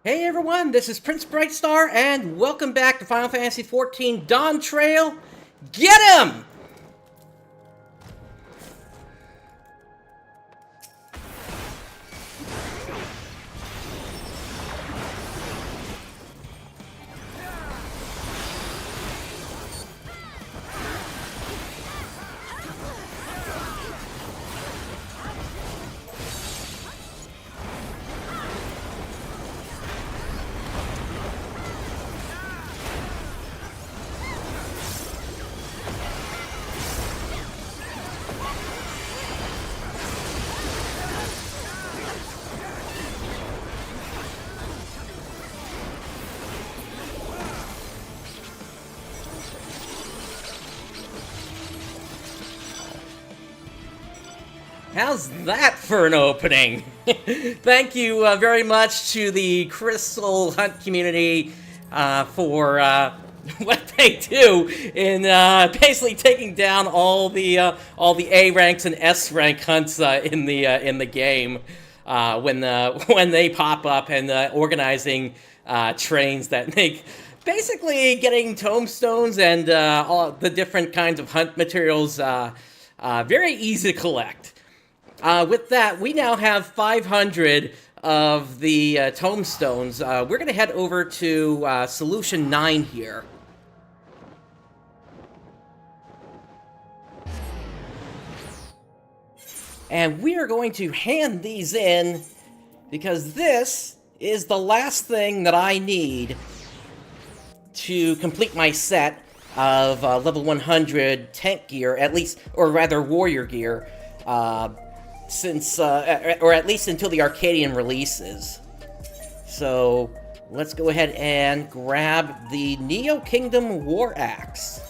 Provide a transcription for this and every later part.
Hey everyone, this is PrinceBrightstar, and welcome back to Final Fantasy XIV Dawntrail. Get him! How's that for an opening? Thank you very much to the Crystal Hunt community for what they do in basically taking down all the A ranks and S rank hunts in the game when they pop up, and organizing trains that make basically getting tombstones and all the different kinds of hunt materials very easy to collect. With that, we now have 500 of the tombstones. We're going to head over to Solution 9 here. And we are going to hand these in, because this is the last thing that I need to complete my set of level 100 tank gear, at least, or rather warrior gear. Since, or at least until the Arcadian releases. So, let's go ahead and grab the Neo Kingdom War Axe.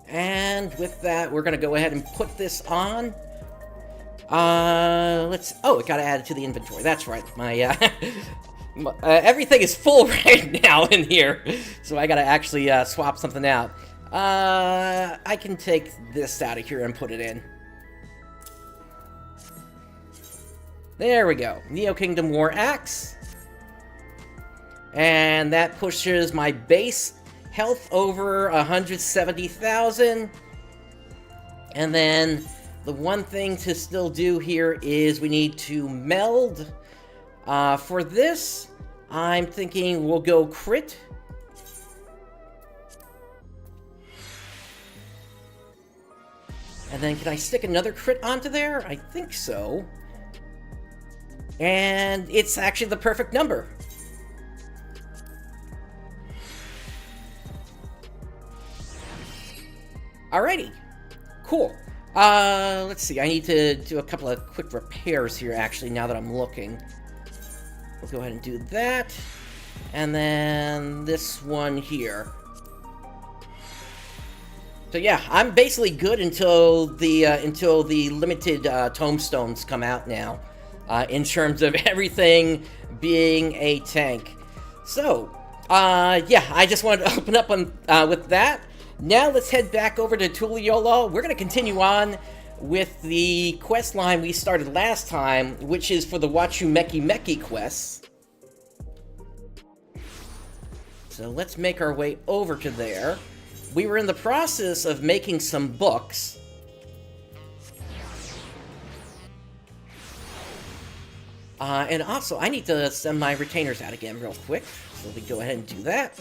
And with that, we're gonna go ahead and put this on. It got added to the inventory. That's right. My, everything is full right now in here. So I gotta actually, swap something out. I can take this out of here and put it in. There we go. Neo Kingdom War Axe. And that pushes my base health over 170,000. And then the one thing to still do here is we need to meld. For this, I'm thinking we'll go crit. And then can I stick another crit onto there? I think so. And it's actually the perfect number. Alrighty. Cool. Let's see. I need to do a couple of quick repairs here, actually, now that I'm looking. We'll go ahead and do that. And then this one here. So yeah, I'm basically good until the limited tombstones come out now, in terms of everything being a tank. So, yeah, I just wanted to open up on with that. Now let's head back over to Tuliyola. We're going to continue on with the quest line we started last time, which is for the Wachumeqimeqi quests. So let's make our way over to there. We were in the process of making some books. And also, I need to send my retainers out again real quick. So we go ahead and do that.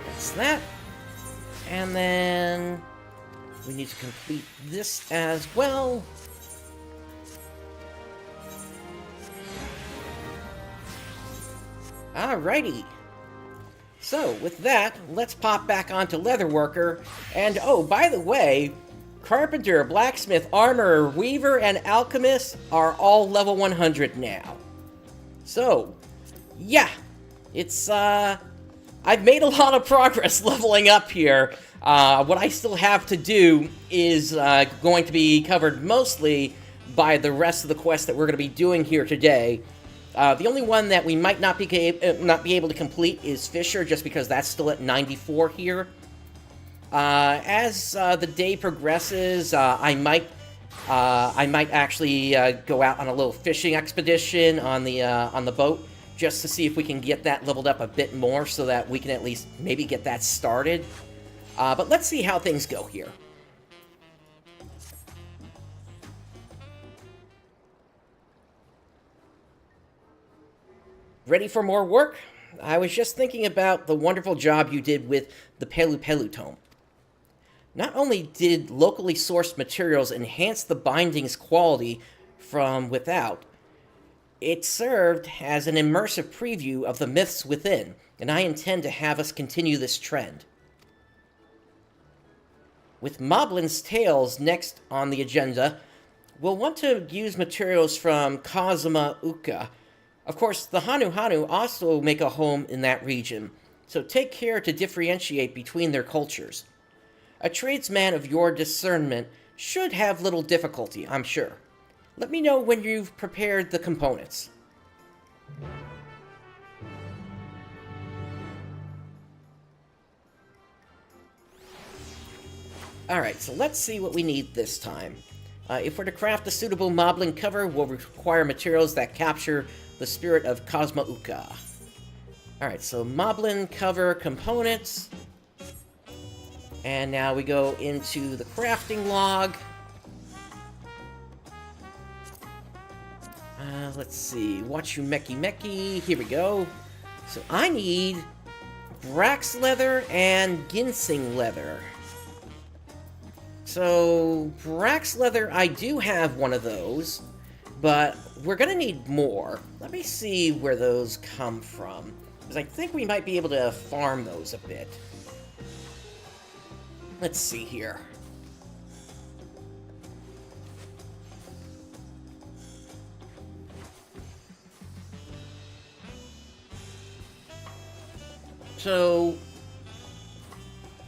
That's that. And then we need to complete this as well. Alrighty. So, with that, let's pop back onto Leatherworker. And, oh, by the way, Carpenter, Blacksmith, Armorer, Weaver, and Alchemist are all level 100 now. So, yeah. It's, I've made a lot of progress leveling up here. What I still have to do is going to be covered mostly by the rest of the quests that we're going to be doing here today. The only one that we might not be able to complete is Fisher, just because that's still at 94 here. As the day progresses, I might actually go out on a little fishing expedition on the boat, just to see if we can get that leveled up a bit more, so that we can at least maybe get that started. But let's see how things go here. Ready for more work? I was just thinking about the wonderful job you did with the Pelu Pelu tome. Not only did locally sourced materials enhance the binding's quality from without, it served as an immersive preview of the myths within, and I intend to have us continue this trend. With Moblin's Tales next on the agenda, we'll want to use materials from Wachumeqimeqi. Of course, the Hanu Hanu also make a home in that region, so take care to differentiate between their cultures. A tradesman of your discernment should have little difficulty, I'm sure. Let me know when you've prepared the components. Alright, so let's see what we need this time. If we're to craft a suitable Moblin cover, we'll require materials that capture the spirit of Wachumeqimeqi. Alright, so Moblin cover components. And now we go into the crafting log. Let's see, Wachumeqimeqi, here we go. So I need Brax leather and ginseng leather. So, Brax leather, I do have one of those, but we're gonna need more. Let me see where those come from, because I think we might be able to farm those a bit. Let's see here. So,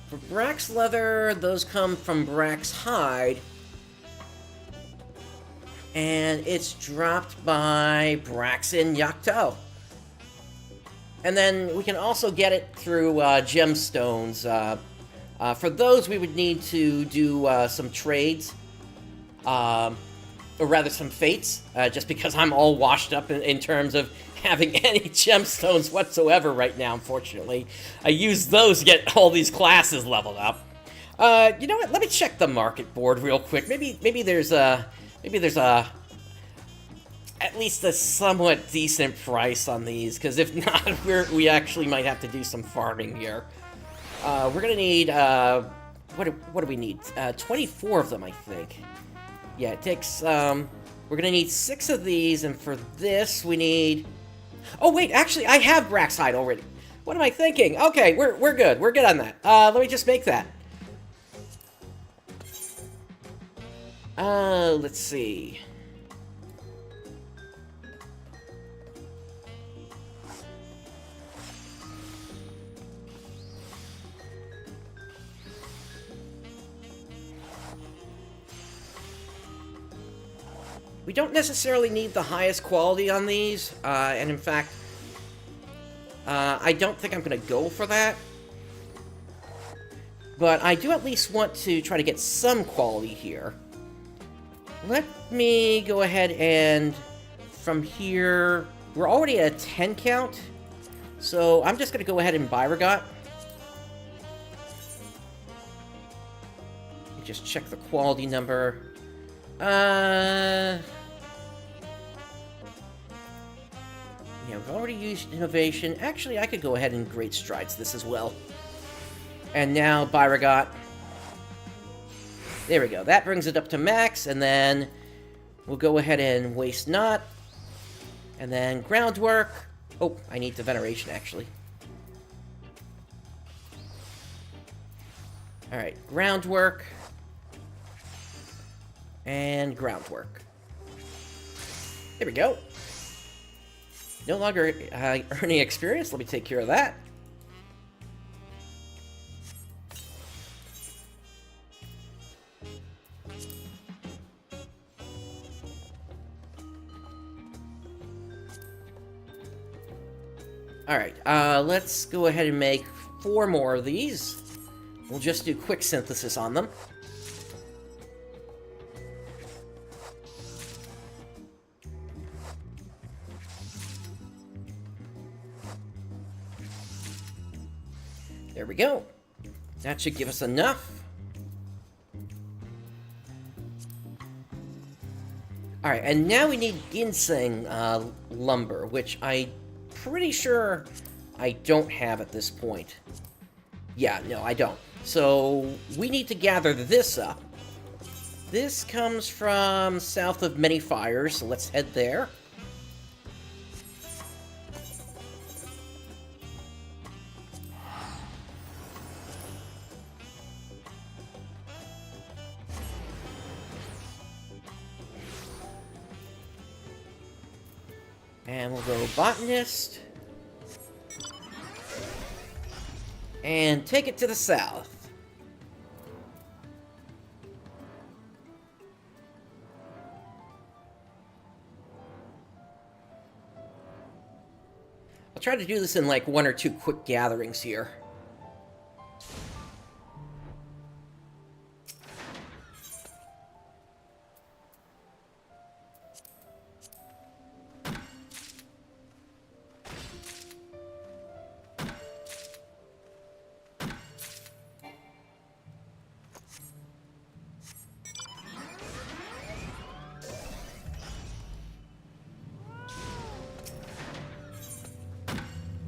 for Brax leather, those come from Brax hide. And it's dropped by Braxin Yakto. And then we can also get it through gemstones. For those, we would need to do some trades. Or rather, some fates. Just because I'm all washed up in terms of having any gemstones whatsoever right now, unfortunately. I use those to get all these classes leveled up. You know what? Let me check the market board real quick. Maybe there's at least a somewhat decent price on these, because if not, we actually might have to do some farming here. We're gonna need what do we need? 24 of them, I think. Yeah, it takes we're gonna need 6 of these, and for this we need. Oh wait, actually, I have Brax hide already. What am I thinking? Okay, we're good. We're good on that. Let me just make that. Let's see. We don't necessarily need the highest quality on these, and in fact, I don't think I'm going to go for that. But I do at least want to try to get some quality here. Let me go ahead and, from here, we're already at a 10 count, so I'm just going to go ahead and buy Regot. Just check the quality number. Yeah, we've already used innovation. Actually, I could go ahead and great strides this as well. And now, Byregot. There we go. That brings it up to max, and then we'll go ahead and waste not. And then groundwork. Oh, I need the veneration, actually. Alright, groundwork. And groundwork. There we go. No longer earning experience. Let me take care of that. Alright, let's go ahead and make 4 more of these. We'll just do quick synthesis on them. There we go. That should give us enough. Alright, and now we need ginseng lumber, which I'm pretty sure I don't have at this point. Yeah, no, I don't. So, we need to gather this up. This comes from south of Many Fires, so let's head there. And we'll go Botanist. And take it to the south. I'll try to do this in like 1 or 2 quick gatherings here.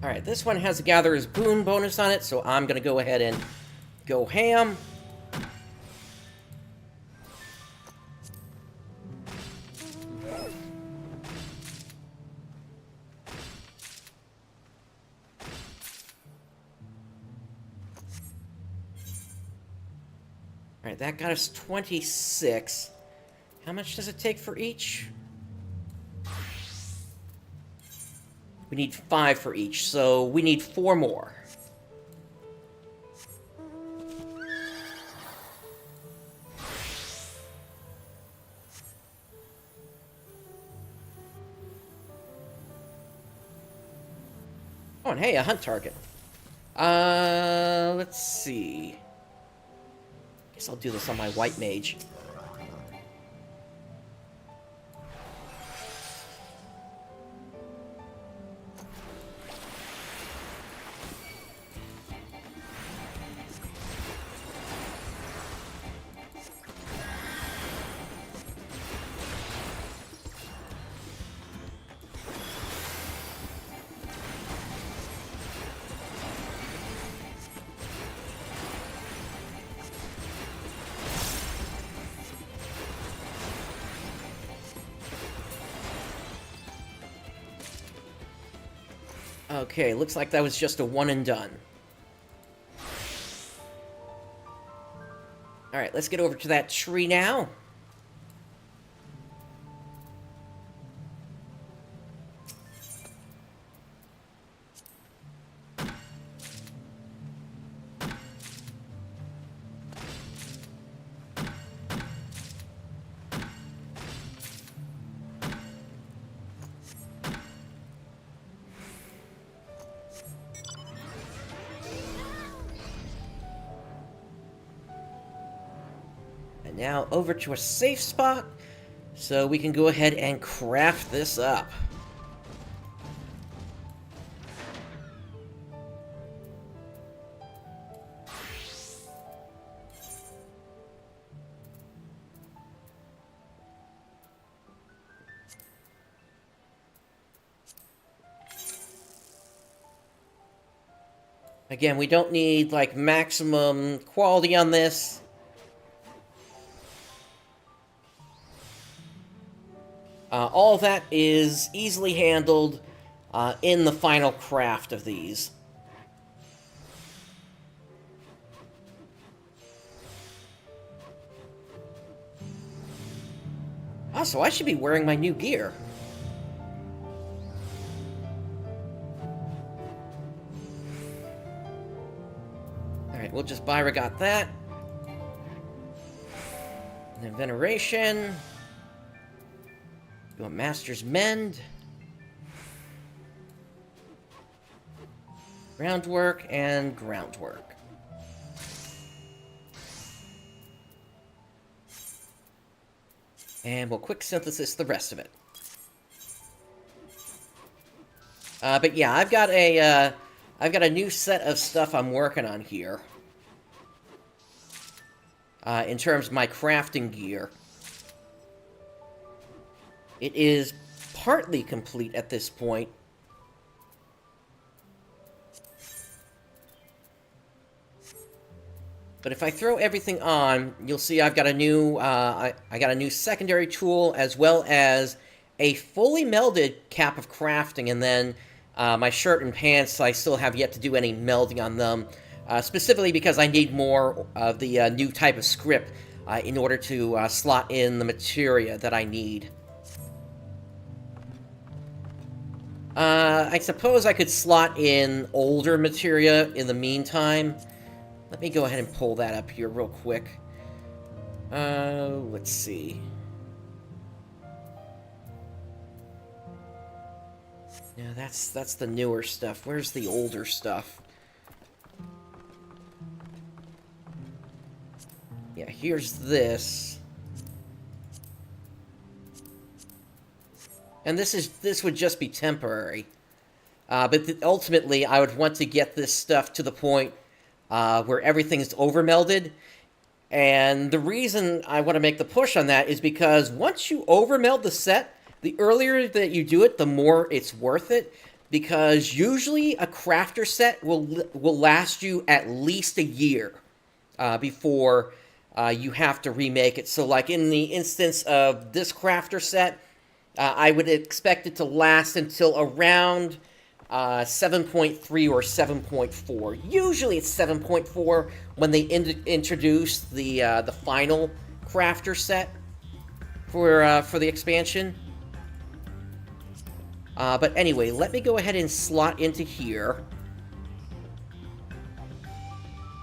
Alright, this one has a Gatherer's Boon bonus on it, so I'm going to go ahead and go ham. Alright, that got us 26. How much does it take for each? We need 5 for each, so we need 4 more. Oh, and hey, a hunt target. Let's see. Guess I'll do this on my white mage. Okay, looks like that was just a one and done. Alright, let's get over to that tree now. Now over to a safe spot, so we can go ahead and craft this up. Again, we don't need like maximum quality on this. All that is easily handled in the final craft of these. Oh, so I should be wearing my new gear. Alright, we'll just Byra got that. And then Veneration. Do a Master's Mend. Groundwork and groundwork. And we'll quick synthesis the rest of it. But yeah, I've got a new set of stuff I'm working on here. In terms of my crafting gear. It is partly complete at this point. But if I throw everything on, you'll see I've got a new, I got a new secondary tool, as well as a fully melded cap of crafting, and then my shirt and pants, I still have yet to do any melding on them, specifically because I need more of the new type of script in order to slot in the materia that I need. I suppose I could slot in older materia in the meantime. Let me go ahead and pull that up here real quick. Let's see. Yeah, that's the newer stuff. Where's the older stuff? Yeah, here's this. And this would just be temporary. But ultimately, I would want to get this stuff to the point where everything is overmelded. And the reason I want to make the push on that is because once you overmeld the set, the earlier that you do it, the more it's worth it. Because usually a crafter set will last you at least a year before you have to remake it. So like in the instance of this crafter set, I would expect it to last until around 7.3 or 7.4. Usually it's 7.4 when they introduce the final crafter set for the expansion. But anyway, let me go ahead and slot into here.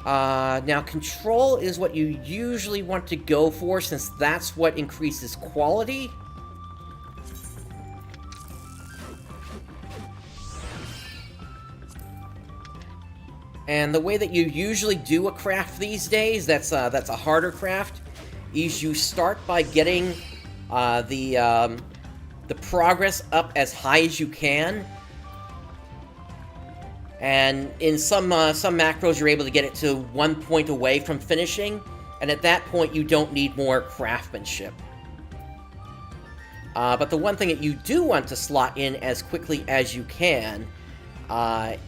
Now, control is what you usually want to go for, since that's what increases quality. And the way that you usually do a craft these days, that's a harder craft, is you start by getting the progress up as high as you can. And in some macros, you're able to get it to 1 point away from finishing, and at that point, you don't need more craftsmanship. But the one thing that you do want to slot in as quickly as you can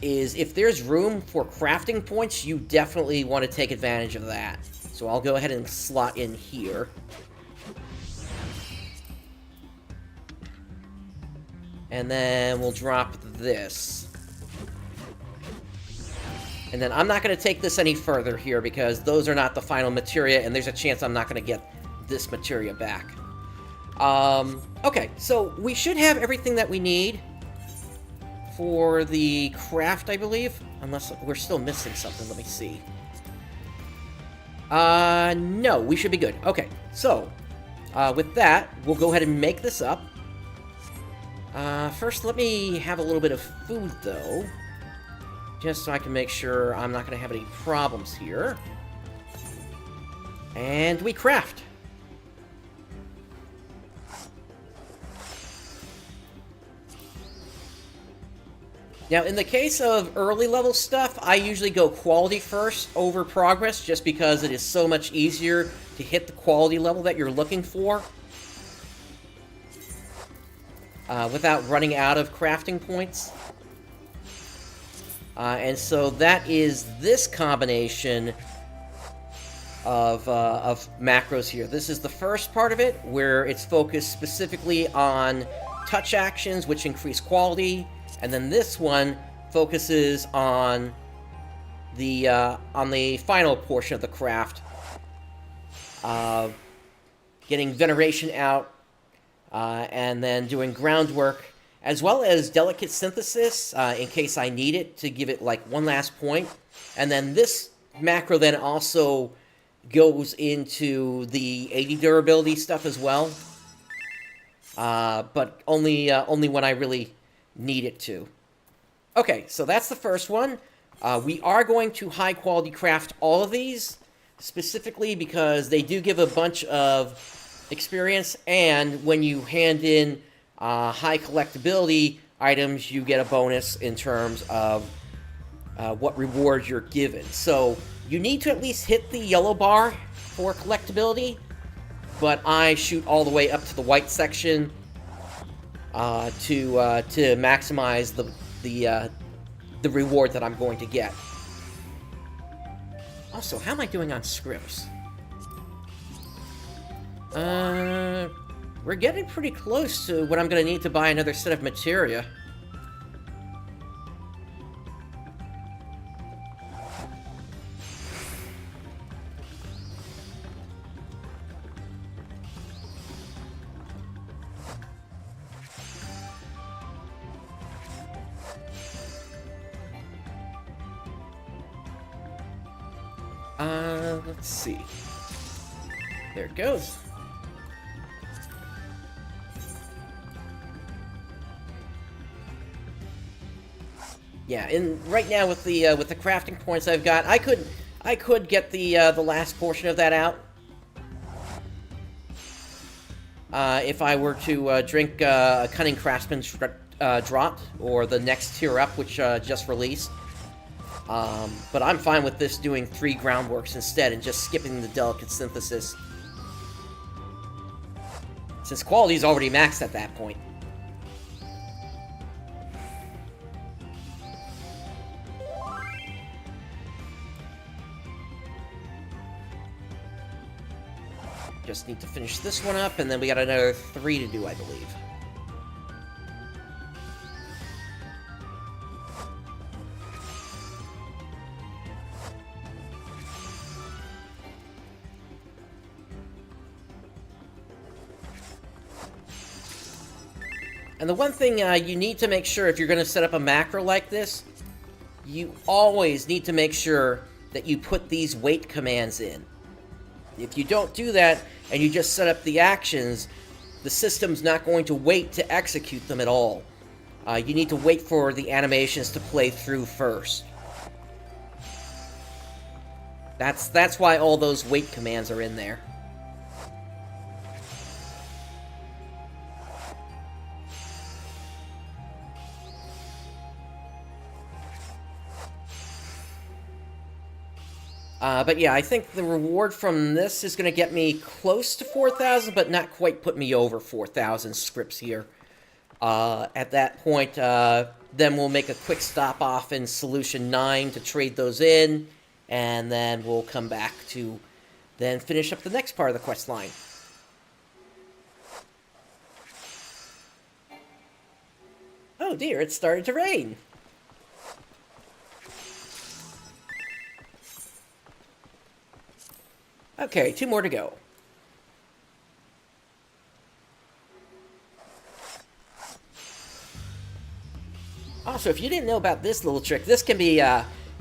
is if there's room for crafting points, you definitely want to take advantage of that. So I'll go ahead and slot in here. And then we'll drop this. And then I'm not going to take this any further here because those are not the final materia, and there's a chance I'm not going to get this materia back. Okay, so we should have everything that we need for the craft, I believe. Unless we're still missing something. Let me see. No, we should be good. Okay, so, with that, we'll go ahead and make this up. First, let me have a little bit of food, though. Just so I can make sure I'm not going to have any problems here. And we craft. Now, in the case of early level stuff, I usually go quality first over progress, just because it is so much easier to hit the quality level that you're looking for without running out of crafting points. And so that is this combination of macros here. This is the first part of it, where it's focused specifically on touch actions, which increase quality. And then this one focuses on the final portion of the craft, getting veneration out, and then doing groundwork, as well as delicate synthesis in case I need it to give it like one last point. And then this macro then also goes into the 80 durability stuff as well, but only when I really need it to. Okay, so that's the first one. We are going to high quality craft all of these, specifically because they do give a bunch of experience, and when you hand in high collectability items, you get a bonus in terms of what rewards you're given. So you need to at least hit the yellow bar for collectability, but I shoot all the way up to the white section to maximize the reward that I'm going to get. Also, how am I doing on scripts? We're getting pretty close to what I'm going to need to buy another set of materia. Let's see. There it goes. Yeah, and right now with the crafting points I've got, I could get the last portion of that out. If I were to drink a Cunning Craftsman's Draught, or the next tier up, which just released. But I'm fine with this doing 3 groundworks instead and just skipping the delicate synthesis, since quality's already maxed at that point. Just need to finish this one up, and then we got another 3 to do, I believe. And the one thing you need to make sure if you're going to set up a macro like this, you always need to make sure that you put these wait commands in. If you don't do that, and you just set up the actions, the system's not going to wait to execute them at all. You need to wait for the animations to play through first. That's why all those wait commands are in there. But yeah, I think the reward from this is going to get me close to 4,000, but not quite put me over 4,000 scripts here. At that point, then we'll make a quick stop off in Solution 9 to trade those in, and then we'll come back to then finish up the next part of the quest line. Oh dear, it started to rain. Okay, 2 more to go. Also, if you didn't know about this little trick, this can be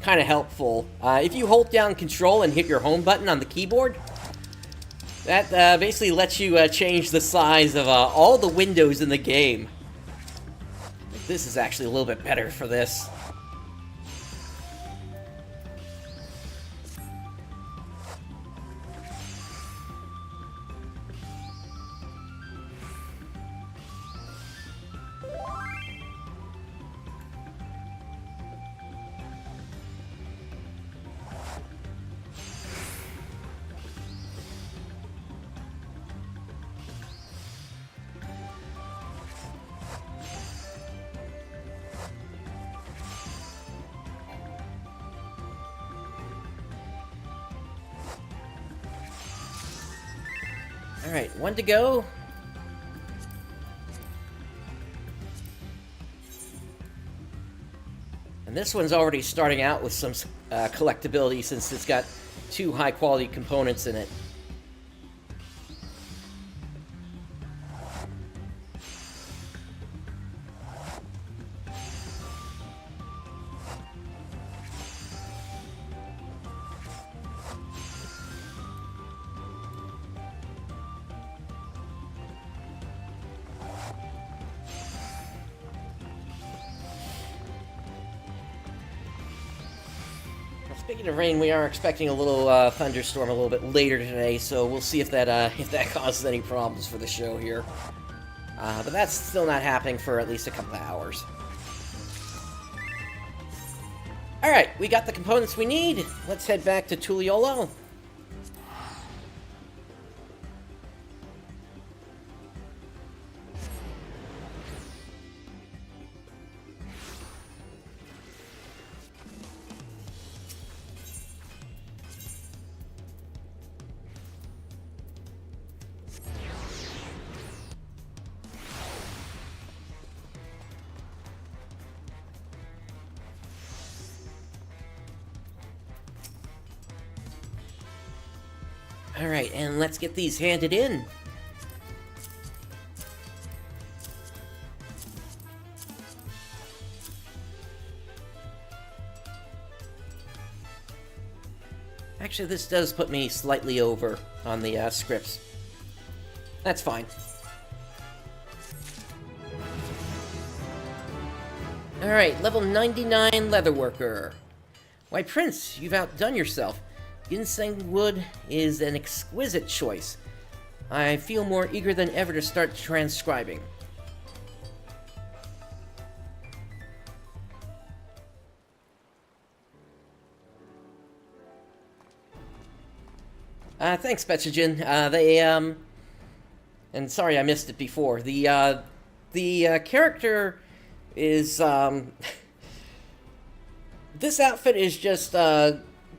kind of helpful. If you hold down Control and hit your home button on the keyboard, that basically lets you change the size of all the windows in the game. This is actually a little bit better for this. Alright, 1 to go. And this one's already starting out with some collectability since it's got 2 high-quality components in it. Speaking of rain, we are expecting a little thunderstorm a little bit later today, so we'll see if that causes any problems for the show here. But that's still not happening for at least a couple of hours. Alright, we got the components we need. Let's head back to Tuliolo. Alright, and let's get these handed in. Actually, this does put me slightly over on the scripts. That's fine. Alright, level 99 Leatherworker. Why, Prince, you've outdone yourself. Ginseng wood is an exquisite choice. I feel more eager than ever to start transcribing. Thanks, Betchagen. And sorry I missed it before. The character is, this outfit is just,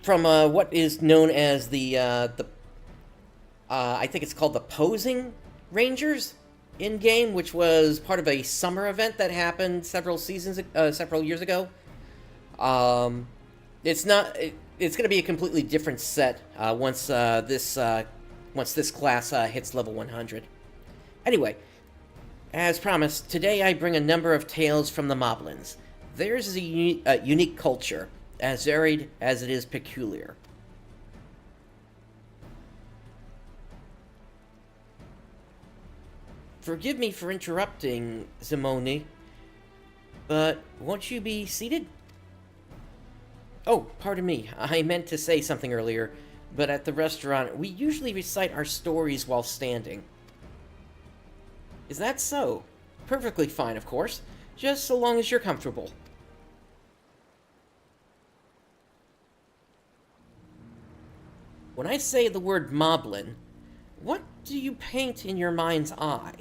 from what is known as I think it's called the Posing Rangers in-game, which was part of a summer event that happened several years ago. It's going to be a completely different set once this class hits level 100. Anyway, as promised, today I bring a number of tales from the Moblins. Theirs is a unique culture, as varied as it is peculiar. Forgive me for interrupting, Zimoni, but won't you be seated? Oh, pardon me, I meant to say something earlier, but at the restaurant, we usually recite our stories while standing. Is that so? Perfectly fine, of course, just so long as you're comfortable. When I say the word Moblin, what do you paint in your mind's eye?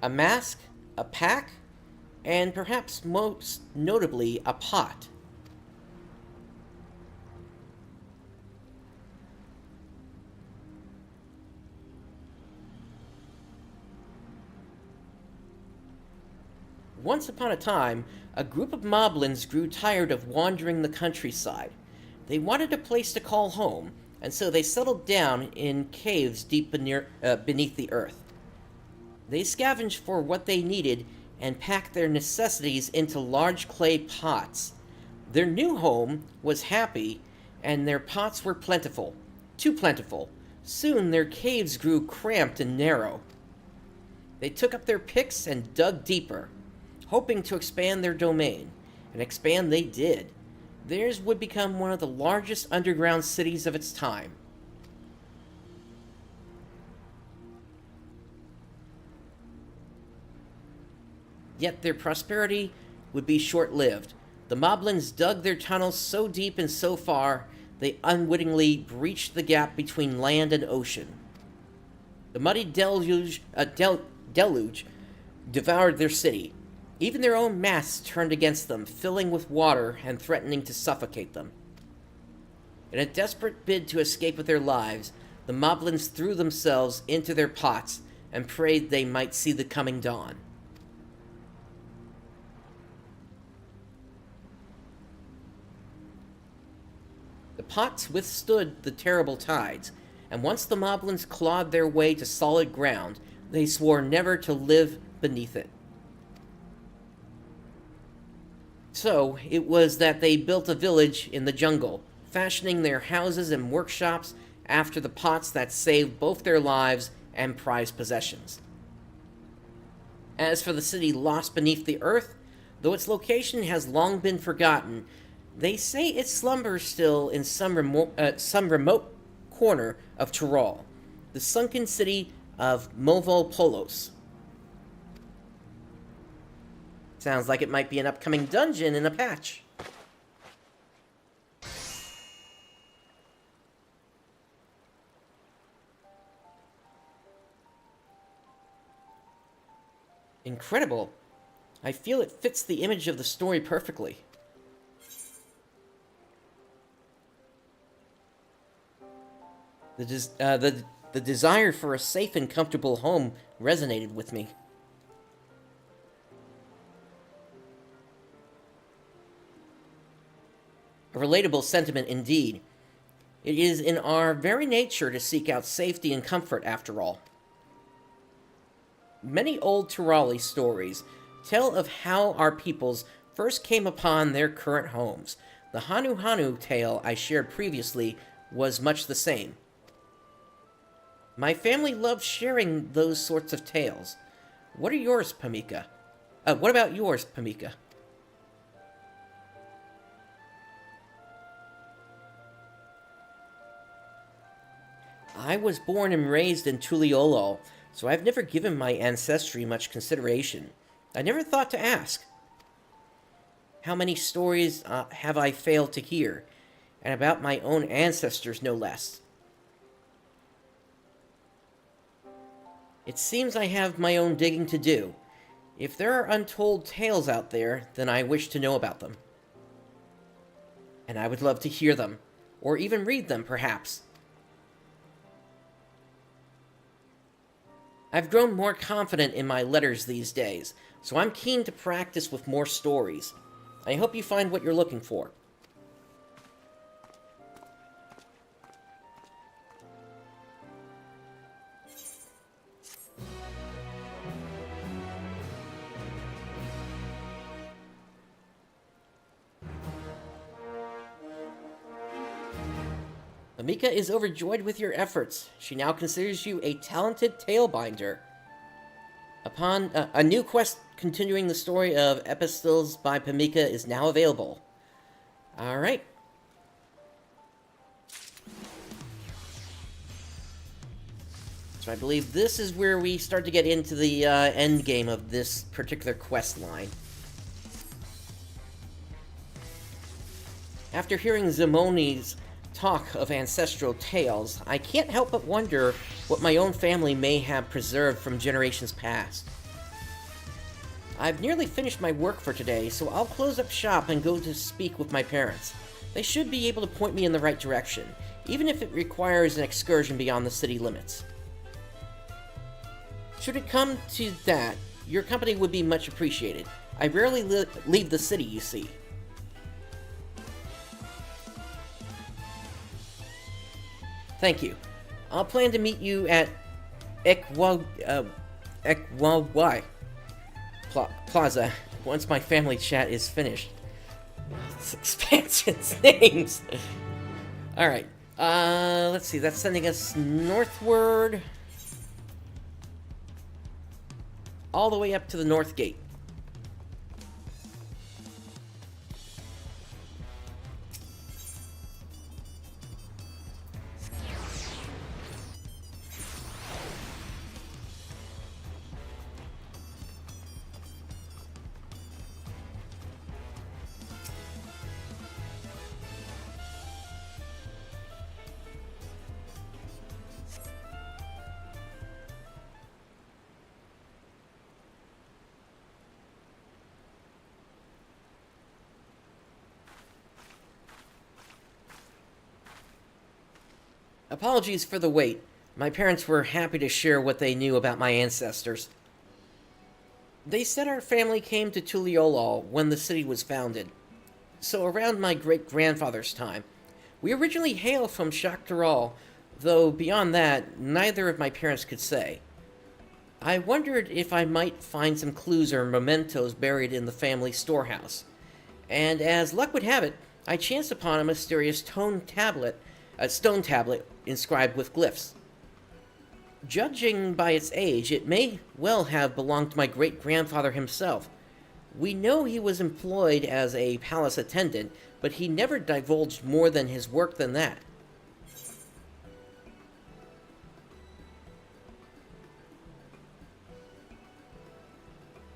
A mask, a pack, and perhaps most notably, a pot. Once upon a time, a group of Moblins grew tired of wandering the countryside. They wanted a place to call home, and so they settled down in caves deep beneath the earth. They scavenged for what they needed and packed their necessities into large clay pots. Their new home was happy, and their pots were plentiful. Too plentiful. Soon their caves grew cramped and narrow. They took up their picks and dug deeper, hoping to expand their domain, and expand they did. Theirs would become one of the largest underground cities of its time. Yet their prosperity would be short-lived. The Moblins dug their tunnels so deep and so far, they unwittingly breached the gap between land and ocean. The muddy deluge devoured their city. Even their own masts turned against them, filling with water and threatening to suffocate them. In a desperate bid to escape with their lives, the Moblins threw themselves into their pots and prayed they might see the coming dawn. The pots withstood the terrible tides, and once the Moblins clawed their way to solid ground, they swore never to live beneath it. So, it was that they built a village in the jungle, fashioning their houses and workshops after the pots that saved both their lives and prized possessions. As for the city lost beneath the earth, though its location has long been forgotten, They say it slumbers still in some remote corner of Tyrol, the sunken city of Movopolos. Sounds like it might be an upcoming dungeon in a patch. Incredible. I feel it fits the image of the story perfectly. The desire for a safe and comfortable home resonated with me. A relatable sentiment indeed. It is in our very nature to seek out safety and comfort, after all. Many old Tyroli stories tell of how our peoples first came upon their current homes. The Hanu Hanu tale I shared previously was much the same. My family loves sharing those sorts of tales. What about yours, Pamika? I was born and raised in Tuliolol, so I've never given my ancestry much consideration. I never thought to ask. How many stories have I failed to hear, and about my own ancestors no less? It seems I have my own digging to do. If there are untold tales out there, then I wish to know about them. And I would love to hear them, or even read them, perhaps. I've grown more confident in my letters these days, so I'm keen to practice with more stories. I hope you find what you're looking for. Amika is overjoyed with your efforts. She now considers you a talented talebinder. Upon a new quest continuing the story of Epistles by Pamika is now available. Alright. So I believe this is where we start to get into the end game of this particular quest line. After hearing Zimoni's talk of ancestral tales, I can't help but wonder what my own family may have preserved from generations past. I've nearly finished my work for today, so I'll close up shop and go to speak with my parents. They should be able to point me in the right direction, even if it requires an excursion beyond the city limits. Should it come to that, your company would be much appreciated. I rarely leave the city, you see. Thank you. I'll plan to meet you at XIV Plaza once my family chat is finished. This expansion's names. Alright. Let's see. That's sending us northward. All the way up to the North Gate. Apologies for the wait. My parents were happy to share what they knew about my ancestors. They said our family came to Tuliolol when the city was founded, so around my great-grandfather's time. We originally hail from Shaktaral, though beyond that, neither of my parents could say. I wondered if I might find some clues or mementos buried in the family storehouse, and as luck would have it, I chanced upon a mysterious stone tablet inscribed with glyphs. Judging by its age, it may well have belonged to my great-grandfather himself. We know he was employed as a palace attendant, but he never divulged more than his work than that.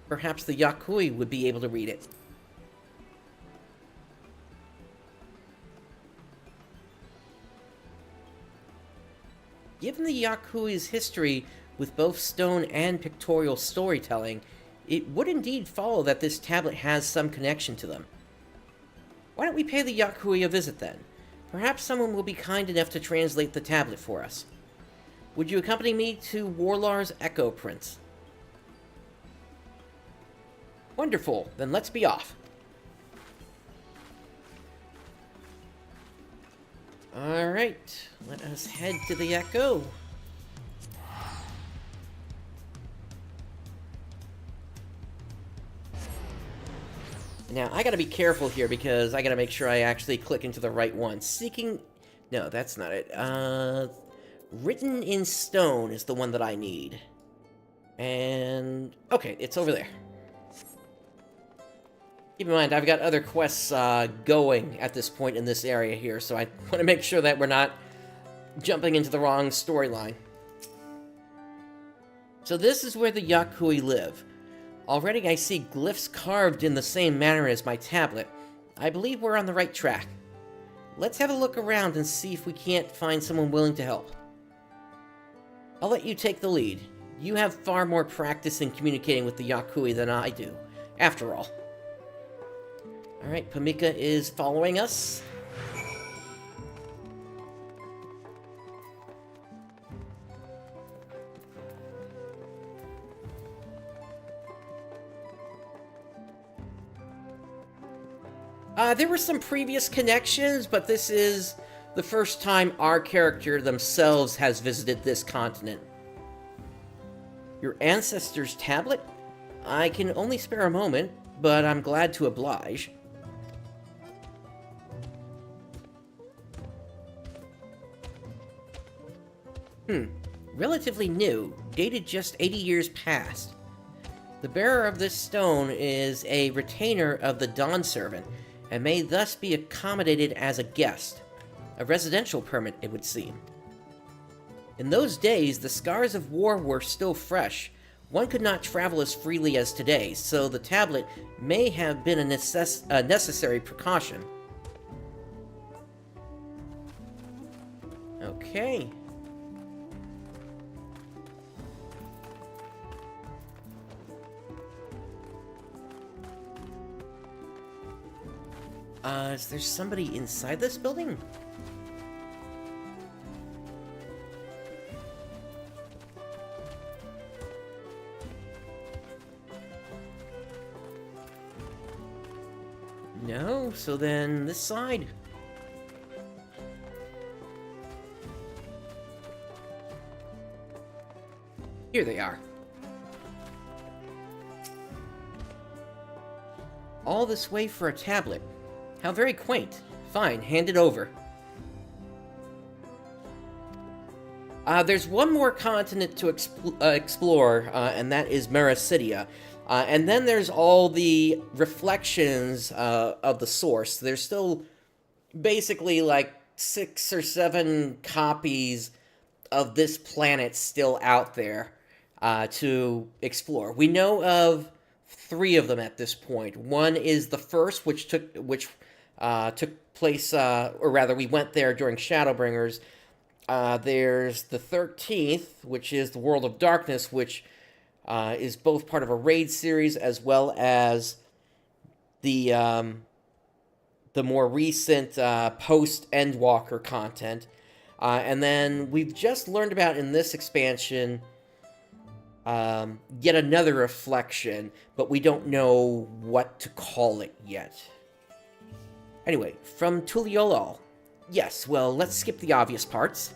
Perhaps the Yakui would be able to read it. Given the Yakui's history with both stone and pictorial storytelling, it would indeed follow that this tablet has some connection to them. Why don't we pay the Yakui a visit then? Perhaps someone will be kind enough to translate the tablet for us. Would you accompany me to Warlar's Echo, Prince? Wonderful, then let's be off. Alright, let us head to the Echo. Now, I gotta be careful here because I gotta make sure I actually click into the right one. Seeking... No, that's not it. Written in stone is the one that I need. And... okay, it's over there. Keep in mind, I've got other quests going at this point in this area here, so I want to make sure that we're not jumping into the wrong storyline. So this is where the Yakui live. Already I see glyphs carved in the same manner as my tablet. I believe we're on the right track. Let's have a look around and see if we can't find someone willing to help. I'll let you take the lead. You have far more practice in communicating with the Yakui than I do, after all. Alright, Pamika is following us. There were some previous connections, but this is the first time our character themselves has visited this continent. Your ancestor's tablet? I can only spare a moment, but I'm glad to oblige. Relatively new, dated just 80 years past. The bearer of this stone is a retainer of the Dawn Servant, and may thus be accommodated as a guest. A residential permit, it would seem. In those days, the scars of war were still fresh. One could not travel as freely as today, so the tablet may have been a necessary precaution. Okay. Is there somebody inside this building? No, so then this side. Here they are. All this way for a tablet. How very quaint. Fine, hand it over. There's one more continent to explore, and that is Mericidia. And then there's all the reflections of the source. There's still basically like 6 or 7 copies of this planet still out there to explore. We know of 3 of them at this point. One is the first, which took place, or rather, we went there during Shadowbringers. There's the 13th, which is the World of Darkness, which is both part of a raid series as well as the more recent post-Endwalker content. And then we've just learned about in this expansion yet another reflection, but we don't know what to call it yet. Anyway, from Tuliolol. Yes, well, let's skip the obvious parts.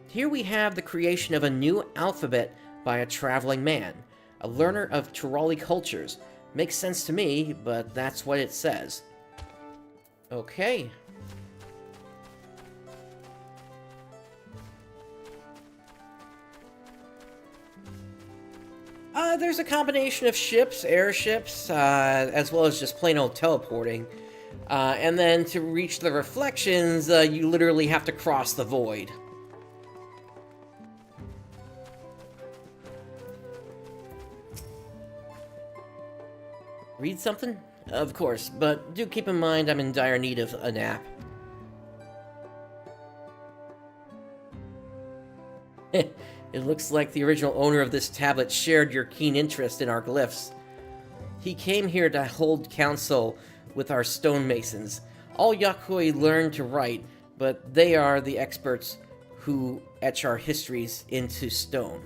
Here we have the creation of a new alphabet by a traveling man, a learner of Turali cultures. Makes sense to me, but that's what it says. Okay. There's a combination of ships, airships, as well as just plain old teleporting. And then to reach the reflections, you literally have to cross the void. Read something? Of course, but do keep in mind I'm in dire need of a nap. It looks like the original owner of this tablet shared your keen interest in our glyphs. He came here to hold council with our stonemasons. All Yakui learn to write, but they are the experts who etch our histories into stone.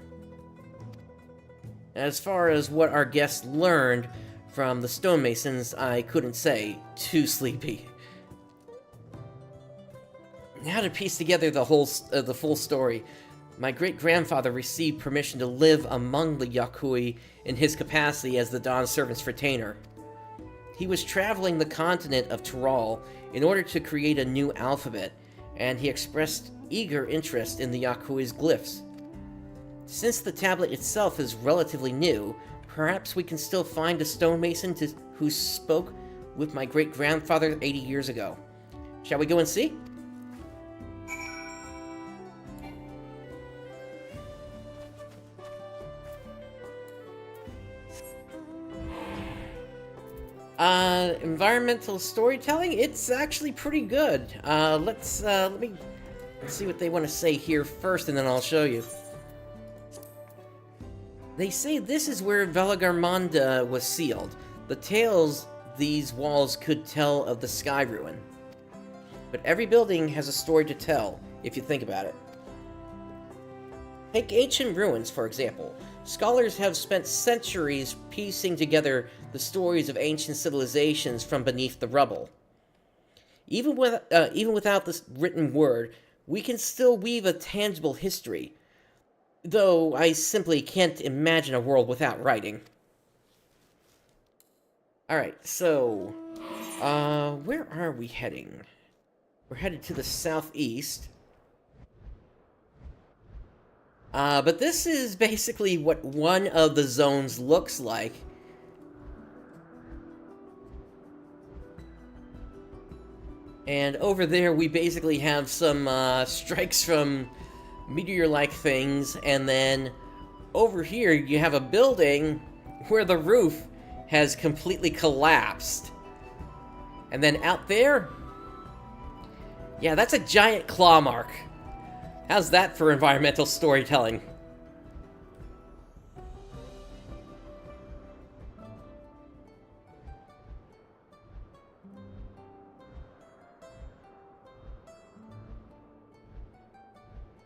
As far as what our guests learned from the stonemasons, I couldn't say. Too sleepy. Now to piece together the full story. My great-grandfather received permission to live among the Yakui in his capacity as the Dawn Servant's retainer. He was traveling the continent of Tyrol in order to create a new alphabet, and he expressed eager interest in the Yakui's glyphs. Since the tablet itself is relatively new, perhaps we can still find a stonemason who spoke with my great-grandfather 80 years ago. Shall we go and see? Environmental storytelling? It's actually pretty good. Let me see what they want to say here first, and then I'll show you. They say this is where Velagarmonda was sealed. The tales these walls could tell of the Sky Ruin. But every building has a story to tell, if you think about it. Take ancient ruins, for example. Scholars have spent centuries piecing together the stories of ancient civilizations from beneath the rubble. Even without this written word, we can still weave a tangible history, though I simply can't imagine a world without writing. Alright, so, where are we heading? We're headed to the southeast. But this is basically what one of the zones looks like. And over there we basically have some strikes from meteor-like things, and then over here you have a building where the roof has completely collapsed. And then out there, yeah, that's a giant claw mark. How's that for environmental storytelling?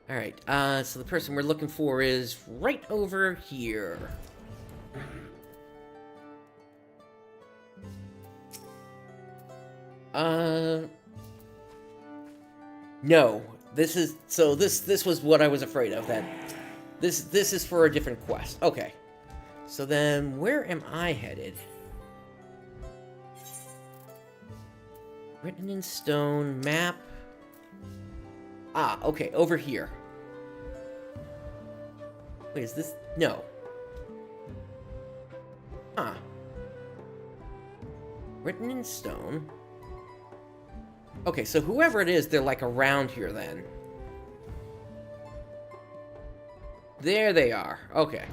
Alright, so the person we're looking for is right over here. No. This was what I was afraid of, that this is for a different quest. Okay. So then, where am I headed? Written in stone, map. Ah, okay, over here. Wait, is this? No. Huh. Written in stone. Okay, so whoever it is, they're like around here then. There they are. Okay.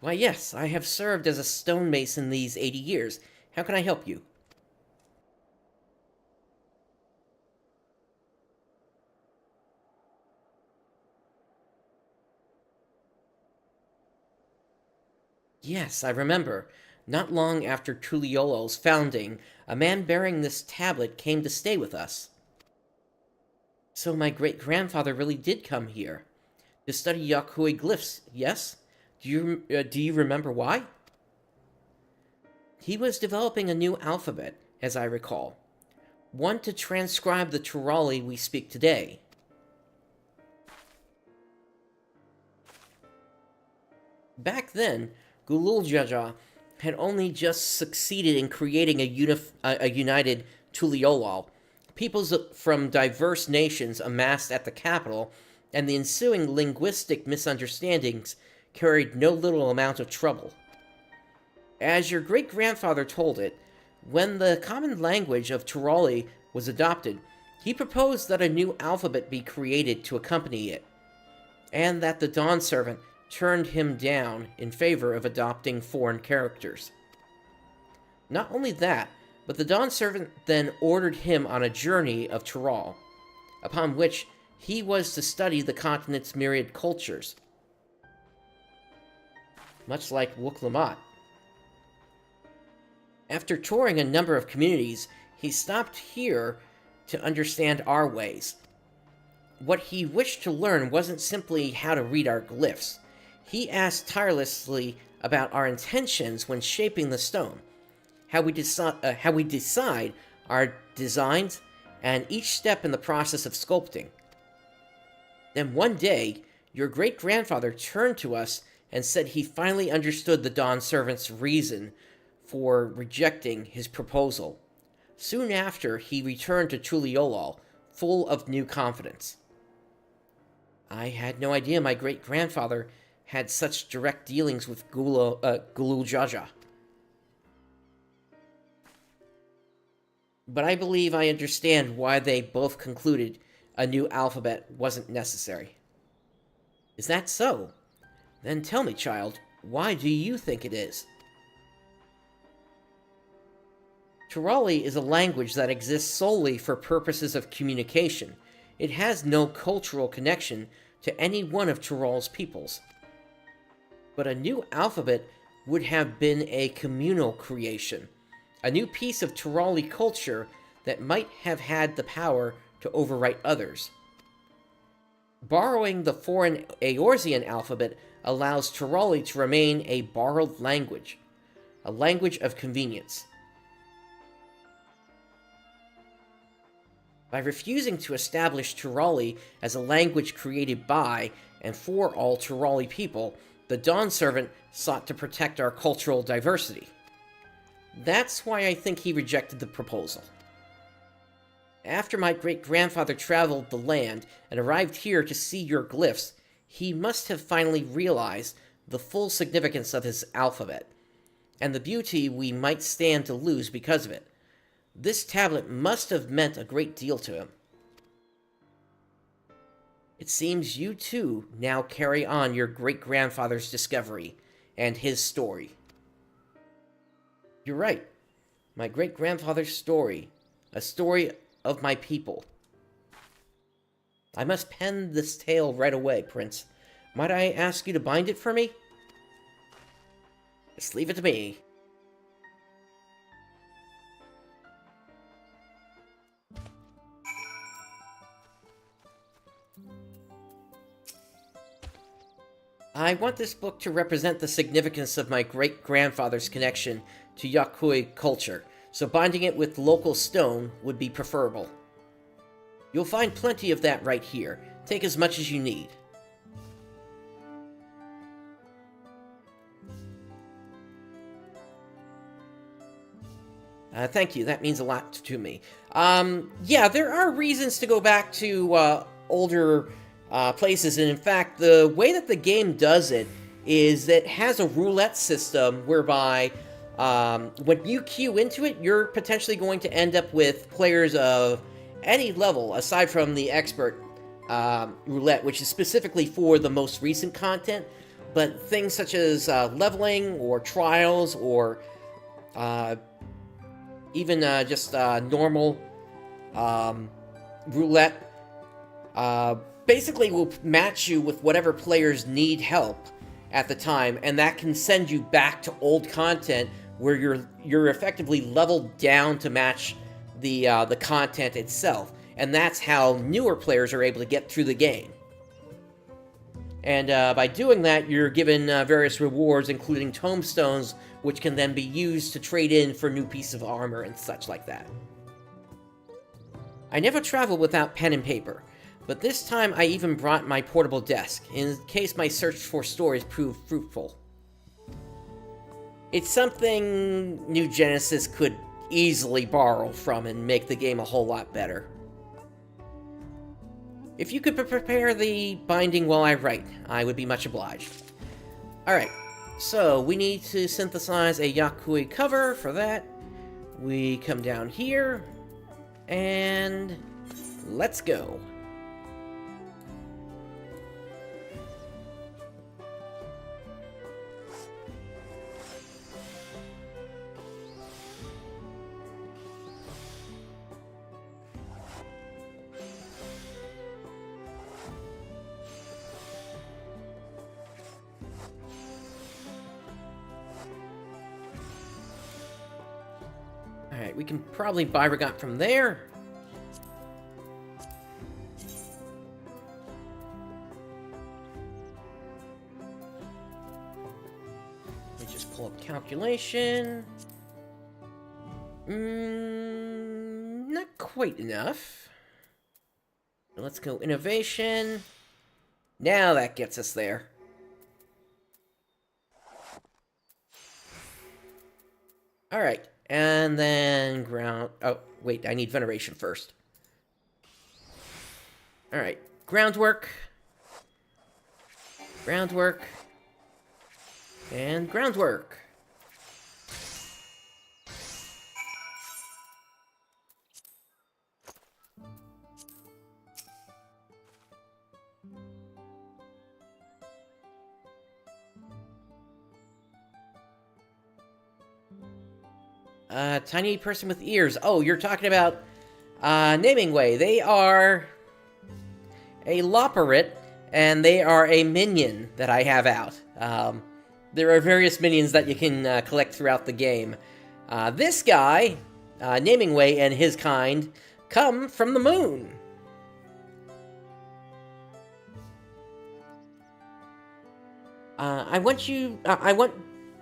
Why, yes, I have served as a stonemason these 80 years. How can I help you? Yes, I remember. Not long after Tuliolo's founding, a man bearing this tablet came to stay with us. So my great-grandfather really did come here. To study Yakui glyphs, yes? Do you remember why? He was developing a new alphabet, as I recall. One to transcribe the Turali we speak today. Back then, Gululjaja had only just succeeded in creating a united Tuliolol. Peoples from diverse nations amassed at the capital, and the ensuing linguistic misunderstandings carried no little amount of trouble. As your great-grandfather told it, when the common language of Turali was adopted, he proposed that a new alphabet be created to accompany it, and that the Dawn Servant turned him down in favor of adopting foreign characters. Not only that, but the Dawn Servant then ordered him on a journey of Tural, upon which he was to study the continent's myriad cultures, much like Wuklamot. After touring a number of communities, he stopped here to understand our ways. What he wished to learn wasn't simply how to read our glyphs. He asked tirelessly about our intentions when shaping the stone, how we decide our designs, and each step in the process of sculpting. Then one day, your great-grandfather turned to us and said he finally understood the Dawn Servant's reason for rejecting his proposal. Soon after, he returned to Tuliolol, full of new confidence. I had no idea my great-grandfather had such direct dealings with Gulul Jaja. But I believe I understand why they both concluded a new alphabet wasn't necessary. Is that so? Then tell me, child, why do you think it is? Turali is a language that exists solely for purposes of communication. It has no cultural connection to any one of Tural's peoples. But a new alphabet would have been a communal creation, a new piece of Turali culture that might have had the power to overwrite others. Borrowing the foreign Eorzean alphabet allows Turali to remain a borrowed language, a language of convenience. By refusing to establish Turali as a language created by and for all Turali people, the Dawn Servant sought to protect our cultural diversity. That's why I think he rejected the proposal. After my great-grandfather traveled the land and arrived here to see your glyphs, he must have finally realized the full significance of his alphabet, and the beauty we might stand to lose because of it. This tablet must have meant a great deal to him. It seems you too now carry on your great-grandfather's discovery and his story. You're right. My great-grandfather's story. A story of my people. I must pen this tale right away, Prince. Might I ask you to bind it for me? Just leave it to me. I want this book to represent the significance of my great-grandfather's connection to Yakui culture, so binding it with local stone would be preferable. You'll find plenty of that right here. Take as much as you need. Thank you, that means a lot to me. Yeah, there are reasons to go back to older places, and in fact, the way that the game does it is that it has a roulette system whereby when you queue into it, you're potentially going to end up with players of any level, aside from the expert roulette, which is specifically for the most recent content, but things such as leveling, or trials, or even just normal roulette, basically will match you with whatever players need help at the time, and that can send you back to old content where you're effectively leveled down to match the content itself, and that's how newer players are able to get through the game. And by doing that, you're given various rewards, including tombstones, which can then be used to trade in for new pieces of armor and such like that. I never travel without pen and paper, but this time I even brought my portable desk, in case my search for stories proved fruitful. it's something New Genesis could easily borrow from and make the game a whole lot better. If you could prepare the binding while I write, I would be much obliged. Alright, so we need to synthesize a Yakui cover. For that, we come down here, and let's go. Alright, we can probably buy Regot from there. Let me just pull up calculation. Not quite enough. Let's go innovation. Now that gets us there. Alright. And then ground... Oh, wait, I need veneration first. Alright, groundwork. Groundwork. And groundwork. Tiny person with ears. Oh, you're talking about Namingway. They are a Loporrit, and they are a minion that I have out. There are various minions that you can collect throughout the game. This guy, Namingway, and his kind come from the moon. I want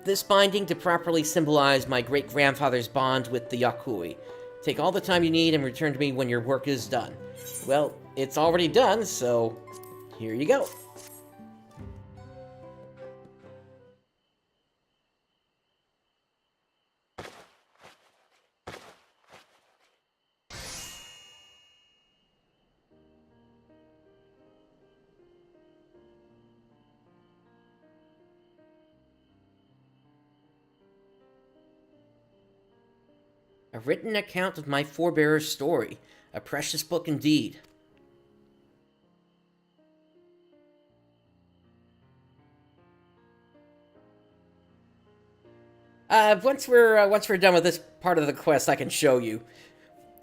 this binding to properly symbolize my great-grandfather's bond with the Yakui. Take all the time you need and return to me when your work is done. Well, it's already done, so here you go. A written account of my forebear's story. A precious book indeed. Once we're done with this part of the quest, I can show you.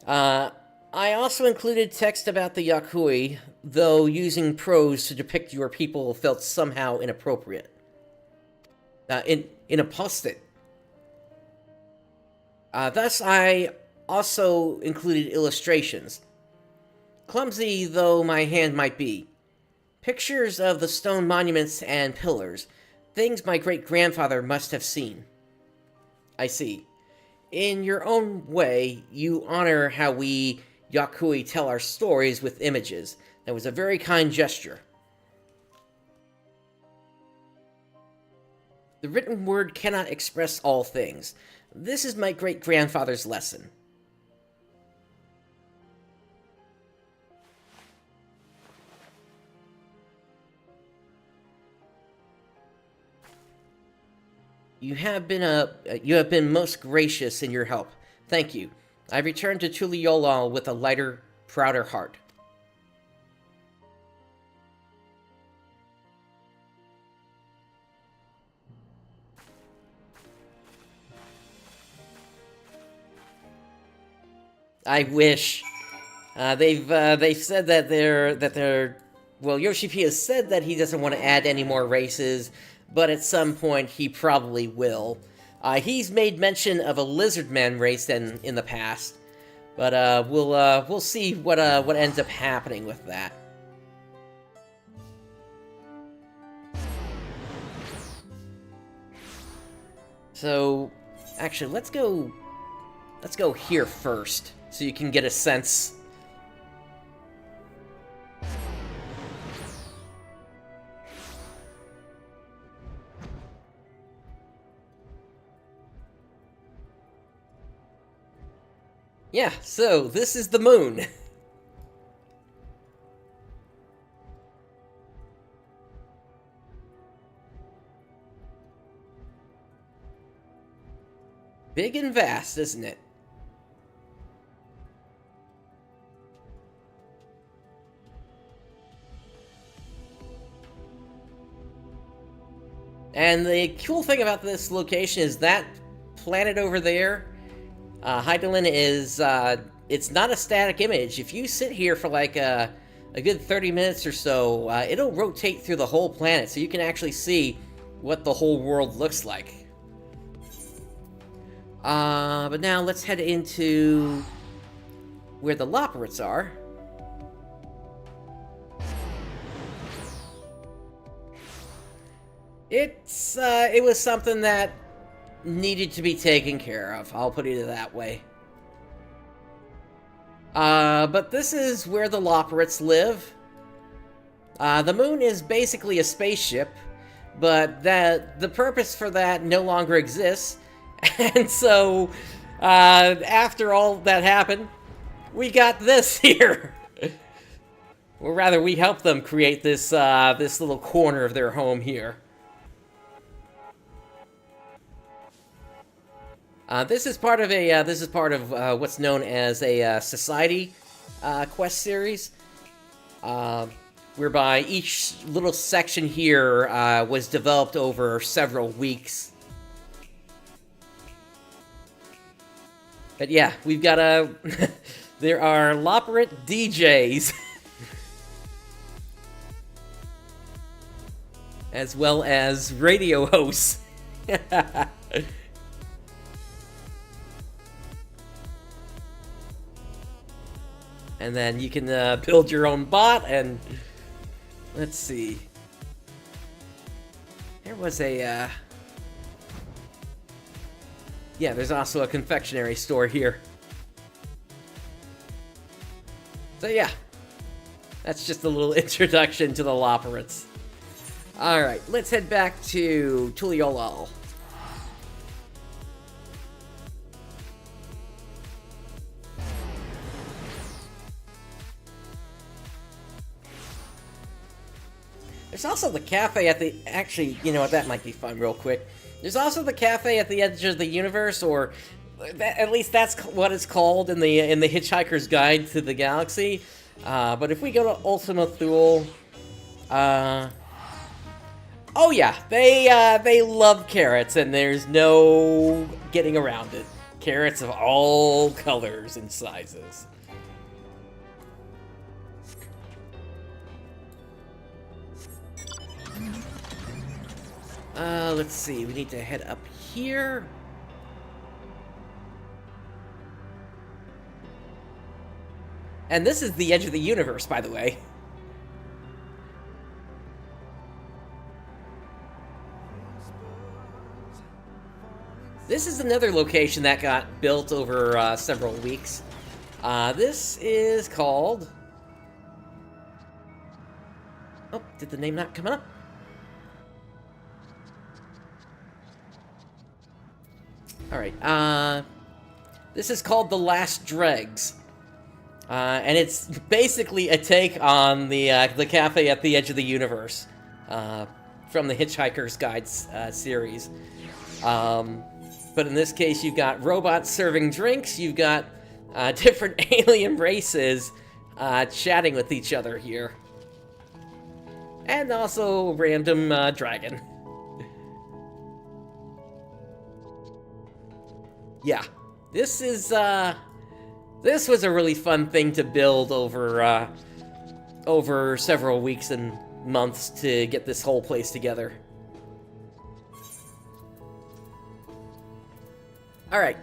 I also included text about the Yakui, though using prose to depict your people felt somehow inappropriate. Inapostate. Thus, I also included illustrations. Clumsy though my hand might be. Pictures of the stone monuments and pillars. Things my great-grandfather must have seen. I see. In your own way, you honor how we Yakui tell our stories with images. That was a very kind gesture. The written word cannot express all things. This is my great-grandfather's lesson. You have been most gracious in your help. Thank you. I return to Tuliyola with a lighter, prouder heart. I wish. They've said that they're well, Yoshi P has said that he doesn't want to add any more races, but at some point he probably will. He's made mention of a lizardman race in the past, but we'll see what ends up happening with that. So, actually, let's go here first, so you can get a sense. Yeah, so this is the moon. Big and vast, isn't it? And the cool thing about this location is that planet over there, Hydaelyn, is it's not a static image. If you sit here for like a good 30 minutes or so, it'll rotate through the whole planet, so you can actually see what the whole world looks like. But now let's head into where the Loporrits are. It was something that needed to be taken care of, I'll put it that way. But this is where the Loporrits live. The moon is basically a spaceship, but the purpose for that no longer exists. And so, after all that happened, we got this here. Or rather, we helped them create this this little corner of their home here. This is part of what's known as a society quest series, whereby each little section here was developed over several weeks. But yeah, we've got a... there are Loporrit DJs. As well as radio hosts. And then you can build your own bot, and... let's see. There was a... yeah, there's also a confectionery store here. So yeah, that's just a little introduction to the Loporrits. Alright, let's head back to Tuliyollal. There's also the cafe at the... actually, you know what, that might be fun real quick. There's also the cafe at the edge of the universe, or at least that's what it's called in the Hitchhiker's Guide to the Galaxy. But if we go to Ultima Thule, oh yeah, they love carrots, and there's no getting around it. Carrots of all colors and sizes. Let's see, we need to head up here. And this is the edge of the universe, by the way. This is another location that got built over several weeks. This is called... oh, did the name not come up? Alright, this is called The Last Dregs. And it's basically a take on the cafe at the edge of the universe, from the Hitchhiker's Guide series. But in this case, you've got robots serving drinks, you've got different alien races chatting with each other here. And also random dragon. Yeah, this is, this was a really fun thing to build over, over several weeks and months to get this whole place together. Alright.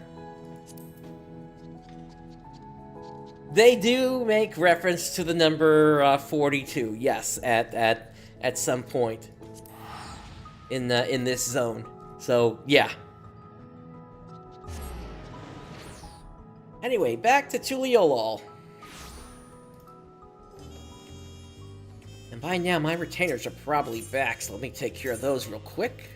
They do make reference to the number 42, yes, at some point in this zone. So, yeah. Anyway, back to Tuliyollal. And by now, my retainers are probably back, so let me take care of those real quick.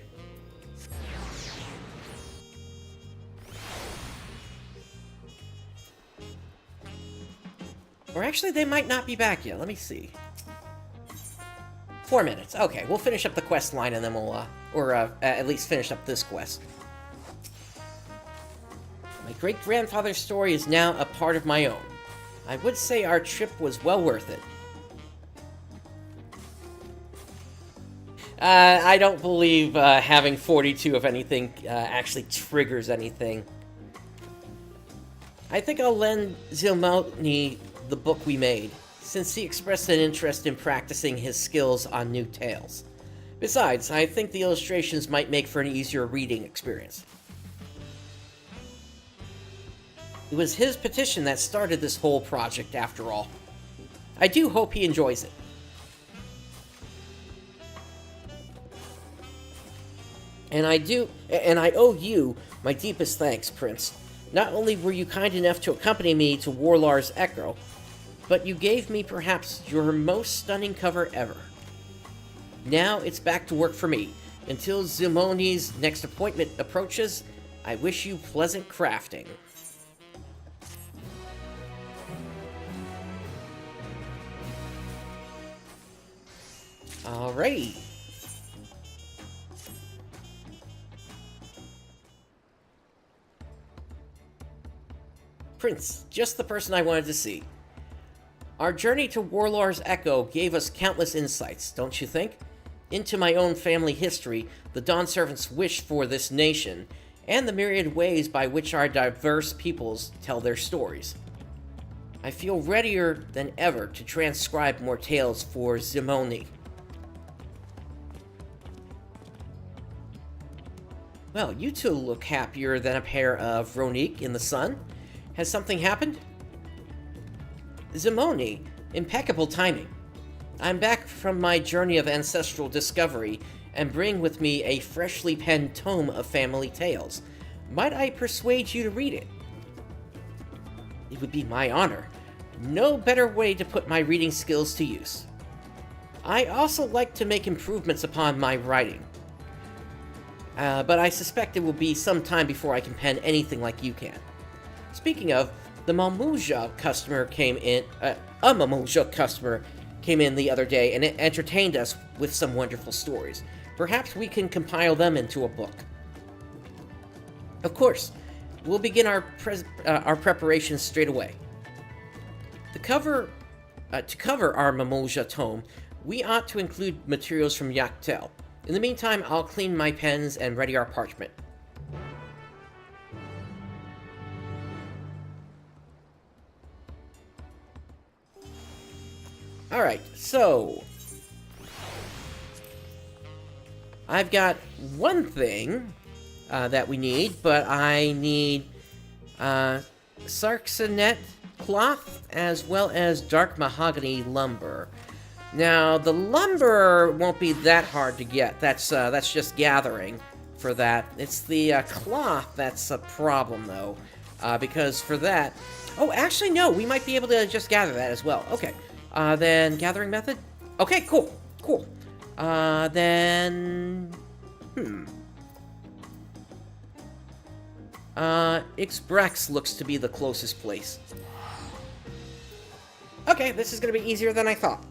Or actually, they might not be back yet. Let me see. 4 minutes. Okay, we'll finish up the quest line and then we'll, at least finish up this quest. My great-grandfather's story is now a part of my own. I would say our trip was well worth it. I don't believe having 42 of anything actually triggers anything. I think I'll lend Zilmoni the book we made, since he expressed an interest in practicing his skills on new tales. Besides, I think the illustrations might make for an easier reading experience. It was his petition that started this whole project, after all. I do hope he enjoys it. And I owe you my deepest thanks, Prince. Not only were you kind enough to accompany me to Warlar's Echo, but you gave me perhaps your most stunning cover ever. Now it's back to work for me. Until Zilmoni's next appointment approaches, I wish you pleasant crafting. Alright. Prince, just the person I wanted to see. Our journey to Warlar's Echo gave us countless insights, don't you think? Into my own family history, the Dawn Servants' wish for this nation, and the myriad ways by which our diverse peoples tell their stories. I feel readier than ever to transcribe more tales for Zilmoni. Well, you two look happier than a pair of Ronique in the sun. Has something happened? Zilmoni, impeccable timing. I'm back from my journey of ancestral discovery and bring with me a freshly penned tome of family tales. Might I persuade you to read it? It would be my honor. No better way to put my reading skills to use. I also like to make improvements upon my writing. But I suspect it will be some time before I can pen anything like you can. Speaking of, the Mamuja customer came in, a Mamuja customer came in the other day and it entertained us with some wonderful stories. Perhaps we can compile them into a book. Of course, we'll begin our preparations straight away. To cover our Mamuja tome, we ought to include materials from Yaktel. In the meantime, I'll clean my pens and ready our parchment. Alright, so I've got one thing that we need, but I need sarxanet cloth as well as dark mahogany lumber. Now, the lumber won't be that hard to get. That's just gathering for that. It's the cloth that's a problem, though, because for that... Oh, actually, no, we might be able to just gather that as well. Okay. Then gathering method? Okay, cool. Then... Ixbrax looks to be the closest place. Okay, this is gonna be easier than I thought.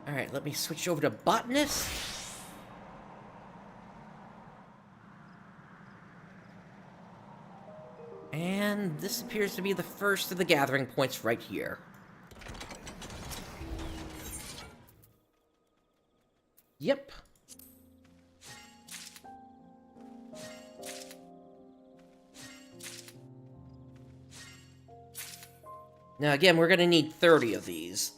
Alright, let me switch over to Botanist. And this appears to be the first of the gathering points right here. Yep. Now again, we're gonna need 30 of these.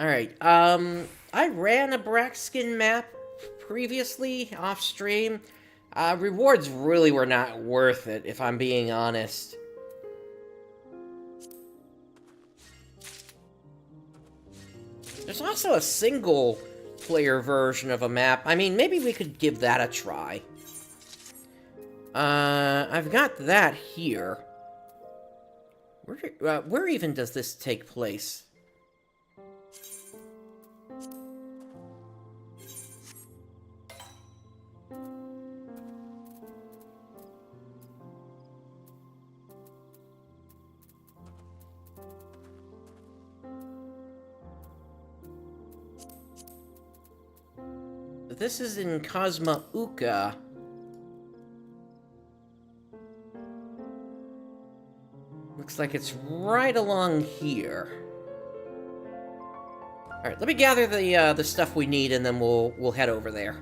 Alright, I ran a Braxkin map previously off stream. Rewards really were not worth it, if I'm being honest. There's also a single-player version of a map. I mean, maybe we could give that a try. I've got that here. Where even does this take place? This is in Cosmauca. Looks like it's right along here. All right, let me gather the stuff we need, and then we'll head over there.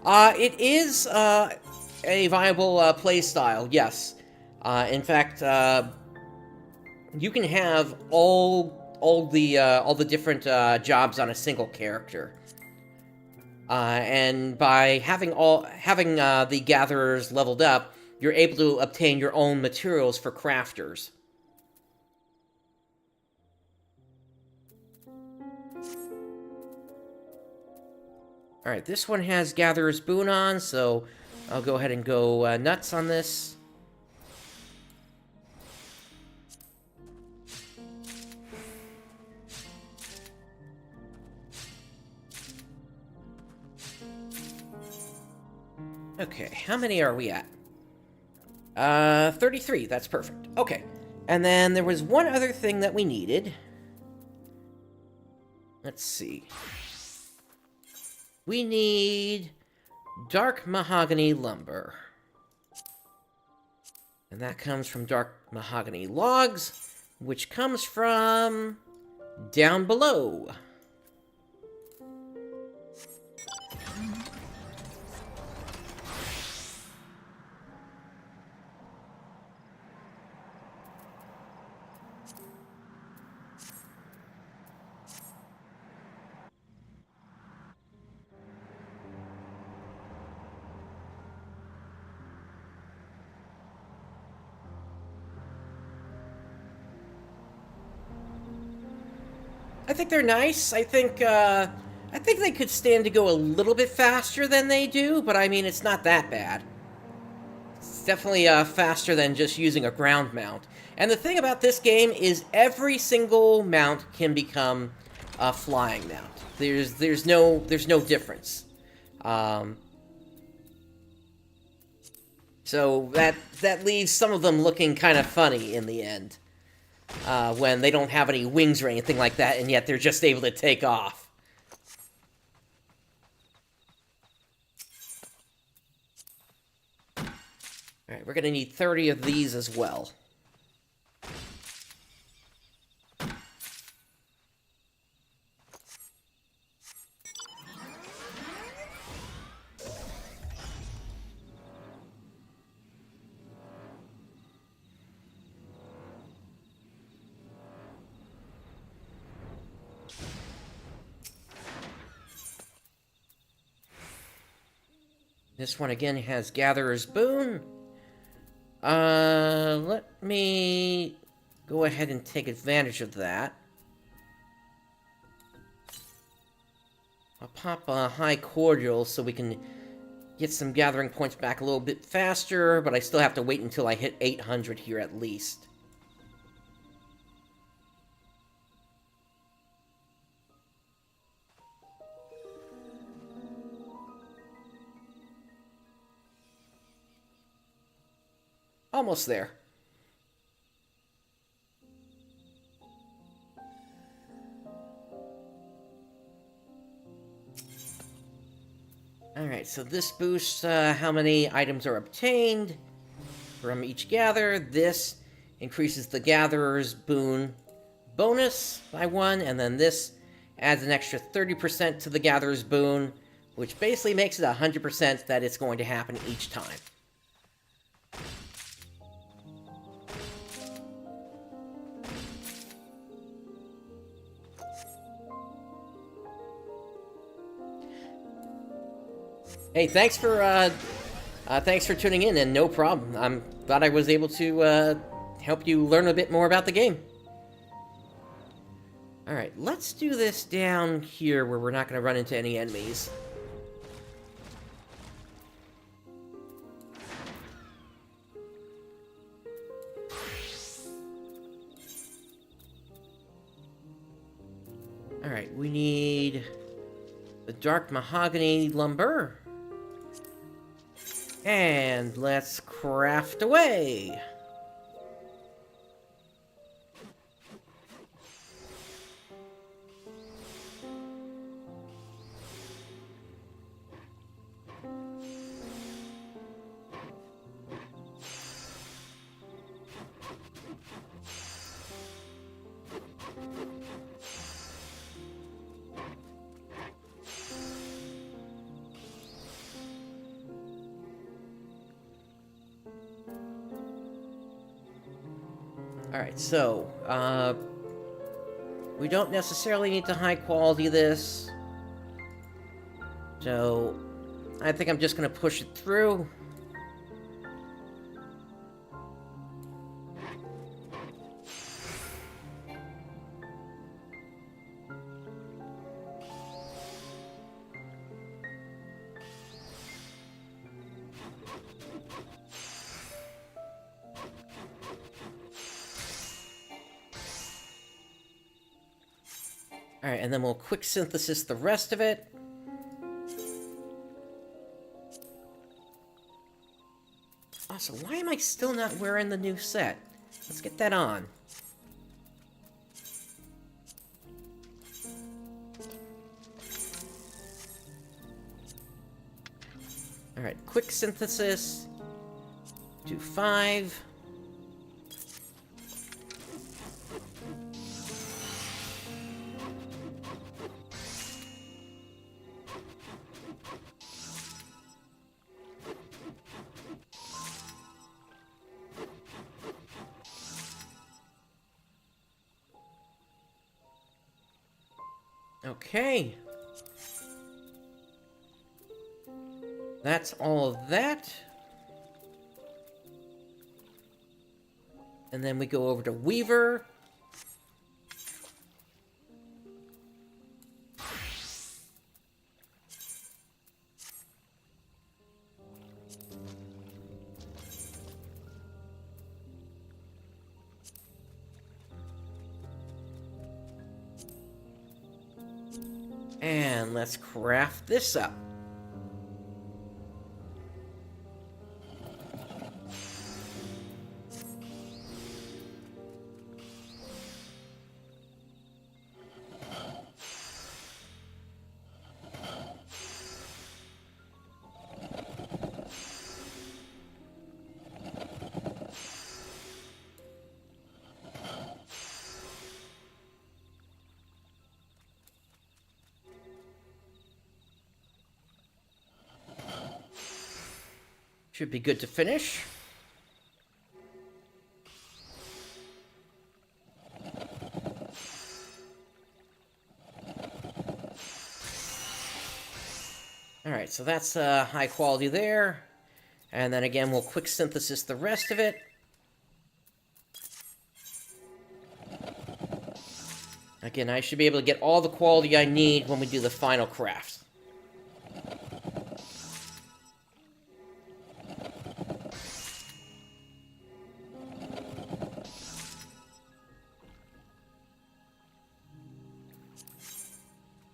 It is a viable playstyle, yes. In fact, you can have all the different jobs on a single character. And by having the gatherers leveled up, you're able to obtain your own materials for crafters. Alright, this one has Gatherer's Boon on, so I'll go ahead and go nuts on this. Okay, how many are we at? 33, that's perfect. Okay, and then there was one other thing that we needed. Let's see. We need dark mahogany lumber. And that comes from dark mahogany logs, which comes from down below. I think they're nice. I think they could stand to go a little bit faster than they do, but I mean, it's not that bad. It's definitely faster than just using a ground mount. And the thing about this game is every single mount can become a flying mount. There's no difference. So that leaves some of them looking kind of funny in the end. When they don't have any wings or anything like that, and yet they're just able to take off. Alright, we're gonna need 30 of these as well. This one again has Gatherer's Boon. Let me go ahead and take advantage of that. I'll pop a High Cordial so we can get some gathering points back a little bit faster, but I still have to wait until I hit 800 here at least. Almost there. Alright, so this boosts how many items are obtained from each gather. This increases the Gatherer's Boon bonus by 1, and then this adds an extra 30% to the Gatherer's Boon, which basically makes it 100% that it's going to happen each time. Hey, thanks for tuning in, and no problem. I'm glad I was able to help you learn a bit more about the game. Alright, let's do this down here where we're not going to run into any enemies. Alright, we need the dark mahogany lumber. And let's craft away. Alright, so, we don't necessarily need to high quality this. So, I think I'm just gonna push it through. Alright, and then we'll quick synthesis the rest of it. Also, why am I still not wearing the new set? Let's get that on. Alright, quick synthesis. Do 5. Okay. That's all of that. And then we go over to Weaver. And let's craft this up. Should be good to finish. Alright, so that's high quality there. And then again, we'll quick synthesis the rest of it. Again, I should be able to get all the quality I need when we do the final craft.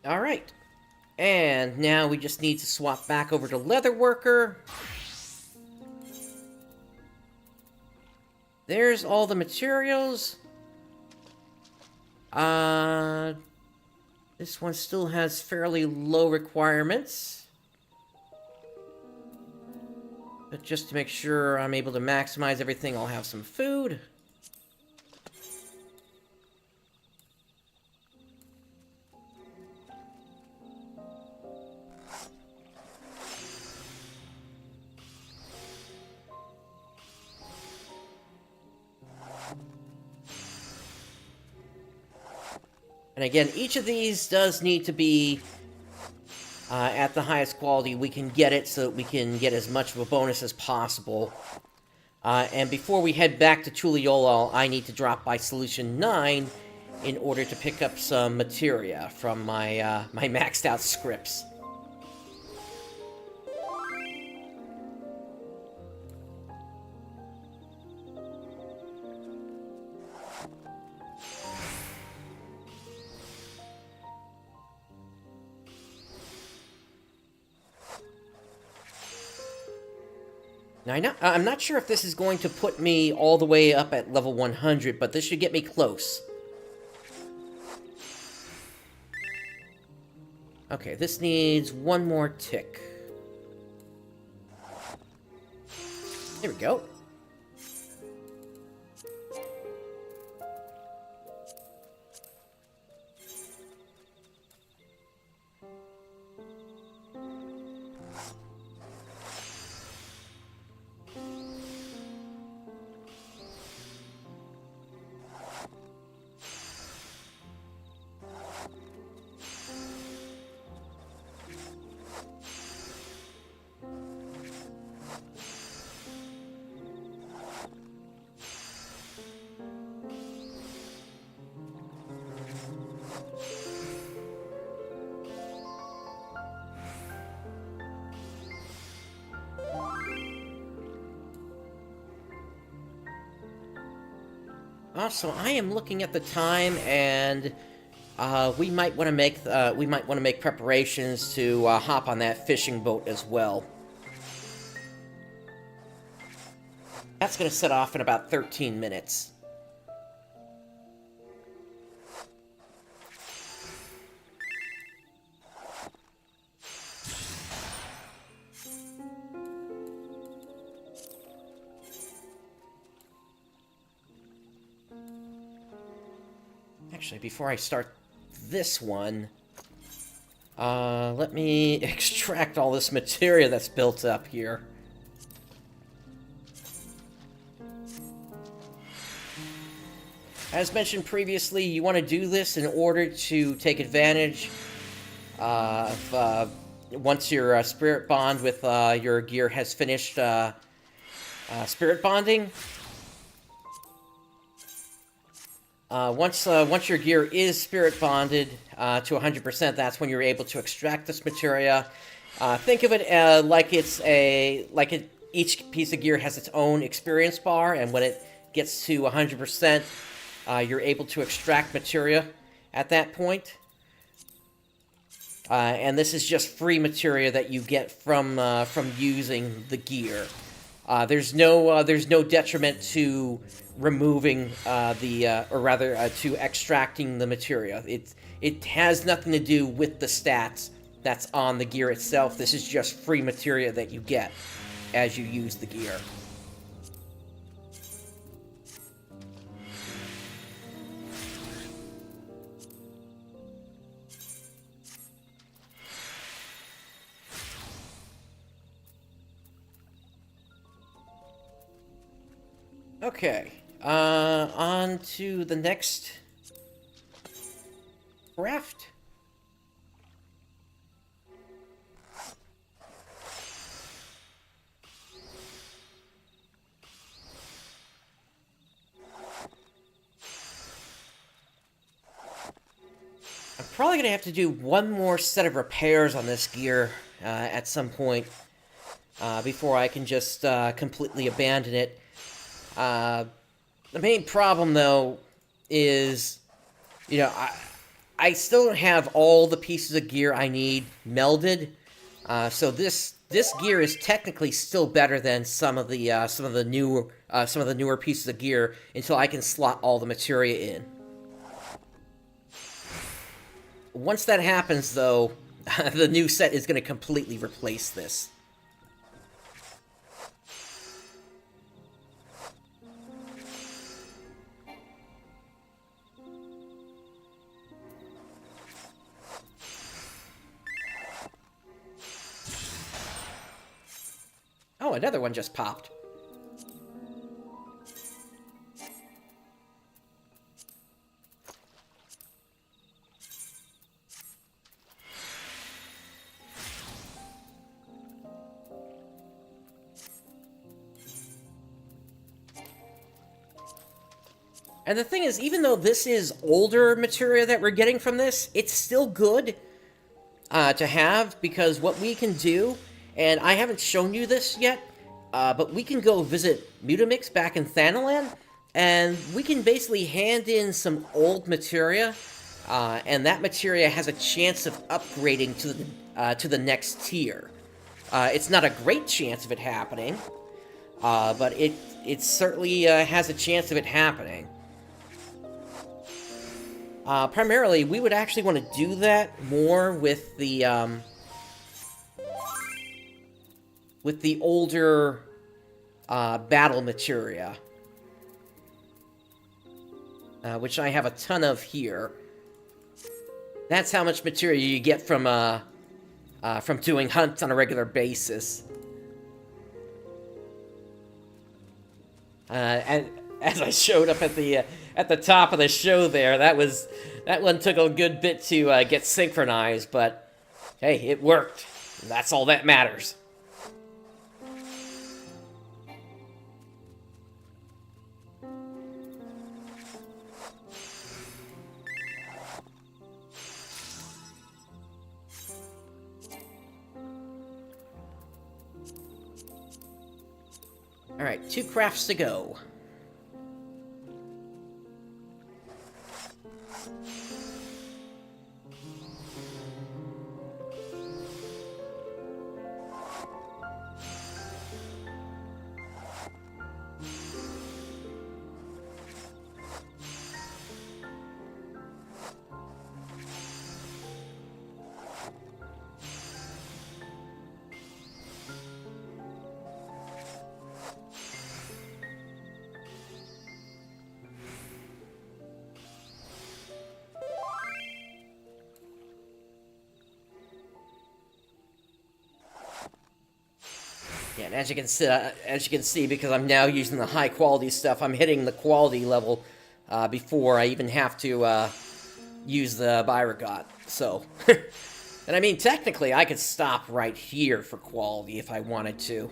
Alright, and now we just need to swap back over to Leatherworker. There's all the materials. This one still has fairly low requirements. But just to make sure I'm able to maximize everything, I'll have some food. And again, each of these does need to be at the highest quality we can get it, so that we can get as much of a bonus as possible. And before we head back to Tuliolol, I need to drop by Solution 9 in order to pick up some materia from my, my maxed out scripts. Now, I'm not sure if this is going to put me all the way up at level 100, but this should get me close. Okay, this needs one more tick. There we go. Also, I am looking at the time, and we might want to make preparations to hop on that fishing boat as well. That's going to set off in about 13 minutes. Actually, before I start this one, let me extract all this materia that's built up here. As mentioned previously, you want to do this in order to take advantage of once your spirit bond with your gear has finished spirit bonding. Once your gear is spirit bonded to 100%, that's when you're able to extract this materia. Think of it like each piece of gear has its own experience bar, and when it gets to 100%, you're able to extract materia at that point. And this is just free materia that you get from using the gear. There's no detriment to removing to extracting the materia. It has nothing to do with the stats that's on the gear itself. This is just free materia that you get as you use the gear. Okay, on to the next craft. I'm probably going to have to do one more set of repairs on this gear at some point before I can just completely abandon it. The main problem, though, is, you know, I still don't have all the pieces of gear I need melded. So this gear is technically still better than some of the newer pieces of gear until I can slot all the materia in. Once that happens, though, the new set is going to completely replace this. Oh, another one just popped. And the thing is, even though this is older material that we're getting from this, it's still good to have, because what we can do, and I haven't shown you this yet, but we can go visit Mutamix back in Thanalan, and we can basically hand in some old materia, and that materia has a chance of upgrading to the next tier. It's not a great chance of it happening, but it certainly has a chance of it happening. Primarily, we would actually want to do that more with the older battle materia, which I have a ton of here. That's how much material you get from doing hunts on a regular basis. And as I showed up at the top of the show there, that one took a good bit to get synchronized, but hey, it worked. That's all that matters. All right, 2 crafts to go. Yeah, and as you can see, because I'm now using the high quality stuff, I'm hitting the quality level before I even have to use the Byragot. So, and I mean, technically, I could stop right here for quality if I wanted to.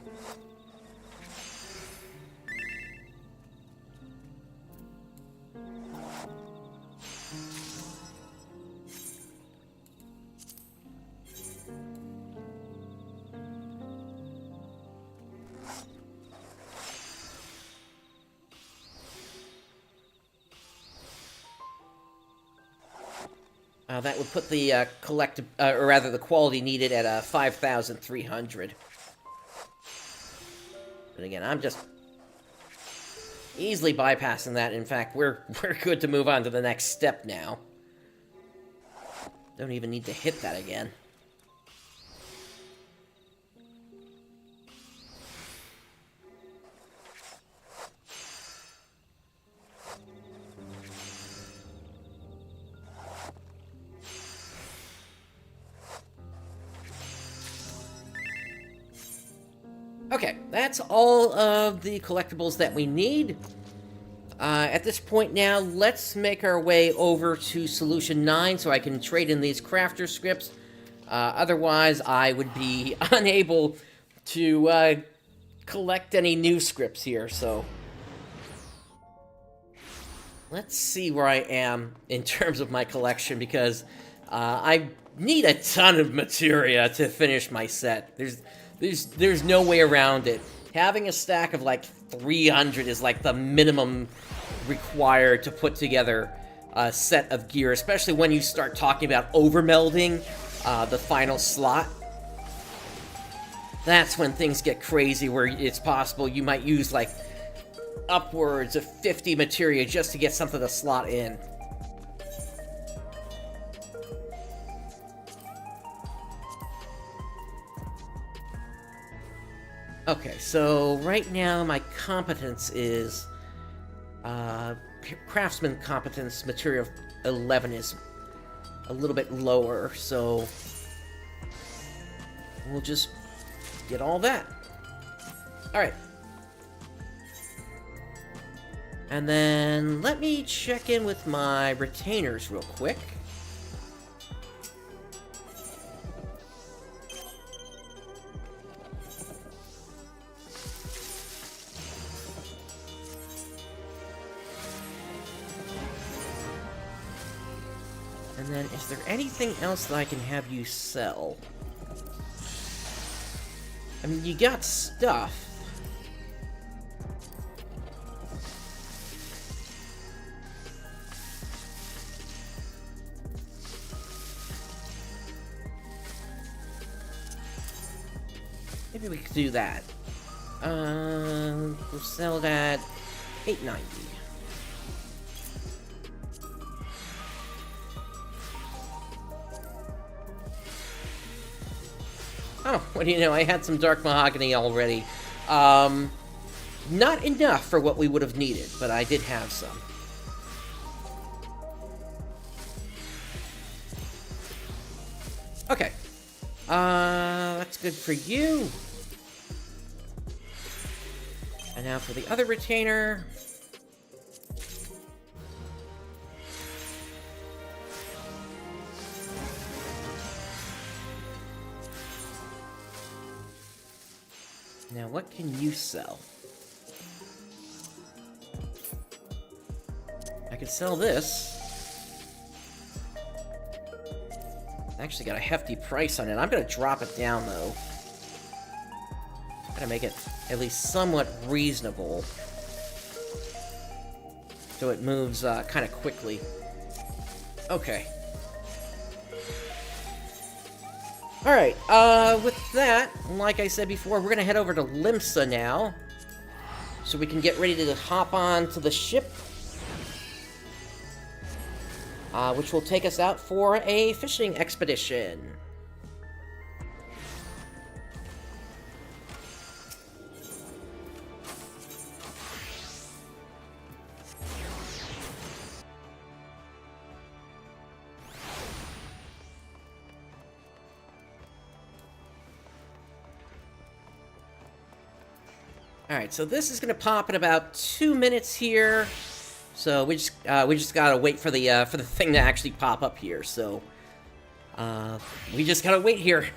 That would put the or rather the quality needed at 5,300. But again, I'm just easily bypassing that. In fact, we're good to move on to the next step now. Don't even need to hit that again. Okay, that's all of the collectibles that we need. At this point now, let's make our way over to Solution 9 so I can trade in these crafter scripts. Otherwise, I would be unable to collect any new scripts here, so... Let's see where I am in terms of my collection, because I need a ton of materia to finish my set. There's no way around it. Having a stack of like 300 is like the minimum required to put together a set of gear, especially when you start talking about overmelding the final slot. That's when things get crazy, where it's possible you might use like upwards of 50 materia just to get something to slot in. Okay, so right now my competence is craftsman competence material 11 is a little bit lower, so we'll just get all that. Alright. And then let me check in with my retainers real quick. then, is there anything else that I can have you sell? I mean, you got stuff. Maybe we could do that. We'll sell that $8.90. Oh, what do you know? I had some dark mahogany already. Not enough for what we would have needed, but I did have some. Okay. That's good for you. And now for the other retainer. Now, what can you sell? I could sell this. Actually got a hefty price on it. I'm gonna drop it down, though. Gotta make it at least somewhat reasonable. So it moves kind of quickly. Okay. Alright, with that, like I said before, we're gonna head over to Limsa now. So we can get ready to hop on to the ship. Which will take us out for a fishing expedition. Alright, so this is gonna pop in about 2 minutes here. So we just gotta wait for the thing to actually pop up here. So we just gotta wait here.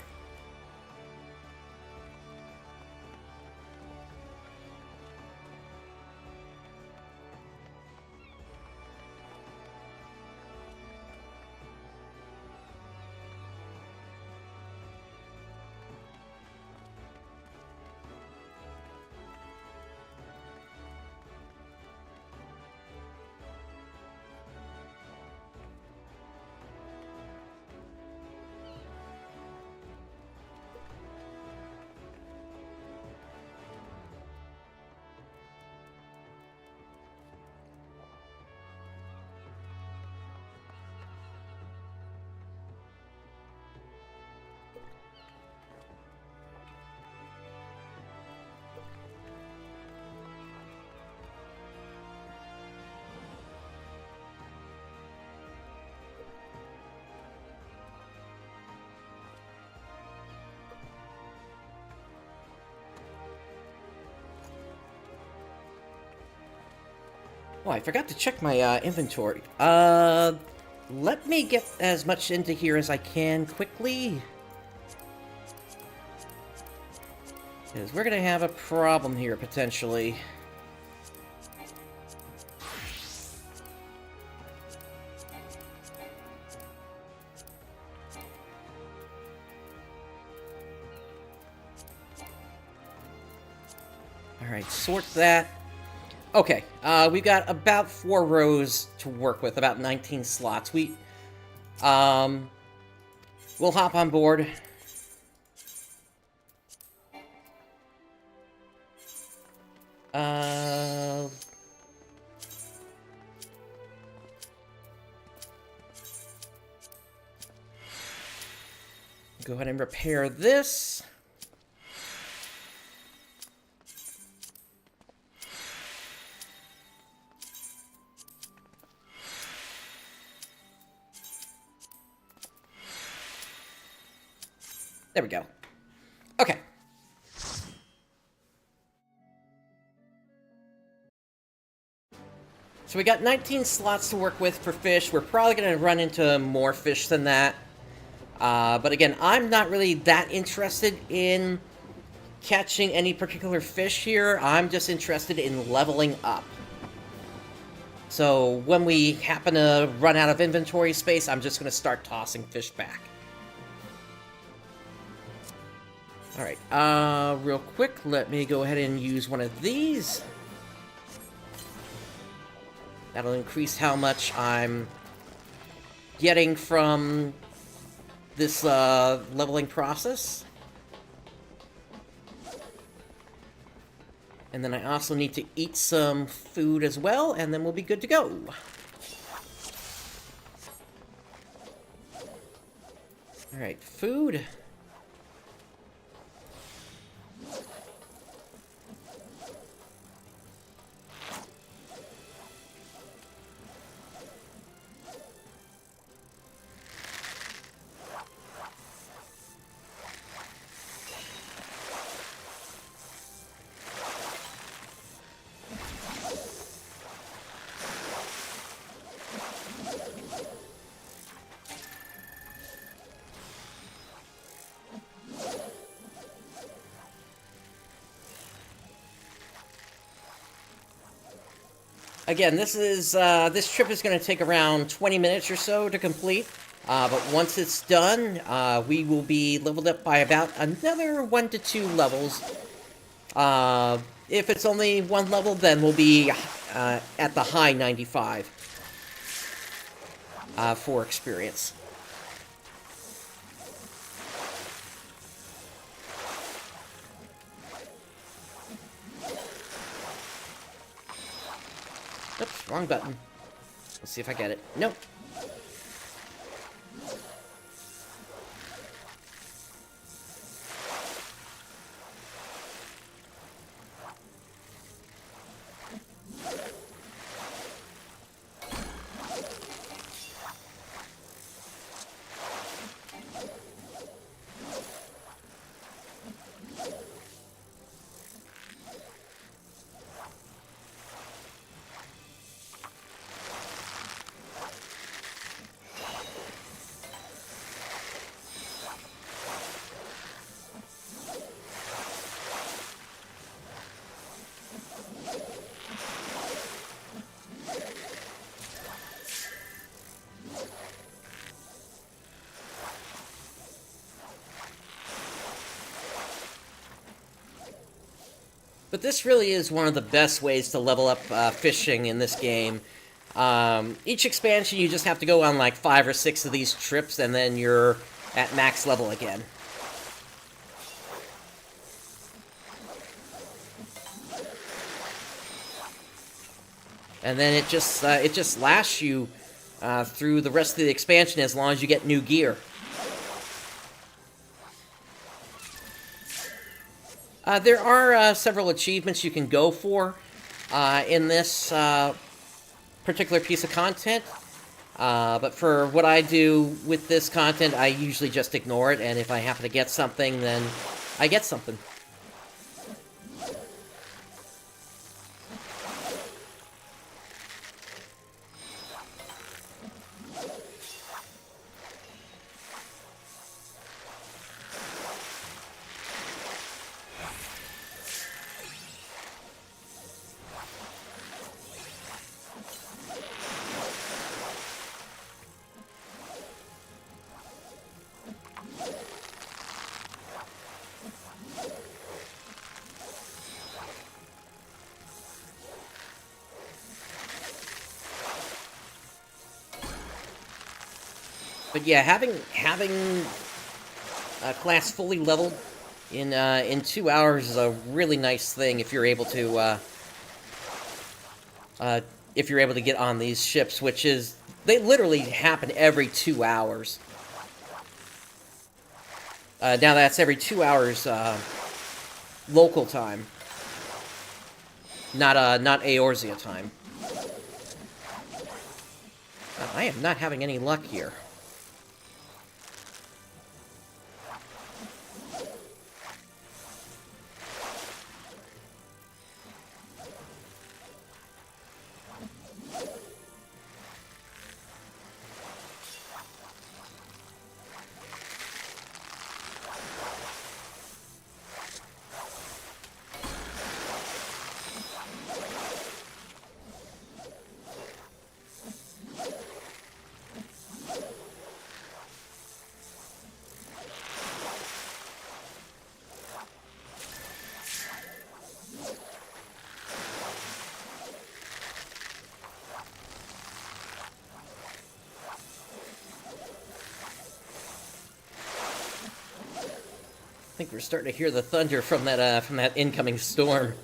Oh, I forgot to check my inventory. Let me get as much into here as I can quickly. Because we're gonna have a problem here, potentially. Alright, sort that. Okay, we've got about 4 rows to work with, about 19 slots. We'll hop on board. Go ahead and repair this. There we go. Okay. So we got 19 slots to work with for fish. We're probably going to run into more fish than that. But again, I'm not really that interested in catching any particular fish here. I'm just interested in leveling up. So when we happen to run out of inventory space, I'm just going to start tossing fish back. Alright, real quick, let me go ahead and use one of these. That'll increase how much I'm getting from this leveling process. And then I also need to eat some food as well, and then we'll be good to go. Alright, food. Again, this trip is going to take around 20 minutes or so to complete, but once it's done, we will be leveled up by about another 1 to 2 levels. If it's only 1 level, then we'll be at the high 95 for experience. Oops, wrong button. Let's see if I get it. Nope. But this really is one of the best ways to level up fishing in this game. Each expansion, you just have to go on like 5 or 6 of these trips, and then you're at max level again. And then it just lasts you through the rest of the expansion as long as you get new gear. There are several achievements you can go for in this particular piece of content, but for what I do with this content, I usually just ignore it, and if I happen to get something, then I get something. But yeah, having a class fully leveled in 2 hours is a really nice thing if you're able to get on these ships, which is they literally happen every 2 hours. Now that's every 2 hours local time, not Eorzea time. I am not having any luck here. think we're starting to hear the thunder from that incoming storm.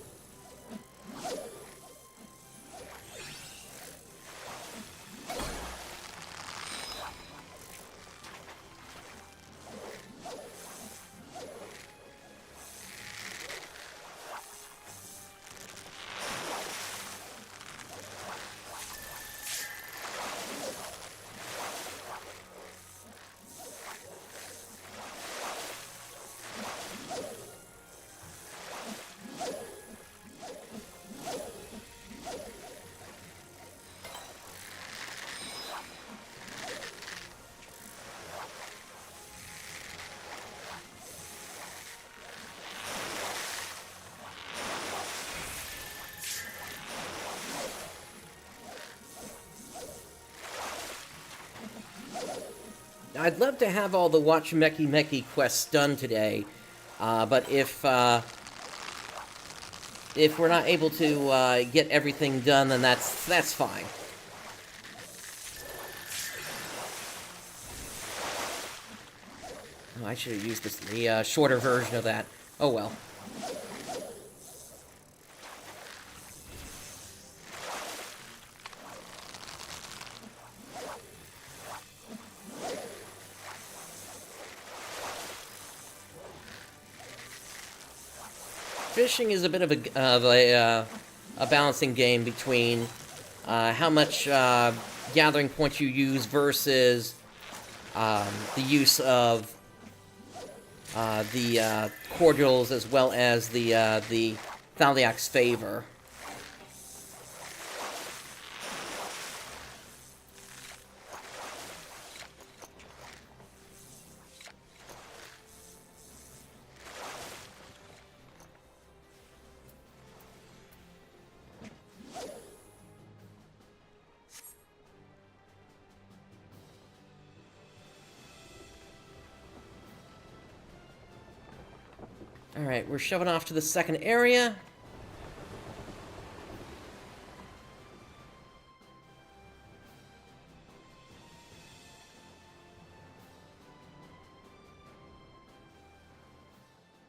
I'd love to have all the Wachumeqimeqi quests done today, but if we're not able to get everything done, then that's fine. Oh, I should have used the shorter version of that. Oh well. Fishing is a bit of a balancing game between how much gathering points you use versus the use of the cordials as well as the Thaliak's favor. Alright, we're shoving off to the second area.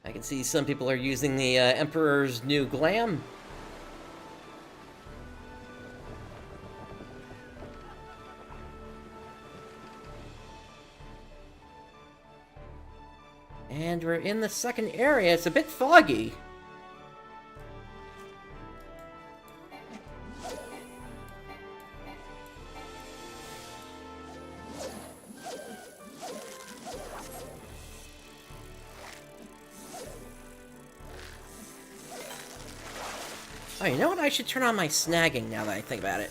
I can see some people are using the Emperor's New Glam. And we're in the second area. It's a bit foggy. Oh, you know what? I should turn on my snagging now that I think about it.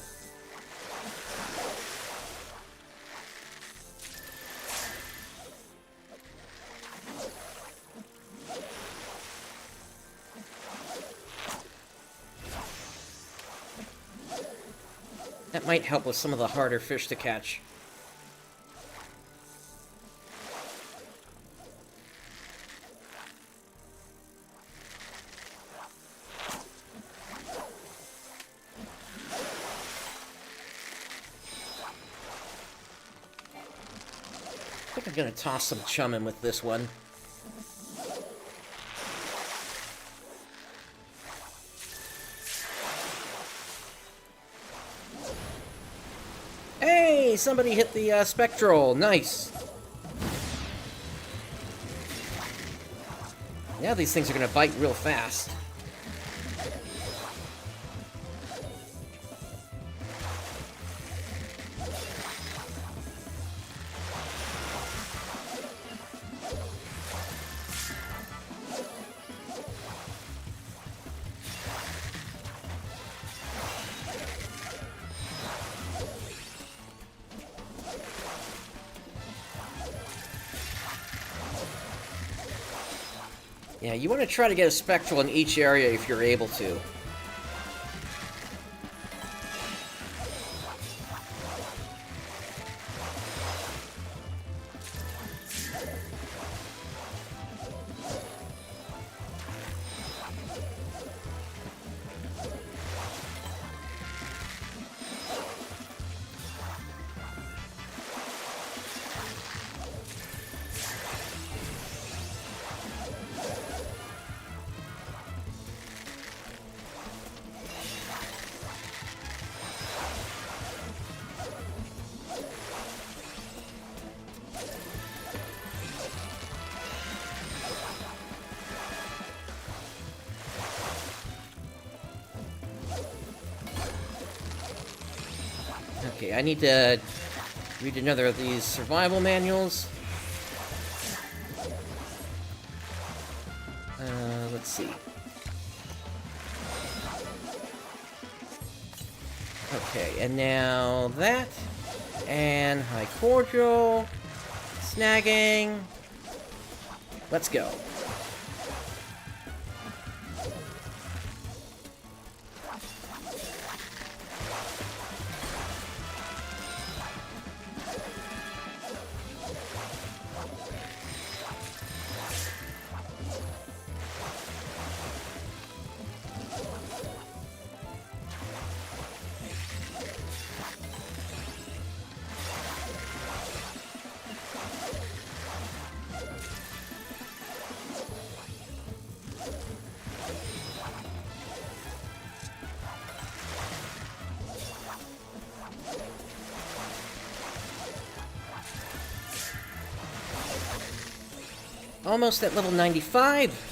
That might help with some of the harder fish to catch. I think I'm gonna toss some chum in with this one. Hey, somebody hit the spectral. Nice. Yeah, these things are gonna bite real fast. Yeah, you want to try to get a spectral in each area if you're able to. Okay, I need to read another of these survival manuals. Let's see. Okay, and now that, and high cordial, snagging. Let's go. Almost at level 95.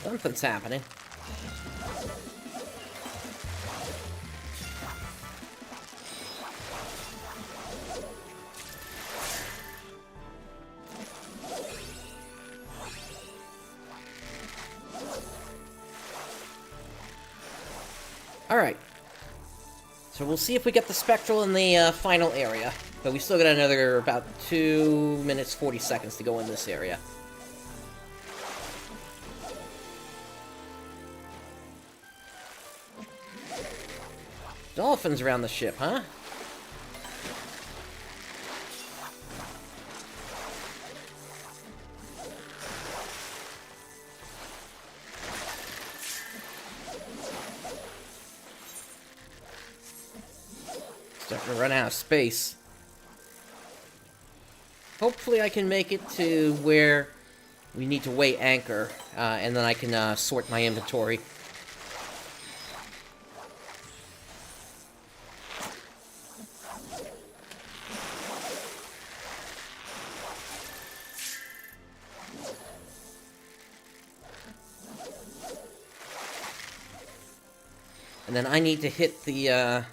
Something's happening. Alright. So we'll see if we get the Spectral in the final area. But we still got another about 2 minutes 40 seconds to go in this area. Dolphins around the ship, huh? Starting to run out of space. Hopefully I can make it to where we need to weigh anchor, and then I can sort my inventory. And then I need to hit the,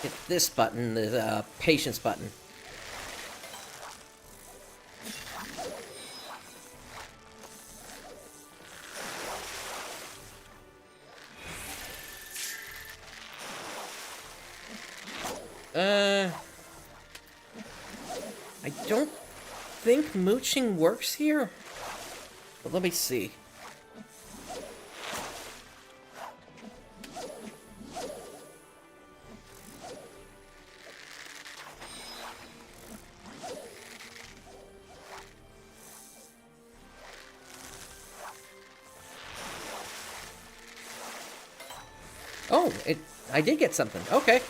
hit this button, the patience button. I don't think mooching works here, but let me see. Oh, I did get something. Okay.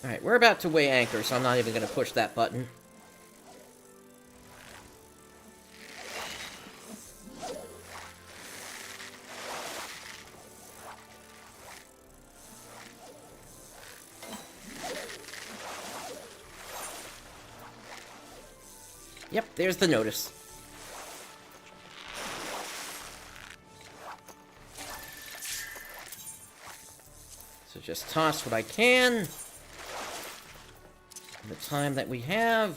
Alright, we're about to weigh anchor, so I'm not even going to push that button. Yep, there's the notice. So just toss what I can. In the time that we have.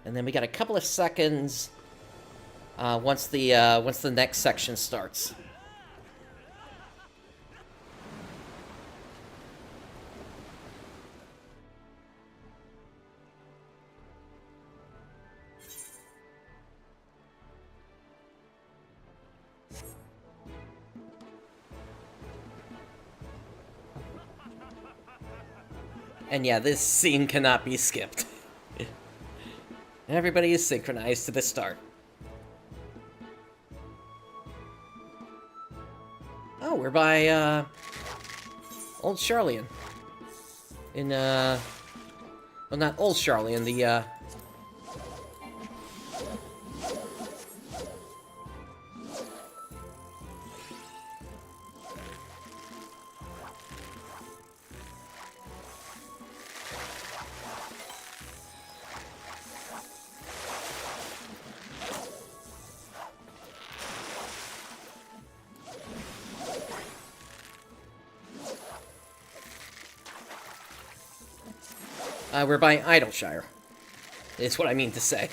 And then we got a couple of seconds once the next section starts. And yeah, this scene cannot be skipped. Everybody is synchronized to the start. Oh, we're by, Old Charlian. In, well, not Old Charlian, the, we're by Idleshire, is what I mean to say.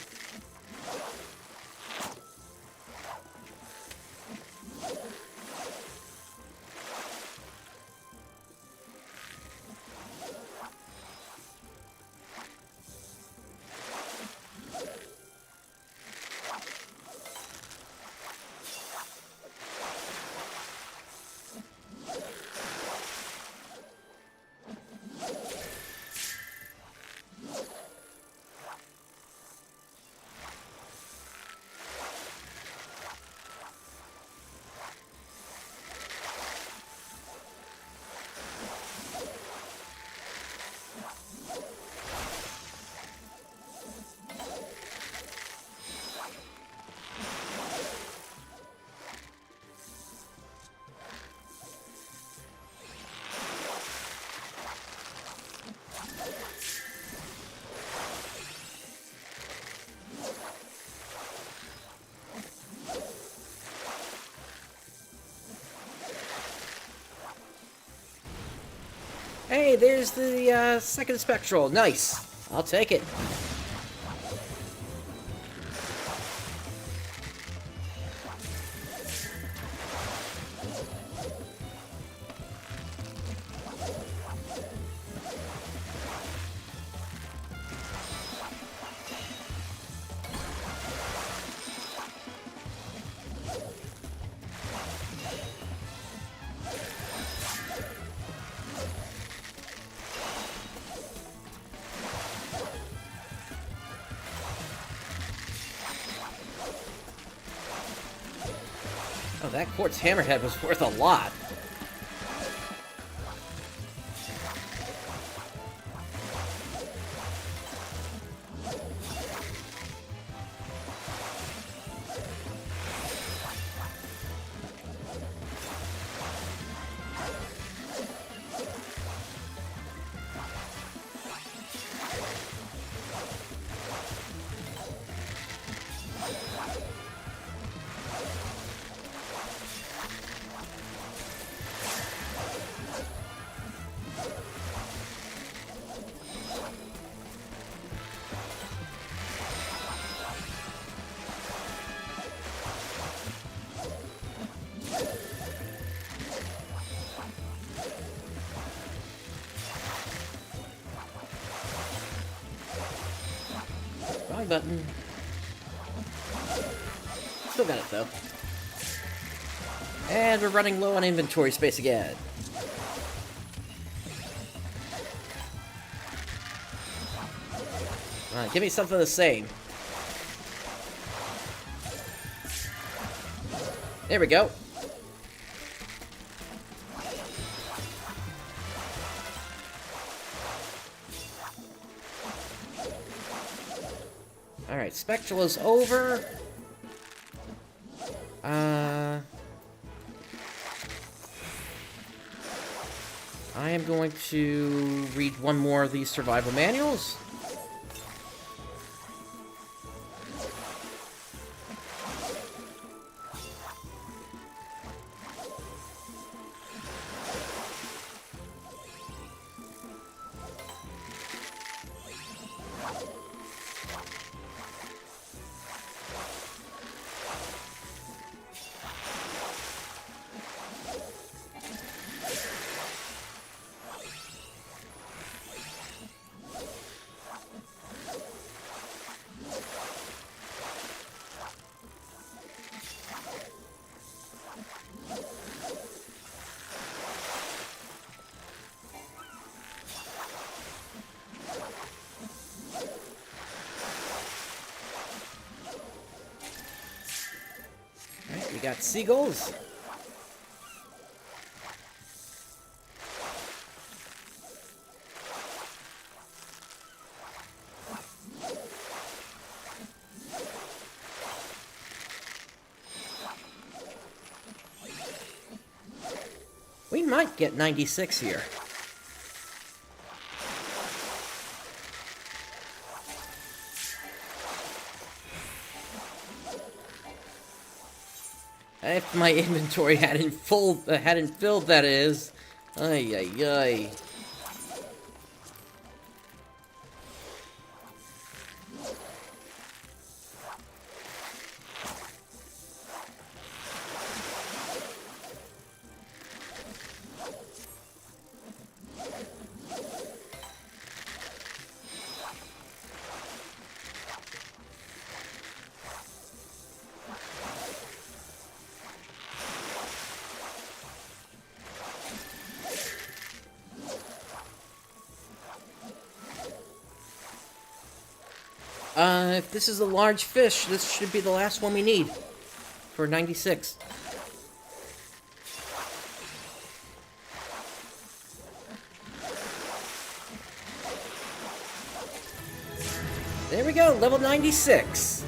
Hey, there's the, second spectral. Nice. I'll take it. Oh, that quartz hammerhead was worth a lot. Wrong button. Still got it, though. And we're running low on inventory space again. Alright, give me something the same. There we go. Alright, Spectral is over. I am going to read one more of these survival manuals. we got seagulls. We might get 96 here. If my inventory hadn't filled, that is. Ay, ay, ay. If this is a large fish, this should be the last one we need for 96. There we go, level 96.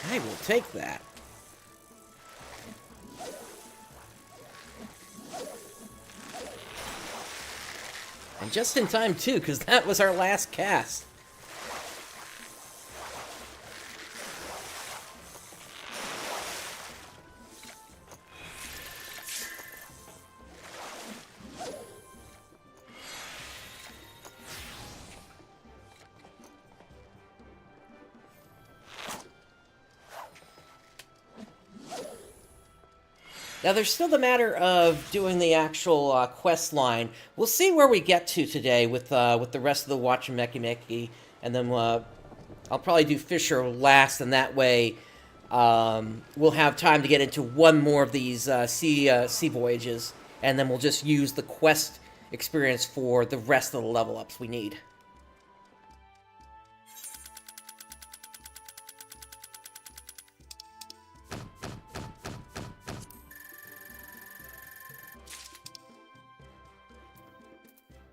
I will take that. And just in time, too, because that was our last cast. Now, there's still the matter of doing the actual quest line. We'll see where we get to today with the rest of the Wachumeqimeqi, and then I'll probably do Fisher last, and that way we'll have time to get into one more of these sea voyages, and then we'll just use the quest experience for the rest of the level ups we need.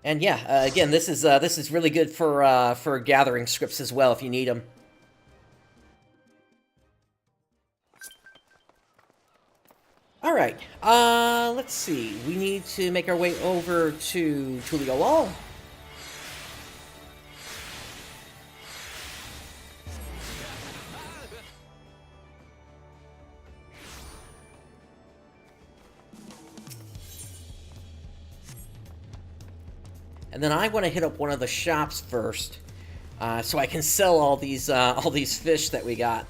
And yeah, again, this is really good for gathering scripts as well if you need them. All right, let's see. We need to make our way over to Tuliolol. And then I want to hit up one of the shops first, so I can sell all these fish that we got.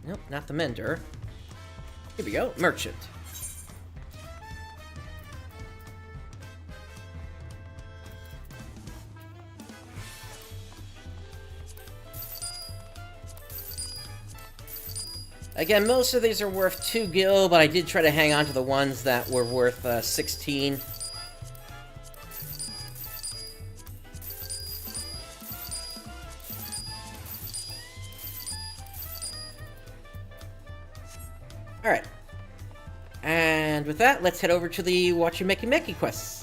Nope, not the mender. Here we go, merchant. Again, most of these are worth 2 gil, but I did try to hang on to the ones that were worth 16. Alright. And with that, let's head over to the Wachumeqimeqi quests.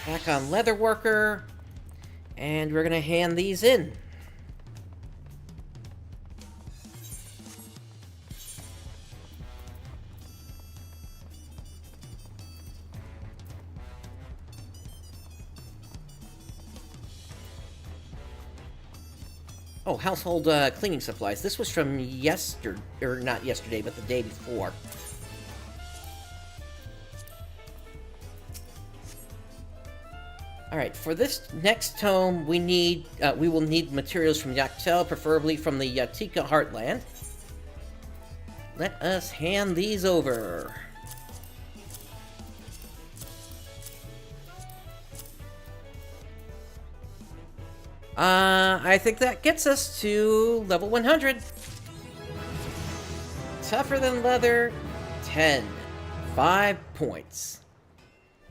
Back on Leatherworker, and we're gonna hand these in. Oh, household cleaning supplies. This was from or not yesterday, but the day before. Alright, for this next tome, we will need materials from Dawntrail, preferably from the Tika Heartland. Let us hand these over. I think that gets us to level 100. Tougher than leather, 10. 5 points.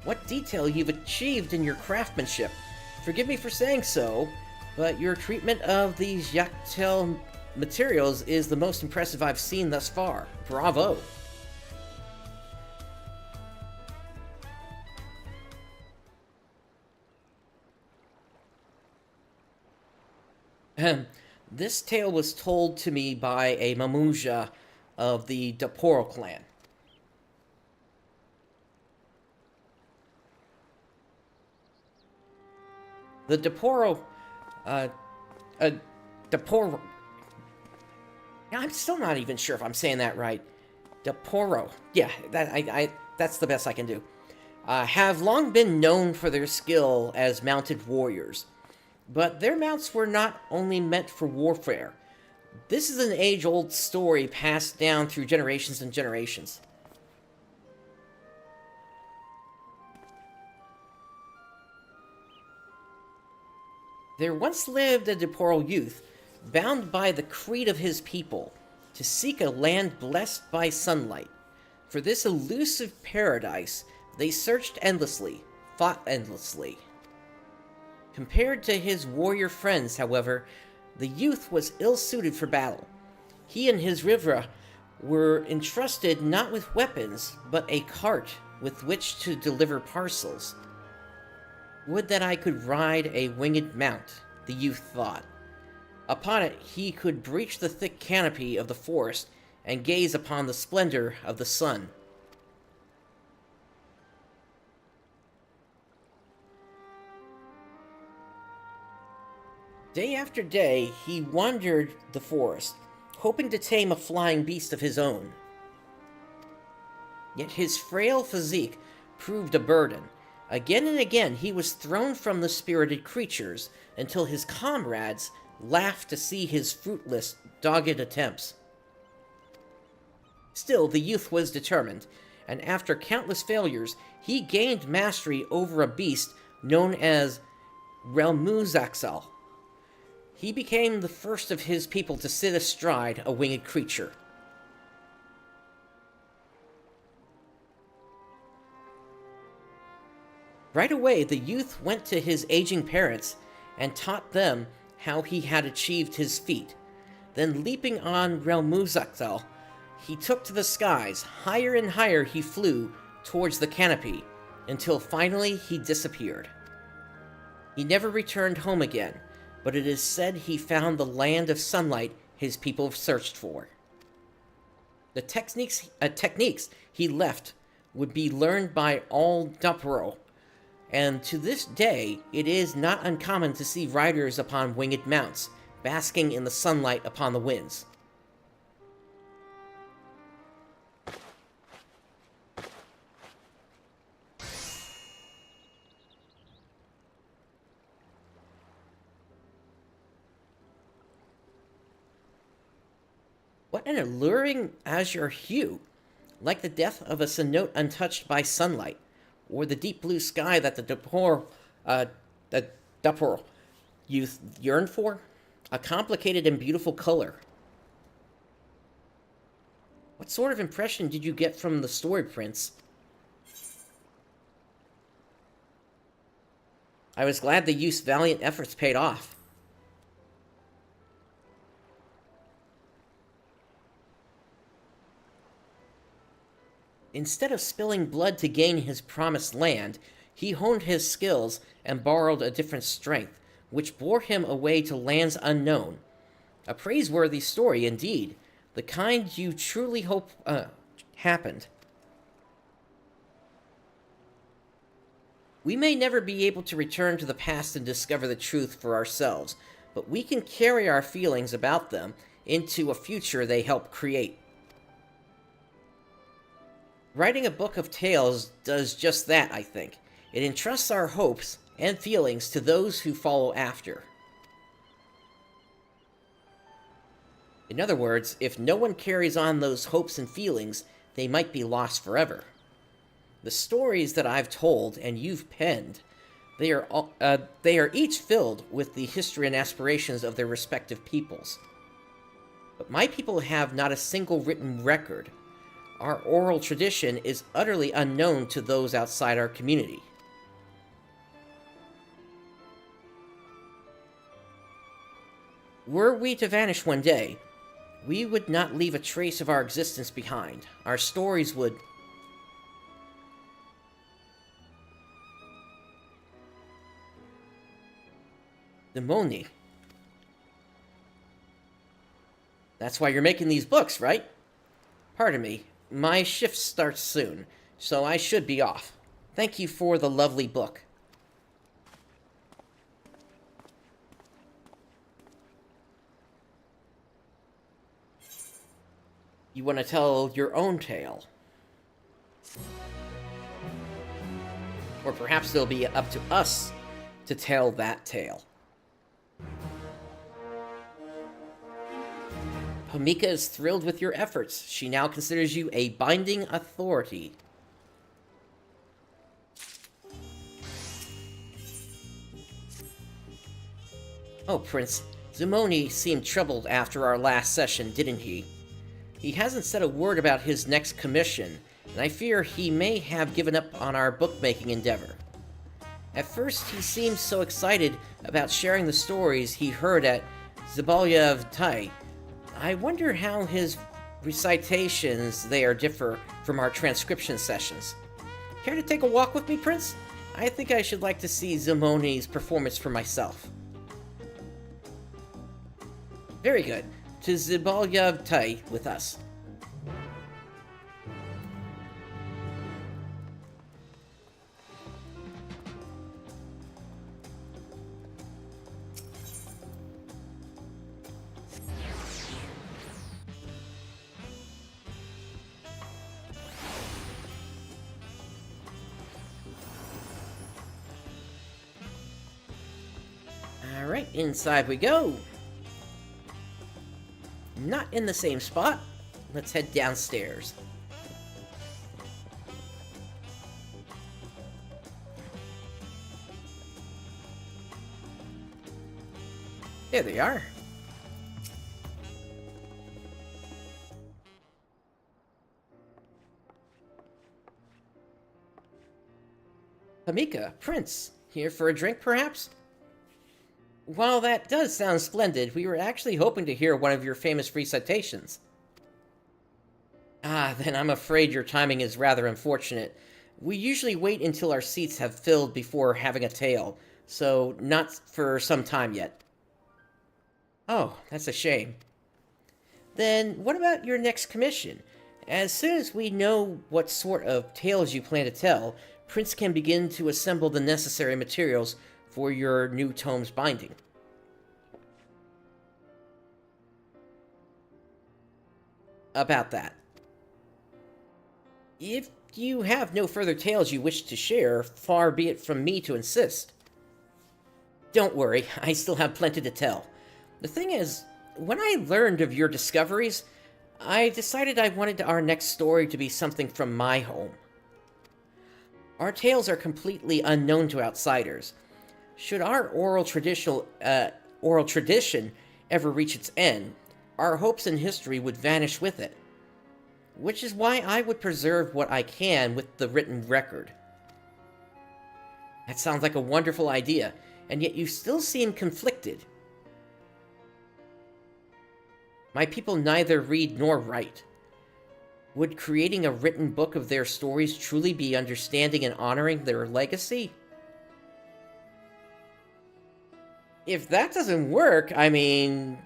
What detail you've achieved in your craftsmanship. Forgive me for saying so, but your treatment of these Yachtell materials is the most impressive I've seen thus far. Bravo. This tale was told to me by a Mamuja of the Daporo clan. The Daporo, Daporo. I'm still not even sure if I'm saying that right. Daporo. Yeah, that's the best I can do. Have long been known for their skill as mounted warriors. But their mounts were not only meant for warfare. This is an age-old story passed down through generations and generations. There once lived a Daporo youth, bound by the creed of his people, to seek a land blessed by sunlight. For this elusive paradise, they searched endlessly, fought endlessly. Compared to his warrior friends, however, the youth was ill-suited for battle. He and his Rivra were entrusted not with weapons, but a cart with which to deliver parcels. Would that I could ride a winged mount, the youth thought. Upon it he could breach the thick canopy of the forest and gaze upon the splendor of the sun. Day after day, he wandered the forest, hoping to tame a flying beast of his own. Yet his frail physique proved a burden. Again and again, he was thrown from the spirited creatures until his comrades laughed to see his fruitless, dogged attempts. Still, the youth was determined, and after countless failures, he gained mastery over a beast known as Relmuzaxal. He became the first of his people to sit astride a winged creature. Right away, the youth went to his aging parents and taught them how he had achieved his feat. Then, leaping on Relmuzaxal, he took to the skies. Higher and higher he flew towards the canopy, until finally he disappeared. He never returned home again, but it is said he found the land of sunlight his people searched for. The techniques he left would be learned by all Daporo, and to this day it is not uncommon to see riders upon winged mounts, basking in the sunlight upon the winds. What an alluring azure hue, like the depth of a cenote untouched by sunlight, or the deep blue sky that the Daporo youth yearned for. A complicated and beautiful color. What sort of impression did you get from the story, Prince? I was glad the youth's valiant efforts paid off. Instead of spilling blood to gain his promised land, he honed his skills and borrowed a different strength, which bore him away to lands unknown. A praiseworthy story, indeed, the kind you truly hope happened. We may never be able to return to the past and discover the truth for ourselves, but we can carry our feelings about them into a future they help create. Writing a book of tales does just that, I think. It entrusts our hopes and feelings to those who follow after. In other words, if no one carries on those hopes and feelings, they might be lost forever. The stories that I've told and you've penned They are each filled with the history and aspirations of their respective peoples. But my people have not a single written record. Our oral tradition is utterly unknown to those outside our community. Were we to vanish one day, we would not leave a trace of our existence behind. Our stories would... Demoni. That's why you're making these books, right? Pardon me. My shift starts soon, so I should be off. Thank you for the lovely book. You want to tell your own tale? Or perhaps it'll be up to us to tell that tale. Pamika is thrilled with your efforts. She now considers you a binding authority. Oh, Prince, Zumoni seemed troubled after our last session, didn't he? He hasn't said a word about his next commission, and I fear he may have given up on our bookmaking endeavor. At first, he seemed so excited about sharing the stories he heard at Zabalyav-Tai. I wonder how his recitations there differ from our transcription sessions. Care to take a walk with me, Prince? I think I should like to see Zumoni's performance for myself. Very good. To Zabalyav-Tai with us. Alright, inside we go. Not in the same spot. Let's head downstairs. There they are. Pamika, Prince, here for a drink, perhaps? While that does sound splendid, we were actually hoping to hear one of your famous recitations. Ah, then I'm afraid your timing is rather unfortunate. We usually wait until our seats have filled before having a tale, so not for some time yet. Oh, that's a shame. Then what about your next commission? As soon as we know what sort of tales you plan to tell, Prince can begin to assemble the necessary materials for your new tome's binding. About that. If you have no further tales you wish to share, far be it from me to insist. Don't worry, I still have plenty to tell. The thing is, when I learned of your discoveries, I decided I wanted our next story to be something from my home. Our tales are completely unknown to outsiders. Should our oral tradition ever reach its end, our hopes and history would vanish with it. Which is why I would preserve what I can with the written record. That sounds like a wonderful idea, and yet you still seem conflicted. My people neither read nor write. Would creating a written book of their stories truly be understanding and honoring their legacy? If that doesn't work, I mean...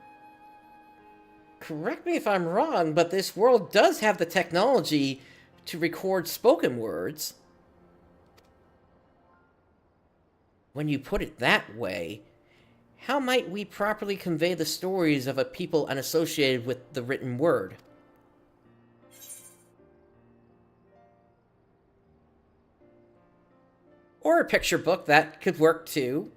Correct me if I'm wrong, but this world does have the technology to record spoken words. When you put it that way, how might we properly convey the stories of a people unassociated with the written word? Or a picture book, that could work too.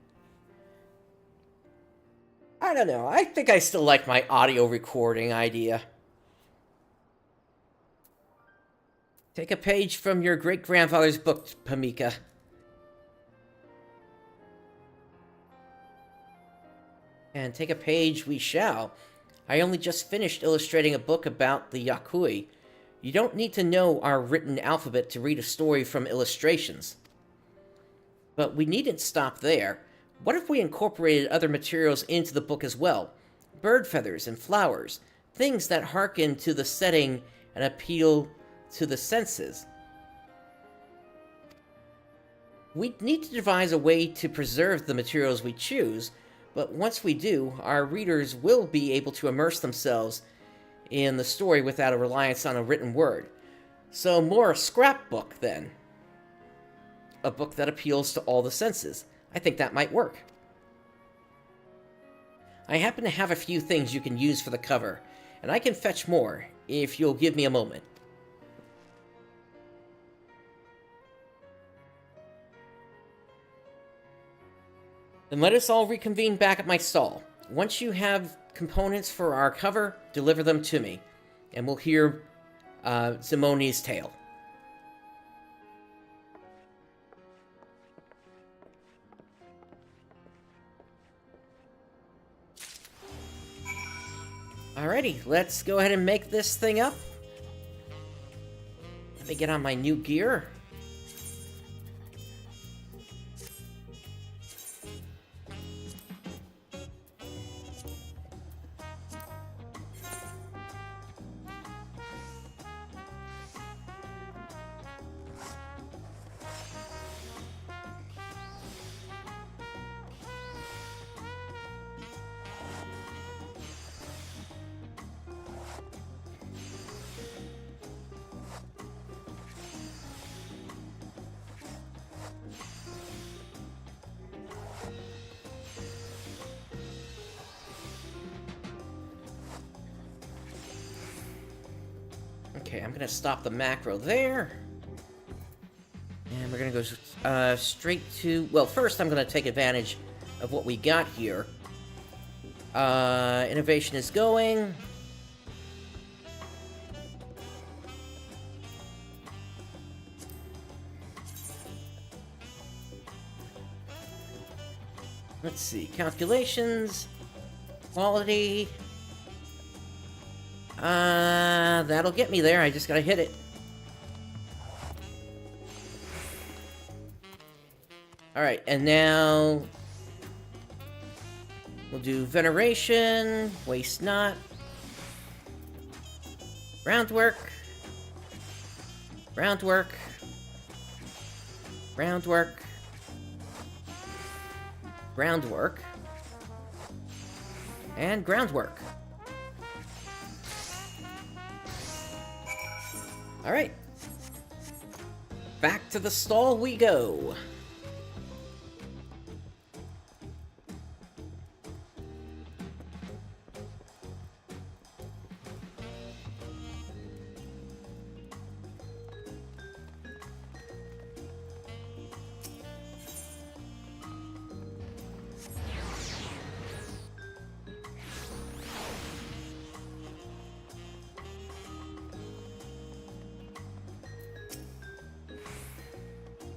I don't know, I think I still like my audio recording idea. Take a page from your great-grandfather's book, Pamika. and take a page we shall. I only just finished illustrating a book about the Yakui. You don't need to know our written alphabet to read a story from illustrations. But we needn't stop there. What if we incorporated other materials into the book as well? Bird feathers and flowers, things that hearken to the setting and appeal to the senses. We need to devise a way to preserve the materials we choose, but once we do, our readers will be able to immerse themselves in the story without a reliance on a written word. So more a scrapbook, then. A book that appeals to all the senses. I think that might work. I happen to have a few things you can use for the cover, and I can fetch more, if you'll give me a moment. Then let us all reconvene back at my stall. Once you have components for our cover, deliver them to me, and we'll hear Zimone's tale. Alrighty, let's go ahead and make this thing up. Let me get on my new gear. Okay, I'm gonna stop the macro there. And we're gonna go straight to... Well, first I'm gonna take advantage of what we got here. Innovation is going. Let's see, calculations, quality... that'll get me there. I just gotta hit it. Alright, and now... we'll do veneration, waste not. Groundwork. Groundwork. Groundwork. Groundwork. And groundwork. Alright. Back to the stall we go.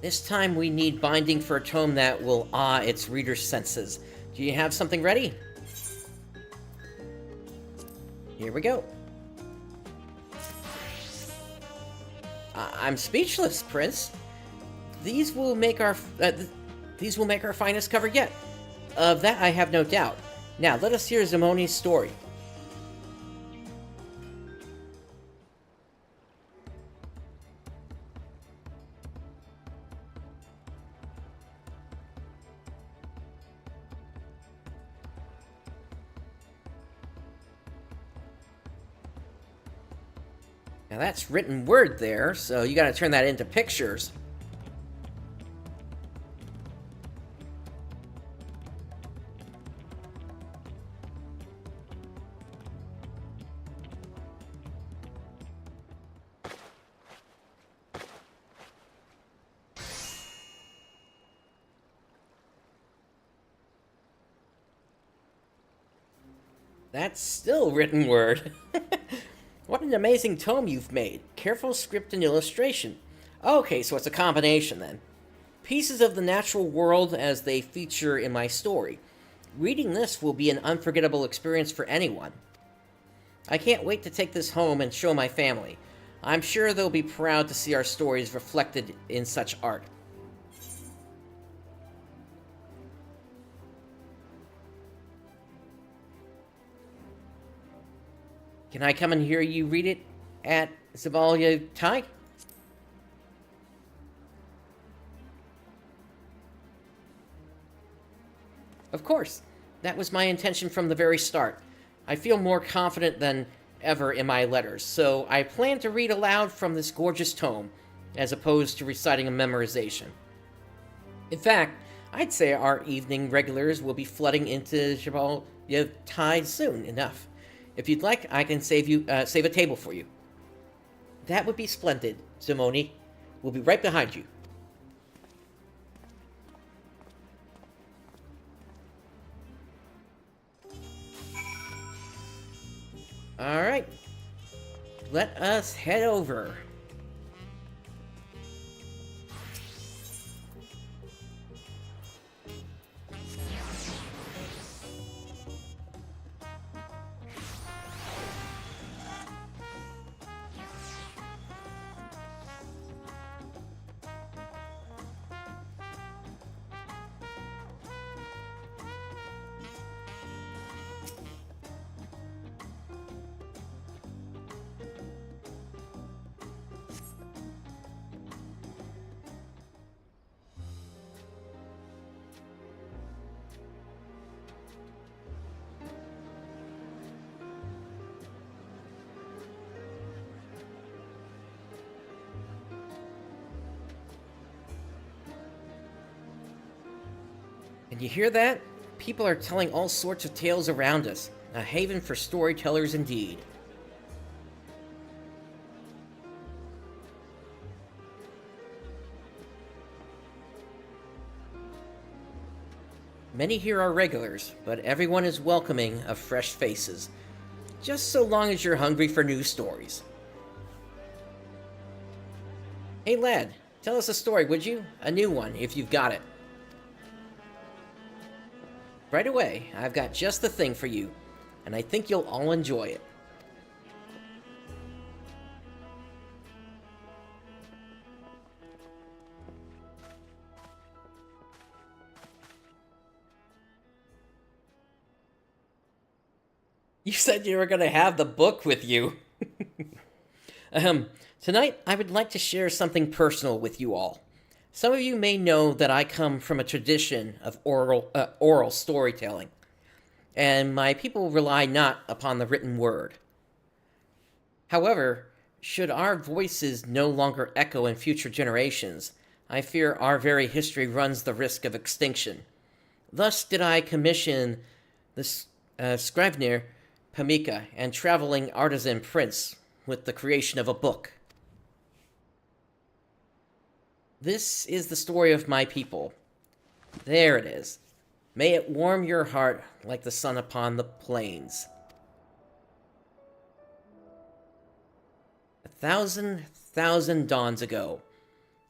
This time we need binding for a tome that will awe its reader's senses. Do you have something ready? Here we go. I'm speechless, Prince. These will make our finest cover yet. Of that I have no doubt. Now let us hear Zimone's story. Now that's written word there, so you gotta turn that into pictures. That's still written word. What an amazing tome you've made. Careful script and illustration. Okay, so it's a combination then. Pieces of the natural world as they feature in my story. Reading this will be an unforgettable experience for anyone. I can't wait to take this home and show my family. I'm sure they'll be proud to see our stories reflected in such art. Can I come and hear you read it at Zabalia Tai? Of course. That was my intention from the very start. I feel more confident than ever in my letters, so I plan to read aloud from this gorgeous tome, as opposed to reciting a memorization. In fact, I'd say our evening regulars will be flooding into Zabalia Tai soon enough. If you'd like, I can save a table for you. That would be splendid, Zimoni. We'll be right behind you. Alright. Let us head over. Can you hear that? People are telling all sorts of tales around us. A haven for storytellers indeed. Many here are regulars, but everyone is welcoming of fresh faces. Just so long as you're hungry for new stories. Hey lad, tell us a story, would you? A new one, if you've got it. Right away, I've got just the thing for you, and I think you'll all enjoy it. You said you were going to have the book with you. Tonight, I would like to share something personal with you all. Some of you may know that I come from a tradition of oral storytelling, and my people rely not upon the written word. However, should our voices no longer echo in future generations, I fear our very history runs the risk of extinction. Thus did I commission the Wachumeqimeqi and traveling artisan prince with the creation of a book. This is the story of my people. There it is. May it warm your heart like the sun upon the plains. 1,000 dawns ago,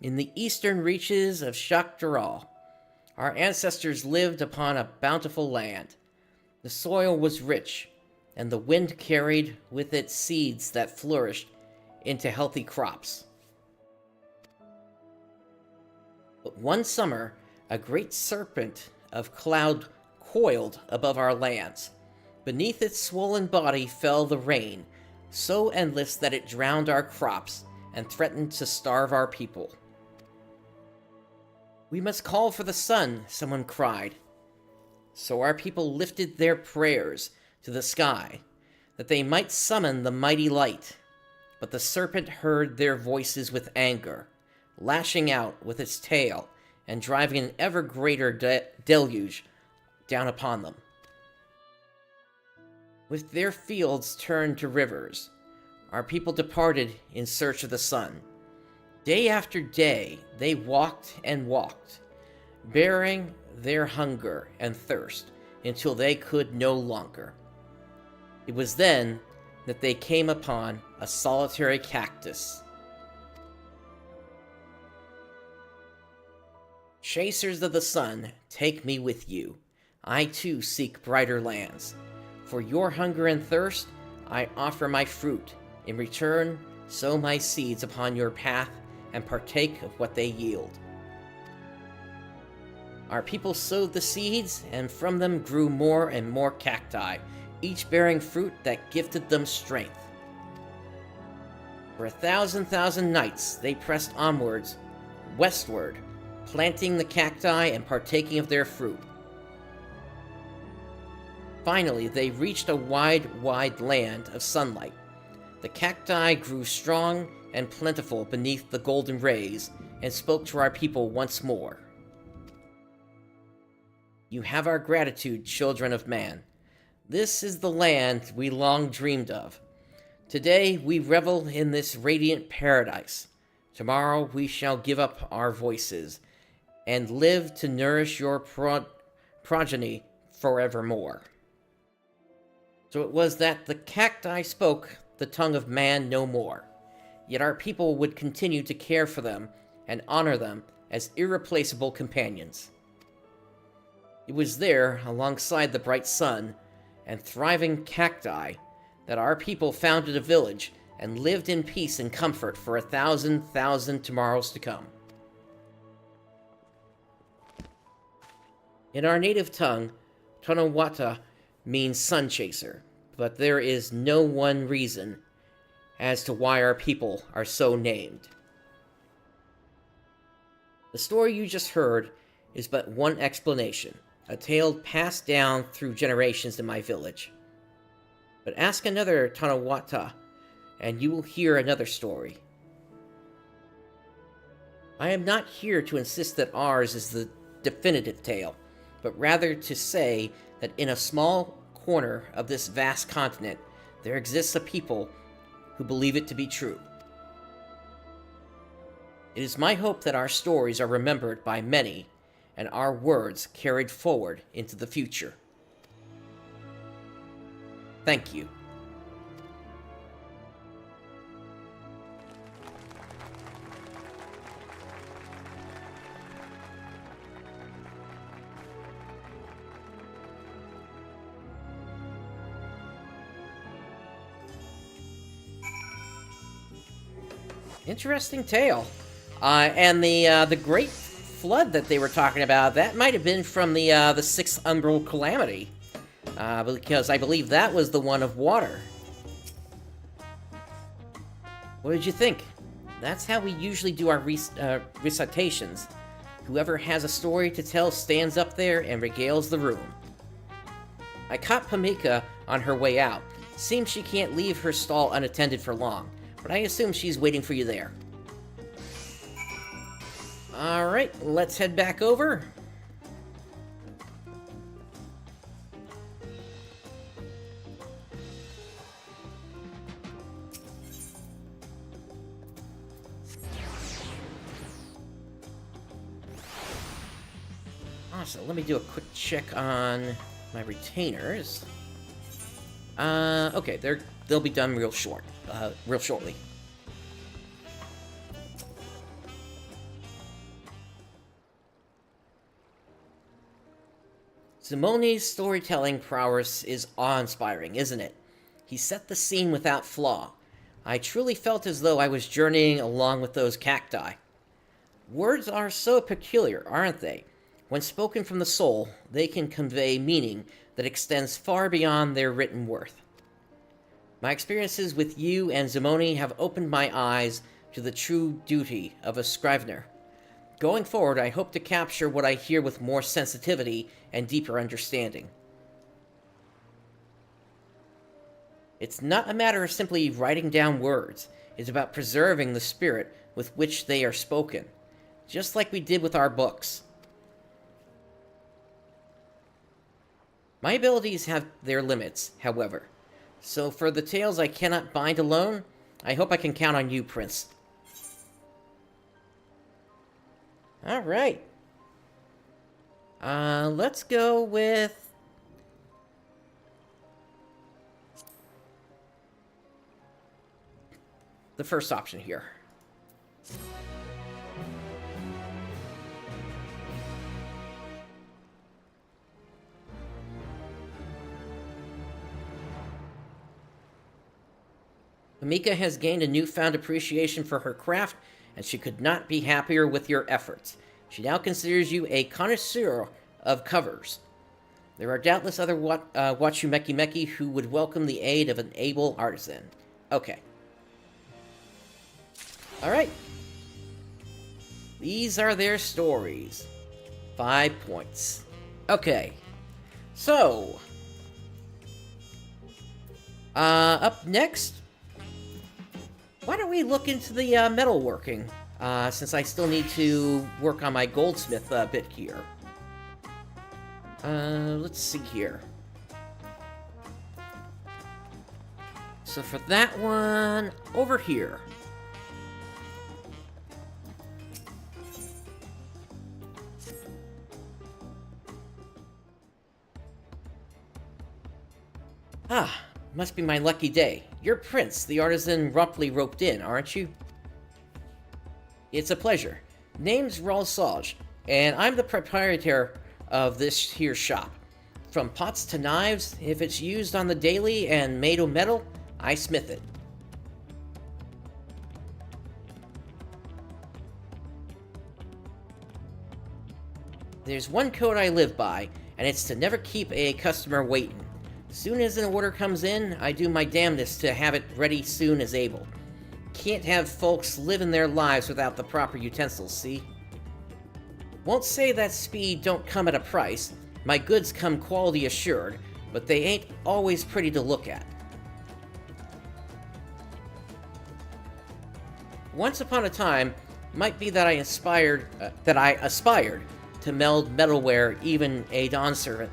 in the eastern reaches of Shakdaral, our ancestors lived upon a bountiful land. The soil was rich, and the wind carried with it seeds that flourished into healthy crops. But one summer, a great serpent of cloud coiled above our lands. Beneath its swollen body fell the rain, so endless that it drowned our crops and threatened to starve our people. "We must call for the sun," someone cried. So our people lifted their prayers to the sky, that they might summon the mighty light. But the serpent heard their voices with anger, lashing out with its tail and driving an ever greater deluge down upon them. With their fields turned to rivers, our people departed in search of the sun. Day after day, they walked and walked, bearing their hunger and thirst until they could no longer. It was then that they came upon a solitary cactus. "Chasers of the sun, take me with you. I too seek brighter lands. For your hunger and thirst, I offer my fruit. In return, sow my seeds upon your path and partake of what they yield. Our people sowed the seeds, and from them grew more and more cacti, each bearing fruit that gifted them strength. For 1,000 nights they pressed onwards, westward, planting the cacti and partaking of their fruit. Finally, they reached a wide land of sunlight. The cacti grew strong and plentiful beneath the golden rays, and spoke to our people once more. You have our gratitude, children of man. This is the land we long dreamed of. Today we revel in this radiant paradise. Tomorrow we shall give up our voices, and live to nourish your progeny forevermore. So it was that the cacti spoke the tongue of man no more, yet our people would continue to care for them and honor them as irreplaceable companions. It was there, alongside the bright sun and thriving cacti, that our people founded a village and lived in peace and comfort for 1,000 tomorrows to come. In our native tongue, Tonawata means sun chaser, but there is no one reason as to why our people are so named. The story you just heard is but one explanation, a tale passed down through generations in my village. But ask another Tonawata, and you will hear another story. I am not here to insist that ours is the definitive tale, but rather to say that in a small corner of this vast continent, there exists a people who believe it to be true. It is my hope that our stories are remembered by many, and our words carried forward into the future. Thank you. Interesting tale. And the Great Flood that they were talking about, that might have been from the Sixth Umbral Calamity. Because I believe that was the one of water. What did you think? That's how we usually do our recitations. Whoever has a story to tell stands up there and regales the room. I caught Pamika on her way out. Seems she can't leave her stall unattended for long, but I assume she's waiting for you there. Alright, let's head back over. So let me do a quick check on my retainers. Okay, they'll be done real shortly. Zimone's storytelling prowess is awe-inspiring, isn't it? He set the scene without flaw. I truly felt as though I was journeying along with those cacti. Words are so peculiar, aren't they? When spoken from the soul, they can convey meaning that extends far beyond their written worth. My experiences with you and Zimone have opened my eyes to the true duty of a scrivener. Going forward, I hope to capture what I hear with more sensitivity and deeper understanding. It's not a matter of simply writing down words. It's about preserving the spirit with which they are spoken, just like we did with our books. My abilities have their limits, however, so for the tales I cannot bind alone, I hope I can count on you, Prince. Alright. Let's go with... the first option here. Mika has gained a newfound appreciation for her craft, and she could not be happier with your efforts. She now considers you a connoisseur of covers. There are doubtless other Wachumeqimeqi who would welcome the aid of an able artisan. Okay. Alright. These are their stories. 5 points. Okay. So. Up next. Why don't we look into the metalworking? Since I still need to work on my goldsmith bit here. Let's see here. So for that one, over here. Ah, must be my lucky day. You're Prince, the artisan roughly roped in, aren't you? It's a pleasure. Name's Ralsaj, and I'm the proprietor of this here shop. From pots to knives, if it's used on the daily and made of metal, I smith it. There's one code I live by, and it's to never keep a customer waiting. Soon as an order comes in, I do my damnedest to have it ready soon as able. Can't have folks living their lives without the proper utensils, see? Won't say that speed don't come at a price. My goods come quality assured, but they ain't always pretty to look at. Once upon a time, might be that I aspired to meld metalware even a Dawn servant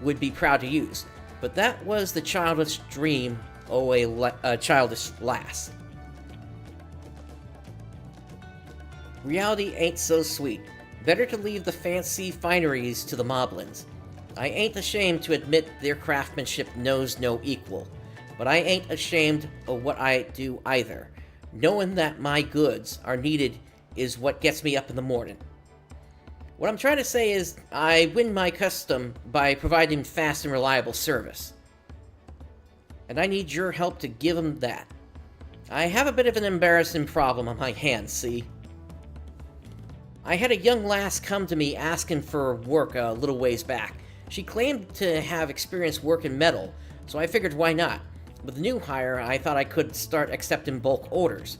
would be proud to use. But that was the childish dream, a childish lass. Reality ain't so sweet. Better to leave the fancy fineries to the moblins. I ain't ashamed to admit their craftsmanship knows no equal. But I ain't ashamed of what I do either. Knowing that my goods are needed is what gets me up in the morning. What I'm trying to say is, I win my custom by providing fast and reliable service. And I need your help to give them that. I have a bit of an embarrassing problem on my hands, see? I had a young lass come to me asking for work a little ways back. She claimed to have experience working metal, so I figured why not? With the new hire, I thought I could start accepting bulk orders.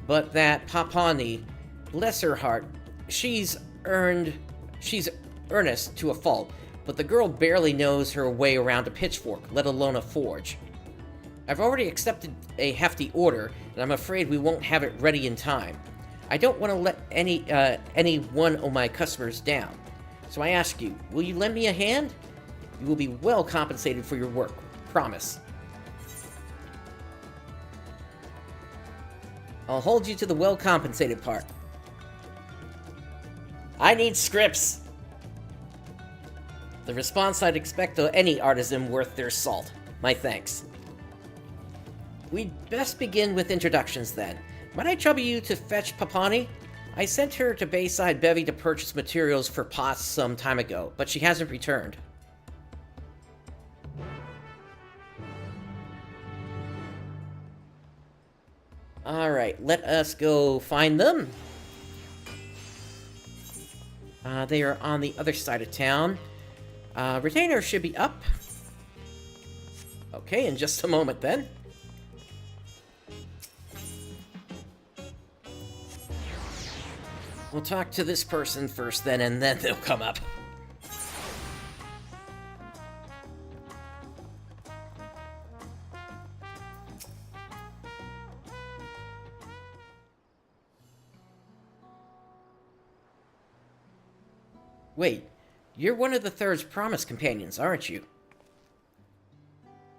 But that Papani, bless her heart, she's earnest to a fault, but the girl barely knows her way around a pitchfork, let alone a forge. I've already accepted a hefty order, and I'm afraid we won't have it ready in time. I don't want to let any one of my customers down. So I ask you, will you lend me a hand? You will be well compensated for your work. Promise. I'll hold you to the well compensated part. I need scripts! The response I'd expect of any artisan worth their salt. My thanks. We'd best begin with introductions then. Might I trouble you to fetch Papani? I sent her to Bayside Bevy to purchase materials for pots some time ago, but she hasn't returned. Alright, let us go find them. They are on the other side of town. Retainer should be up. Okay, in just a moment then. We'll talk to this person first then, and then they'll come up. Wait, you're one of the Third's promised companions, aren't you?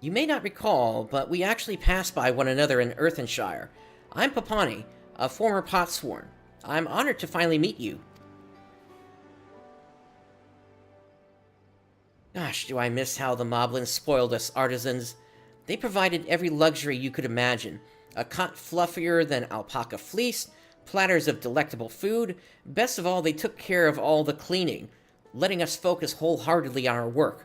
You may not recall, but we actually passed by one another in Earthenshire. I'm Papani, a former potsworn. I'm honored to finally meet you. Gosh, do I miss how the Moblins spoiled us artisans. They provided every luxury you could imagine. A cot fluffier than alpaca fleece, platters of delectable food. Best of all, they took care of all the cleaning, letting us focus wholeheartedly on our work.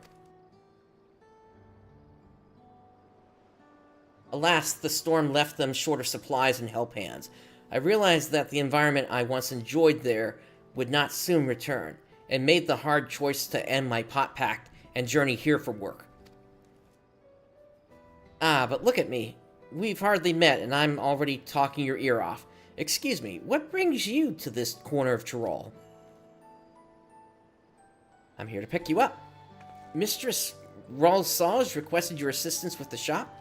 Alas, the storm left them short of supplies and help hands. I realized that the environment I once enjoyed there would not soon return, and made the hard choice to end my pot pact and journey here for work. Ah, but look at me. We've hardly met, and I'm already talking your ear off. Excuse me, what brings you to this corner of Tyrol? I'm here to pick you up. Mistress Ralsage requested your assistance with the shop?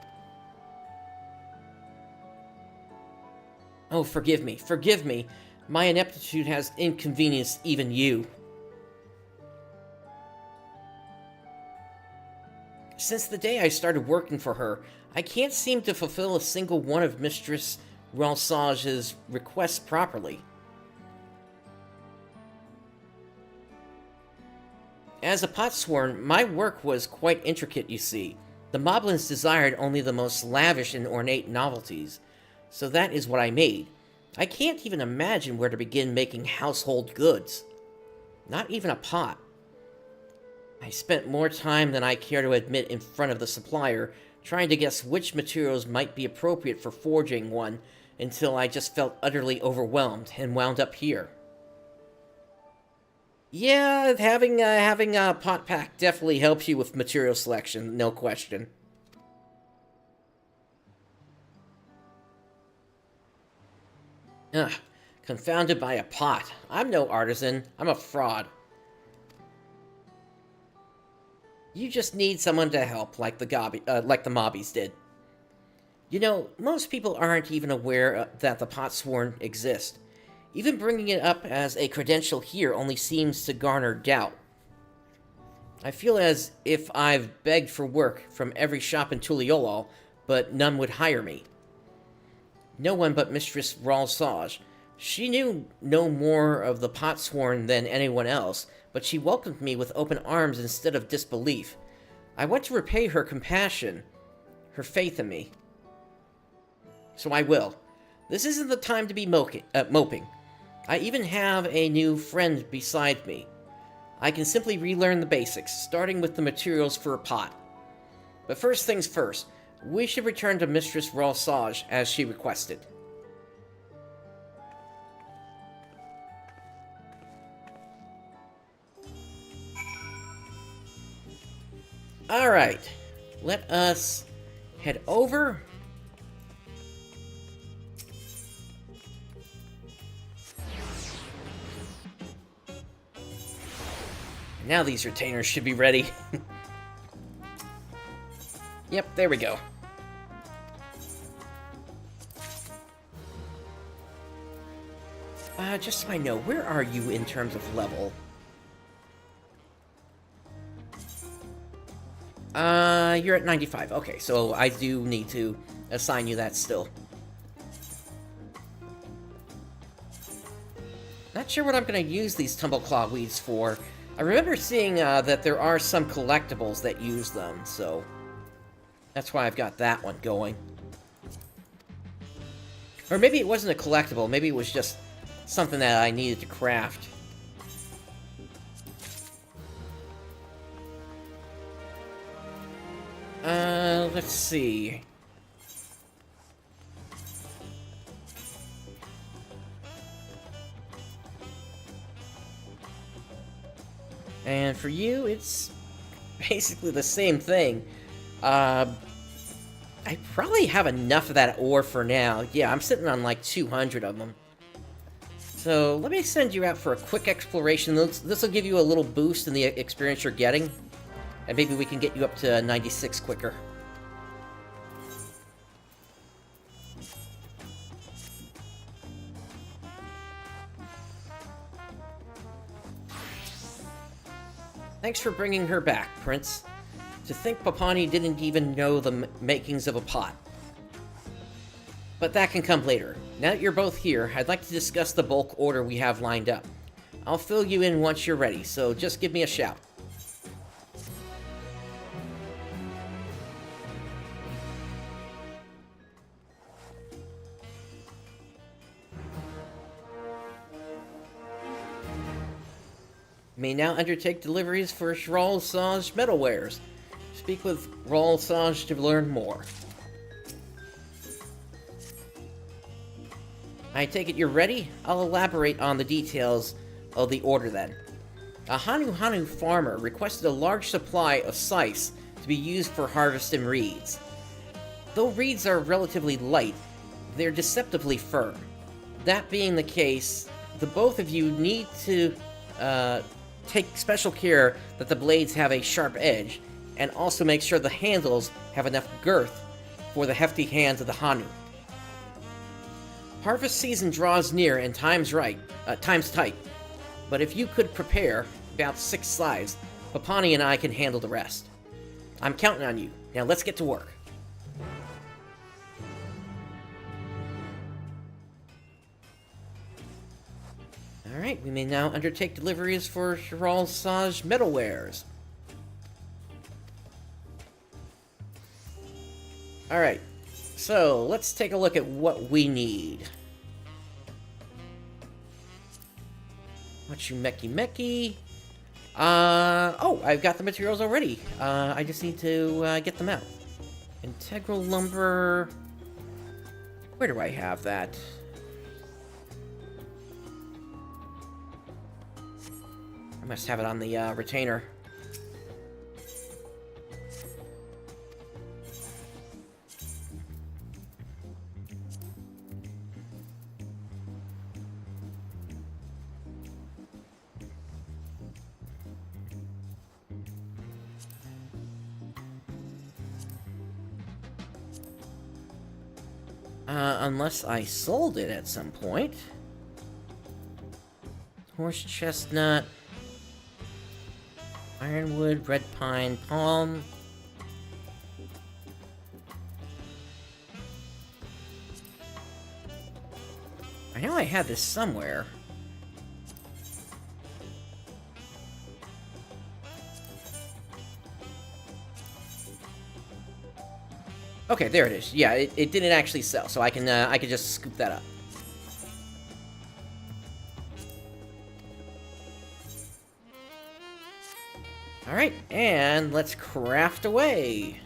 Oh, forgive me, forgive me. My ineptitude has inconvenienced even you. Since the day I started working for her, I can't seem to fulfill a single one of Mistress Ralsage's requests properly. As a potsworn, my work was quite intricate, you see. The moblins desired only the most lavish and ornate novelties, so that is what I made. I can't even imagine where to begin making household goods. Not even a pot. I spent more time than I care to admit in front of the supplier, trying to guess which materials might be appropriate for forging one, until I just felt utterly overwhelmed and wound up here. Yeah, having a pot pack definitely helps you with material selection, no question. Ugh, confounded by a pot. I'm no artisan, I'm a fraud. You just need someone to help, like the mobbies did. You know, most people aren't even aware that the potsworn exist. Even bringing it up as a credential here only seems to garner doubt. I feel as if I've begged for work from every shop in Tuliolol, but none would hire me. No one but Mistress Ralsage. She knew no more of the potsworn than anyone else, but she welcomed me with open arms instead of disbelief. I want to repay her compassion, her faith in me. So I will. This isn't the time to be moping. I even have a new friend beside me. I can simply relearn the basics, starting with the materials for a pot. But first things first, we should return to Mistress Ralsage as she requested. Alright, let us head over. Now these retainers should be ready. Yep, there we go. Just so I know, where are you in terms of level? You're at 95. Okay, so I do need to assign you that still. Not sure what I'm going to use these Tumbleclaw weeds for. I remember seeing that there are some collectibles that use them, so that's why I've got that one going. Or maybe it wasn't a collectible, maybe it was just something that I needed to craft. Let's see. And for you, it's basically the same thing. I probably have enough of that ore for now. Yeah, I'm sitting on like 200 of them. So let me send you out for a quick exploration. This will give you a little boost in the experience you're getting. And maybe we can get you up to 96 quicker. Thanks for bringing her back, Prince. To think Papani didn't even know the makings of a pot. But that can come later. Now that you're both here, I'd like to discuss the bulk order we have lined up. I'll fill you in once you're ready, so just give me a shout. May now undertake deliveries for Ralsage metalwares. Speak with Ralsage to learn more. I take it you're ready? I'll elaborate on the details of the order then. A Hanu farmer requested a large supply of scythes to be used for harvesting reeds. Though reeds are relatively light, they're deceptively firm. That being the case, the both of you need to take special care that the blades have a sharp edge, and also make sure the handles have enough girth for the hefty hands of the Hanu. Harvest season draws near and time's tight, but if you could prepare about 6 slides, Papani and I can handle the rest. I'm counting on you. Now let's get to work. Alright, we may now undertake deliveries for Chiral Saj metalwares. Alright, so let's take a look at what we need. Wachumeqimeqi. Oh, I've got the materials already. I just need to get them out. Integral lumber. Where do I have that? I must have it on the retainer. Unless I sold it at some point. Horse chestnut, ironwood, red pine, palm. I know I had this somewhere. Okay, there it is. Yeah, it didn't actually sell, so I can just scoop that up. Alright, and let's craft away.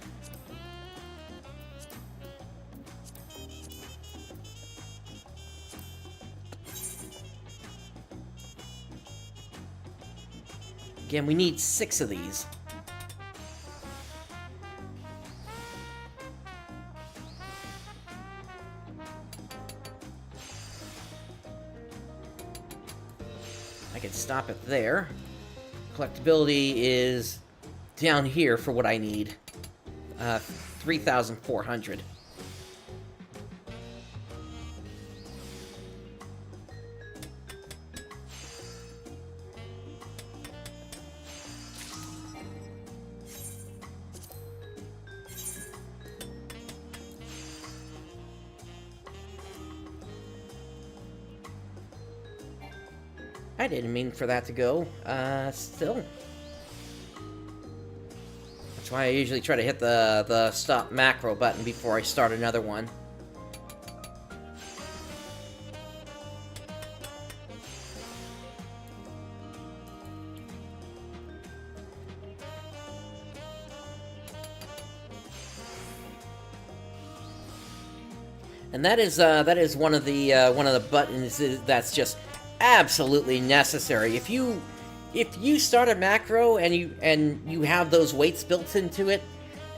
Again, we need 6 of these. I can stop it there. Collectability is down here for what I need. 3,400. I didn't mean for that to go. Still. That's why I usually try to hit the stop macro button before I start another one. And that is one of the buttons that's just absolutely necessary. If you start a macro and you have those weights built into it,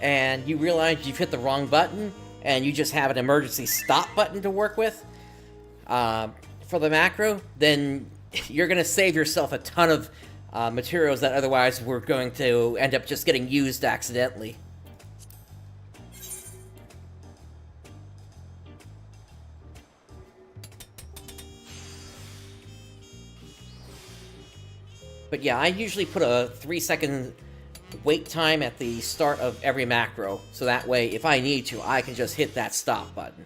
and you realize you've hit the wrong button, and you just have an emergency stop button to work with for the macro, then you're going to save yourself a ton of materials that otherwise were going to end up just getting used accidentally. But yeah, I usually put a 3-second wait time at the start of every macro, so that way, if I need to, I can just hit that stop button.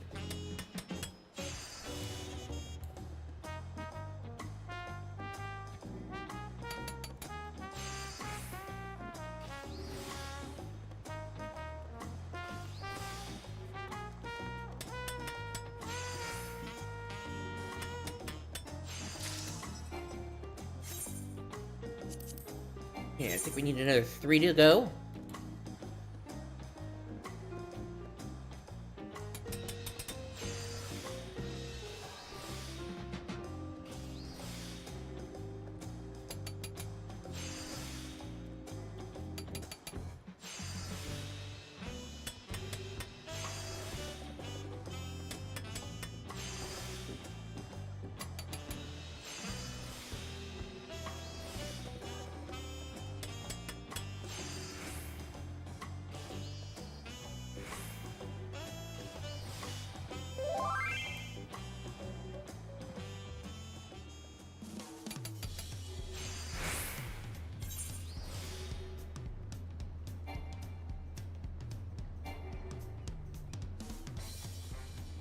Yeah, I think we need another 3 to go.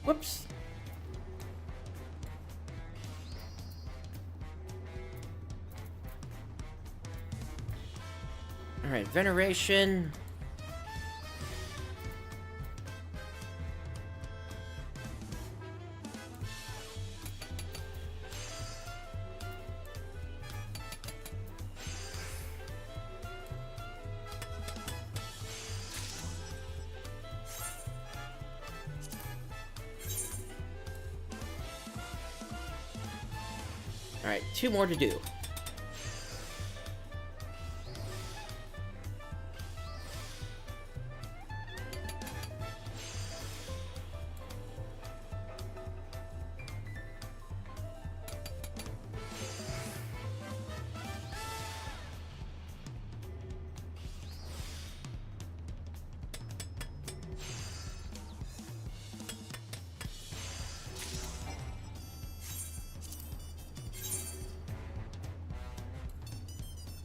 Whoops. Alright, veneration. Alright, 2 more to do.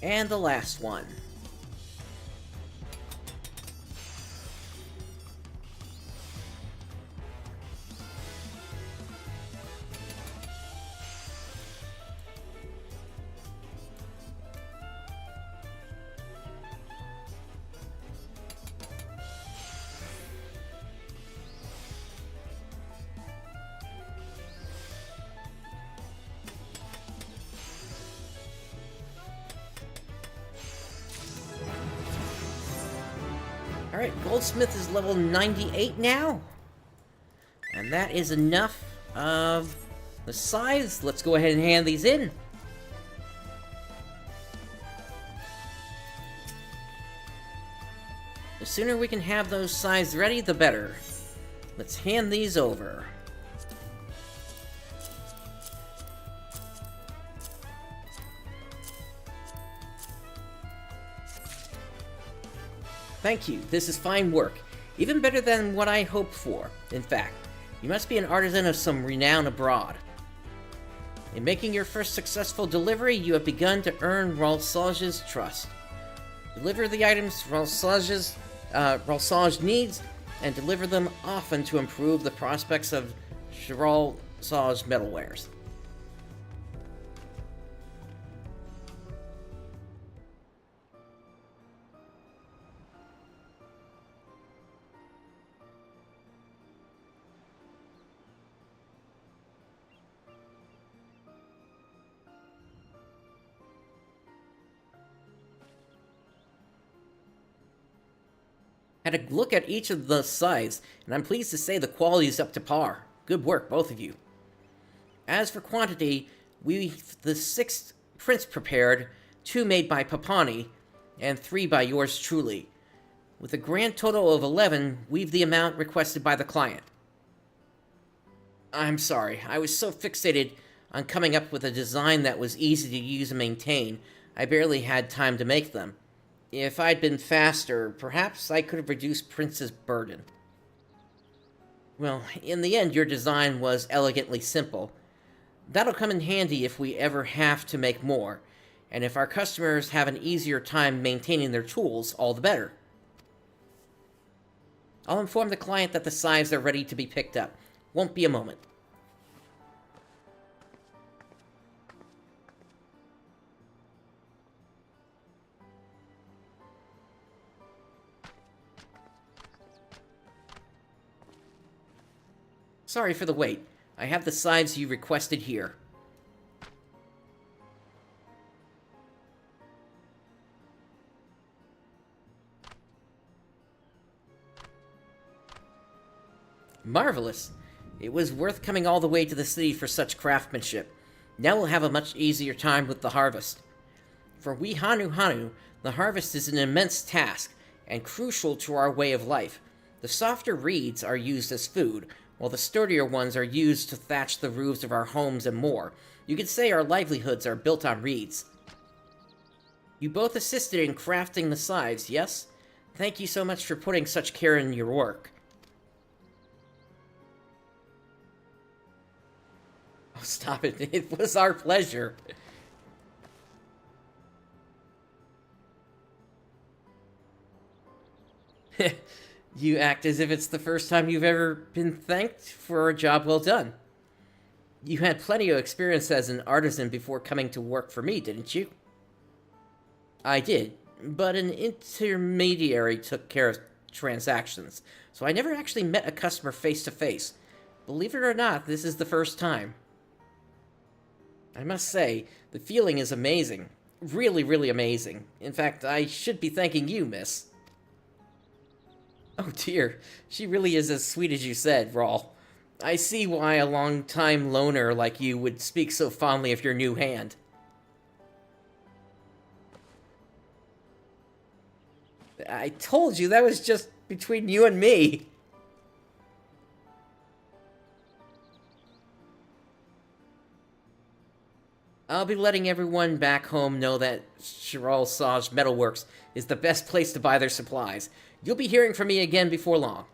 And the last one. Alright, Goldsmith is level 98 now. And that is enough of the scythes. Let's go ahead and hand these in. The sooner we can have those scythes ready, the better. Let's hand these over. Thank you, this is fine work. Even better than what I hoped for, in fact. You must be an artisan of some renown abroad. In making your first successful delivery, you have begun to earn Ralsage's trust. Deliver the items Ralsage needs, and deliver them often to improve the prospects of Ralsage metalwares. Had a look at each of the scythes, and I'm pleased to say the quality is up to par. Good work, both of you. As for quantity, we've the 6 prints prepared, 2 made by Papani, and 3 by yours truly. With a grand total of 11, we've the amount requested by the client. I'm sorry, I was so fixated on coming up with a design that was easy to use and maintain, I barely had time to make them. If I'd been faster, perhaps I could have reduced Prince's burden. Well, in the end, your design was elegantly simple. That'll come in handy if we ever have to make more, and if our customers have an easier time maintaining their tools, all the better. I'll inform the client that the scythes are ready to be picked up. Won't be a moment. Sorry for the wait. I have the scythes you requested here. Marvelous. It was worth coming all the way to the city for such craftsmanship. Now we'll have a much easier time with the harvest. For we Hanu, the harvest is an immense task, and crucial to our way of life. The softer reeds are used as food, while the sturdier ones are used to thatch the roofs of our homes and more. You could say our livelihoods are built on reeds. You both assisted in crafting the scythes, yes? Thank you so much for putting such care in your work. Oh, stop it. It was our pleasure. You act as if it's the first time you've ever been thanked for a job well done. You had plenty of experience as an artisan before coming to work for me, didn't you? I did, but an intermediary took care of transactions, so I never actually met a customer face to face. Believe it or not, this is the first time. I must say, the feeling is amazing. Really, really amazing. In fact, I should be thanking you, miss. Oh dear, she really is as sweet as you said, Rawl. I see why a long-time loner like you would speak so fondly of your new hand. I told you that was just between you and me. I'll be letting everyone back home know that Chiral Saj Metalworks is the best place to buy their supplies. You'll be hearing from me again before long.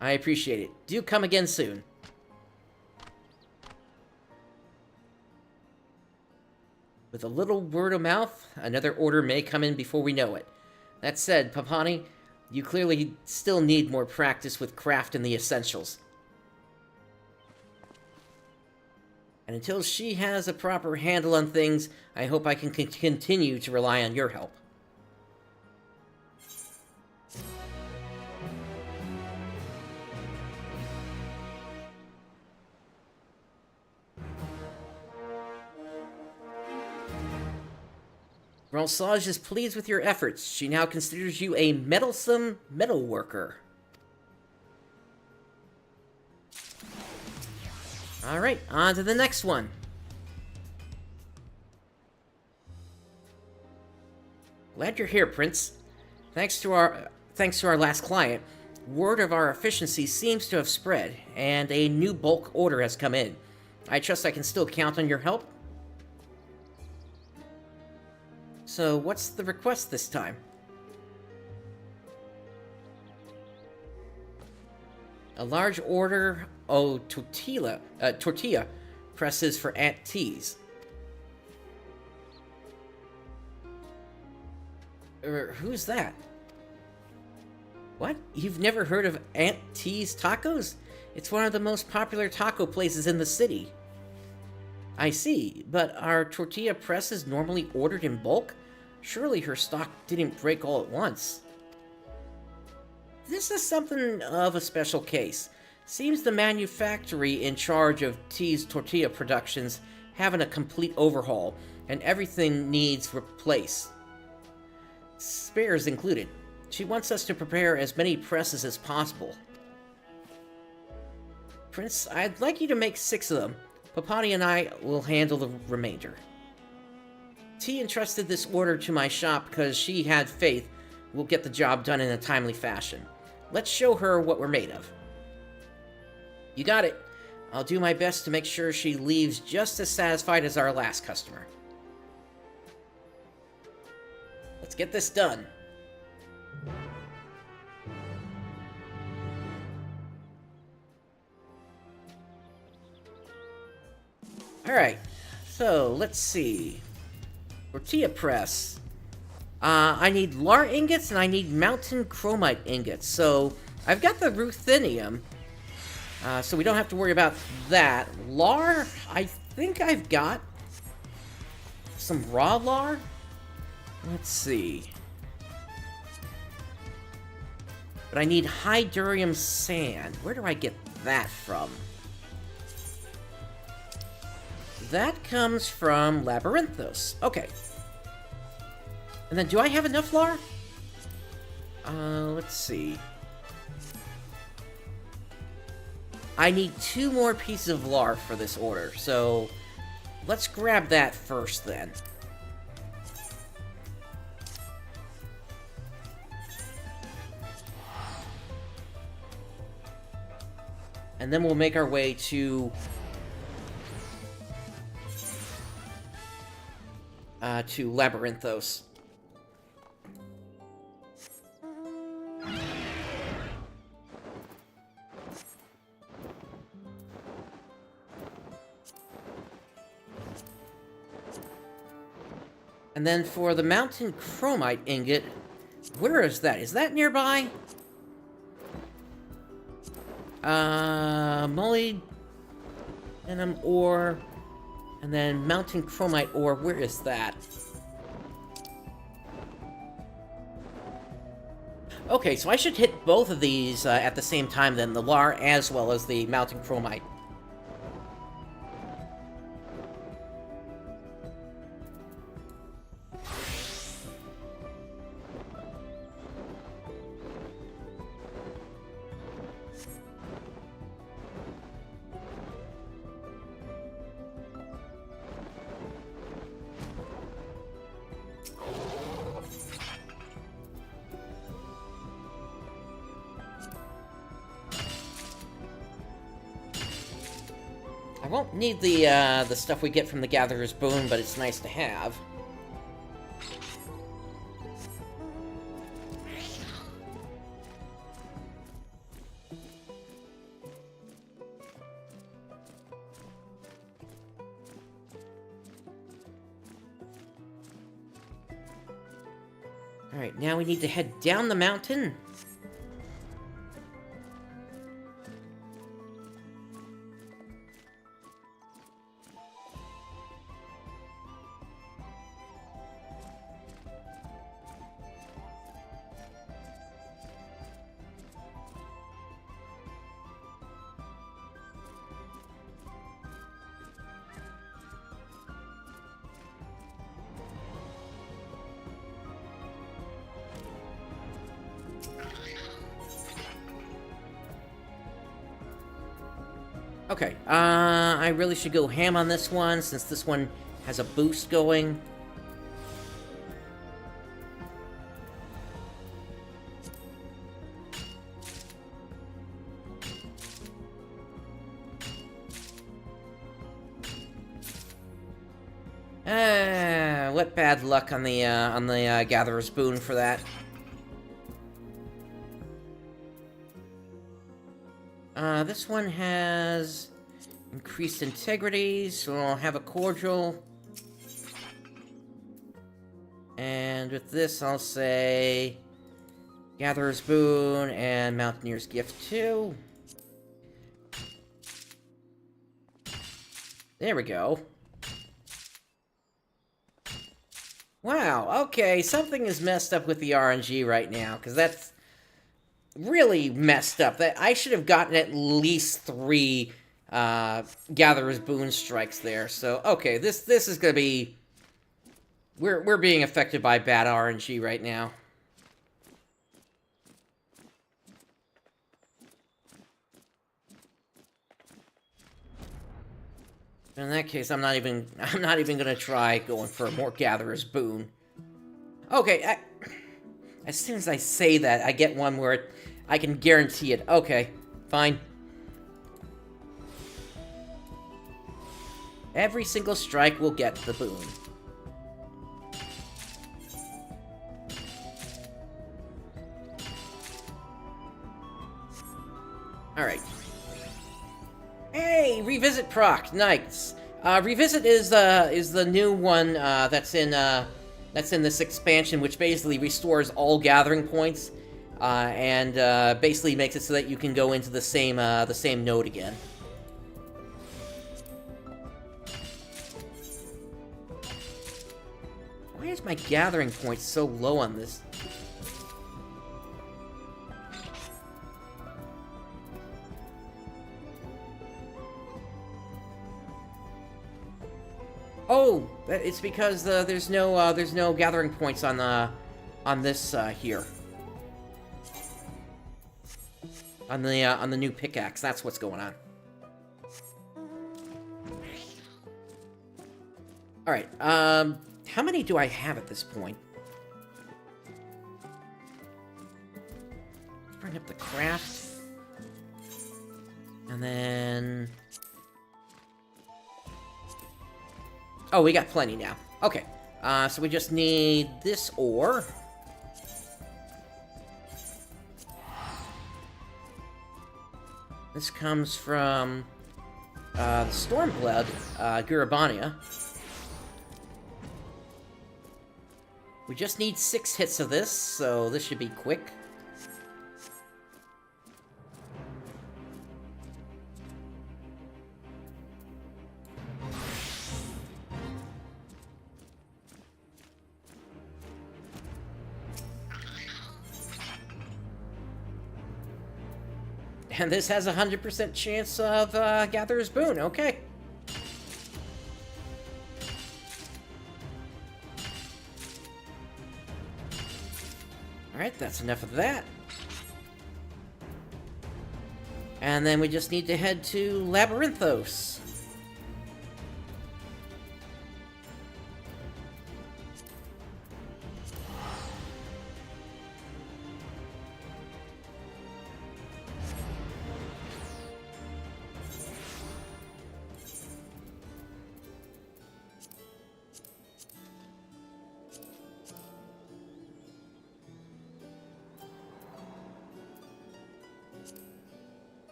I appreciate it. Do come again soon. With a little word of mouth, another order may come in before we know it. That said, Papani, you clearly still need more practice with craft and the essentials. And until she has a proper handle on things, I hope I can continue to rely on your help. Ralsage is pleased with your efforts. She now considers you a meddlesome metal worker. Alright, on to the next one. Glad you're here, Prince. Thanks to our last client, word of our efficiency seems to have spread, and a new bulk order has come in. I trust I can still count on your help? So, what's the request this time? A large order of tortilla presses for Aunt T's. Who's that? What? You've never heard of Aunt T's Tacos? It's one of the most popular taco places in the city. I see, but are tortilla presses normally ordered in bulk? Surely her stock didn't break all at once. This is something of a special case. Seems the manufactory in charge of T's tortilla productions having a complete overhaul, and everything needs replaced. Spares included. She wants us to prepare as many presses as possible. Prince, I'd like you to make 6 of them. Papani and I will handle the remainder. T entrusted this order to my shop because she had faith we'll get the job done in a timely fashion. Let's show her what we're made of. You got it. I'll do my best to make sure she leaves just as satisfied as our last customer. Let's get this done. Alright, so let's see. Tortilla press. I need lar ingots and I need mountain chromite ingots. So I've got the ruthenium, so we don't have to worry about that. Lar, I think I've got some raw lar. Let's see. But I need high durium sand. Where do I get that from? That comes from Labyrinthos. Okay. And then, do I have enough lar? Let's see. I need 2 more pieces of lar for this order, so let's grab that first then. And then we'll make our way to Labyrinthos. And then for the mountain chromite ingot, Where is that? Is that nearby? Molybdenum ore, and then mountain chromite ore. Where is that? Okay, so I should hit both of these at the same time then, the Lar as well as the mountain chromite. I won't need the stuff we get from the Gatherer's Boon, but it's nice to have. Alright, now we need to head down the mountain. Okay, I really should go ham on this one, since this one has a boost going. What bad luck on the Gatherer's Boon for that. This one has increased integrity, so I'll have a cordial. And with this, I'll say Gatherer's Boon and Mountaineer's Gift too. There we go. Wow, okay, something is messed up with the RNG right now, because that's really messed up. That I should have gotten at least 3 Gatherer's Boon strikes there. So okay, this is gonna be we're being affected by bad RNG right now. In that case, I'm not even gonna try going for a more Gatherer's Boon. Okay, as soon as I say that, I get one where I can guarantee it. Okay, fine. Every single strike will get the boon. Alright. Hey, Revisit proc, nice. Revisit is the new one that's in this expansion, which basically restores all gathering points, and basically makes it so that you can go into the same node again. Why is my gathering point so low on this? Oh, it's because there's no gathering points on this here. On the new pickaxe, that's what's going on. All right. How many do I have at this point? Bring up the craft, and then. Oh, we got plenty now. Okay. So we just need this ore. This comes from the Stormblood, Gurabania. We just need 6 hits of this, so this should be quick. And this has a 100% chance of Gatherer's Boon, okay. Alright, that's enough of that. And then we just need to head to Labyrinthos.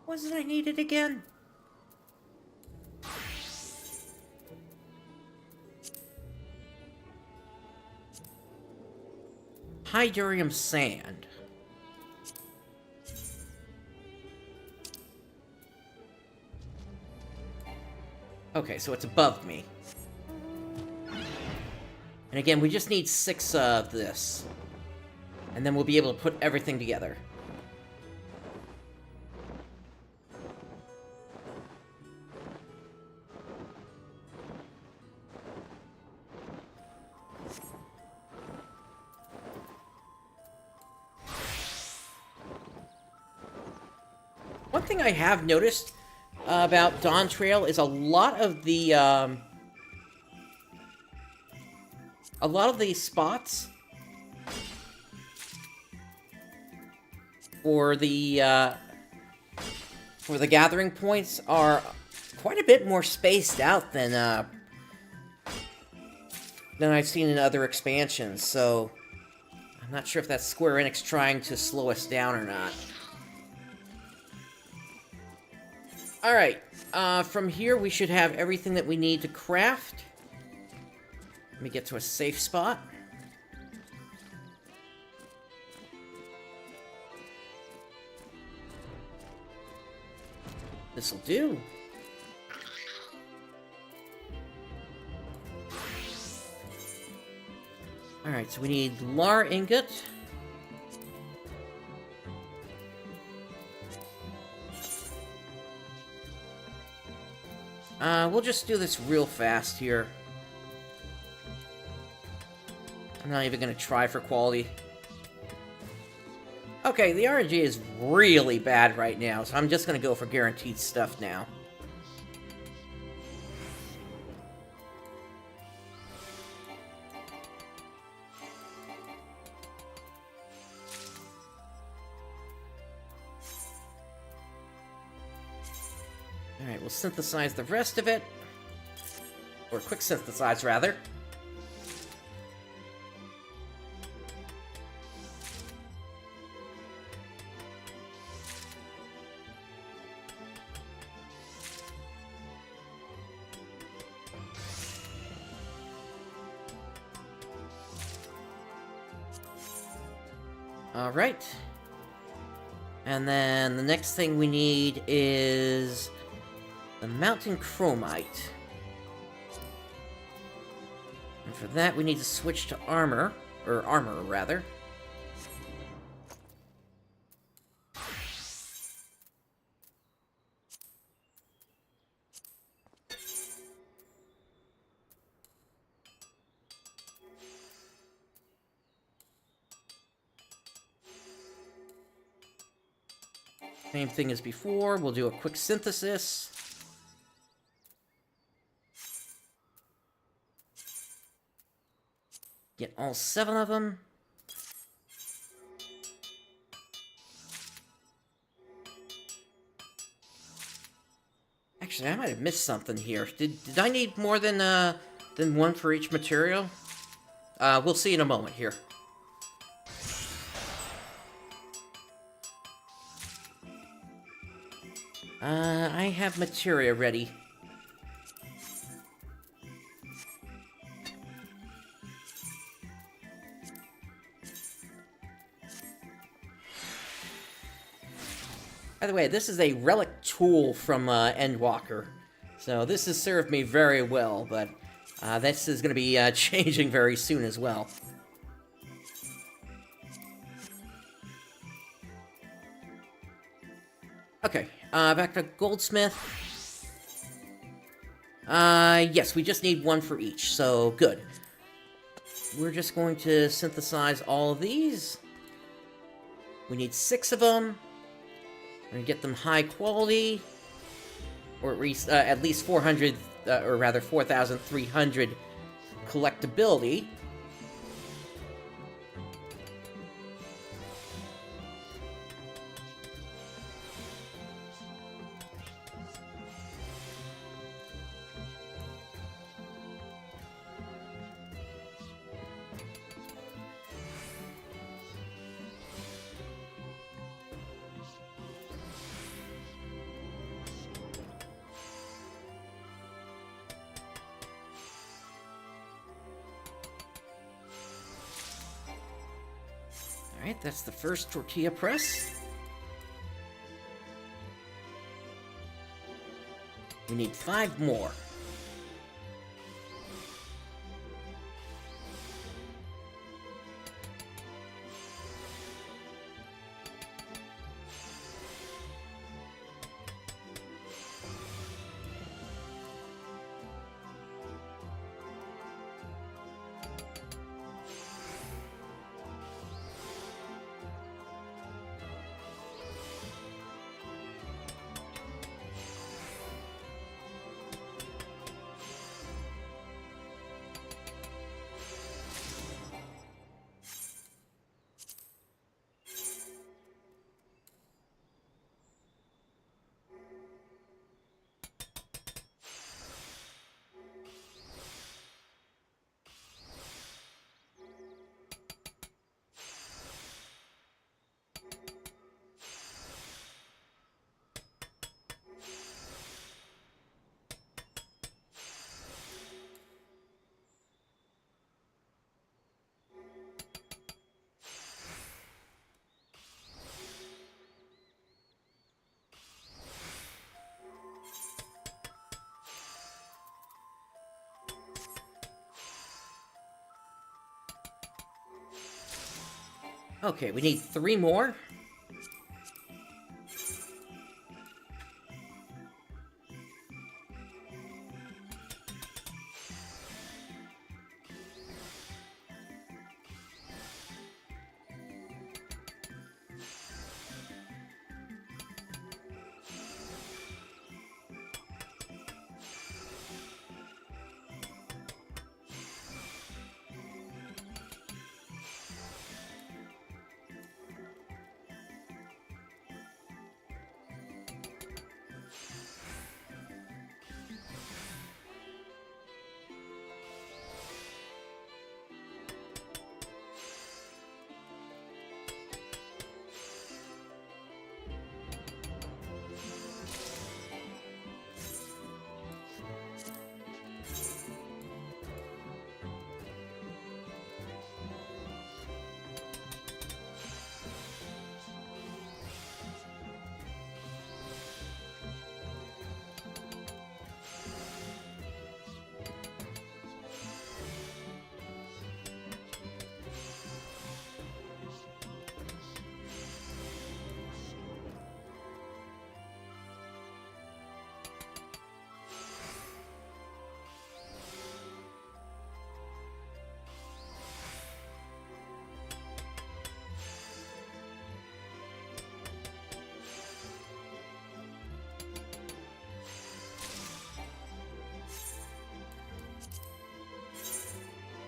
Wasn't I needed again? Hydurium sand. Okay, so it's above me. And again, we just need 6 of this. And then we'll be able to put everything together. One thing I have noticed about Dawntrail is a lot of the spots for the gathering points are quite a bit more spaced out than I've seen in other expansions. So I'm not sure if that's Square Enix trying to slow us down or not. Alright, from here we should have everything that we need to craft. Let me get to a safe spot. This'll do. Alright, so we need Lar Ingot. We'll just do this real fast here. I'm not even gonna try for quality. Okay, the RNG is really bad right now, so I'm just gonna go for guaranteed stuff now. Alright, we'll synthesize the rest of it. Or quick synthesize, rather. Alright. And then the next thing we need is the Mountain Chromite. And for that, we need to switch to armor. Or armor, rather. Same thing as before, we'll do a quick synthesis. Get all 7 of them. Actually, I might have missed something here. Did I need more than 1 for each material? We'll see in a moment here. I have materia ready. By the way, this is a relic tool from Endwalker, so this has served me very well, but this is going to be changing very soon as well. Okay, back to Goldsmith. Yes, we just need one for each, so good. We're just going to synthesize all of these. We need 6 of them. We're gonna get them high quality, or at least 400, or rather 4,300 collectability. Alright, that's the first tortilla press. We need 5 more. Okay, we need 3 more.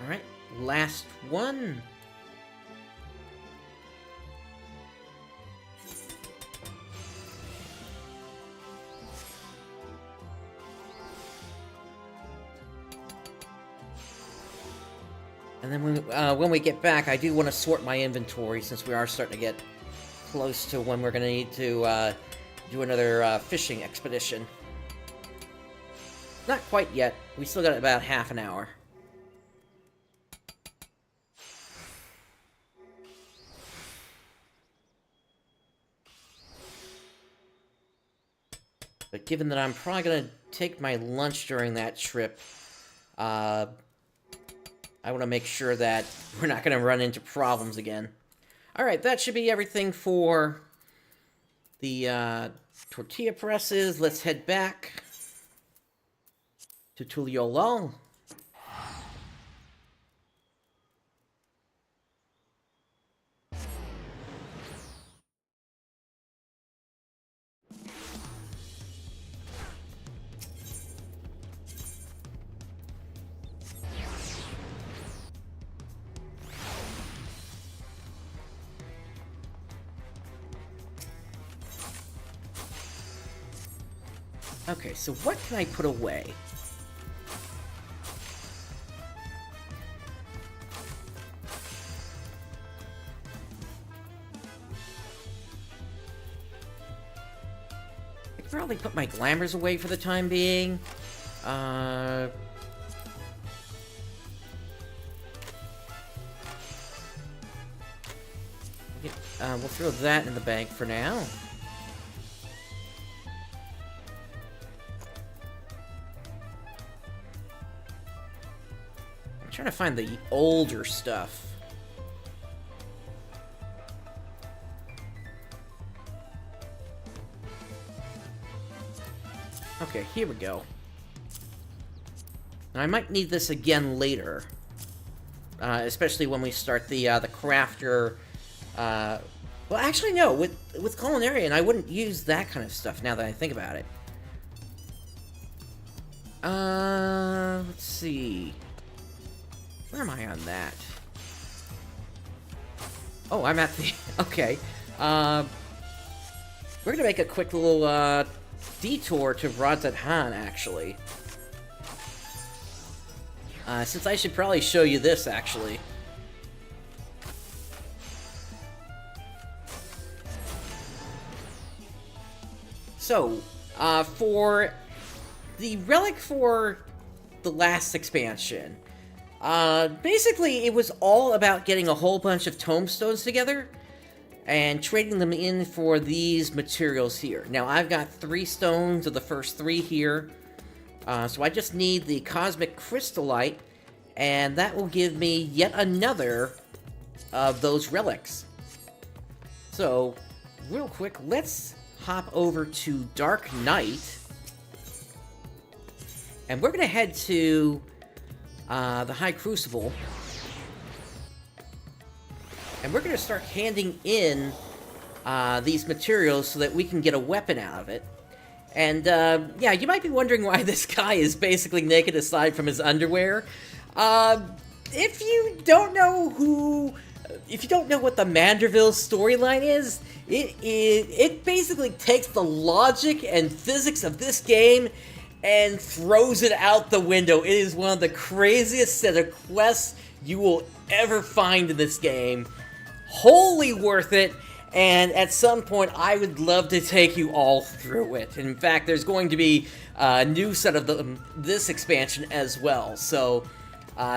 Alright, last one. And then when we get back, I do want to sort my inventory since we are starting to get close to when we're going to need to do another fishing expedition. Not quite yet. We still got about half an hour. But given that I'm probably going to take my lunch during that trip, I want to make sure that we're not going to run into problems again. Alright, that should be everything for the tortilla presses. Let's head back to Tuliolol. Okay, so what can I put away? I could probably put my glamours away for the time being. We'll throw that in the bank for now. Trying to find the older stuff. Okay, here we go. Now, I might need this again later, especially when we start the crafter. Well, actually, no. With Culinarian, I wouldn't use that kind of stuff. Now that I think about it. Let's see. Where am I on that? Oh, I'm at the... Okay. We're gonna make a quick little, detour to Radzat-Han, actually. Since I should probably show you this, actually. So, for the relic for the last expansion... basically, it was all about getting a whole bunch of tomestones together and trading them in for these materials here. Now, I've got 3 stones of the first 3 here, so I just need the Cosmic Crystallite, and that will give me yet another of those relics. So, real quick, let's hop over to Dark Knight, and we're going to head to... the High Crucible. And we're going to start handing in these materials so that we can get a weapon out of it. And, yeah, you might be wondering why this guy is basically naked aside from his underwear. If you don't know what the Manderville storyline is, it basically takes the logic and physics of this game and throws it out the window. It is one of the craziest set of quests you will ever find in this game. Wholly worth it, and at some point I would love to take you all through it. In fact, there's going to be a new set of this expansion as well, so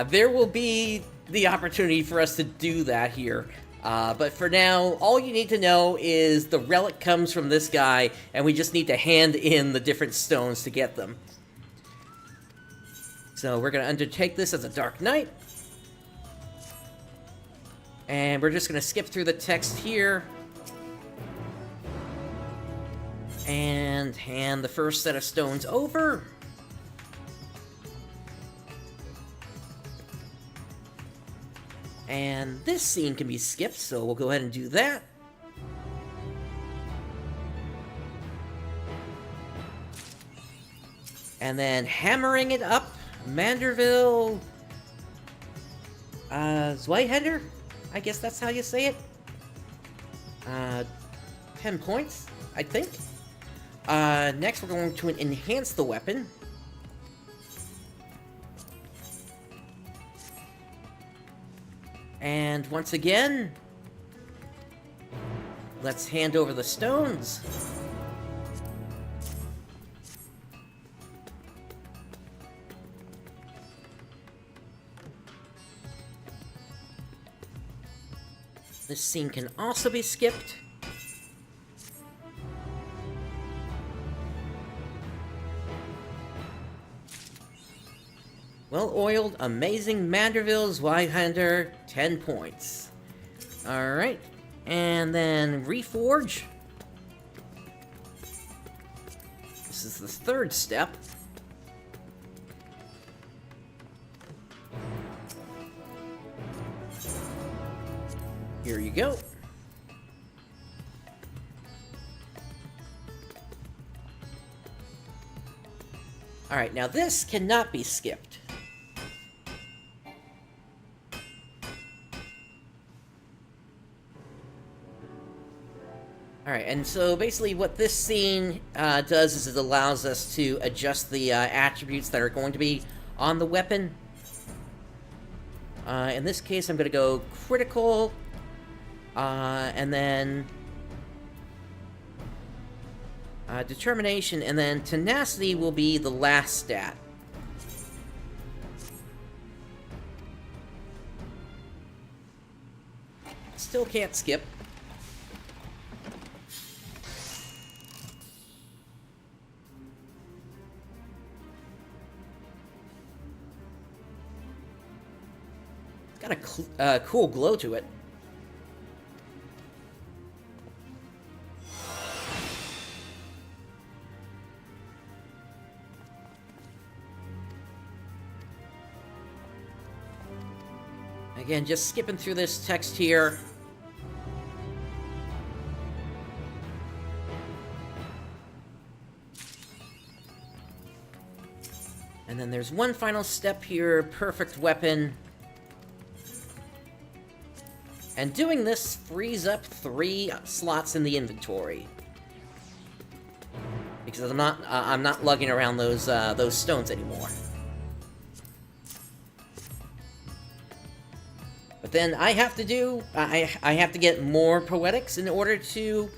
there will be the opportunity for us to do that here. But for now, all you need to know is the relic comes from this guy, and we just need to hand in the different stones to get them. So we're going to undertake this as a Dark Knight. And we're just going to skip through the text here. And hand the first set of stones over. And this scene can be skipped, so we'll go ahead and do that. And then hammering it up, Manderville... Zweihender? I guess that's how you say it. 10 points, I think. Next we're going to enhance the weapon. And once again, let's hand over the stones. This scene can also be skipped. Well-oiled, amazing Manderville's Wyhander, 10 points. Alright, and then Reforge. This is the third step. Here you go. Alright, now this cannot be skipped. Alright, and so basically what this scene does is it allows us to adjust the attributes that are going to be on the weapon. In this case, I'm going to go critical, and then determination, and then tenacity will be the last stat. Still can't skip. It's got a cool glow to it. Again, just skipping through this text here. And then there's one final step here, perfect weapon. And doing this frees up 3 slots in the inventory. Because I'm not lugging around those stones anymore. But then I have to get more poetics in order to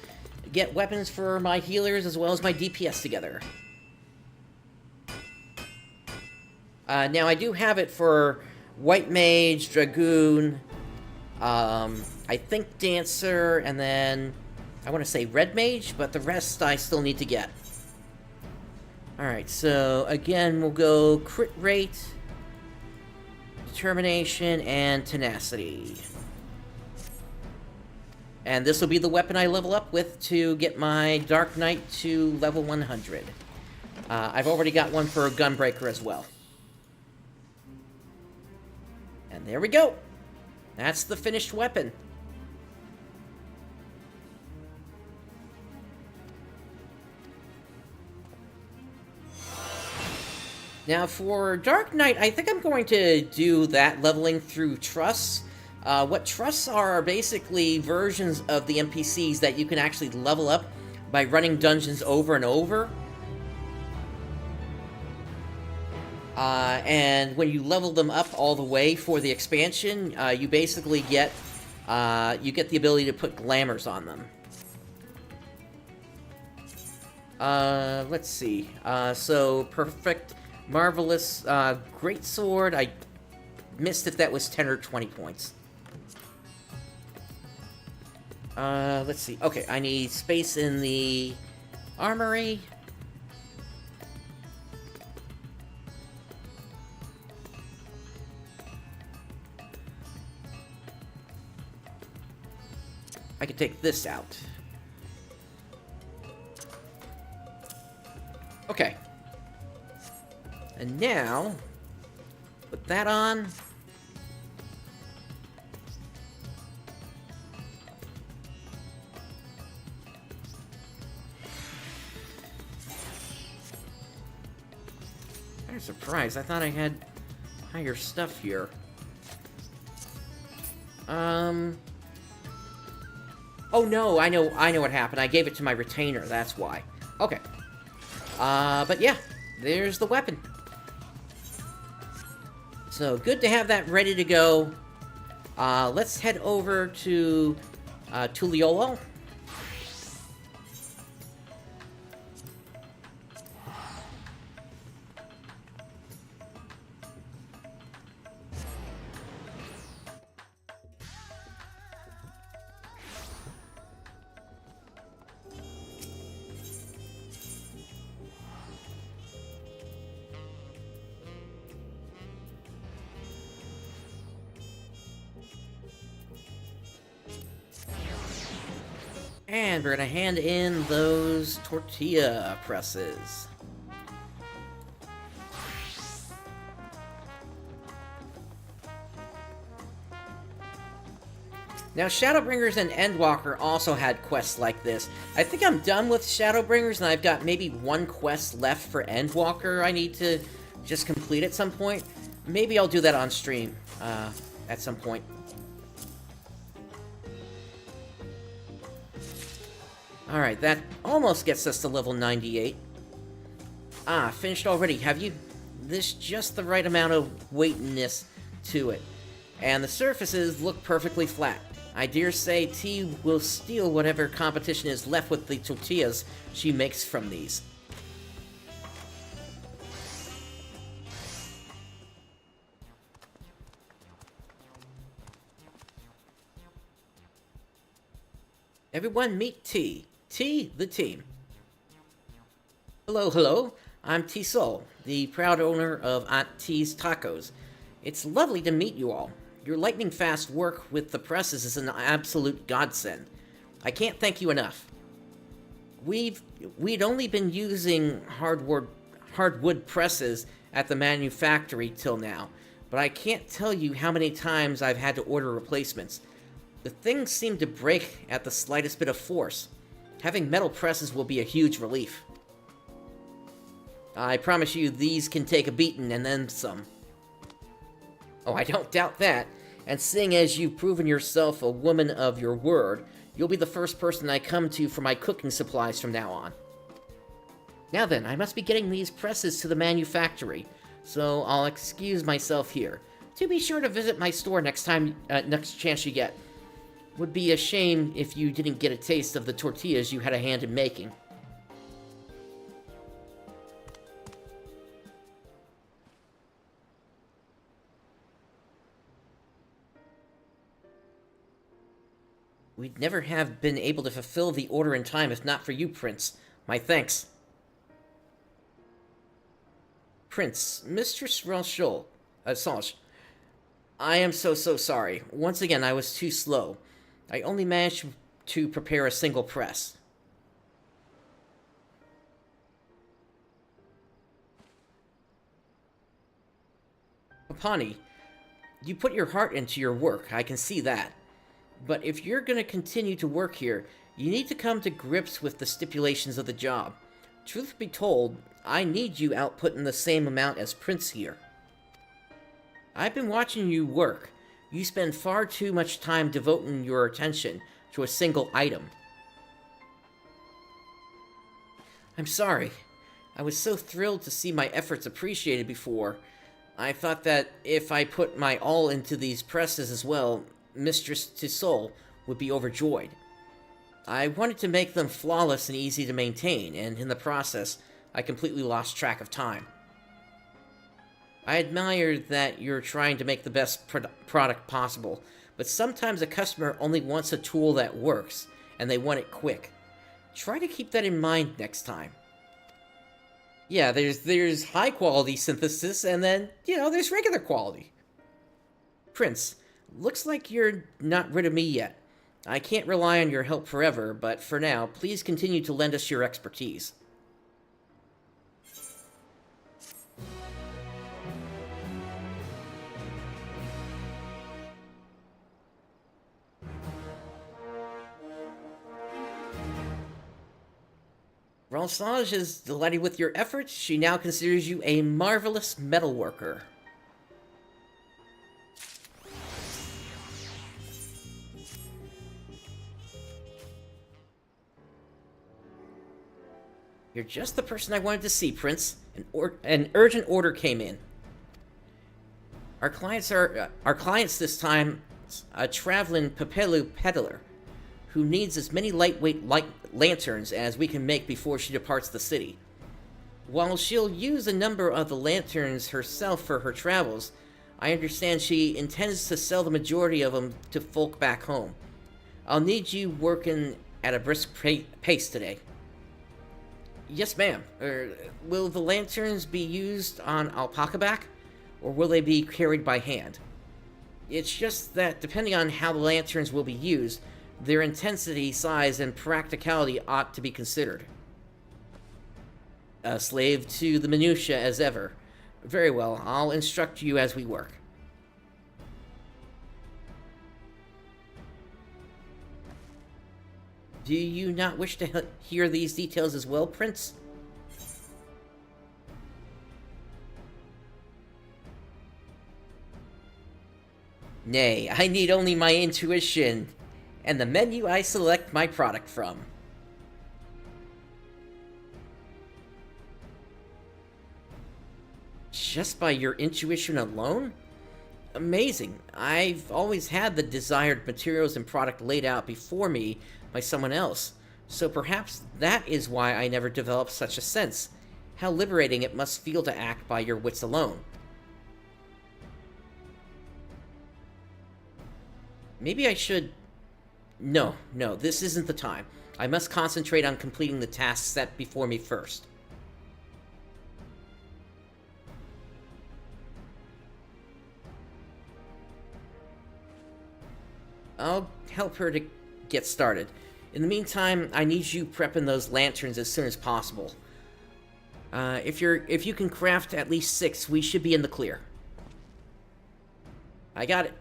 get weapons for my healers as well as my DPS together. Now I do have it for White Mage, Dragoon, I think Dancer, and then I want to say Red Mage, but the rest I still need to get. Alright, so again, we'll go crit rate, determination, and tenacity. And this will be the weapon I level up with to get my Dark Knight to level 100. I've already got one for a Gunbreaker as well. And there we go! That's the finished weapon. Now for Dark Knight, I think I'm going to do that leveling through trusts. What trusts are basically versions of the NPCs that you can actually level up by running dungeons over and over. And when you level them up all the way for the expansion, you basically get the ability to put glamours on them. Let's see. So perfect, marvelous, great sword. I missed if that was 10 or 20 points. Let's see. Okay, I need space in the armory. I can take this out. Okay. And now, put that on. I'm surprised. I thought I had higher stuff here. Oh no, I know what happened. I gave it to my retainer, that's why. Okay. But yeah, there's the weapon. So, good to have that ready to go. Let's head over to Tuliolo. And we're gonna hand in those tortilla presses. Now, Shadowbringers and Endwalker also had quests like this. I think I'm done with Shadowbringers, and I've got maybe one quest left for Endwalker I need to just complete at some point. Maybe I'll do that on stream at some point. Alright, that almost gets us to level 98. Ah, finished already, have you? There's just the right amount of weightiness to it. And the surfaces look perfectly flat. I dare say T will steal whatever competition is left with the tortillas she makes from these. Everyone meet T. T, the team. Hello, hello. I'm T Sol, the proud owner of Aunt T's Tacos. It's lovely to meet you all. Your lightning-fast work with the presses is an absolute godsend. I can't thank you enough. We'd only been using hardwood presses at the manufactory till now, but I can't tell you how many times I've had to order replacements. The things seem to break at the slightest bit of force. Having metal presses will be a huge relief. I promise you these can take a beating and then some. Oh, I don't doubt that. And seeing as you've proven yourself a woman of your word, you'll be the first person I come to for my cooking supplies from now on. Now then, I must be getting these presses to the manufactory, so I'll excuse myself here. Do be sure to visit my store next chance you get. Would be a shame if you didn't get a taste of the tortillas you had a hand in making. We'd never have been able to fulfill the order in time if not for you, Prince. My thanks. Prince, Mistress Sange, I am so sorry. Once again, I was too slow. I only managed to prepare a single press. Papani, you put your heart into your work, I can see that. But if you're going to continue to work here, you need to come to grips with the stipulations of the job. Truth be told, I need you outputting the same amount as Prince here. I've been watching you work. You spend far too much time devoting your attention to a single item. I'm sorry. I was so thrilled to see my efforts appreciated before. I thought that if I put my all into these presses as well, Mistress Tisol would be overjoyed. I wanted to make them flawless and easy to maintain, and in the process, I completely lost track of time. I admire that you're trying to make the best product possible, but sometimes a customer only wants a tool that works, and they want it quick. Try to keep that in mind next time. Yeah, there's high-quality synthesis, and then, there's regular quality. Prince, looks like you're not rid of me yet. I can't rely on your help forever, but for now, please continue to lend us your expertise. Sange is delighted with your efforts. She now considers you a marvelous metalworker. You're just the person I wanted to see, Prince. An urgent order came in. Our clients this time, a traveling Papelu peddler, who needs as many lightweight lanterns as we can make before she departs the city. While she'll use a number of the lanterns herself for her travels, I understand she intends to sell the majority of them to folk back home. I'll need you working at a brisk pace today. Yes, ma'am. Will the lanterns be used on alpaca back, or will they be carried by hand? It's just that, depending on how the lanterns will be used, Their intensity, size, and practicality ought to be considered. A slave to the minutiae as ever. Very well, I'll instruct you as we work. Do you not wish to hear these details as well, Prince? Nay, I need only my intuition and the menu I select my product from. Just by your intuition alone? Amazing. I've always had the desired materials and product laid out before me by someone else, so perhaps that is why I never developed such a sense. How liberating it must feel to act by your wits alone. Maybe I should... No, this isn't the time. I must concentrate on completing the tasks set before me first. I'll help her to get started. In the meantime, I need you prepping those lanterns as soon as possible. If you can craft at least 6, we should be in the clear. I got it.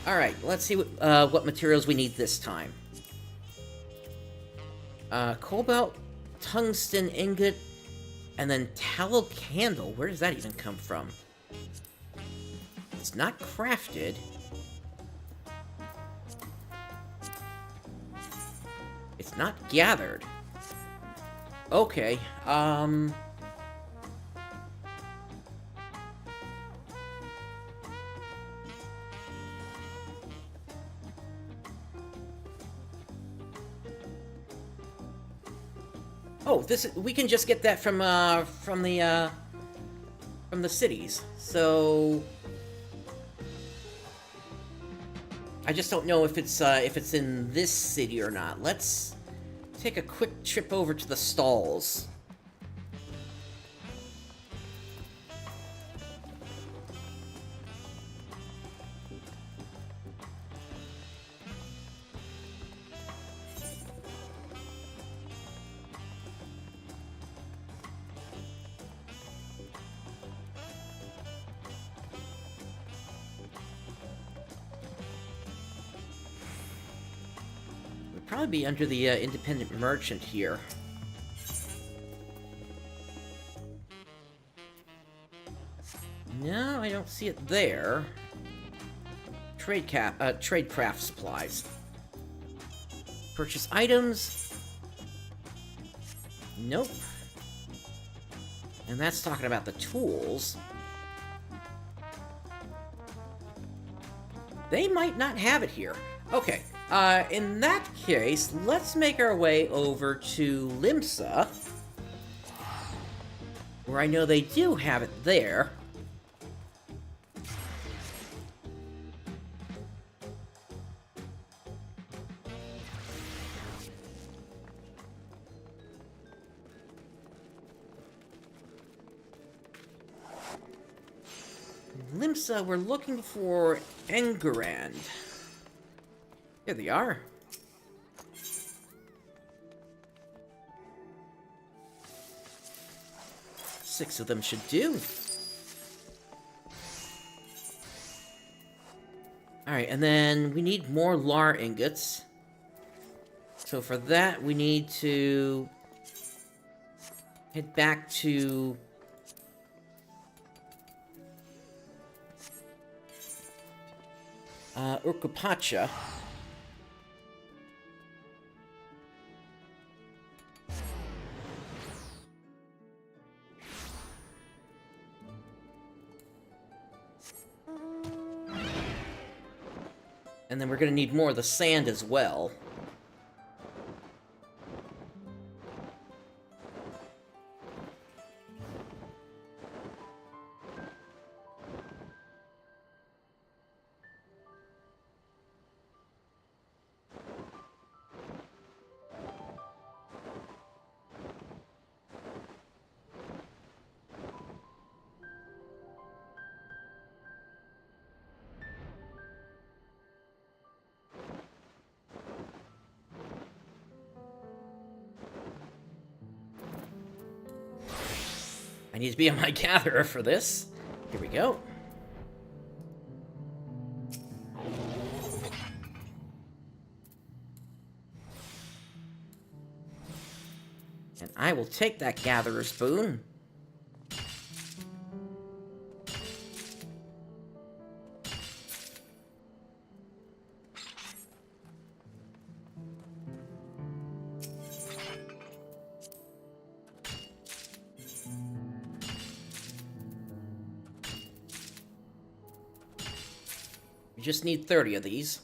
Alright, let's see what materials we need this time. Cobalt, tungsten ingot, and then tallow candle. Where does that even come from? It's not crafted. It's not gathered. Okay, oh, we can just get that from the cities. So I just don't know if it's in this city or not. Let's take a quick trip over to the stalls. Probably be under the independent merchant here. No, I don't see it there. Tradecraft supplies. Purchase items. Nope. And that's talking about the tools. They might not have it here. Okay. In that case, let's make our way over to Limsa, where I know they do have it there. Limsa, we're looking for Engerand. Here they are. Six of them should do. Alright, and then we need more lar ingots. So for that, we need to head back to Urkupacha. And then we're going to need more of the sand as well. need to be on my gatherer for this. Here we go. And I will take that gatherer spoon. You just need 30 of these.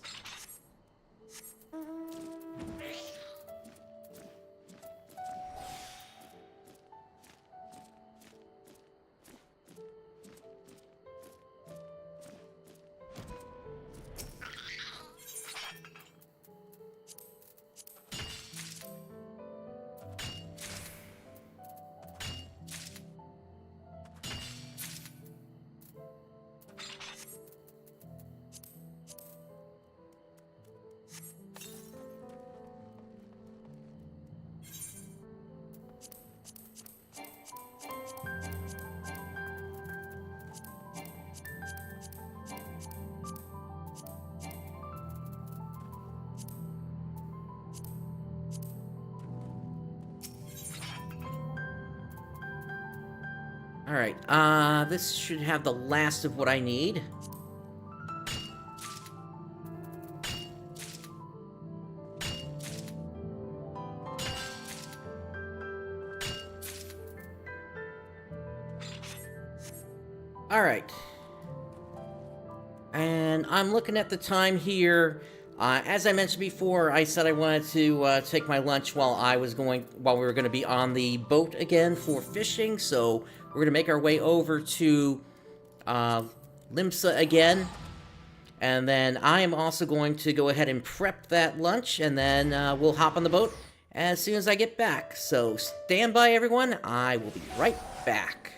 Alright, this should have the last of what I need. Alright. And I'm looking at the time here. As I mentioned before, I said I wanted to take my lunch while we were going to be on the boat again for fishing, so we're going to make our way over to Limsa again. And then I am also going to go ahead and prep that lunch, and then we'll hop on the boat as soon as I get back. So stand by, everyone. I will be right back.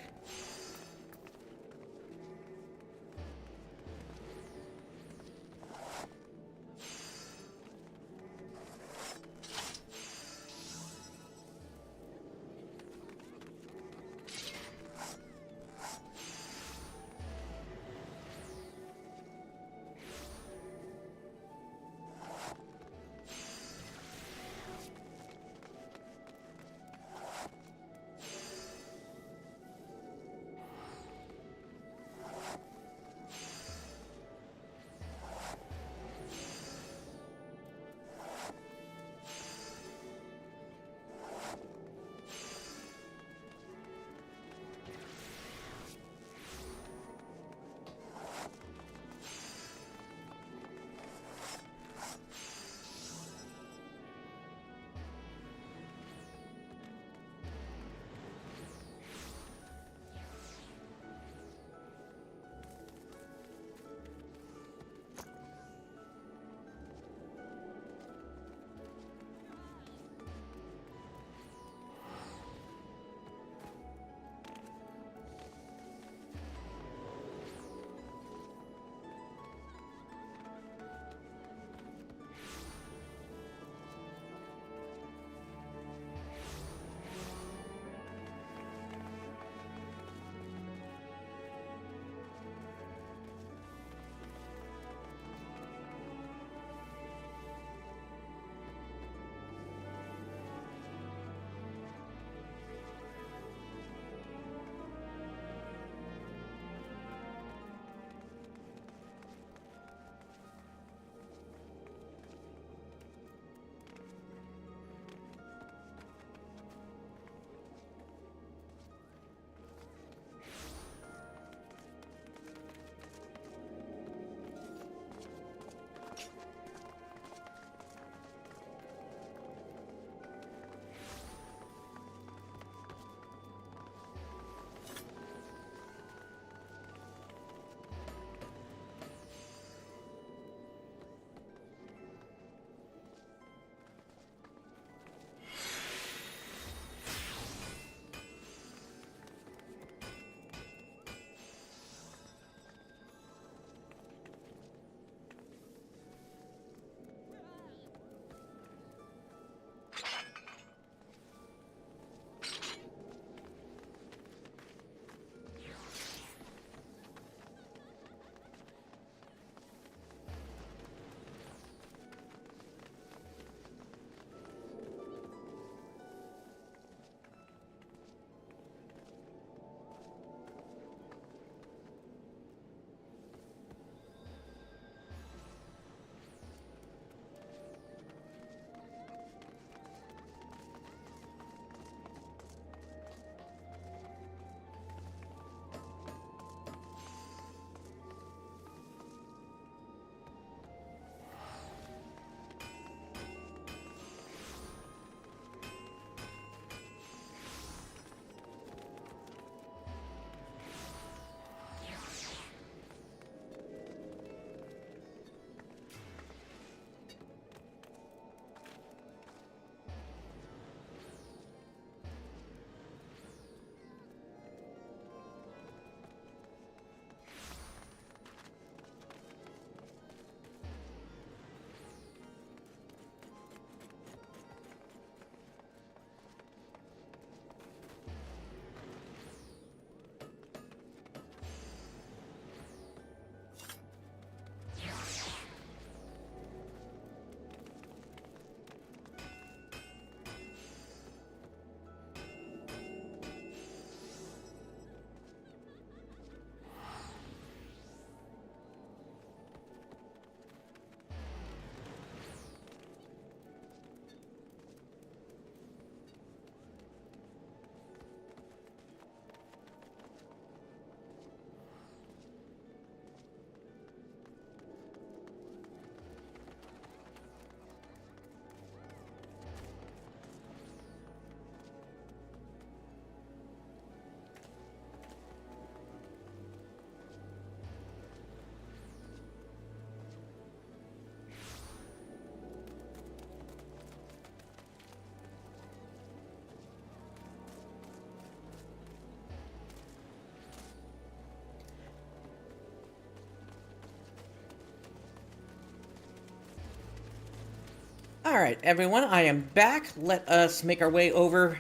Alright, everyone, I am back. Let us make our way over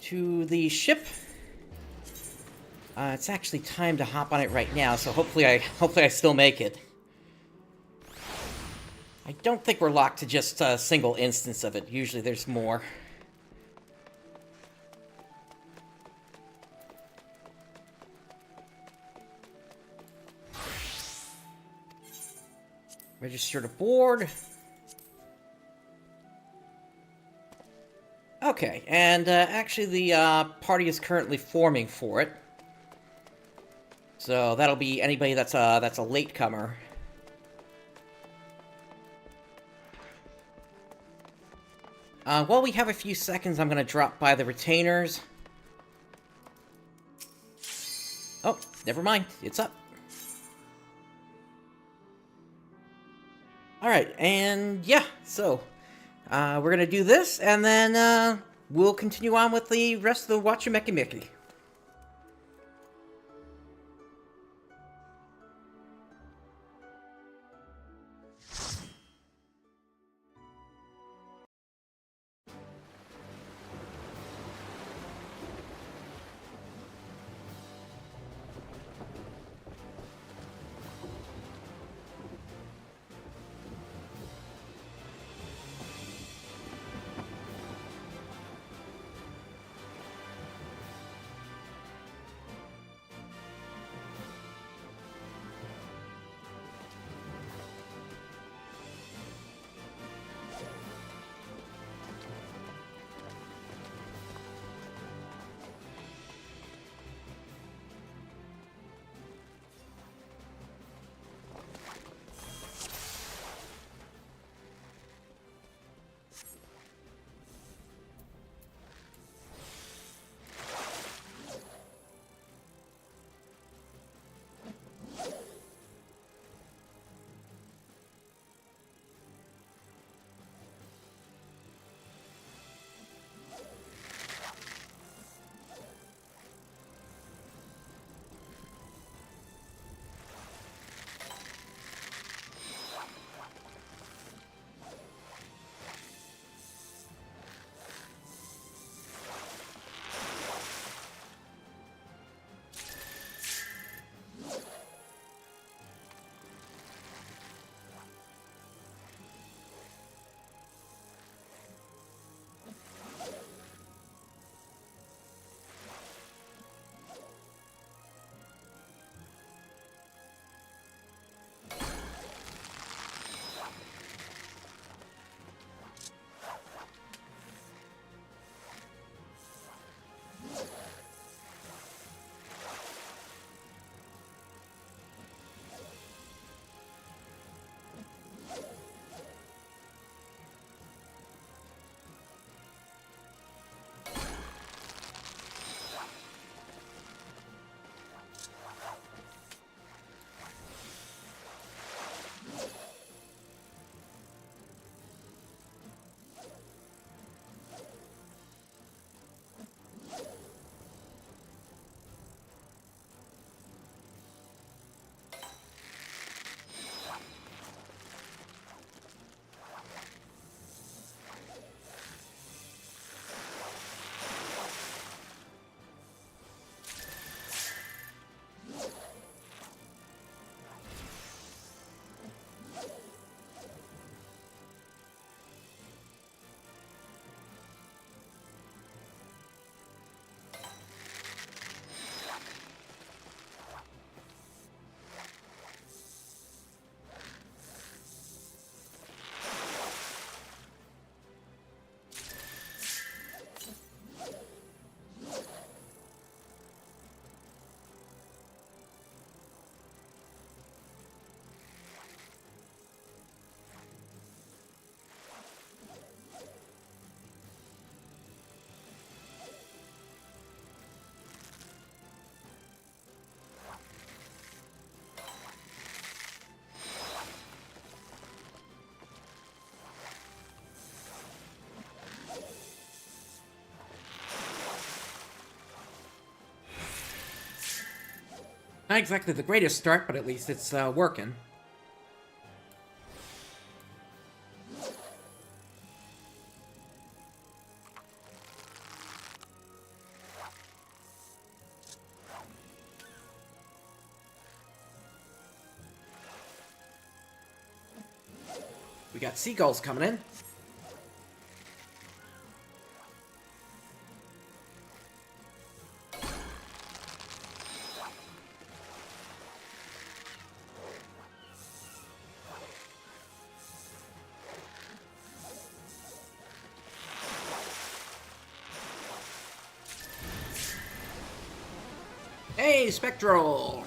to the ship. It's actually time to hop on it right now, so hopefully I still make it. I don't think we're locked to just a single instance of it. Usually there's more. Register to board. Okay, and actually the party is currently forming for it. So that'll be anybody that's a latecomer. While we have a few seconds, I'm gonna drop by the retainers. Oh, never mind. It's up. Alright, and yeah, so we're gonna do this, and then we'll continue on with the rest of the Wachumeqimeqi. Not exactly the greatest start, but at least it's working. We got seagulls coming in. Hey, Spectral!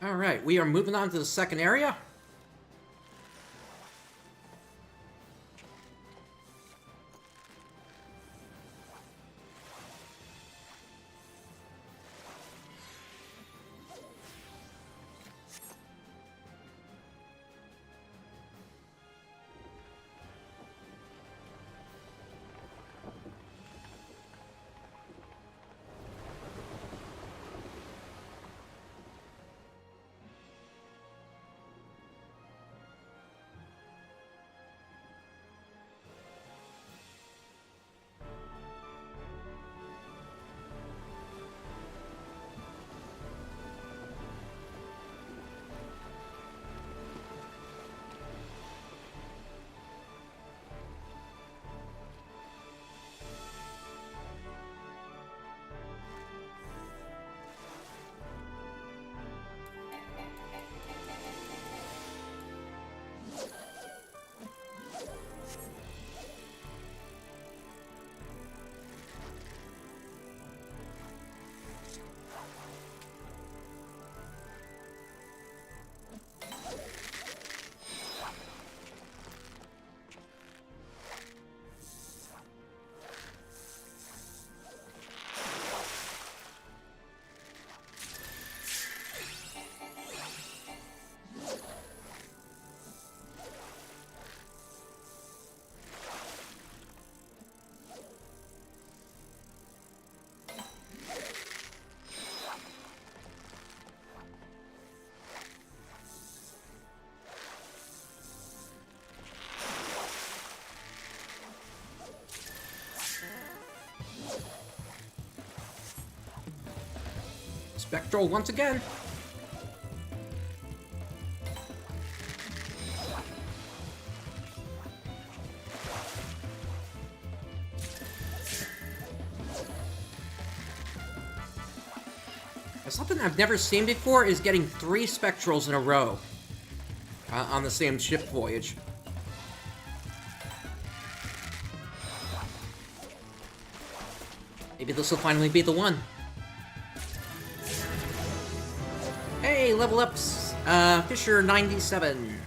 Alright, we are moving on to the second area. Spectral once again. Something I've never seen before is getting 3 Spectrals in a row on the same ship voyage. Maybe this will finally be the one. Hey, level ups! Fisher 97.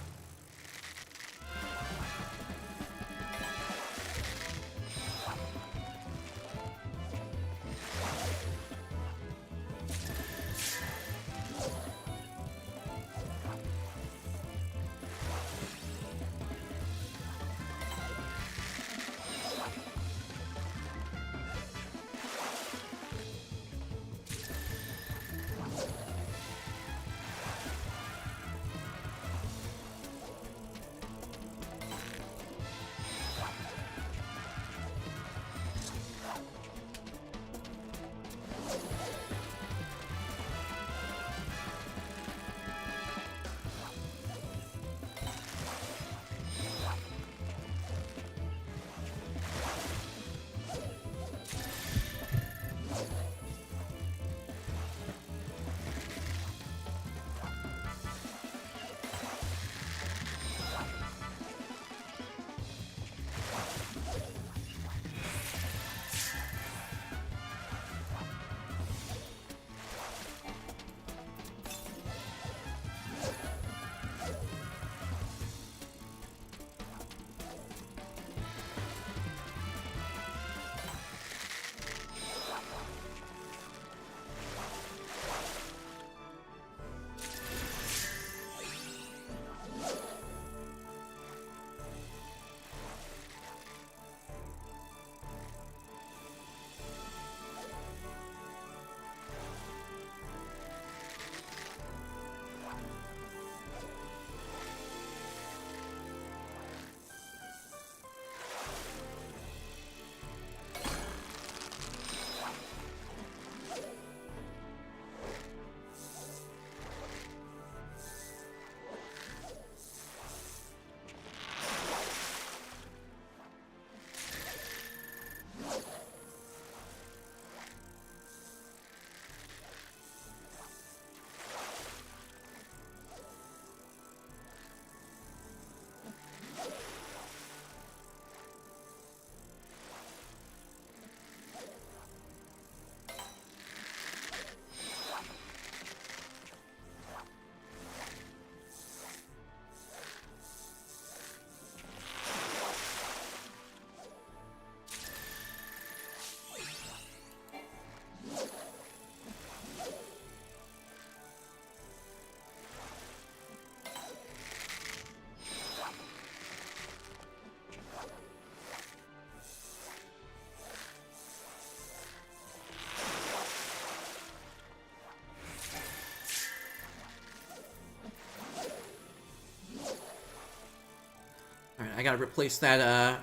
Alright, I gotta replace that,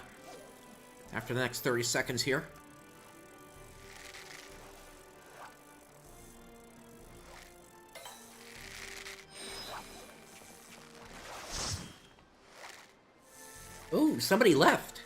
after the next 30 seconds here. Ooh, somebody left.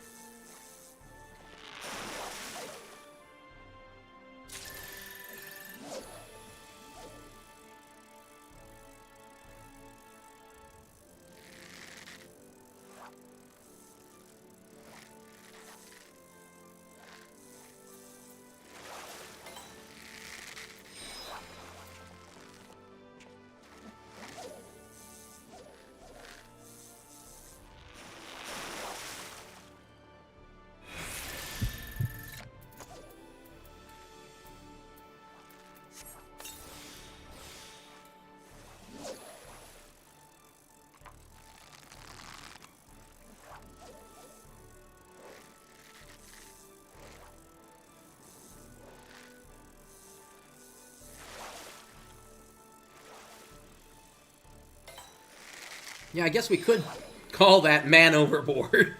Yeah, I guess we could call that man overboard.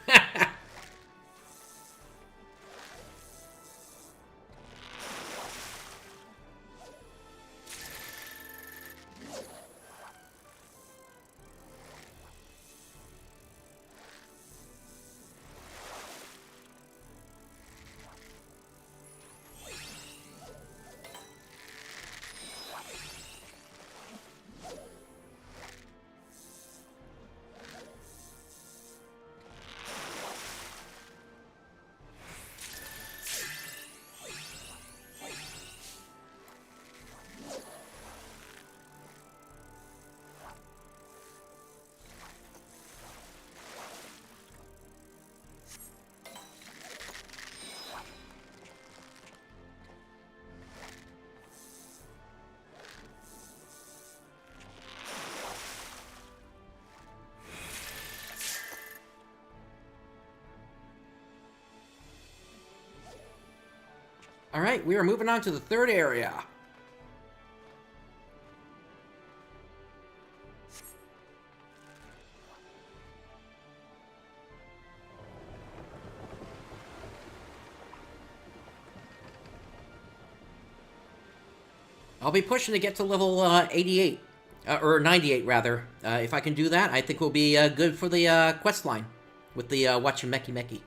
Alright, we are moving on to the third area. I'll be pushing to get to level 88. Or 98, rather. If I can do that, I think we'll be good for the quest line with the Wachumeqimeqi.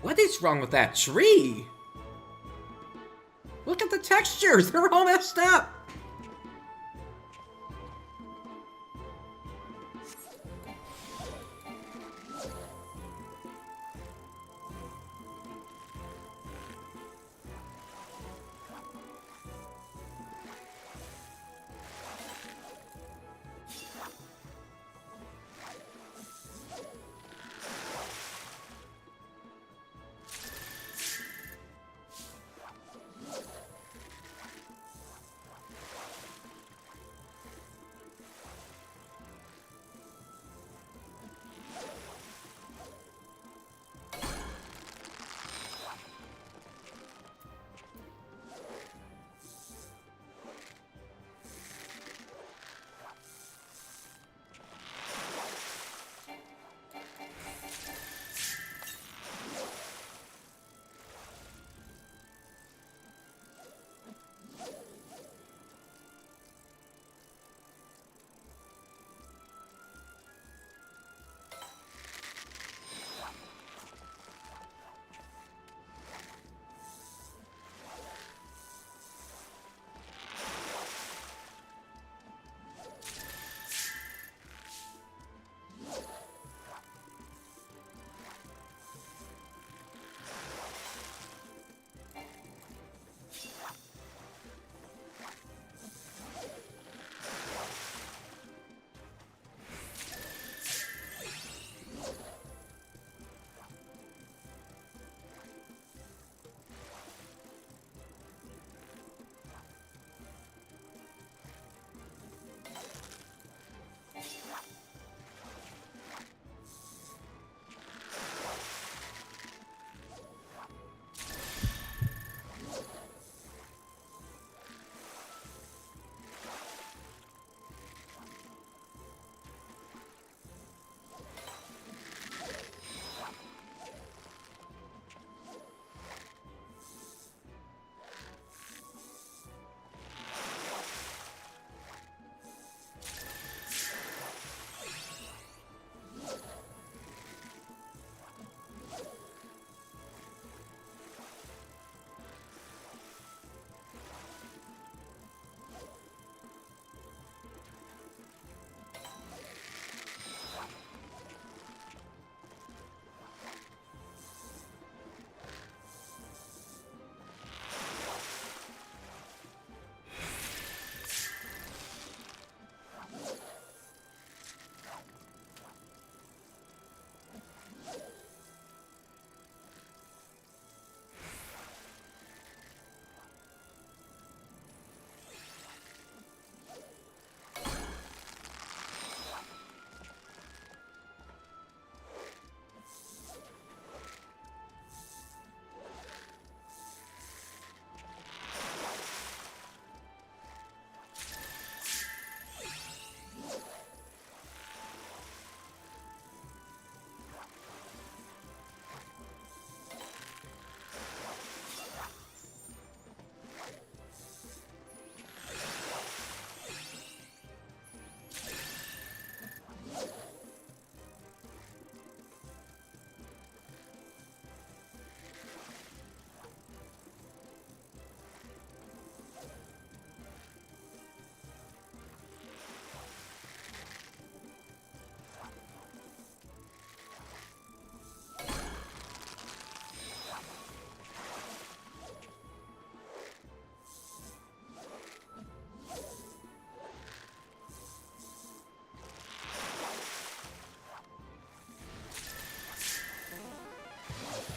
What is wrong with that tree? Look at the textures! They're all messed up!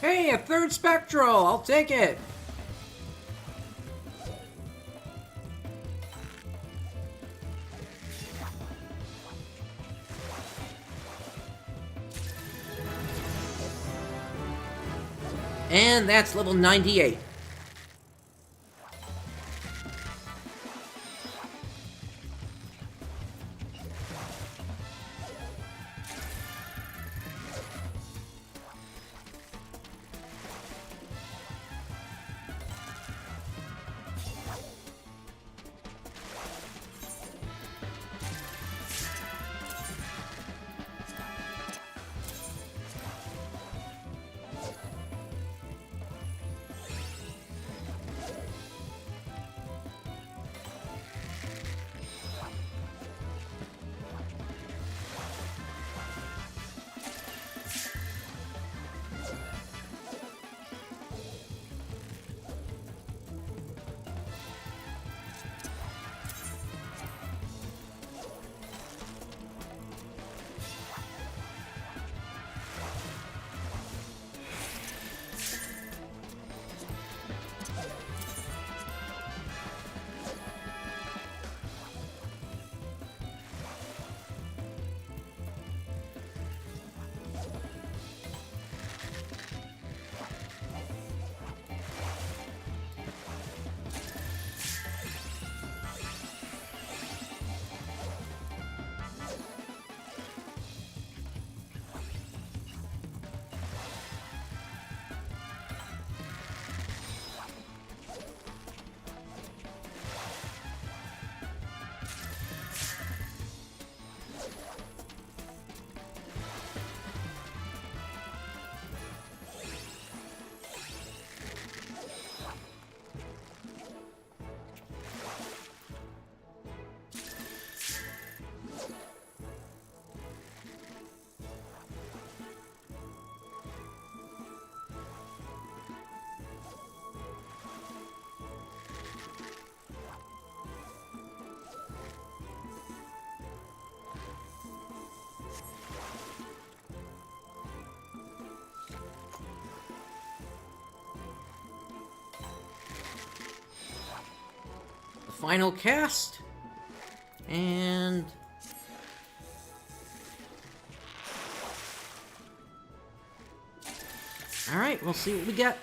Hey, a third Spectral! I'll take it! And that's level 98. Final cast. And... Alright, we'll see what we get.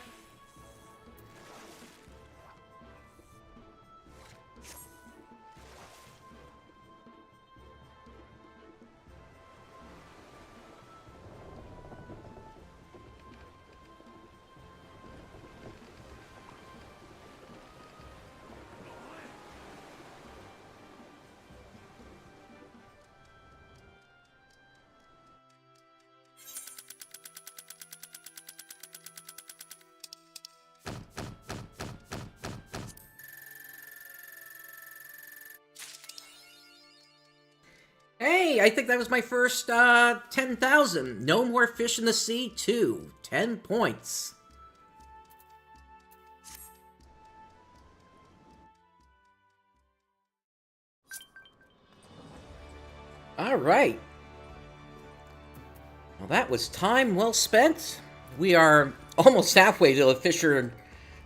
Hey, I think that was my first 10,000. No more fish in the sea, 2. 10 points. All right. Well, that was time well spent. We are almost halfway to the Fisher,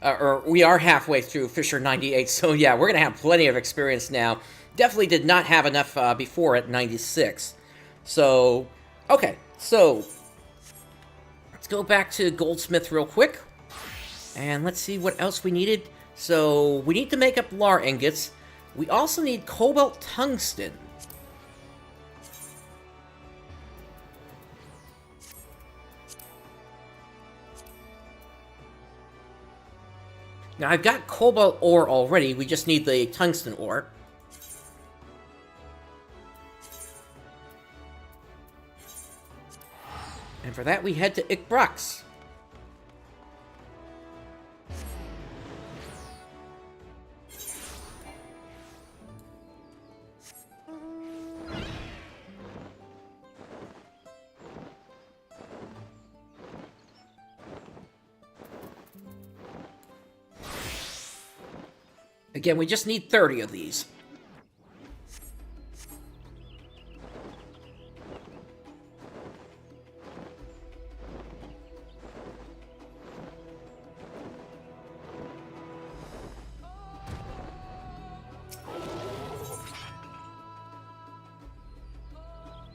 or we are halfway through Fisher 98, so yeah, we're going to have plenty of experience now. Definitely did not have enough before at 96. So, okay, so let's go back to Goldsmith real quick. And let's see what else we needed. So, we need to make up Lar ingots. We also need Cobalt Tungsten. Now, I've got Cobalt ore already. We just need the Tungsten ore. And for that, we head to Ikbrax. Again, we just need 30 of these.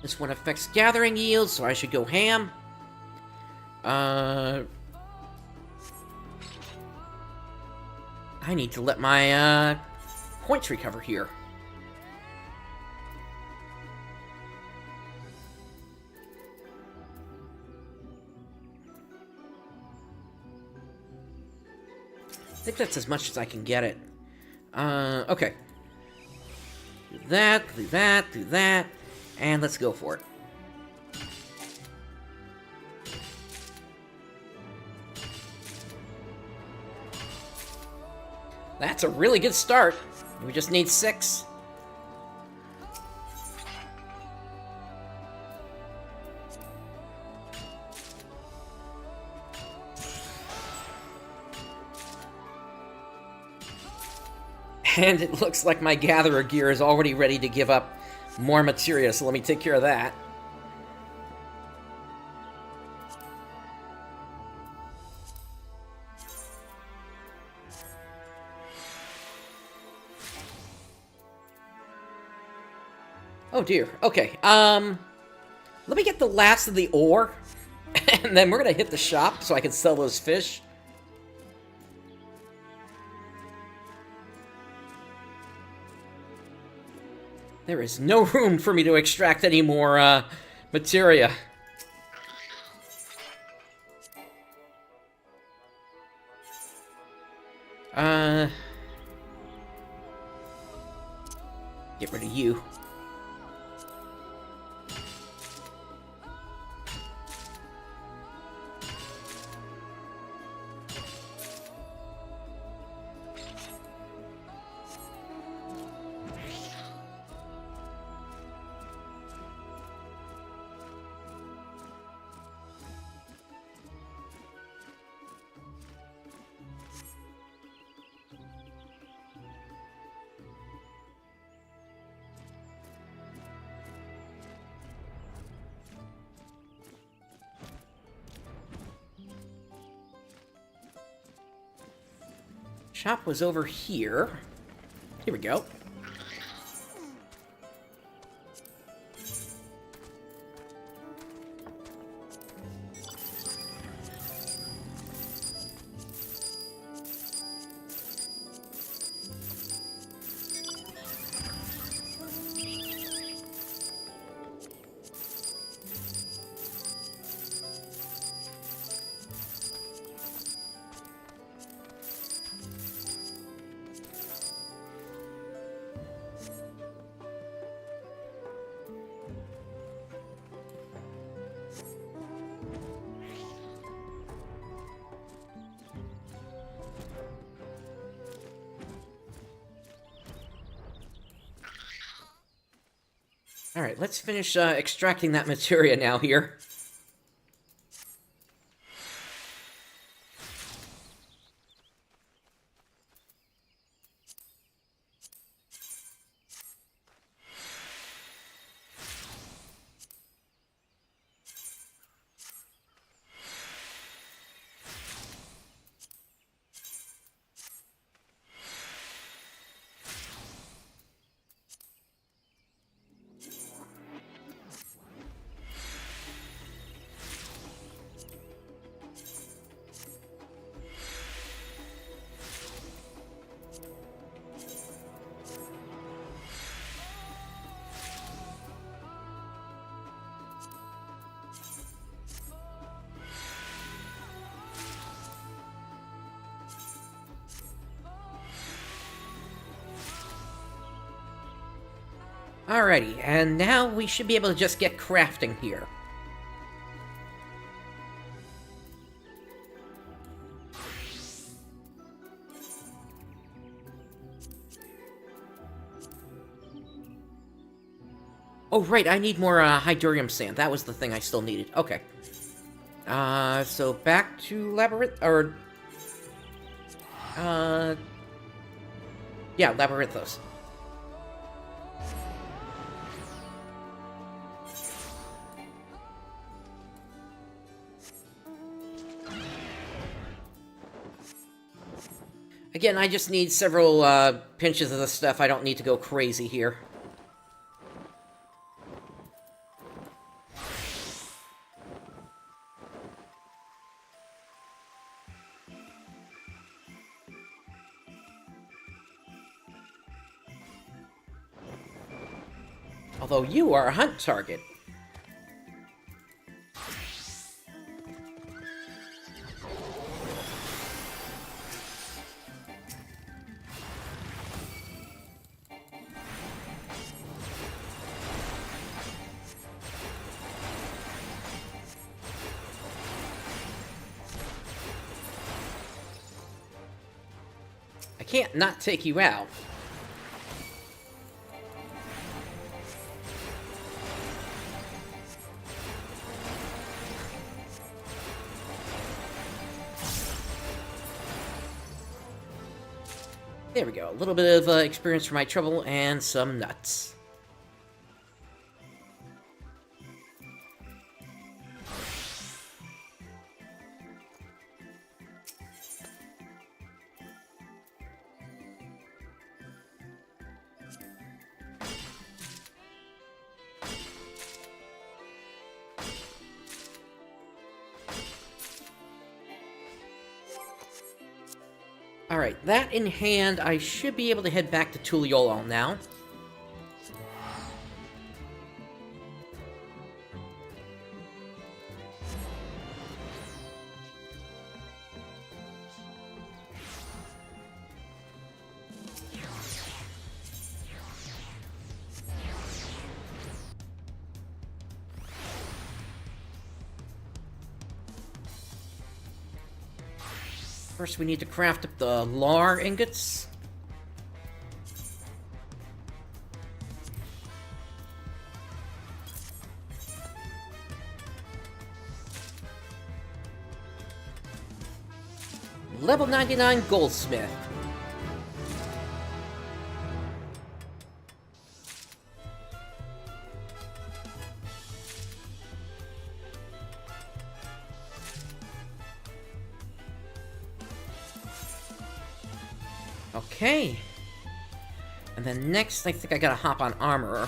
This one affects gathering yields, so I should go ham. I need to let my points recover here. I think that's as much as I can get it. Okay. Do that, do that, do that, and let's go for it. That's a really good start. We just need 6. And it looks like my gatherer gear is already ready to give up more materia, so let me take care of that. Oh dear. Okay, let me get the last of the ore, and then we're gonna hit the shop so I can sell those fish. There is no room for me to extract any more, materia. Get rid of you. Shop was over here. Here we go. Alright, let's finish extracting that materia now here. Alrighty, and now we should be able to just get crafting here. Oh, right, I need more Hydurium sand. That was the thing I still needed. Okay. So back to Labyrinth, or... yeah, Labyrinthos. Again, I just need several pinches of the stuff. I don't need to go crazy here. Although you are a hunt target. I can't not take you out. There we go. A little bit of experience for my trouble and some nuts. Alright, that in hand, I should be able to head back to Tuliolol now. First, we need to craft up the lar ingots. Level 99 goldsmith. Okay. And then next, I think I gotta hop on armorer.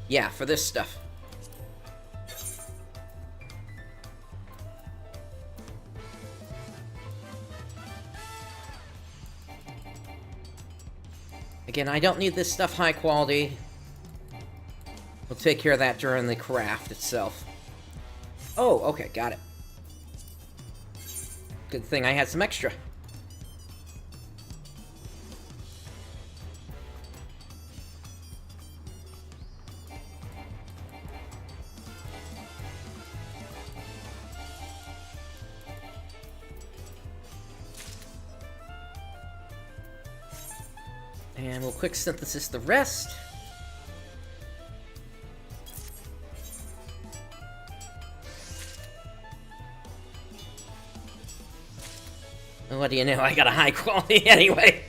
Yeah, for this stuff. Again, I don't need this stuff high quality. We'll take care of that during the craft itself. Oh, okay, got it. Good thing I had some extra. And we'll quick synthesis the rest. What do you know? I got a high quality anyway.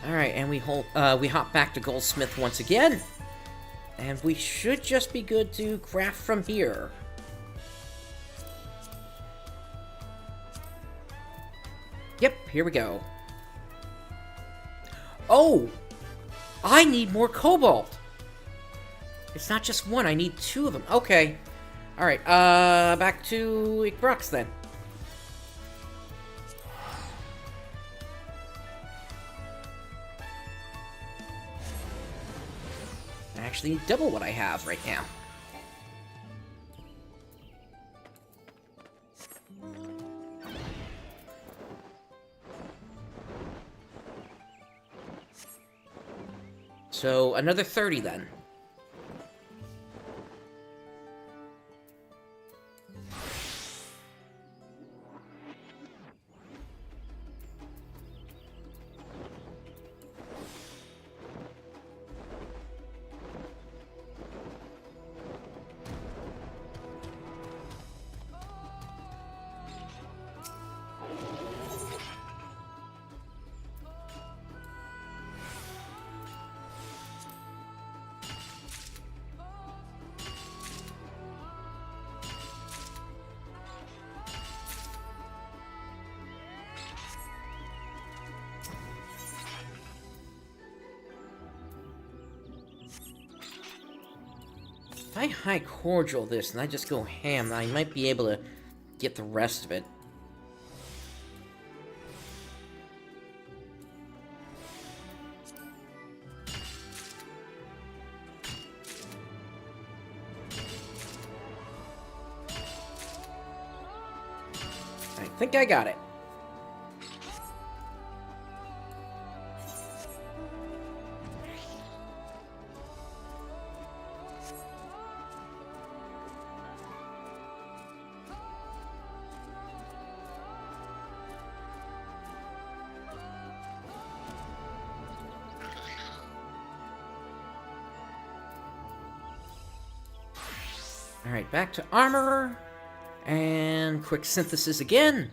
Alright, and we hop back to Goldsmith once again. And we should just be good to craft from here. Yep, here we go. Oh! I need more cobalt! It's not just one, I need two of them. Okay. Alright, back to Ikbrux then. I actually need double what I have right now. So, another 30 then. If I high cordial this and I just go ham, I might be able to get the rest of it. I think I got it. Alright, back to armor. And quick synthesis again.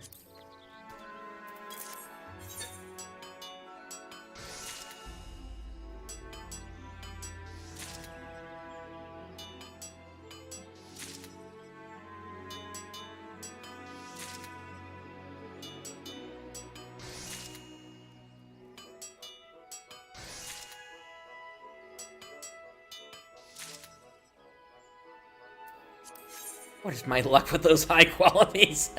What is my luck with those high qualities?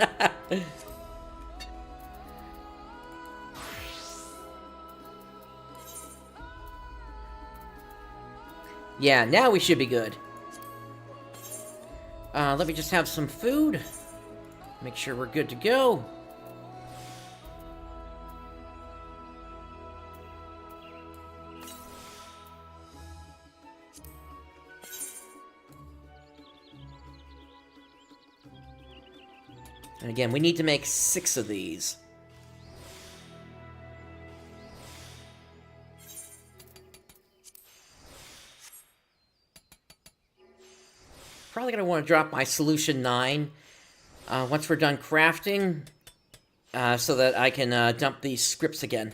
Yeah, now we should be good. Let me just have some food. Make sure we're good to go. And again, we need to make 6 of these. Probably going to want to drop my Solution 9 once we're done crafting, so that I can dump these scripts again.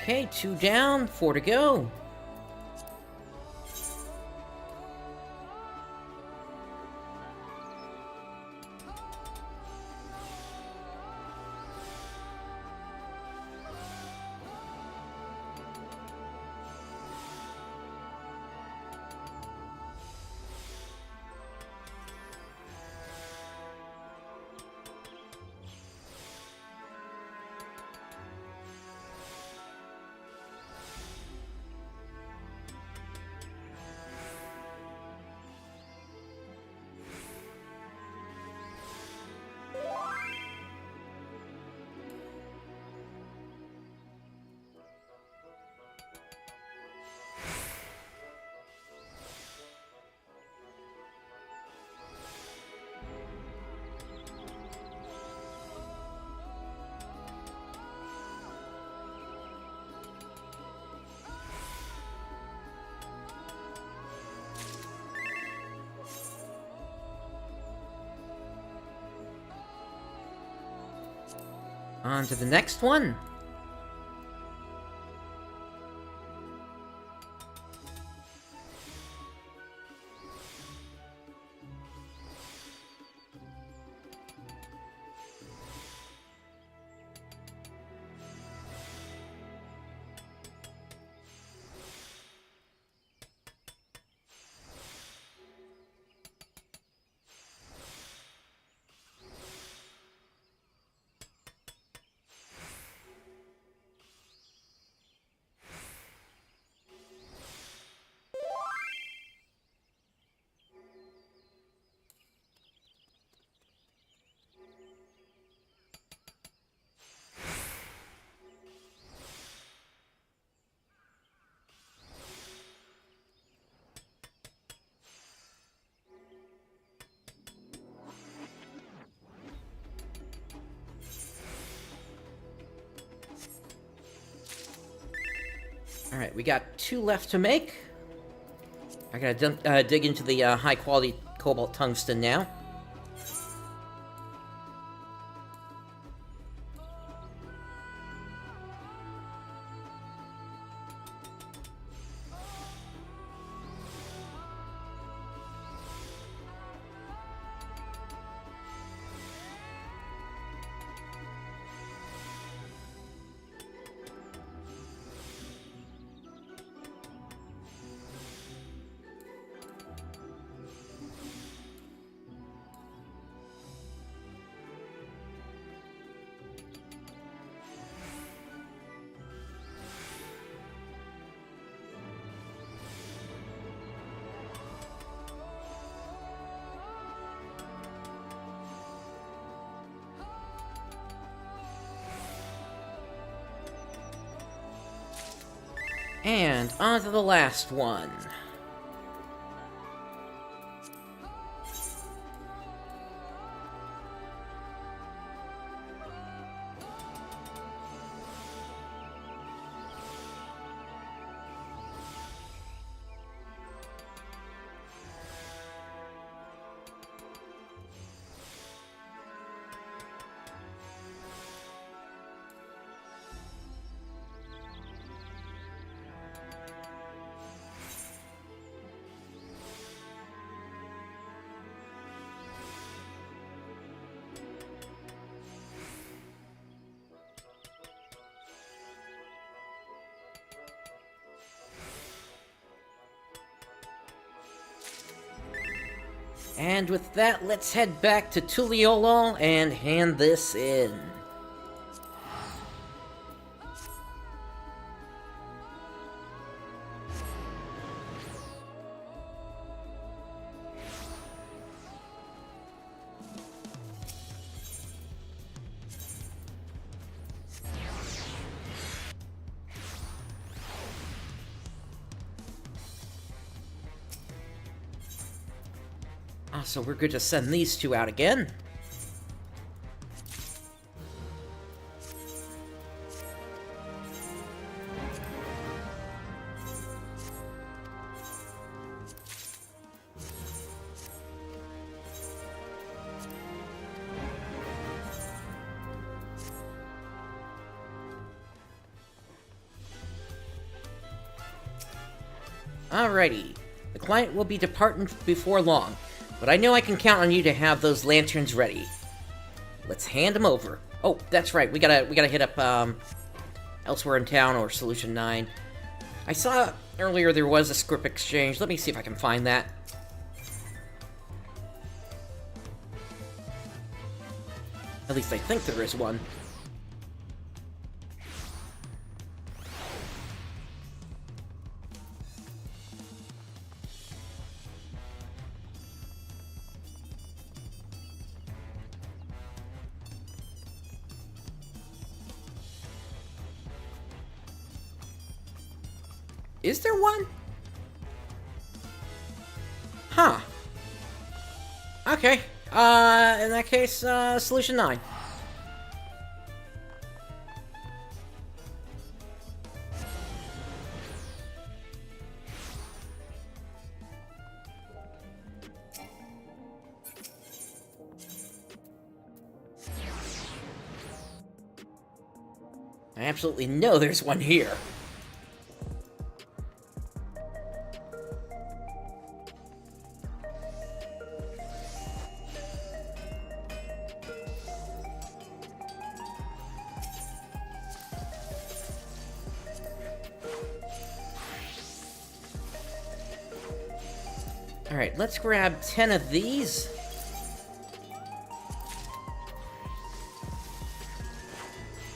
Okay, 2 down, 4 to go. On to the next one. Alright, we got 2 left to make. I gotta dig into the high-quality cobalt tungsten now. And on to the last one. And with that, let's head back to Tuliolo and hand this in. So we're good to send these 2 out again. Alrighty. The client will be departing before long. But I know I can count on you to have those lanterns ready. Let's hand them over. Oh, that's right. We gotta hit up elsewhere in town or Solution 9. I saw earlier there was a script exchange. Let me see if I can find that. At least I think there is one. Is there one? Huh. Okay. In that case, Solution 9. I absolutely know there's one here. Alright, let's grab 10 of these.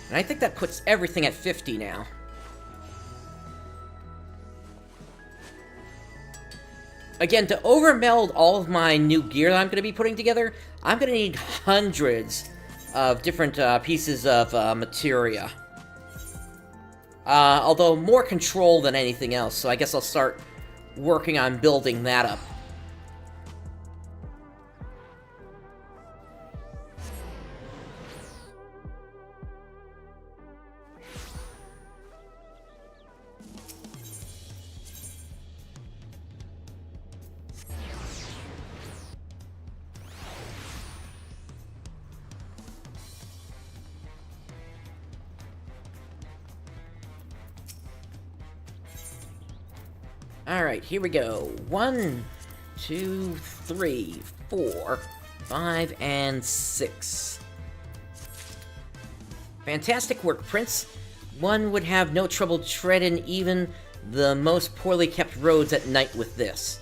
And I think that puts everything at 50 now. Again, to overmeld all of my new gear that I'm going to be putting together, I'm going to need hundreds of different pieces of materia. Although more control than anything else, so I guess I'll start working on building that up. Alright, here we go. 1, 2, 3, 4, 5, and 6. Fantastic work, Prince. One would have no trouble treading even the most poorly kept roads at night with this.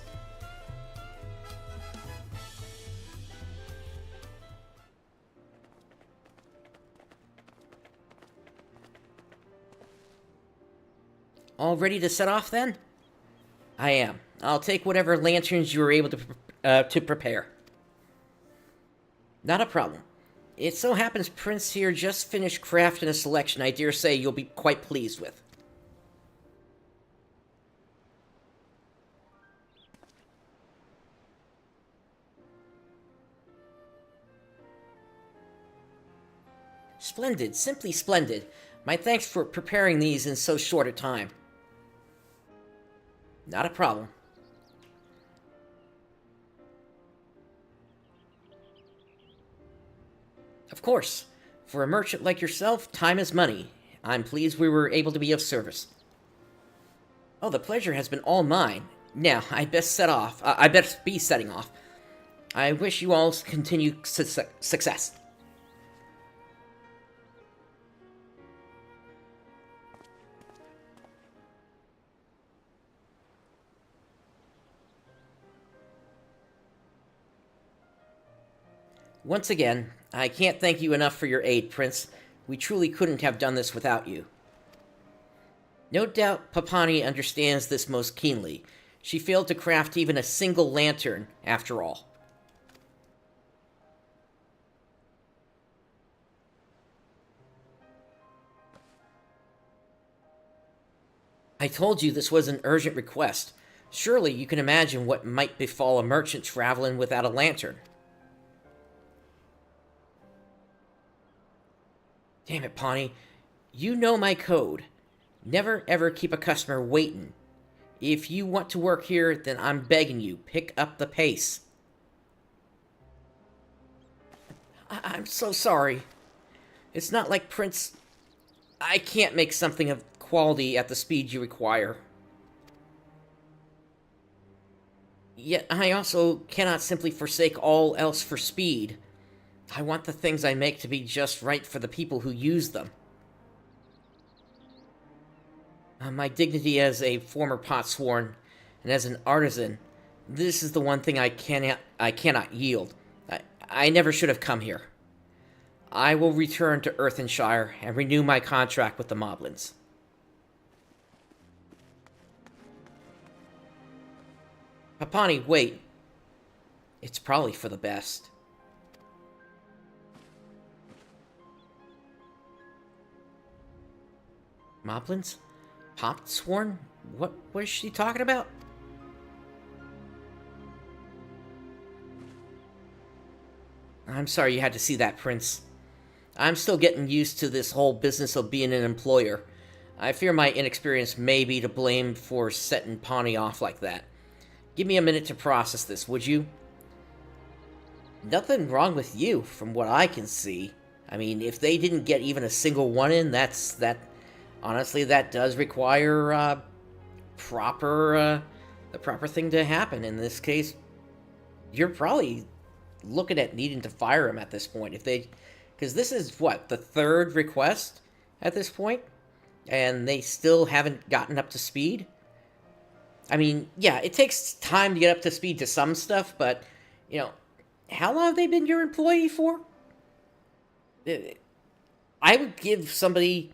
All ready to set off, then? I am. I'll take whatever lanterns you were able to prepare. Not a problem. It so happens Prince here just finished crafting a selection I dare say you'll be quite pleased with. Splendid, simply splendid. My thanks for preparing these in so short a time. Not a problem. Of course. For a merchant like yourself, time is money. I'm pleased we were able to be of service. Oh, the pleasure has been all mine. Now, I best be setting off. I wish you all continued success. Once again, I can't thank you enough for your aid, Prince. We truly couldn't have done this without you. No doubt Papani understands this most keenly. She failed to craft even a single lantern, after all. I told you this was an urgent request. Surely you can imagine what might befall a merchant traveling without a lantern. Damn it, Pawnee. You know my code. Never ever keep a customer waiting. If you want to work here, then I'm begging you, pick up the pace. I'm so sorry. It's not like Prince... I can't make something of quality at the speed you require. Yet I also cannot simply forsake all else for speed. I want the things I make to be just right for the people who use them. My dignity as a former potsworn and as an artisan, this is the one thing I cannot yield. I never should have come here. I will return to Earthenshire and renew my contract with the Moblins. Papani, wait. It's probably for the best. Moblins? Potsworn? What was she talking about? I'm sorry you had to see that, Prince. I'm still getting used to this whole business of being an employer. I fear my inexperience may be to blame for setting Pawnee off like that. Give me a minute to process this, would you? Nothing wrong with you, from what I can see. I mean, if they didn't get even a single one in, honestly, that does require the proper thing to happen. In this case, you're probably looking at needing to fire him at this point. Because this is, what, the third request at this point? And they still haven't gotten up to speed? I mean, yeah, it takes time to get up to speed to some stuff, but, you know, how long have they been your employee for? I would give somebody...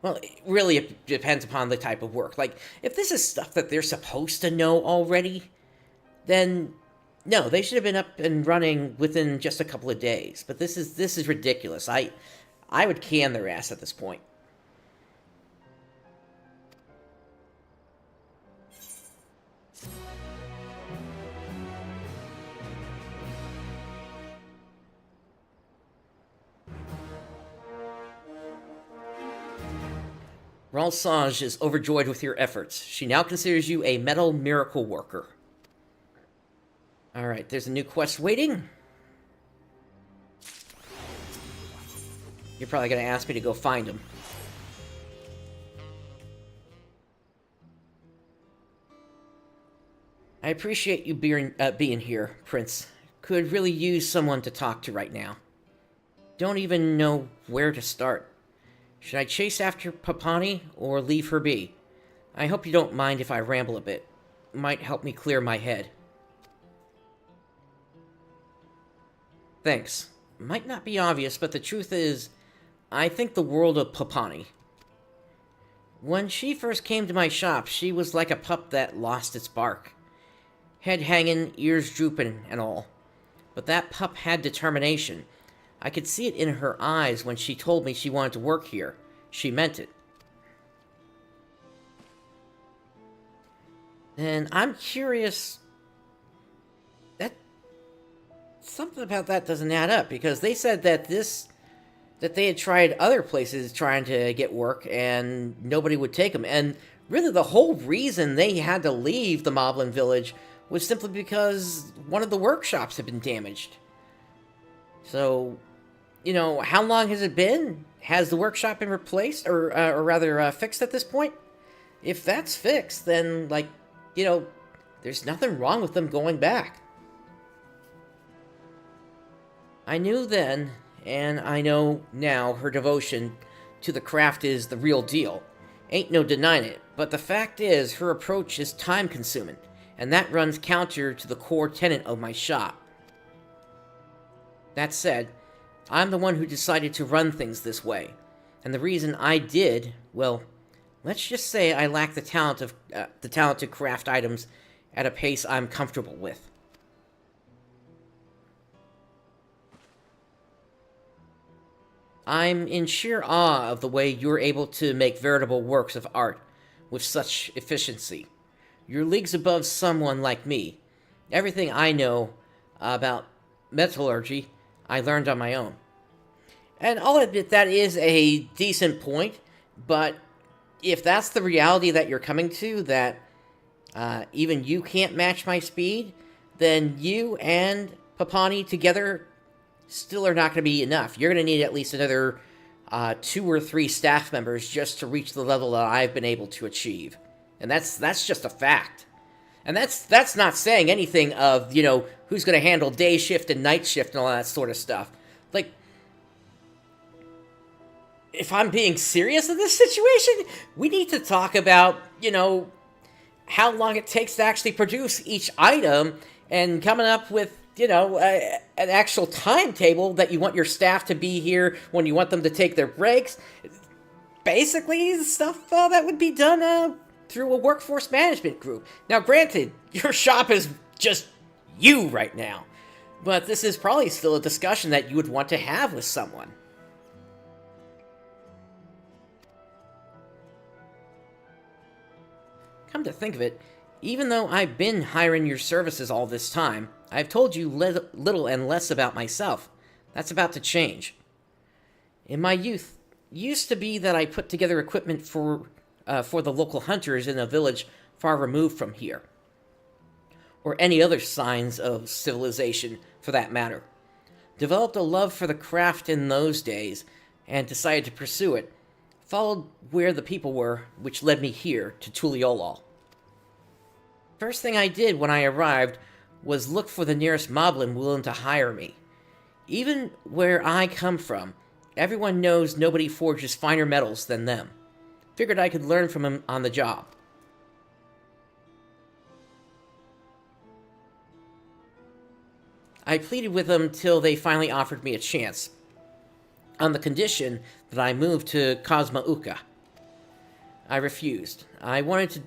Well, really, it depends upon the type of work. Like, if this is stuff that they're supposed to know already, then no, they should have been up and running within just a couple of days. But this is ridiculous. I would can their ass at this point. Ralsange is overjoyed with your efforts. She now considers you a metal miracle worker. Alright, there's a new quest waiting. You're probably going to ask me to go find him. I appreciate you being here, Prince. Could really use someone to talk to right now. Don't even know where to start. Should I chase after Papani or leave her be? I hope you don't mind if I ramble a bit. Might help me clear my head. Thanks. Might not be obvious, but the truth is, I think the world of Papani. When she first came to my shop, she was like a pup that lost its bark. Head hanging, ears drooping, and all. But that pup had determination. I could see it in her eyes when she told me she wanted to work here. She meant it. And I'm curious... Something about that doesn't add up, because they said that they had tried other places trying to get work, and nobody would take them. And really, the whole reason they had to leave the Moblin village was simply because one of the workshops had been damaged. So, you know, how long has it been? Has the workshop been replaced, or rather fixed at this point? If that's fixed, then, like, you know, there's nothing wrong with them going back. I knew then, and I know now, her devotion to the craft is the real deal. Ain't no denying it, but the fact is, her approach is time-consuming, and that runs counter to the core tenet of my shop. That said, I'm the one who decided to run things this way, and the reason I did, well, let's just say I lack the talent to craft items at a pace I'm comfortable with. I'm in sheer awe of the way you're able to make veritable works of art with such efficiency. You're leagues above someone like me. Everything I know about metallurgy, I learned on my own. And I'll admit that is a decent point, but if that's the reality that you're coming to, that even you can't match my speed, then you and Papani together still are not going to be enough. You're going to need at least another 2 or 3 staff members just to reach the level that I've been able to achieve. And that's just a fact. And that's not saying anything of, you know, who's going to handle day shift and night shift and all that sort of stuff. Like, if I'm being serious in this situation, we need to talk about, you know, how long it takes to actually produce each item and coming up with, you know, an actual timetable that you want your staff to be here when you want them to take their breaks. Basically, stuff that would be done through a workforce management group. Now, granted, your shop is just you right now, but this is probably still a discussion that you would want to have with someone. Come to think of it, even though I've been hiring your services all this time, I've told you little and less about myself. That's about to change. In my youth, it used to be that I put together equipment for the local hunters in a village far removed from here. Or any other signs of civilization, for that matter. Developed a love for the craft in those days, and decided to pursue it. Followed where the people were, which led me here, to Tuliolol. First thing I did when I arrived was look for the nearest moblin willing to hire me. Even where I come from, everyone knows nobody forges finer metals than them. Figured I could learn from him on the job. I pleaded with them till they finally offered me a chance, on the condition that I moved to Cosmauca. I refused. I wanted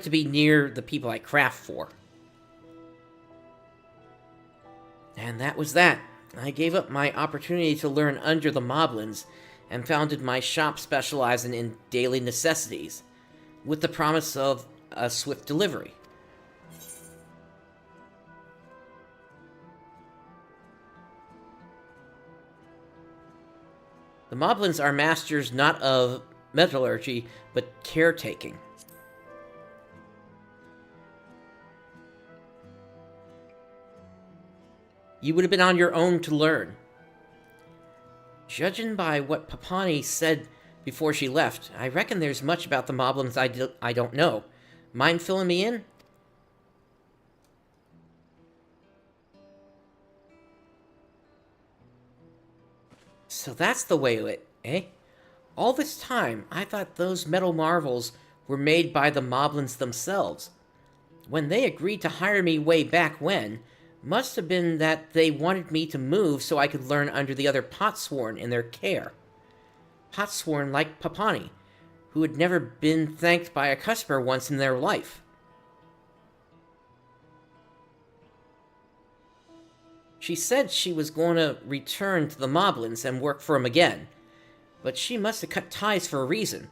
to be near the people I craft for. And that was that. I gave up my opportunity to learn under the moblins and founded my shop specializing in daily necessities, with the promise of a swift delivery. The moblins are masters not of metallurgy, but caretaking. You would have been on your own to learn. Judging by what Papani said before she left, I reckon there's much about the moblins I don't know. Mind filling me in? So that's the way of it, eh? All this time, I thought those metal marvels were made by the Moblins themselves. When they agreed to hire me way back when, must have been that they wanted me to move so I could learn under the other Potsworn in their care. Potsworn like Papani, who had never been thanked by a customer once in their life. She said she was going to return to the Moblins and work for him again, but she must have cut ties for a reason.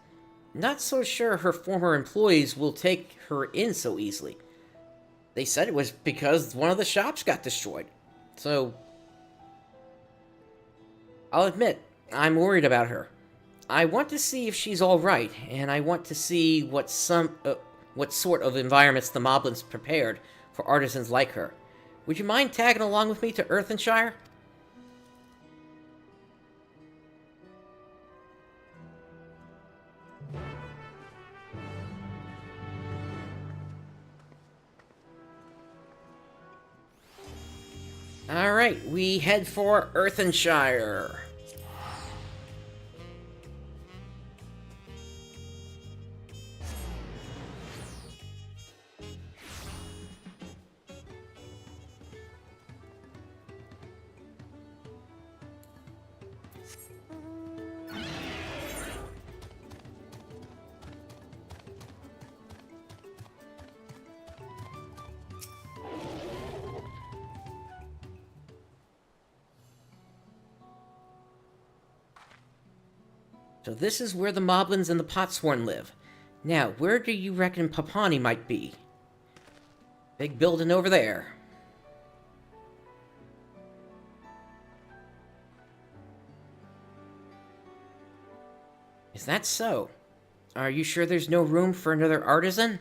Not so sure her former employees will take her in so easily. They said it was because one of the shops got destroyed. So, I'll admit, I'm worried about her. I want to see if she's alright, and I want to see what sort of environments the Moblins prepared for artisans like her. Would you mind tagging along with me to Earthenshire? Alright, we head for Earthenshire. So this is where the Moblins and the Potsworn live. Now, where do you reckon Papani might be? Big building over there. Is that so? Are you sure there's no room for another artisan?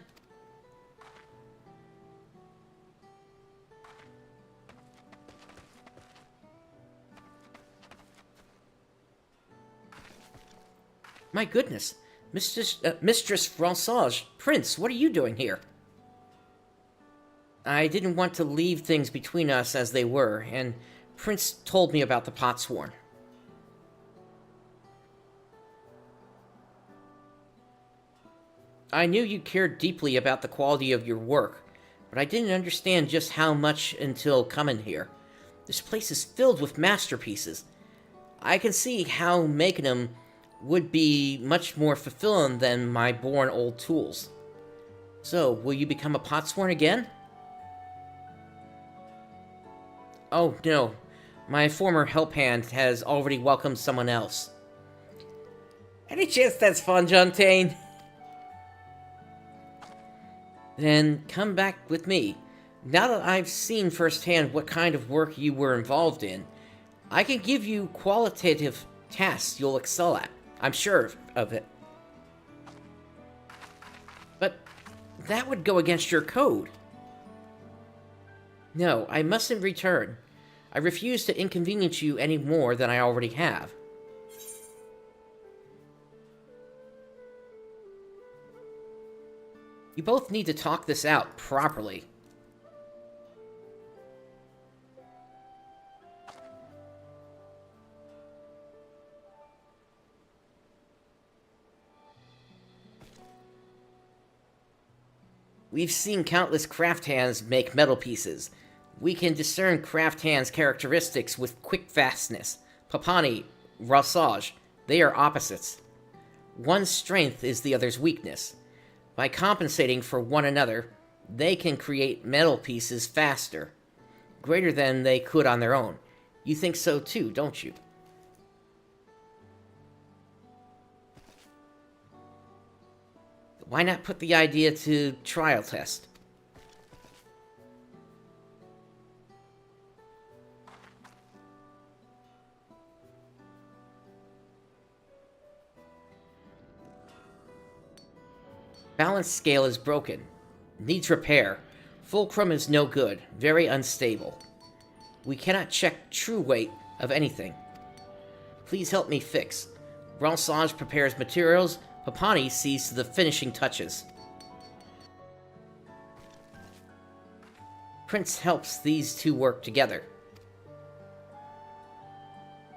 My goodness, Mistress Françoise, Prince, what are you doing here? I didn't want to leave things between us as they were, and Prince told me about the Potsworn. I knew you cared deeply about the quality of your work, but I didn't understand just how much until coming here. This place is filled with masterpieces. I can see how making them would be much more fulfilling than my born old tools. So, will you become a Potsworn again? Oh, no. My former help hand has already welcomed someone else. Any chance that's Fontaine? Then come back with me. Now that I've seen firsthand what kind of work you were involved in, I can give you qualitative tasks you'll excel at. I'm sure of it. But that would go against your code. No, I mustn't return. I refuse to inconvenience you any more than I already have. You both need to talk this out properly. We've seen countless craft hands make metal pieces. We can discern craft hands' characteristics with quick fastness. Papani, Rasage, they are opposites. One's strength is the other's weakness. By compensating for one another, they can create metal pieces faster, greater than they could on their own. You think so too, don't you? Why not put the idea to trial test? Balance scale is broken. Needs repair. Fulcrum is no good. Very unstable. We cannot check true weight of anything. Please help me fix. Rasage prepares materials. Papani sees to the finishing touches. Prince helps these two work together.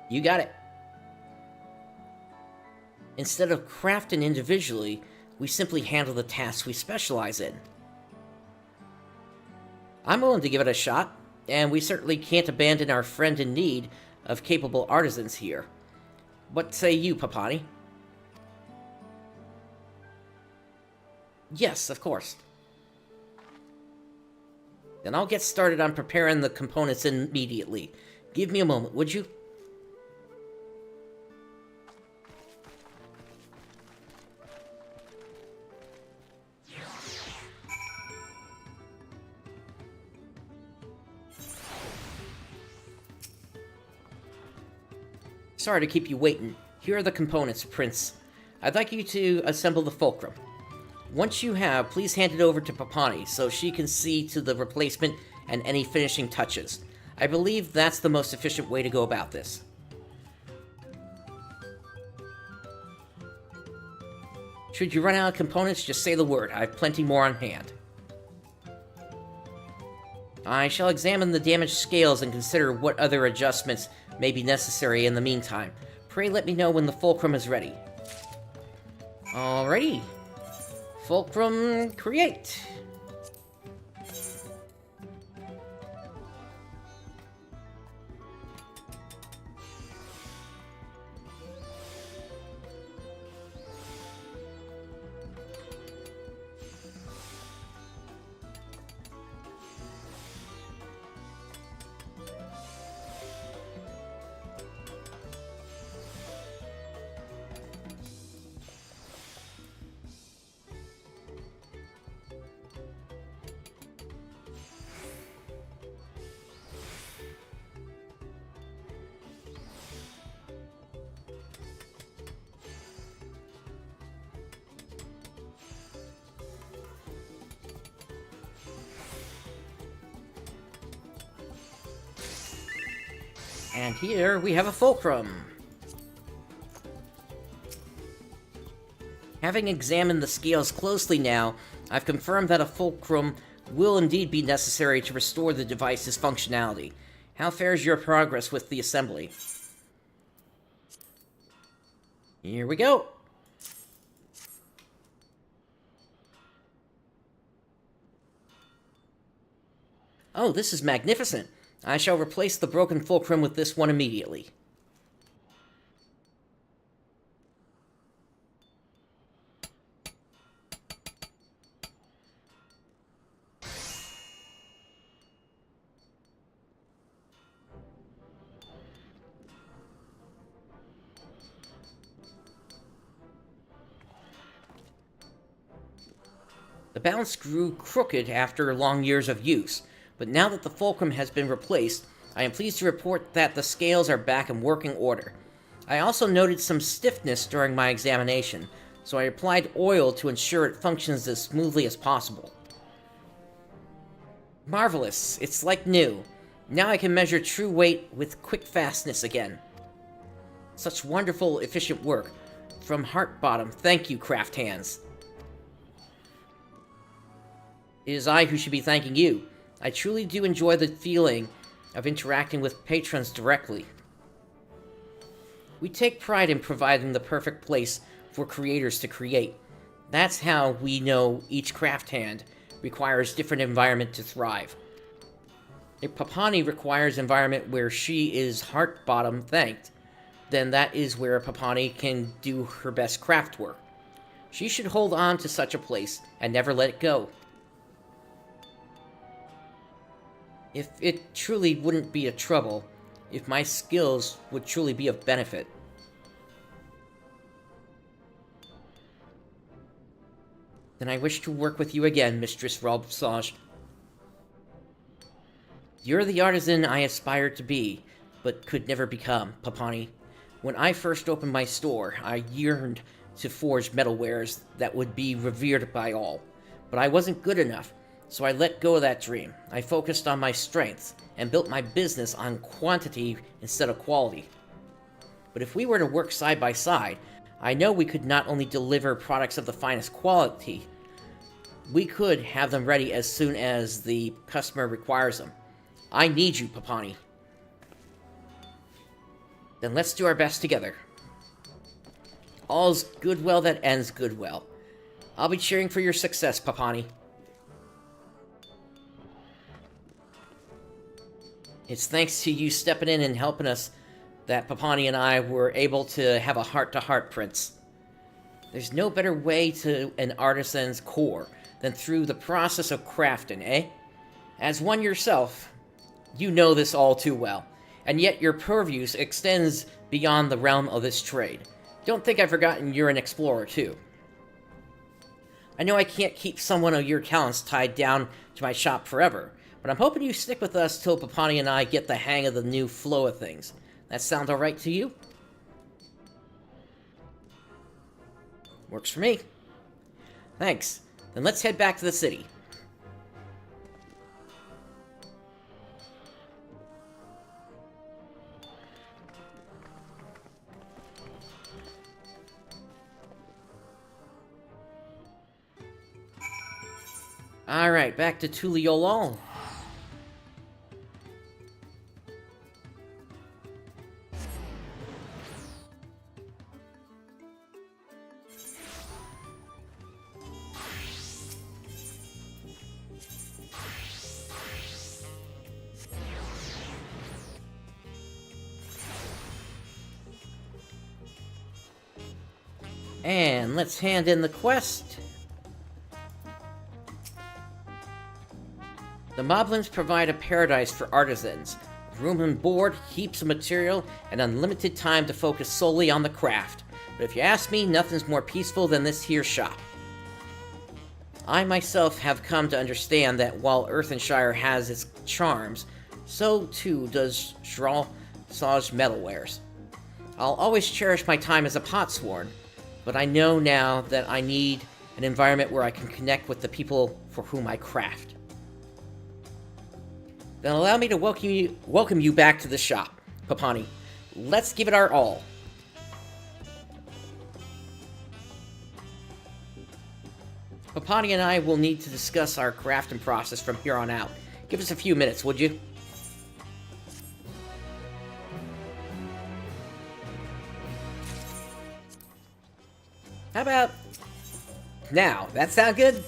You got it. Instead of crafting individually, we simply handle the tasks we specialize in. I'm willing to give it a shot, and we certainly can't abandon our friend in need of capable artisans here. What say you, Papani? Yes, of course. Then I'll get started on preparing the components immediately. Give me a moment, would you? Sorry to keep you waiting. Here are the components, Prince. I'd like you to assemble the fulcrum. Once you have, please hand it over to Papani so she can see to the replacement and any finishing touches. I believe that's the most efficient way to go about this. Should you run out of components, just say the word. I have plenty more on hand. I shall examine the damaged scales and consider what other adjustments may be necessary in the meantime. Pray let me know when the fulcrum is ready. Alrighty. Fulcrum, create. And here we have a fulcrum. Having examined the scales closely now, I've confirmed that a fulcrum will indeed be necessary to restore the device's functionality. How fares your progress with the assembly? Here we go. Oh, this is magnificent. I shall replace the broken fulcrum with this one immediately. The balance grew crooked after long years of use, but now that the fulcrum has been replaced, I am pleased to report that the scales are back in working order. I also noted some stiffness during my examination, so I applied oil to ensure it functions as smoothly as possible. Marvelous, it's like new. Now I can measure true weight with quick fastness again. Such wonderful, efficient work. From heart bottom, thank you, craft hands. It is I who should be thanking you. I truly do enjoy the feeling of interacting with patrons directly. We take pride in providing the perfect place for creators to create. That's how we know each craft hand requires different environment to thrive. If Papani requires environment where she is heart bottom thanked, then that is where Papani can do her best craft work. She should hold on to such a place and never let it go. If it truly wouldn't be a trouble, if my skills would truly be of benefit. Then I wish to work with you again, Mistress Robsage. You're the artisan I aspired to be, but could never become, Papani. When I first opened my store, I yearned to forge metalwares that would be revered by all. But I wasn't good enough. So I let go of that dream. I focused on my strengths and built my business on quantity instead of quality. But if we were to work side by side, I know we could not only deliver products of the finest quality, we could have them ready as soon as the customer requires them. I need you, Papani. Then let's do our best together. All's good well that ends good well. I'll be cheering for your success, Papani. It's thanks to you stepping in and helping us that Papani and I were able to have a heart-to-heart, Prince. There's no better way to an artisan's core than through the process of crafting, eh? As one yourself, you know this all too well, and yet your purview extends beyond the realm of this trade. Don't think I've forgotten you're an explorer, too. I know I can't keep someone of your talents tied down to my shop forever, but I'm hoping you stick with us till Papani and I get the hang of the new flow of things. That sound alright to you? Works for me. Thanks. Then let's head back to the city. Alright, back to Tuliolol. And let's hand in the quest. The Moblins provide a paradise for artisans. Room and board, heaps of material, and unlimited time to focus solely on the craft. But if you ask me, nothing's more peaceful than this here shop. I myself have come to understand that while Earthenshire has its charms, so too does Shralsage Metalwares. I'll always cherish my time as a potsworn, but I know now that I need an environment where I can connect with the people for whom I craft. Then allow me to welcome you back to the shop, Papani. Let's give it our all. Papani and I will need to discuss our crafting process from here on out. Give us a few minutes, would you? How about now? That sound good?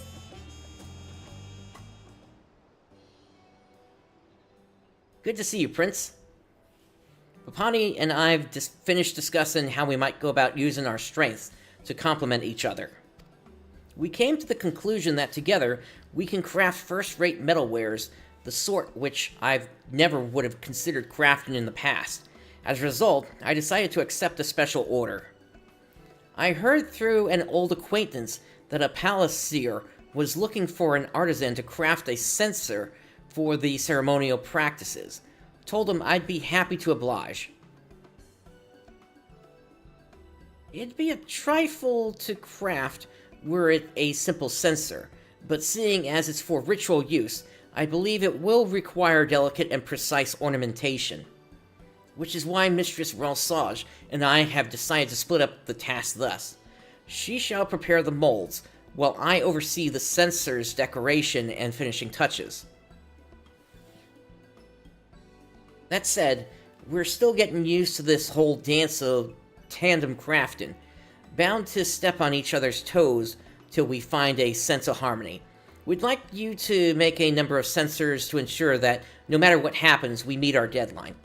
Good to see you, Prince. Papani and I've just finished discussing how we might go about using our strengths to complement each other. We came to the conclusion that together we can craft first-rate metalwares, the sort which I've never would have considered crafting in the past. As a result, I decided to accept a special order. I heard through an old acquaintance that a palace seer was looking for an artisan to craft a censer for the ceremonial practices. Told him I'd be happy to oblige. It'd be a trifle to craft were it a simple censer, but seeing as it's for ritual use, I believe it will require delicate and precise ornamentation. Which is why Mistress Ralsage and I have decided to split up the task thus. She shall prepare the molds, while I oversee the censer's decoration and finishing touches. That said, we're still getting used to this whole dance of tandem crafting, bound to step on each other's toes till we find a sense of harmony. We'd like you to make a number of censers to ensure that no matter what happens, we meet our deadline.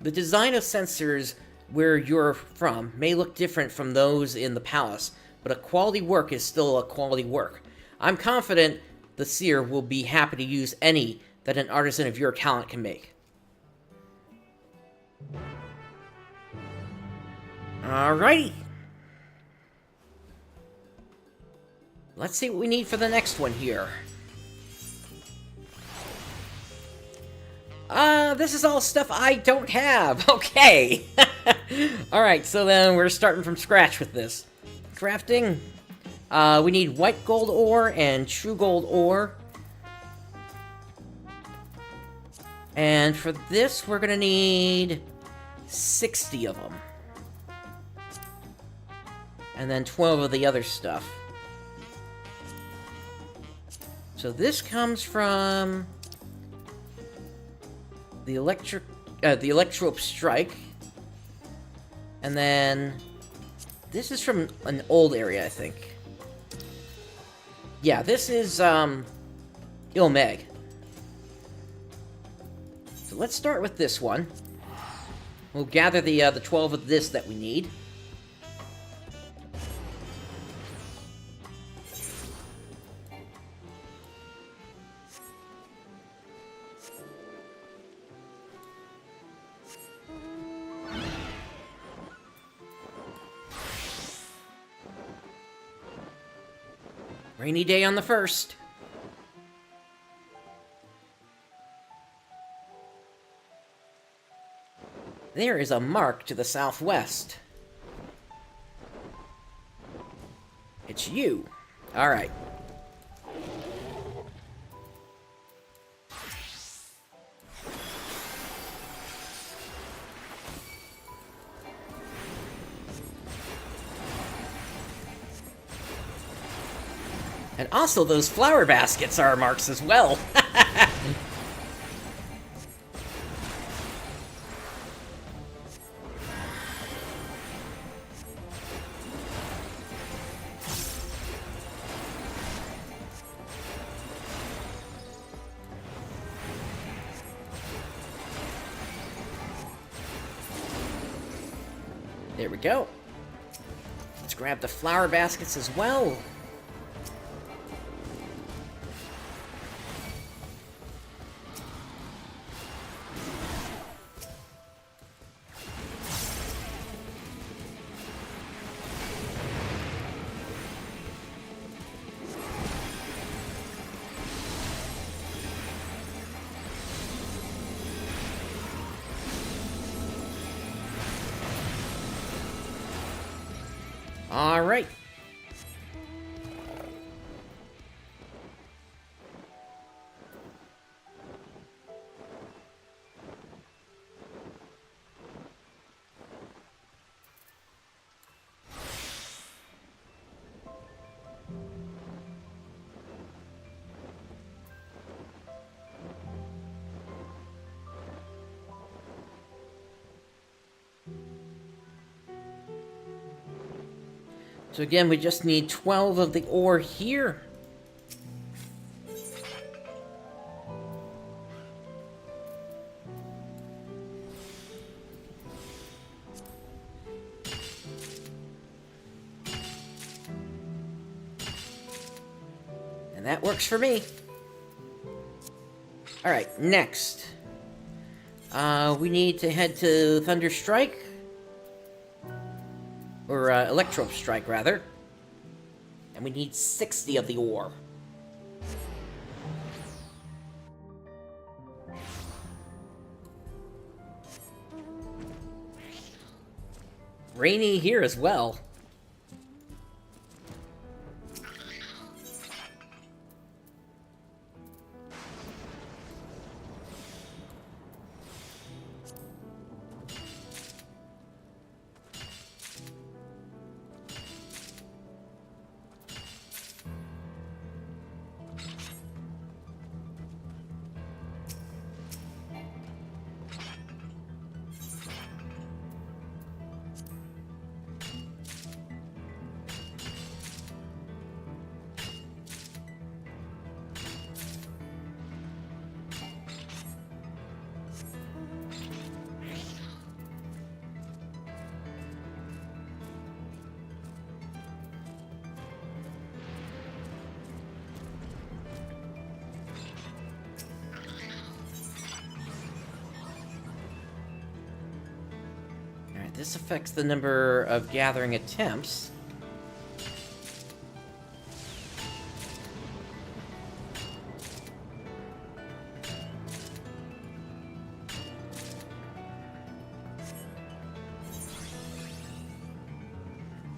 The design of censers where you're from may look different from those in the palace, but a quality work is still a quality work. I'm confident the seer will be happy to use any that an artisan of your talent can make. Alrighty. Let's see what we need for the next one here. This is all stuff I don't have. Okay. Alright, so then we're starting from scratch with this. Crafting. We need white gold ore and true gold ore. And for this, we're gonna need 60 of them. And then 12 of the other stuff. So this comes from the Electrope Strike. And then This is from an old area, I think. Yeah, this is, Ilmeg. So let's start with this one. We'll gather the 12 of this that we need. Rainy day on the 1st. There is a mark to the southwest. It's you. All right. And also, those flower baskets are marks as well. There we go. Let's grab the flower baskets as well. All right. So again, we just need 12 of the ore here. And that works for me. Alright, next. We need to head to Thunderstrike. Or, Electro Strike, rather. And we need 60 of the ore. Rainy here as well. This affects the number of gathering attempts.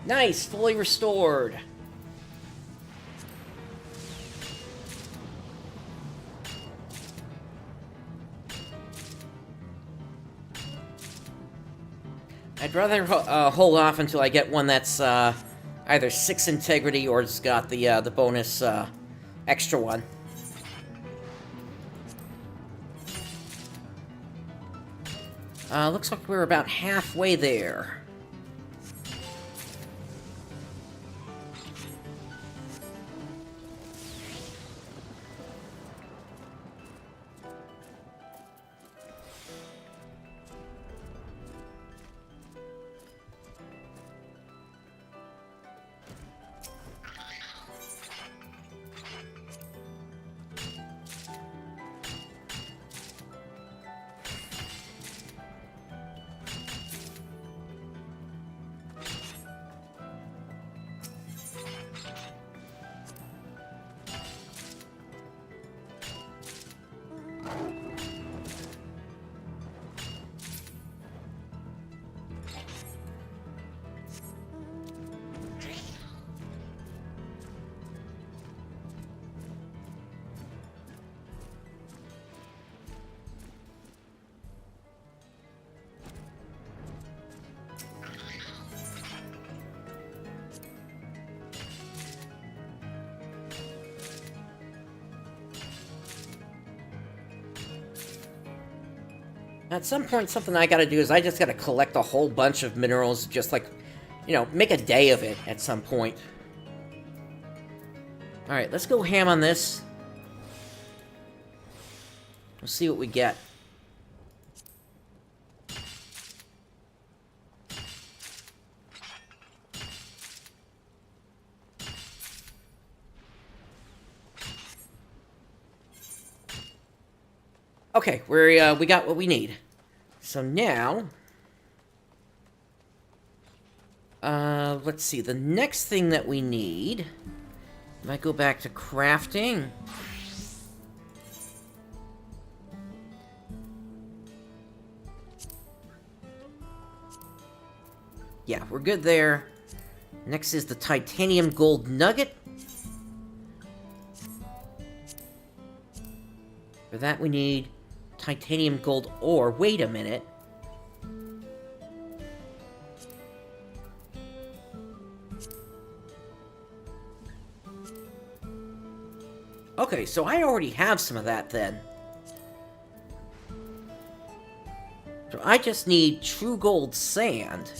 Nice, fully restored. I'd rather hold off until I get one that's either 6 integrity or it's got the bonus extra one. Looks like we're about halfway there. At some point, something I gotta do is I just gotta collect a whole bunch of minerals, just like, you know, make a day of it at some point. Alright, let's go ham on this. We'll see what we get. Okay, we got what we need. So now, let's see. The next thing that we need, if I go back to crafting, yeah, we're good there. Next is the titanium gold nugget. For that we need titanium gold ore. Wait a minute. Okay, so I already have some of that then. So I just need true gold sand.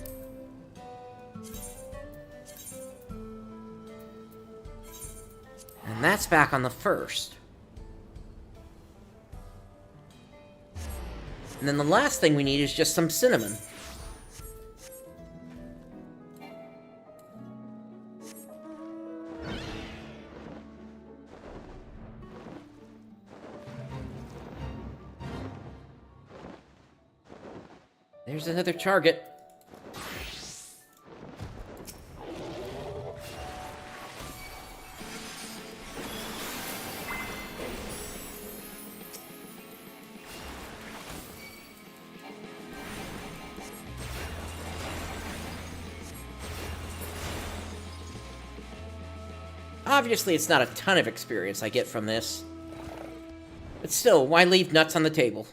And that's back on the first. And then the last thing we need is just some cinnamon. There's another target. Obviously, it's not a ton of experience I get from this. But still, why leave nuts on the table?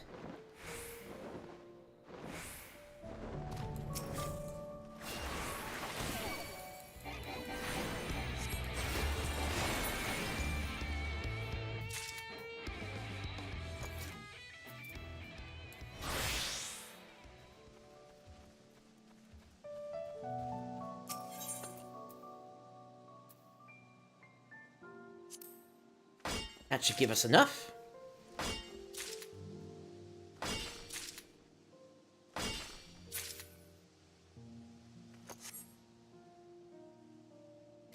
That should give us enough.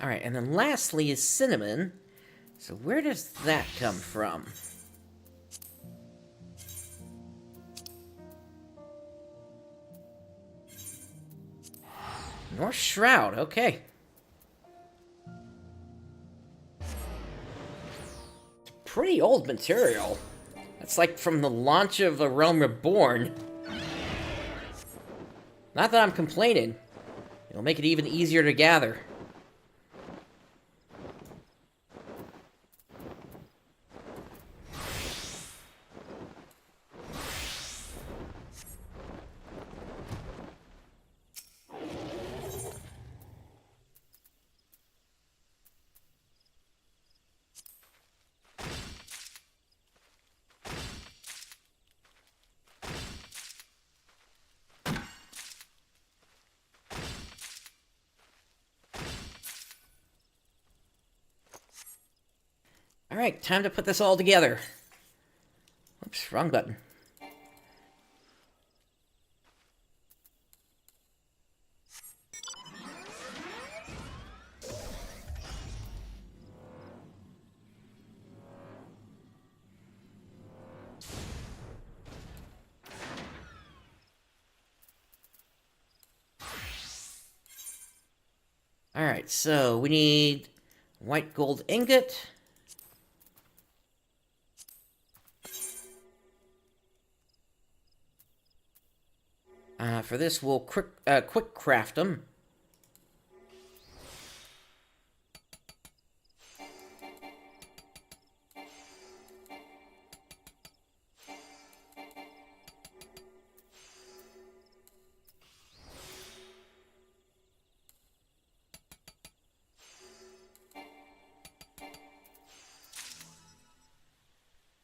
Alright, and then lastly is cinnamon. So where does that come from? North Shroud, okay. Pretty old material. That's like from the launch of A Realm Reborn. Not that I'm complaining. It'll make it even easier to gather. Alright, time to put this all together. Oops, wrong button. Alright, so we need white gold ingot. For this, we'll quick craft them.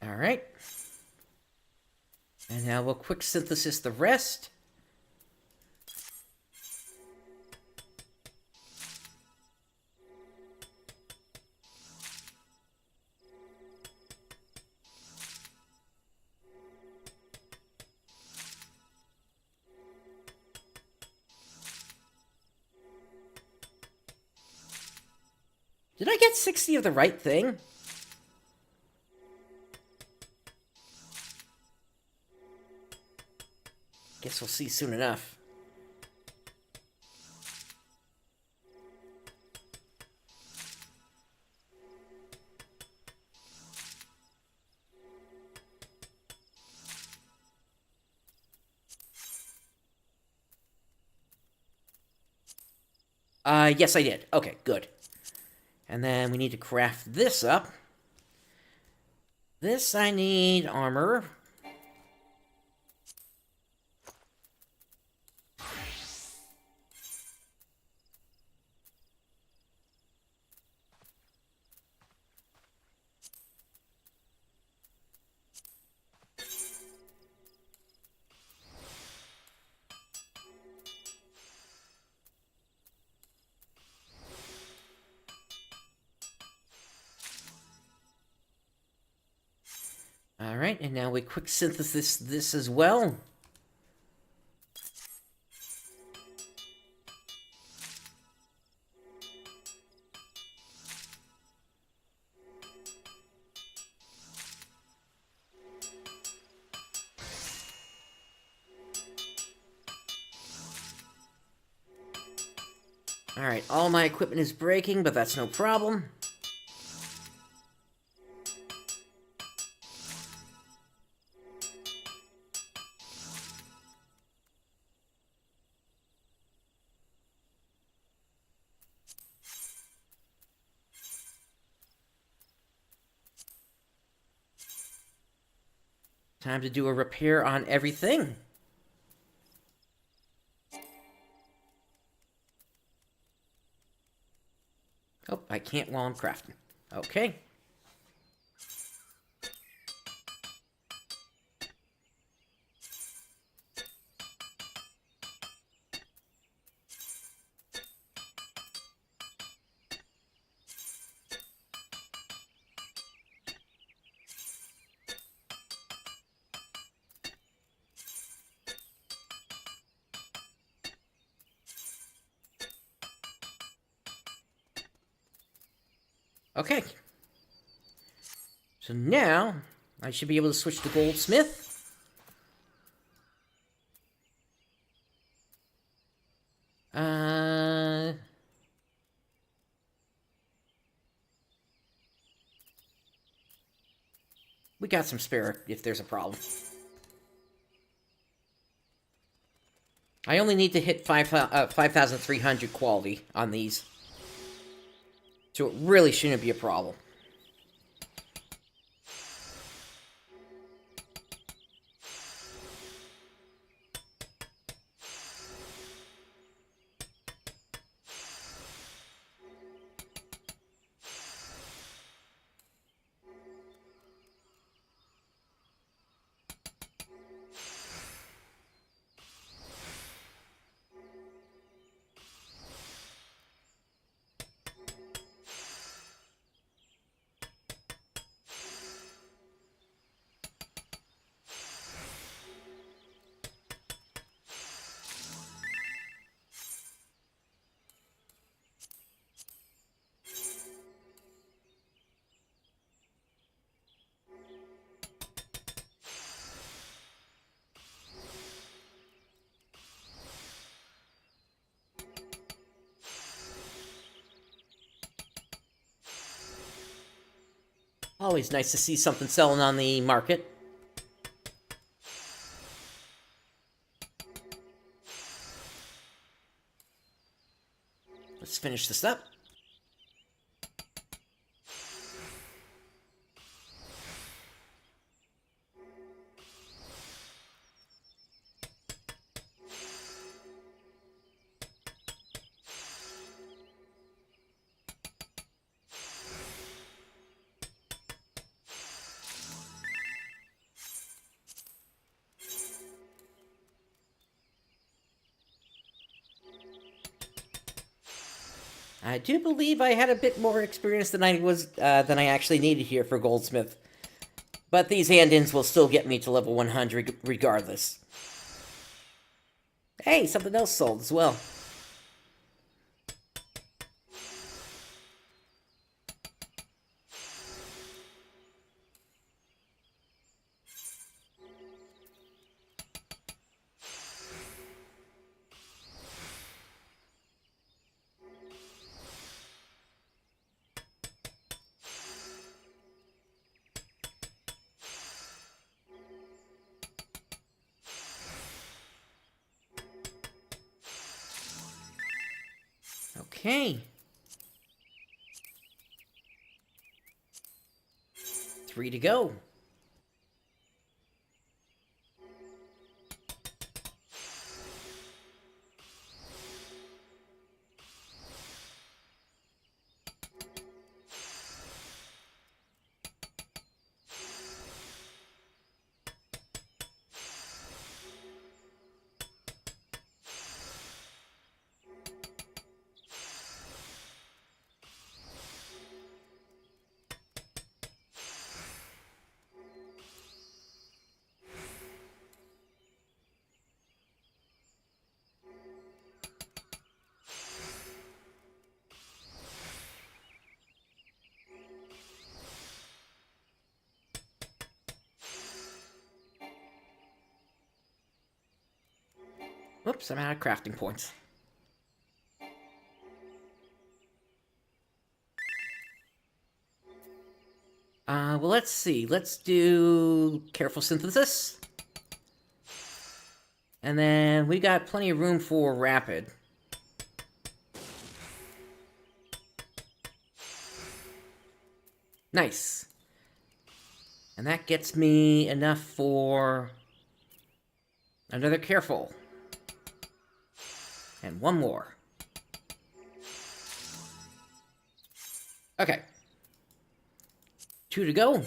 All right. And now Now we'll quick synthesis the rest. Did I get 60 of the right thing? Guess we'll see soon enough. Yes, I did. Okay, good. And then we need to craft this up. This I need armor. Alright, and now we quick synthesis this as well. Alright, all my equipment is breaking, but that's no problem. Time to do a repair on everything. Oh, I can't while I'm crafting. Okay. Okay. So now, I should be able to switch to Goldsmith. We got some spare if there's a problem. I only need to hit 5,300 quality on these. So it really shouldn't be a problem. Always nice to see something selling on the market. Let's finish this up. I do believe I had a bit more experience than I actually needed here for Goldsmith. But these hand-ins will still get me to level 100 regardless. Hey, something else sold as well. Okay. 3 to go. Whoops, I'm out of crafting points. Well, let's see. Let's do careful synthesis. And then we got plenty of room for rapid. Nice. And that gets me enough for another careful. And one more. Okay. 2 to go.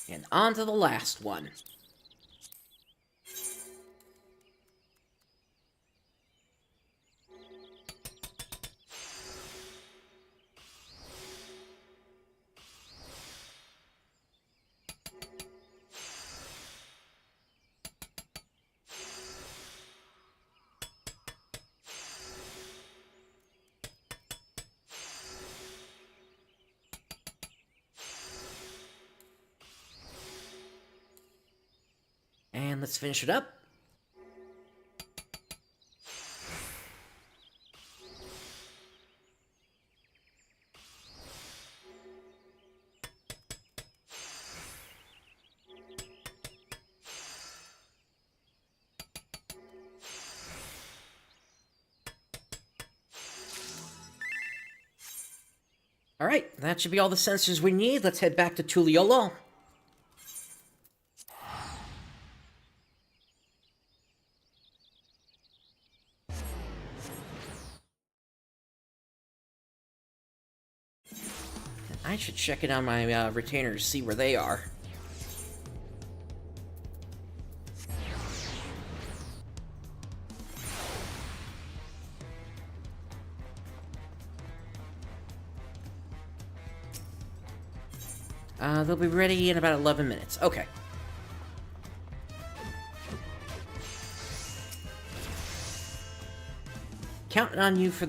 And on to the last one. And let's finish it up. Alright, that should be all the sensors we need. Let's head back to Tuliolo. I should check it on my retainers, see where they are. They'll be ready in about 11 minutes. Okay. Counting on you for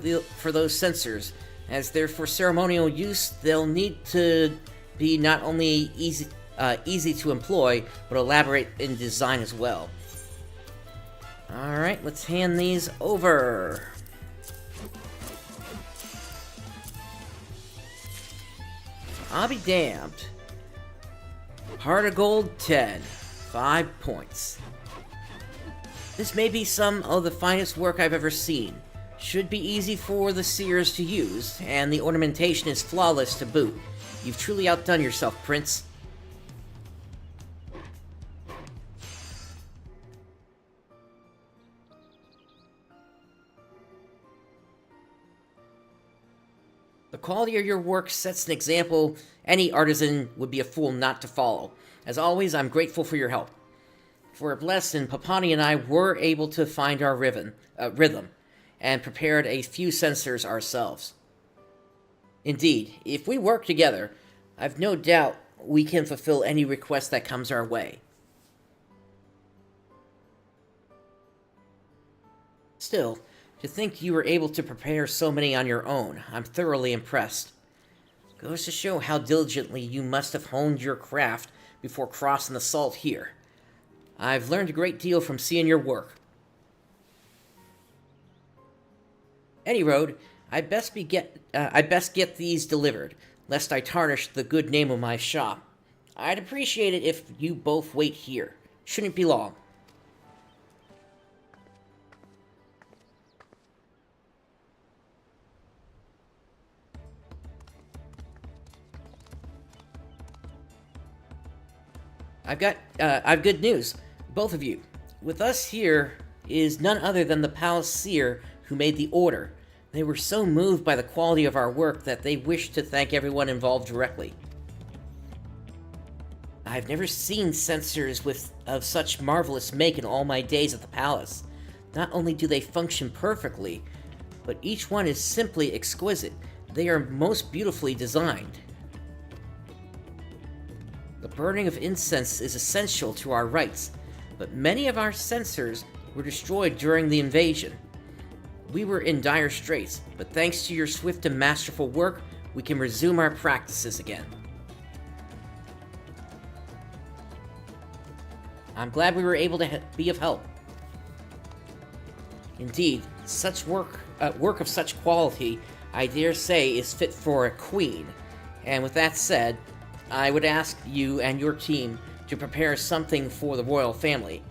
those sensors. As they're for ceremonial use, they'll need to be not only easy to employ, but elaborate in design as well. Alright, let's hand these over. I'll be damned. Heart of Gold 10. 5 points. This may be some of the finest work I've ever seen. Should be easy for the seers to use, and the ornamentation is flawless to boot. You've truly outdone yourself, Prince. The quality of your work sets an example any artisan would be a fool not to follow. As always, I'm grateful for your help. For a blessing, Papani and I were able to find our rhythm, and prepared a few sensors ourselves. Indeed, if we work together, I've no doubt we can fulfill any request that comes our way. Still, to think you were able to prepare so many on your own, I'm thoroughly impressed. Goes to show how diligently you must have honed your craft before crossing the salt here. I've learned a great deal from seeing your work. Any road, I best get these delivered, lest I tarnish the good name of my shop. I'd appreciate it if you both wait here. Shouldn't be long. I've good news, both of you. With us here is none other than the Palace Seer who made the order. They were so moved by the quality of our work that they wished to thank everyone involved directly. I've never seen sensors of such marvelous make in all my days at the palace. Not only do they function perfectly, but each one is simply exquisite. They are most beautifully designed. The burning of incense is essential to our rites, but many of our sensors were destroyed during the invasion. We were in dire straits, but thanks to your swift and masterful work, we can resume our practices again. I'm glad we were able to be of help. Indeed, such work of such quality, I dare say, is fit for a queen. And with that said, I would ask you and your team to prepare something for the royal family,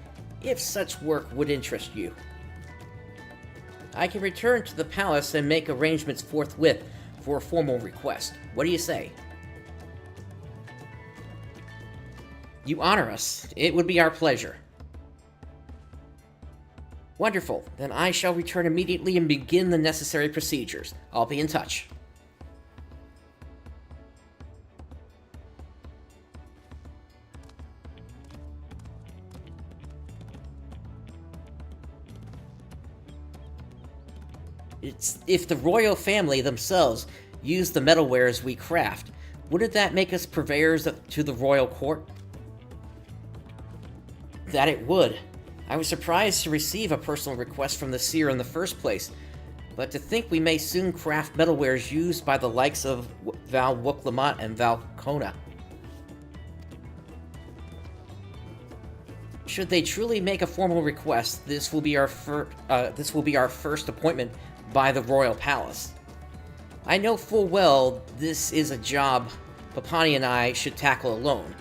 if such work would interest you. I can return to the palace and make arrangements forthwith for a formal request. What do you say? You honor us. It would be our pleasure. Wonderful. Then I shall return immediately and begin the necessary procedures. I'll be in touch. If the royal family themselves use the metalwares we craft, wouldn't that make us purveyors to the royal court? That it would. I was surprised to receive a personal request from the seer in the first place, but to think we may soon craft metalwares used by the likes of Val Wuklamot and Val Kona. Should they truly make a formal request, this will be our first appointment by the royal palace. I know full well this is a job Papani and I should tackle alone,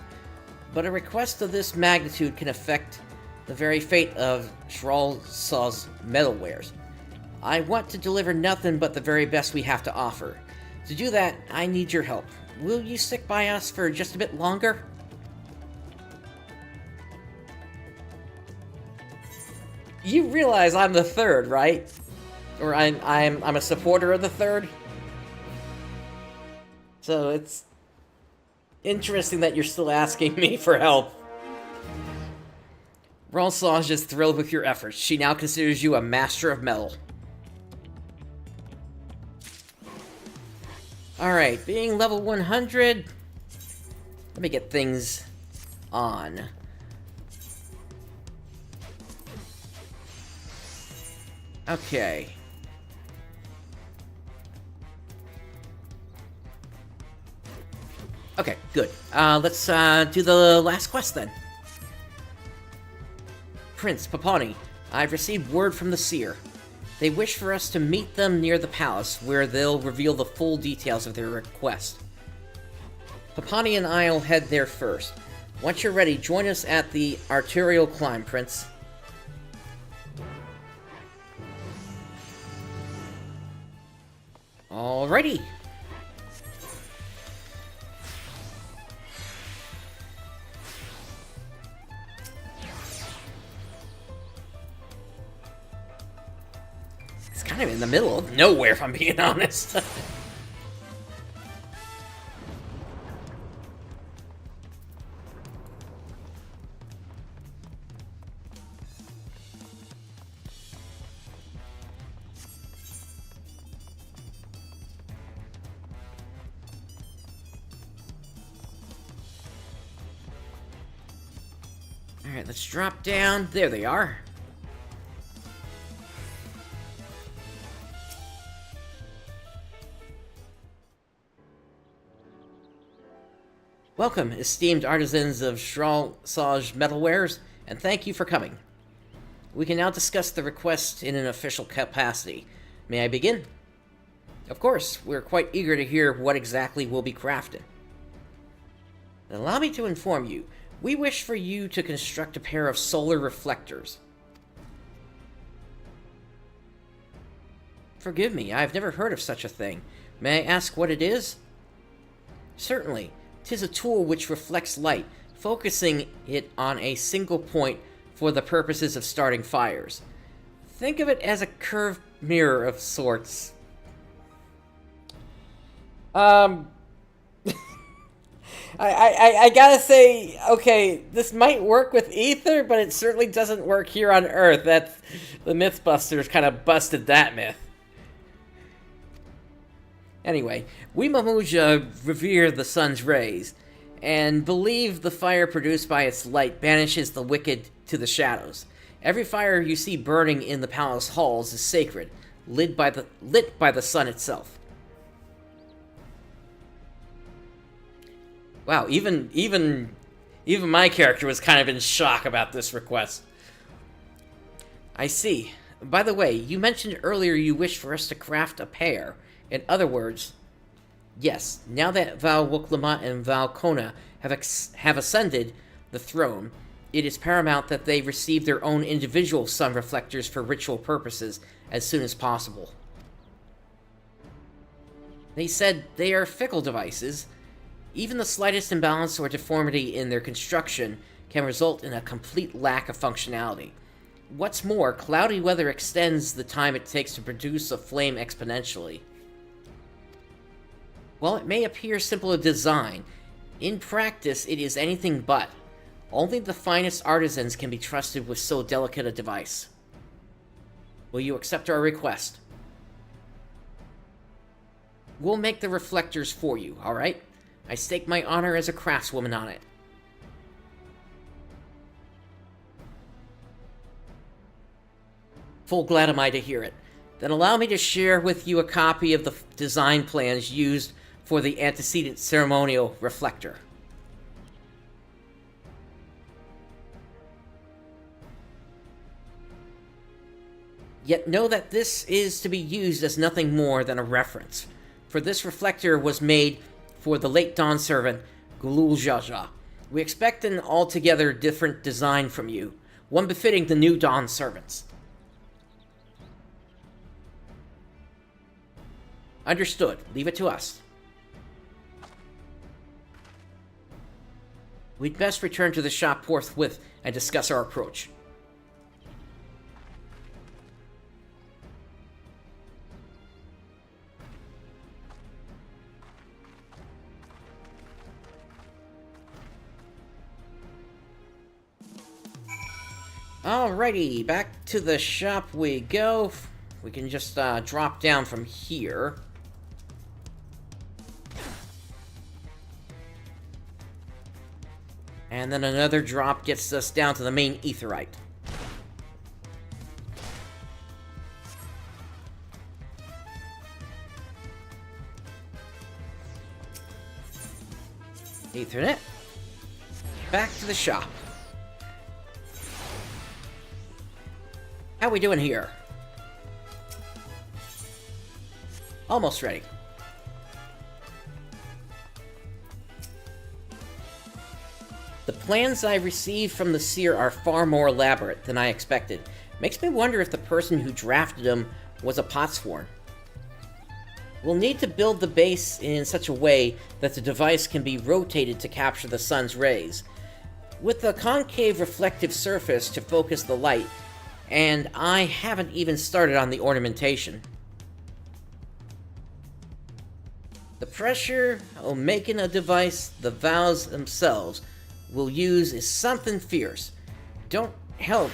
but a request of this magnitude can affect the very fate of Shralsaw's metalwares. I want to deliver nothing but the very best we have to offer. To do that, I need your help. Will you stick by us for just a bit longer? You realize I'm the third, right? Or I'm a supporter of the third? So it's interesting that you're still asking me for help. Shralsaw is just thrilled with your efforts. She now considers you a master of metal. Alright, being level 100... Let me get things on. Okay. Okay, good. Let's do the last quest then. Prince Papani, I've received word from the seer. They wish for us to meet them near the palace, where they'll reveal the full details of their request. Papani and I'll head there first. Once you're ready, join us at the arterial climb, Prince. Alrighty. It's kind of in the middle of nowhere, if I'm being honest. Alright, let's drop down. There they are. Welcome, esteemed artisans of Shralsage metalwares, and thank you for coming. We can now discuss the request in an official capacity. May I begin? Of course, we're quite eager to hear what exactly will be crafted. Allow me to inform you, we wish for you to construct a pair of solar reflectors. Forgive me, I've never heard of such a thing. May I ask what it is? Certainly. 'Tis a tool which reflects light, focusing it on a single point for the purposes of starting fires. Think of it as a curved mirror of sorts. I gotta say, okay, this might work with Ether, but it certainly doesn't work here on Earth. That's the Mythbusters kind of busted that myth. Anyway, we Mamuja revere the sun's rays, and believe the fire produced by its light banishes the wicked to the shadows. Every fire you see burning in the palace halls is sacred, lit by the sun itself. Wow, even my character was kind of in shock about this request. I see. By the way, you mentioned earlier you wished for us to craft a pair. In other words, yes, now that Val Wuklama and Val Kona have ascended the throne, it is paramount that they receive their own individual sun reflectors for ritual purposes as soon as possible. They said they are fickle devices. Even the slightest imbalance or deformity in their construction can result in a complete lack of functionality. What's more, cloudy weather extends the time it takes to produce a flame exponentially. While it may appear simple in design, in practice it is anything but. Only the finest artisans can be trusted with so delicate a device. Will you accept our request? We'll make the reflectors for you, alright? I stake my honor as a craftswoman on it. Full glad am I to hear it. Then allow me to share with you a copy of the design plans used for the antecedent ceremonial reflector. Yet know that this is to be used as nothing more than a reference, for this reflector was made for the late Dawn servant, Gulul Jaja. We expect an altogether different design from you, one befitting the new Dawn servants. Understood. Leave it to us. We'd best return to the shop forthwith and discuss our approach. Alrighty, back to the shop we go. We can just drop down from here. And then another drop gets us down to the main aetheryte. Ethernet. Back to the shop. How we doing here? Almost ready. The plans I received from the seer are far more elaborate than I expected. Makes me wonder if the person who drafted them was a potsworn. We'll need to build the base in such a way that the device can be rotated to capture the sun's rays, with a concave reflective surface to focus the light, and I haven't even started on the ornamentation. The pressure of making a device the valves themselves will use is something fierce. Don't help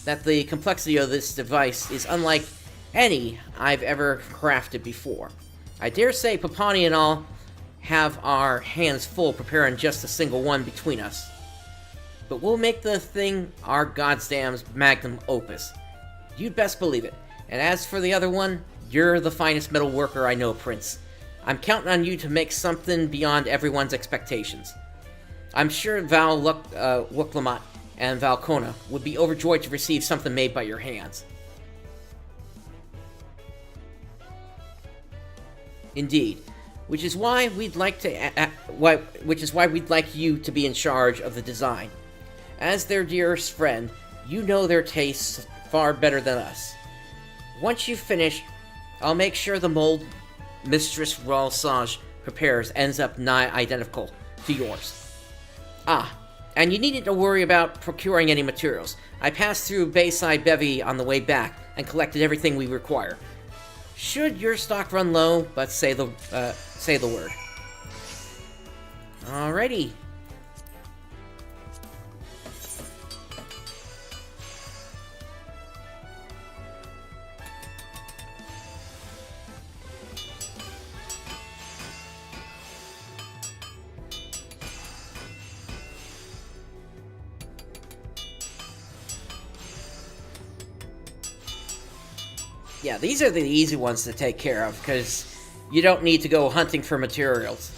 that the complexity of this device is unlike any I've ever crafted before. I dare say Papani and all have our hands full preparing just a single one between us. But we'll make the thing our goddamn magnum opus. You'd best believe it. And as for the other one, you're the finest metal worker I know, Prince. I'm counting on you to make something beyond everyone's expectations. I'm sure Val Wuklamat and Valkona would be overjoyed to receive something made by your hands. Indeed, which is why we'd like you to be in charge of the design. As their dearest friend, you know their tastes far better than us. Once you've finished, I'll make sure the mold Mistress Ralsage prepares ends up nigh identical to yours. Ah, and you needn't to worry about procuring any materials. I passed through Bayside Bevy on the way back and collected everything we require. Should your stock run low, but say the word. Alrighty. Yeah, these are the easy ones to take care of, because you don't need to go hunting for materials.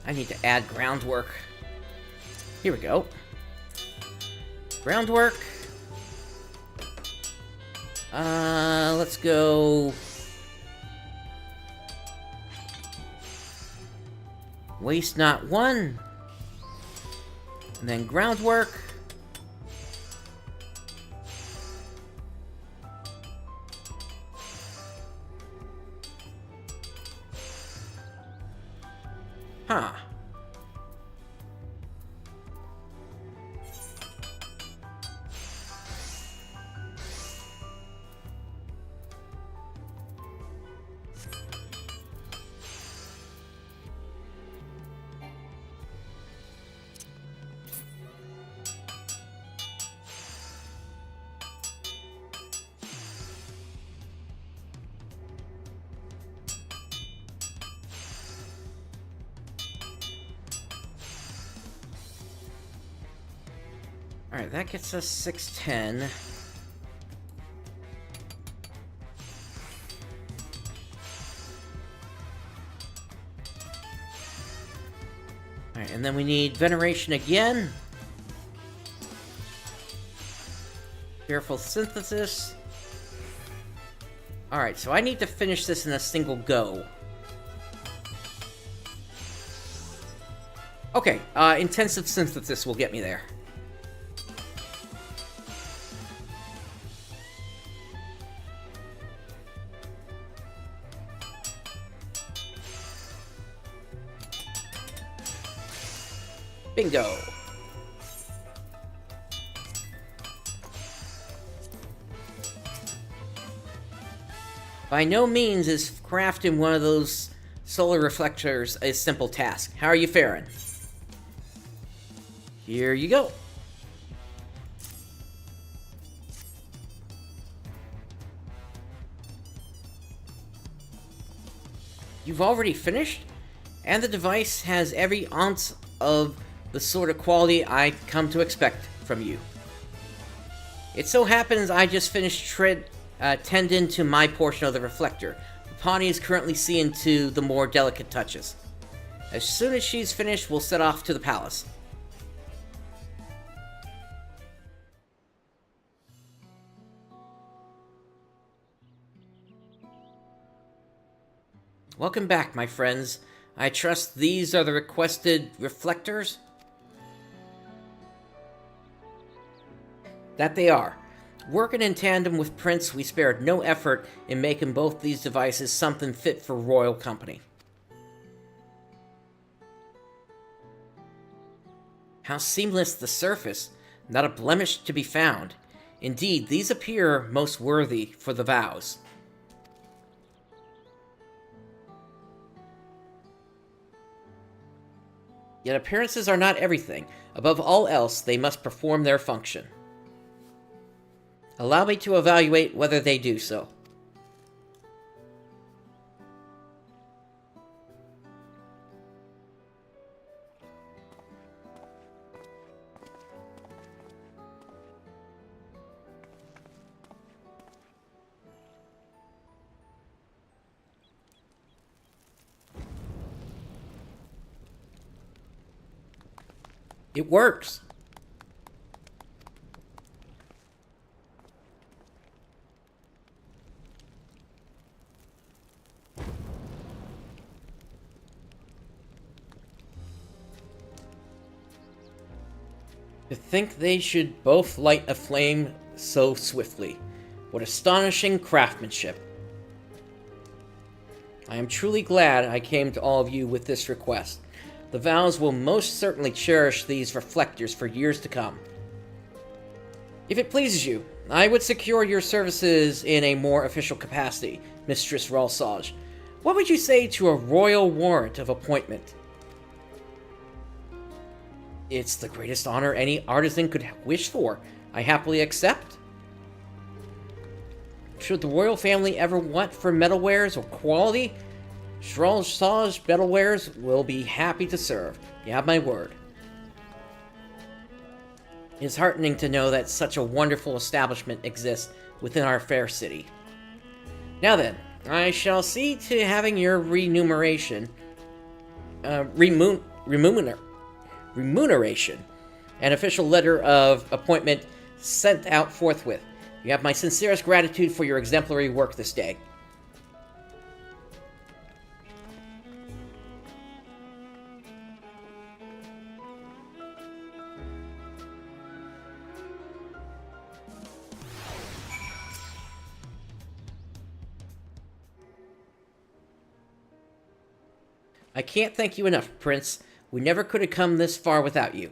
I need to add groundwork. Here we go. Groundwork. Let's go. Waste not one. And then groundwork. Huh. Alright, that gets us 610. Alright, and then we need veneration again. Careful synthesis. Alright, so I need to finish this in a single go. Okay, intensive synthesis will get me there. Bingo! By no means is crafting one of those solar reflectors a simple task. How are you faring? Here you go. You've already finished? And the device has every ounce of the sort of quality I come to expect from you. It so happens I just finished tending to my portion of the reflector. Pawnee is currently seeing to the more delicate touches. As soon as she's finished, we'll set off to the palace. Welcome back, my friends. I trust these are the requested reflectors? That they are. Working in tandem with Prince, we spared no effort in making both these devices something fit for royal company. How seamless the surface, not a blemish to be found. Indeed, these appear most worthy for the vows. Yet appearances are not everything. Above all else, they must perform their function. Allow me to evaluate whether they do so. It works. To think they should both light a flame so swiftly. What astonishing craftsmanship. I am truly glad I came to all of you with this request. The vows will most certainly cherish these reflectors for years to come. If it pleases you, I would secure your services in a more official capacity, Mistress Ralsage. What would you say to a royal warrant of appointment? It's the greatest honor any artisan could wish for. I happily accept. Should the royal family ever want for metalwares or quality, Ralsage Metalwares will be happy to serve. You have my word. It is heartening to know that such a wonderful establishment exists within our fair city. Now then, I shall see to having your remuneration, an official letter of appointment sent out forthwith. You have my sincerest gratitude for your exemplary work this day. I can't thank you enough, Prince. We never could have come this far without you.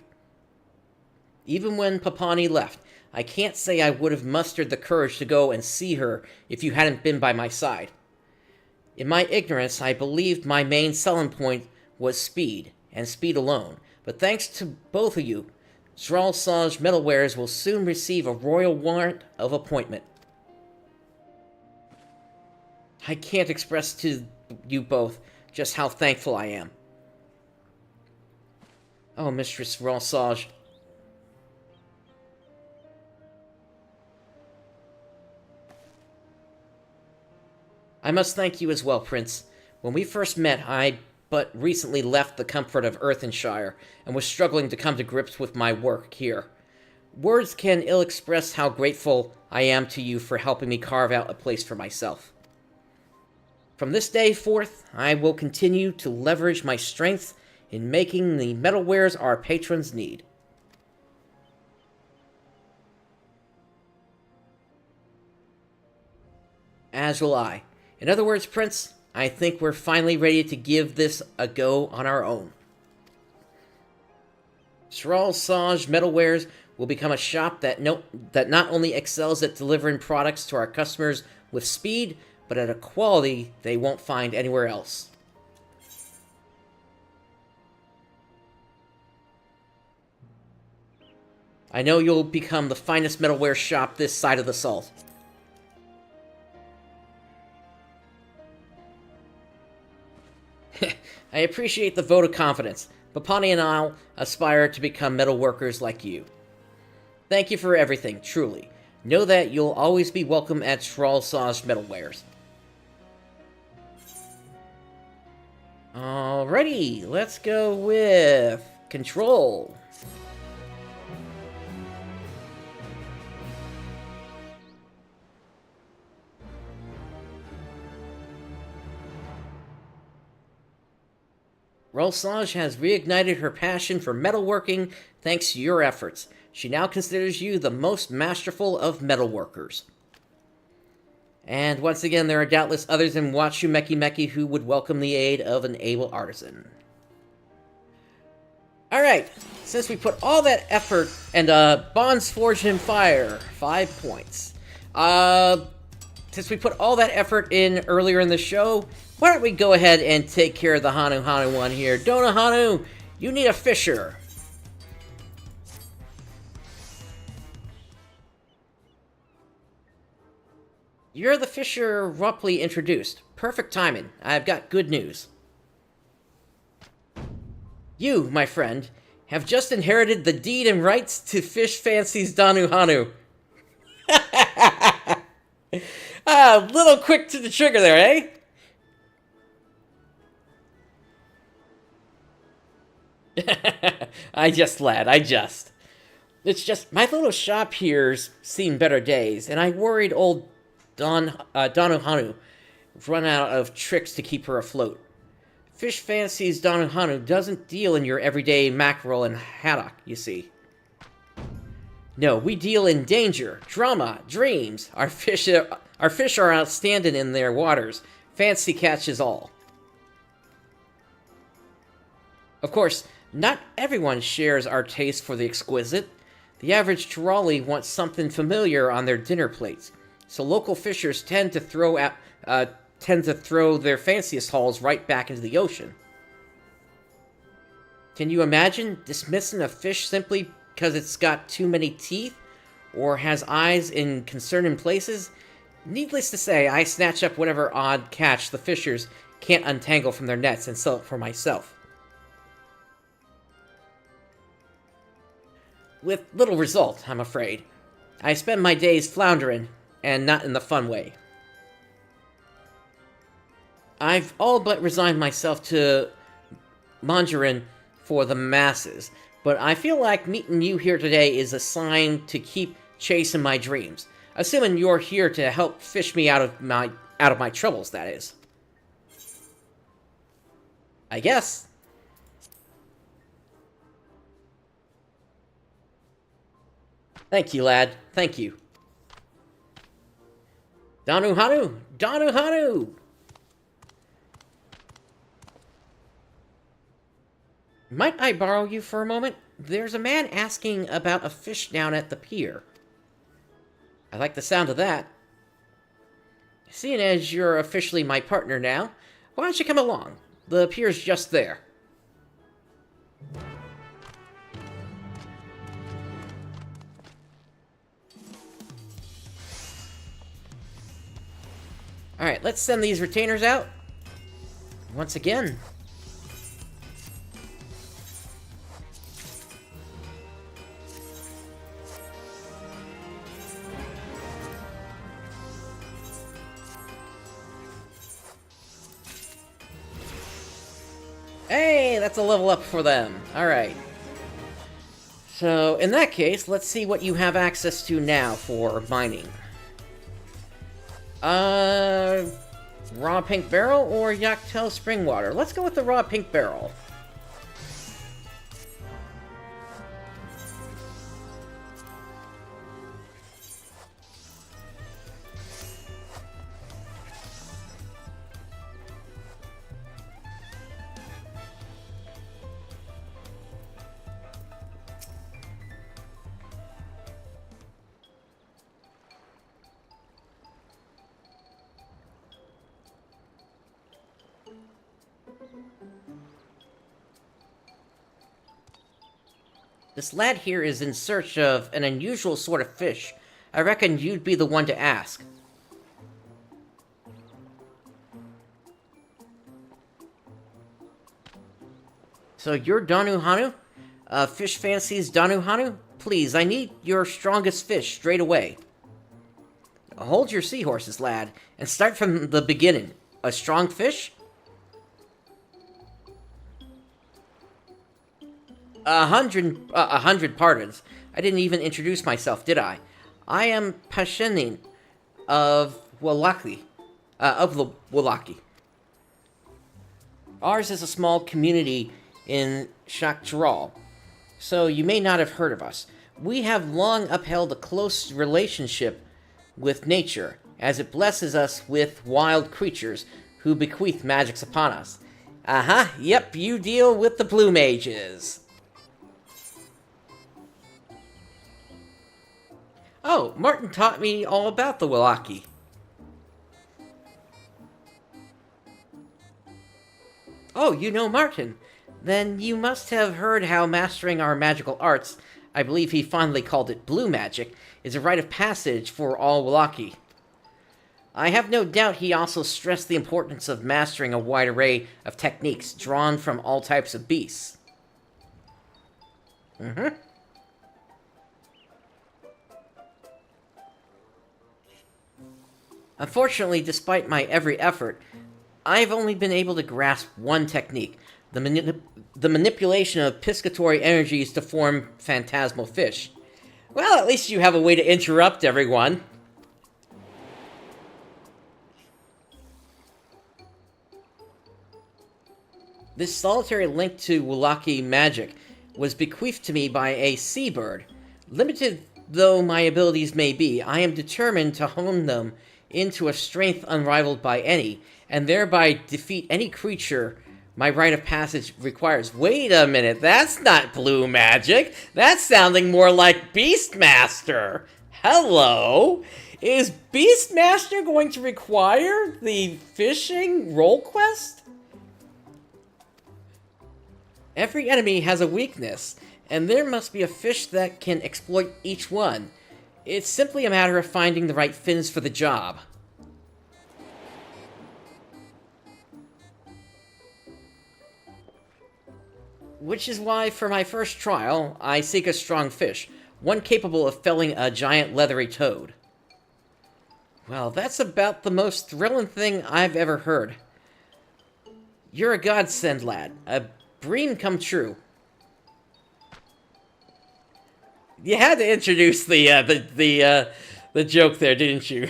Even when Papani left, I can't say I would have mustered the courage to go and see her if you hadn't been by my side. In my ignorance, I believed my main selling point was speed, and speed alone. But thanks to both of you, Ralsage Metalwares will soon receive a royal warrant of appointment. I can't express to you both just how thankful I am. Oh, Mistress Ralsage. I must thank you as well, Prince. When we first met, I but recently left the comfort of Earthenshire and was struggling to come to grips with my work here. Words can ill express how grateful I am to you for helping me carve out a place for myself. From this day forth, I will continue to leverage my strength in making the metalwares our patrons need. As will I. In other words, Prince, I think we're finally ready to give this a go on our own. Ralsage Metalwares will become a shop that not only excels at delivering products to our customers with speed, but at a quality they won't find anywhere else. I know you'll become the finest metalware shop this side of the salt. I appreciate the vote of confidence, but Pawnee and I'll aspire to become metalworkers like you. Thank you for everything, truly. Know that you'll always be welcome at Trollsaw's Metalwares. Alrighty, let's go with Control. Trollsaw has reignited her passion for metalworking thanks to your efforts. She now considers you the most masterful of metalworkers. And once again, there are doubtless others in Wachumeqimeqi who would welcome the aid of an able artisan. Alright, since we put all that effort, and bonds forged in fire, 5 points. Since we put all that effort in earlier in the show, why don't we go ahead and take care of the Hanu one here. Dona Hanu, you need a fisher. You're the fisher roughly introduced. Perfect timing. I've got good news. You, my friend, have just inherited the deed and rights to Fish Fancy's Danu Hanu. A little quick to the trigger there, eh? I just, lad, I just. It's just, my little shop here's seen better days, and I worried old Danu Hanu run out of tricks to keep her afloat. Fish Fancy's Danu Hanu doesn't deal in your everyday mackerel and haddock, you see. No, we deal in danger, drama, dreams. Our fish are outstanding in their waters. Fancy catches all. Of course, not everyone shares our taste for the exquisite. The average trolley wants something familiar on their dinner plates, so local fishers tend to throw their fanciest hauls right back into the ocean. Can you imagine dismissing a fish simply because it's got too many teeth or has eyes in concerning places? Needless to say, I snatch up whatever odd catch the fishers can't untangle from their nets and sell it for myself. With little result, I'm afraid. I spend my days floundering, and not in the fun way. I've all but resigned myself to mongering for the masses, but I feel like meeting you here today is a sign to keep chasing my dreams. Assuming you're here to help fish me out of my troubles, that is. I guess. Thank you, lad. Thank you. Danu Hanu! Danu Hanu! Might I borrow you for a moment? There's a man asking about a fish down at the pier. I like the sound of that. Seeing as you're officially my partner now, why don't you come along? The pier's just there. Alright, let's send these retainers out. Once again. Hey, that's a level up for them. Alright. So, in that case, let's see what you have access to now for mining. Raw pink barrel or Yaktel spring water? Let's go with the raw pink barrel. This lad here is in search of an unusual sort of fish. I reckon you'd be the one to ask. So you're Danu Hanu? Fish fancies Danu Hanu? Please, I need your strongest fish straight away. Hold your seahorses, lad, and start from the beginning. A strong fish? 100 pardons. I didn't even introduce myself, did I? I am Pashenin of Wachumeqimeqi. Of the Wachumeqimeqi. Ours is a small community in Shakcharal, so you may not have heard of us. We have long upheld a close relationship with nature, as it blesses us with wild creatures who bequeath magics upon us. Yep, you deal with the blue mages. Oh, Martin taught me all about the Wachumeqimeqi. Oh, you know Martin. Then you must have heard how mastering our magical arts, I believe he fondly called it blue magic, is a rite of passage for all Wachumeqi. I have no doubt he also stressed the importance of mastering a wide array of techniques drawn from all types of beasts. Unfortunately, despite my every effort, I've only been able to grasp one technique, the manipulation of piscatory energies to form phantasmal fish. Well, at least you have a way to interrupt everyone. This solitary link to Wachumeqi magic was bequeathed to me by a seabird. Limited though my abilities may be, I am determined to hone them into a strength unrivaled by any, and thereby defeat any creature my rite of passage requires. Wait a minute, that's not blue magic. That's sounding more like Beastmaster. Hello? Is Beastmaster going to require the fishing role quest? Every enemy has a weakness, and there must be a fish that can exploit each one. It's simply a matter of finding the right fins for the job. Which is why, for my first trial, I seek a strong fish, one capable of felling a giant leathery toad. Well, that's about the most thrilling thing I've ever heard. You're a godsend, lad. A dream come true. You had to introduce the joke there, didn't you?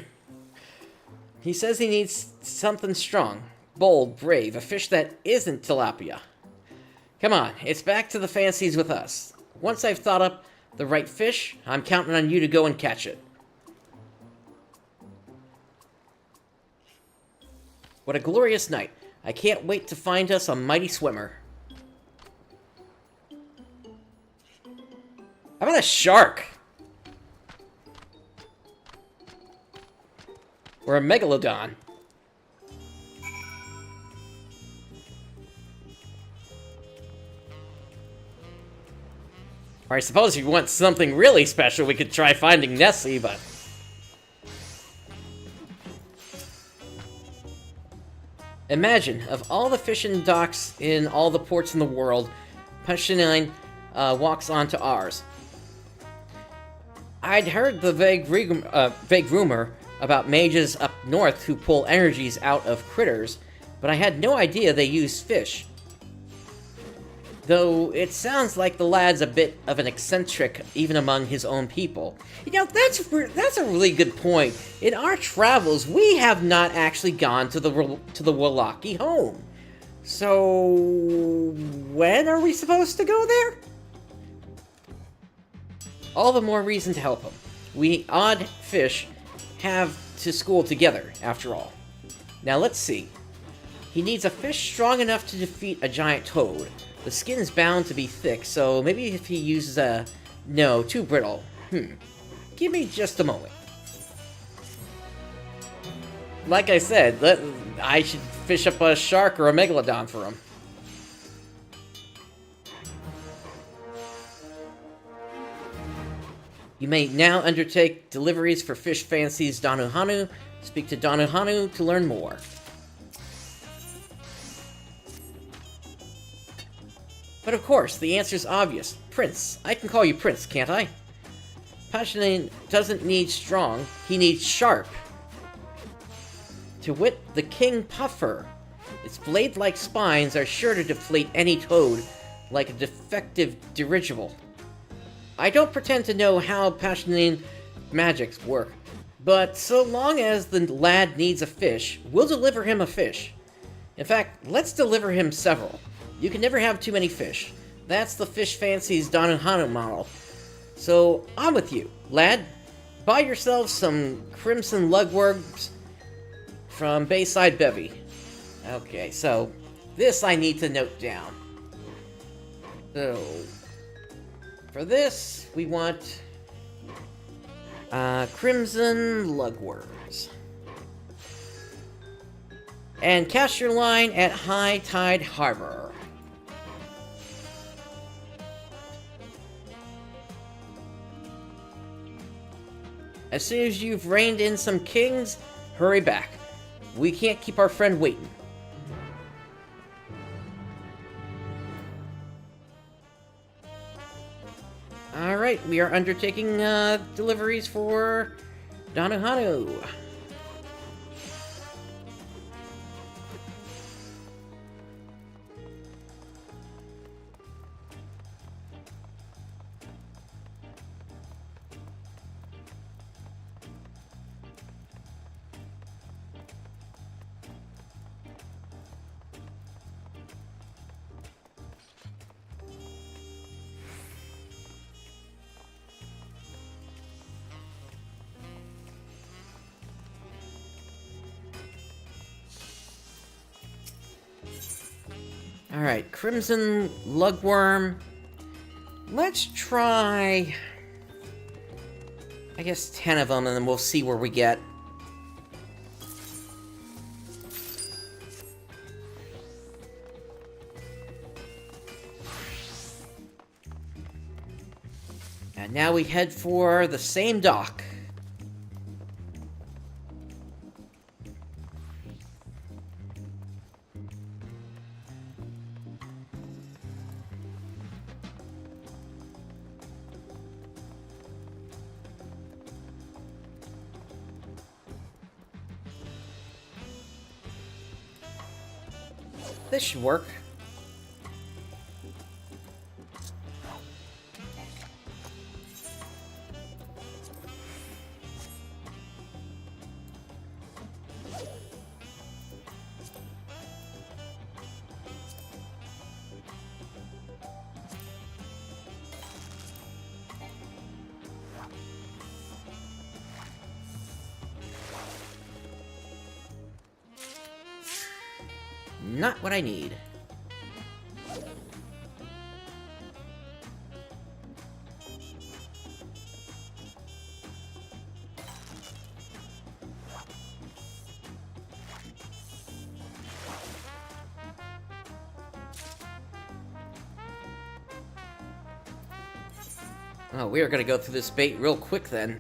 He says he needs something strong, bold, brave, a fish that isn't tilapia. Come on, it's back to the fancies with us. Once I've thought up the right fish, I'm counting on you to go and catch it. What a glorious night. I can't wait to find us a mighty swimmer. How about a shark? Or a megalodon? Or I suppose if you want something really special, we could try finding Nessie, but... Imagine, of all the fishing docks in all the ports in the world, Pashinine walks onto ours. I'd heard the vague rumor about mages up north who pull energies out of critters, but I had no idea they use fish. Though it sounds like the lad's a bit of an eccentric even among his own people. You know, that's a really good point. In our travels, we have not actually gone to the Wachumeqi home. So when are we supposed to go there? All the more reason to help him. We odd fish have to school together, after all. Now let's see. He needs a fish strong enough to defeat a giant toad. The skin's bound to be thick, so maybe if he uses a... No, too brittle. Give me just a moment. Like I said, I should fish up a shark or a megalodon for him. You may now undertake deliveries for Fish Fancy's Danuhanu. Speak to Danuhanu to learn more. But of course, the answer's obvious. Prince. I can call you Prince, can't I? Passionate doesn't need strong, he needs sharp. To wit, the King Puffer. Its blade-like spines are sure to deflate any toad, like a defective dirigible. I don't pretend to know how Passionate magics work, but so long as the lad needs a fish, we'll deliver him a fish. In fact, let's deliver him several. You can never have too many fish. That's the Fish Fancy's Danuhanu model. So, on with you, lad. Buy yourself some crimson lugworms from Bayside Bevy. Okay, so this I need to note down. So, for this, we want crimson lugworms. And cast your line at High Tide Harbor. As soon as you've reined in some kings, hurry back. We can't keep our friend waiting. Alright, we are undertaking deliveries for Danuhanu. Alright, Crimson Lugworm. Let's try, I guess, 10 of them, and then we'll see where we get. And now we head for the same dock. This should work. Not what I need. Oh, we are gonna go through this bait real quick then.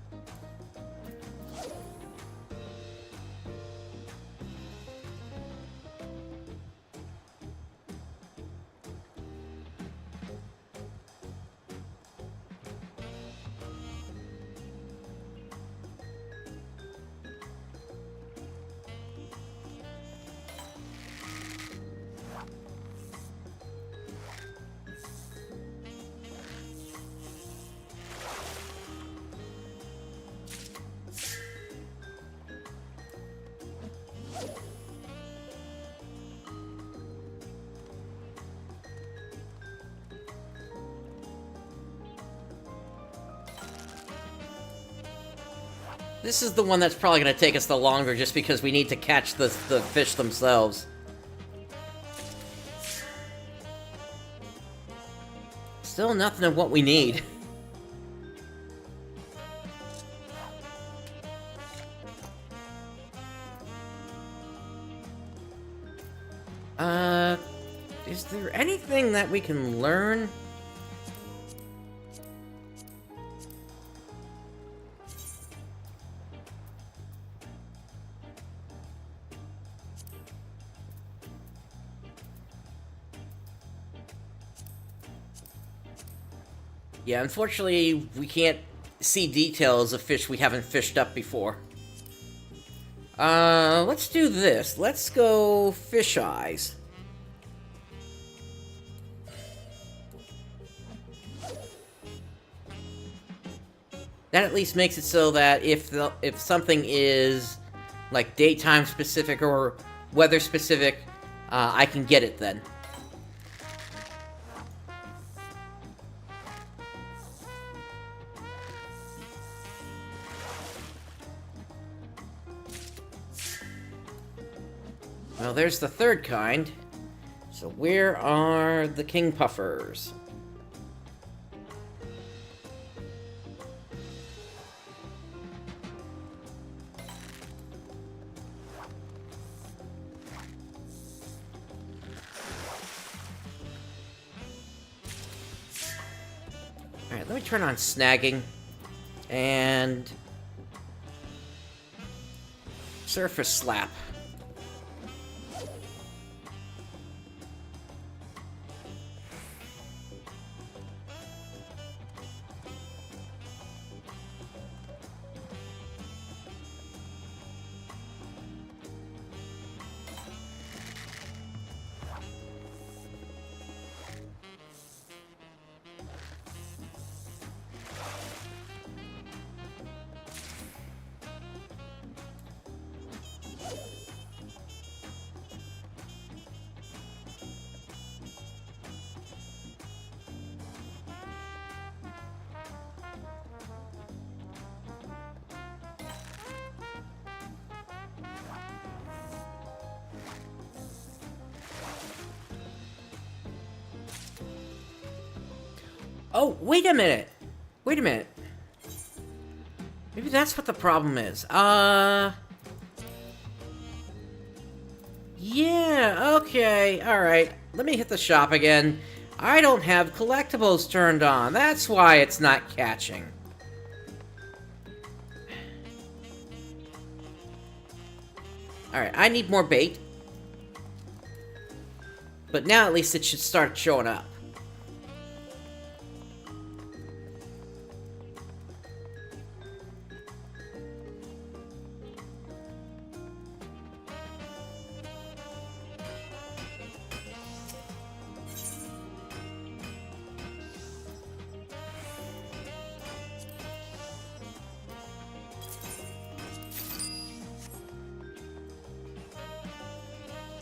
This is the one that's probably going to take us the longer just because we need to catch the fish themselves. Still nothing of what we need. Is there anything that we can learn? Yeah, unfortunately, we can't see details of fish we haven't fished up before. Let's do this. Let's go fish eyes. That at least makes it so that if something is like daytime specific or weather specific, I can get it then. Well, there's the third kind. So where are the king puffers? Alright, let me turn on snagging and surface slap. Oh, wait a minute. Wait a minute. Maybe that's what the problem is. Yeah, okay, alright. Let me hit the shop again. I don't have collectibles turned on. That's why it's not catching. Alright, I need more bait. But now at least it should start showing up.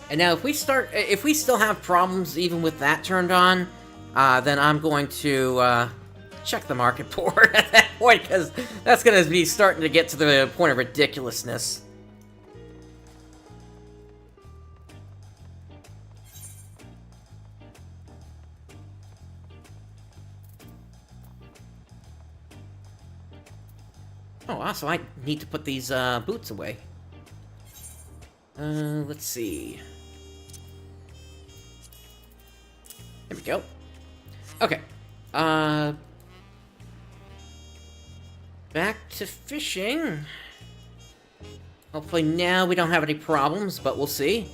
And now, if we still have problems even with that turned on, then I'm going to check the market board at that point, because that's going to be starting to get to the point of ridiculousness. Oh, also, I need to put these boots away. Let's see. There we go. Okay. Back to fishing. Hopefully now we don't have any problems, but we'll see.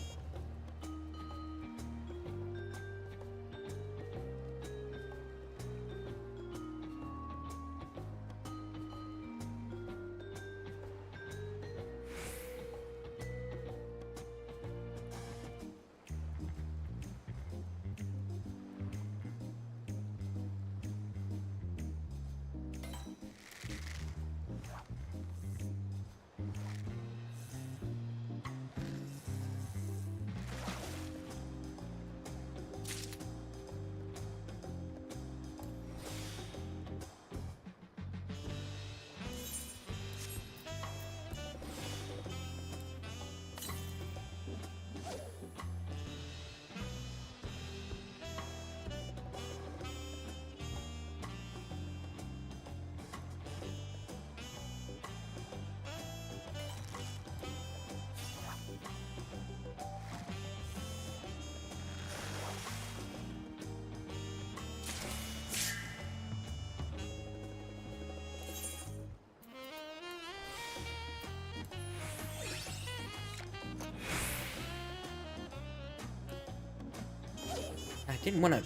I didn't want to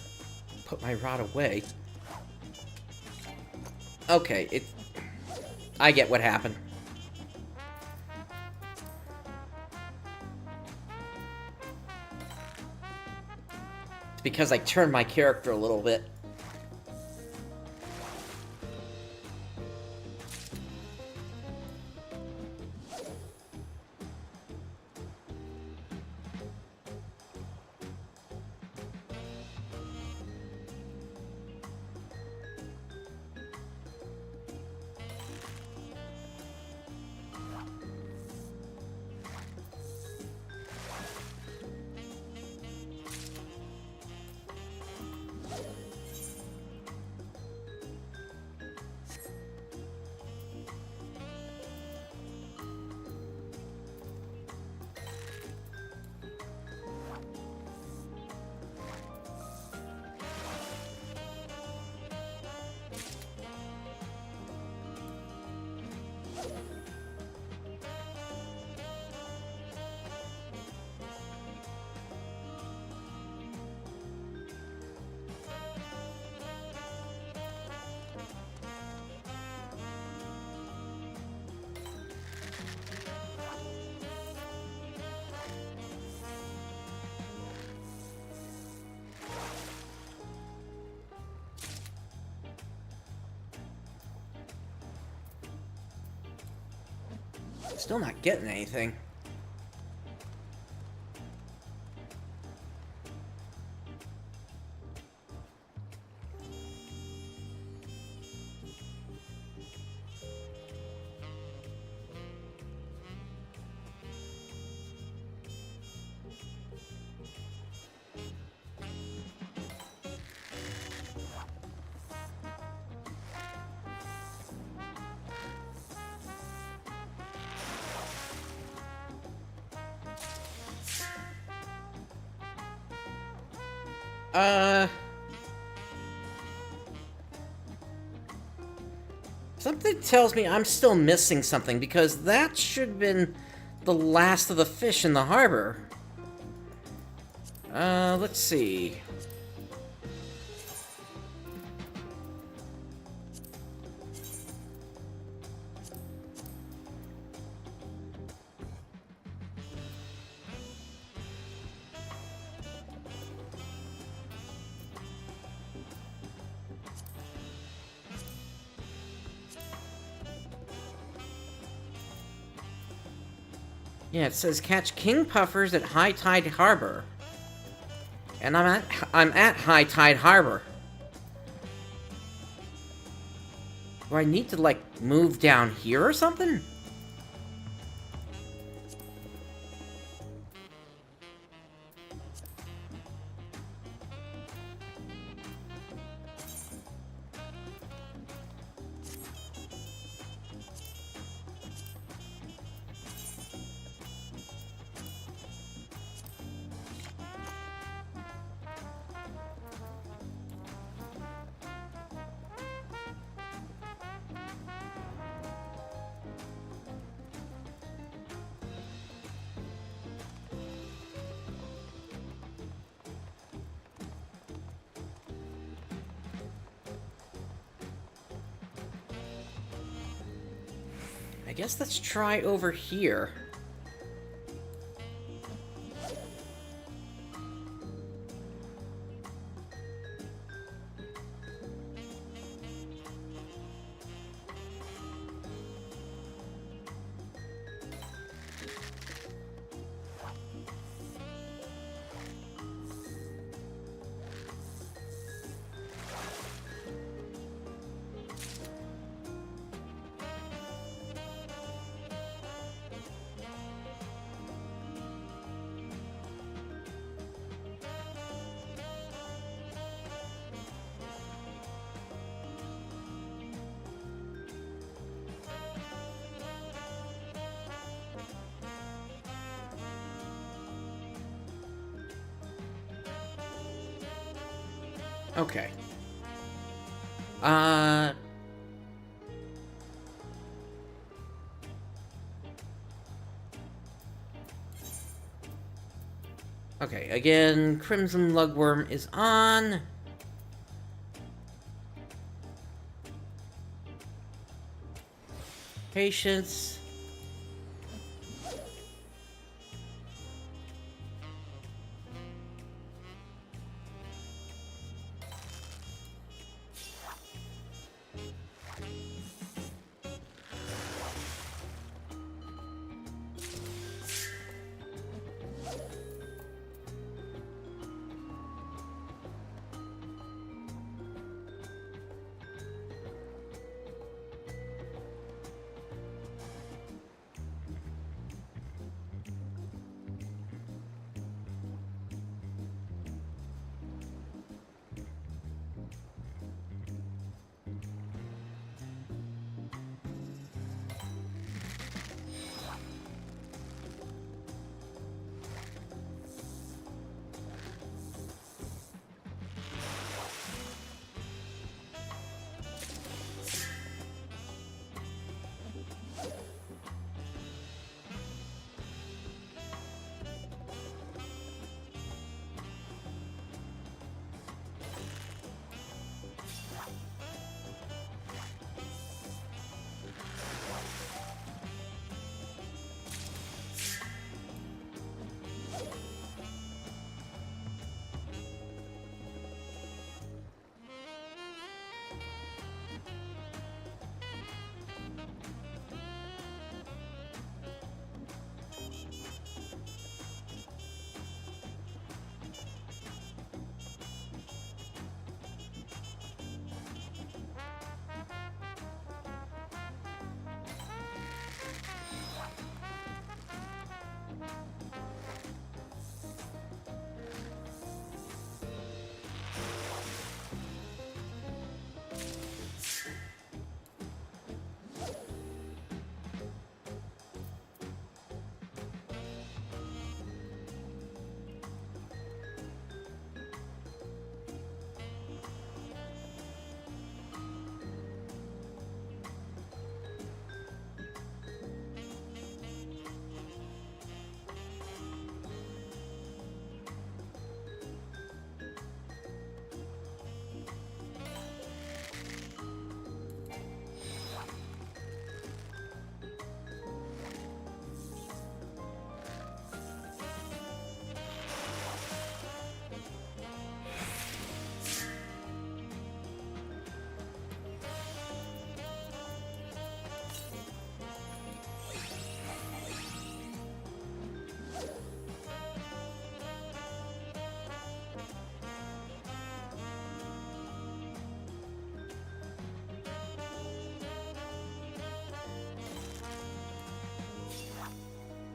put my rod away. Okay, I get what happened. It's because I turned my character a little bit. Still not getting anything. Something tells me I'm still missing something, because that should have been the last of the fish in the harbor. Let's see. Yeah, it says catch king puffers at High Tide Harbor. And I'm at High Tide Harbor. Do I need to, like, move down here or something? I guess let's try over here. Okay. Okay, again, Crimson Lugworm is on. Patience.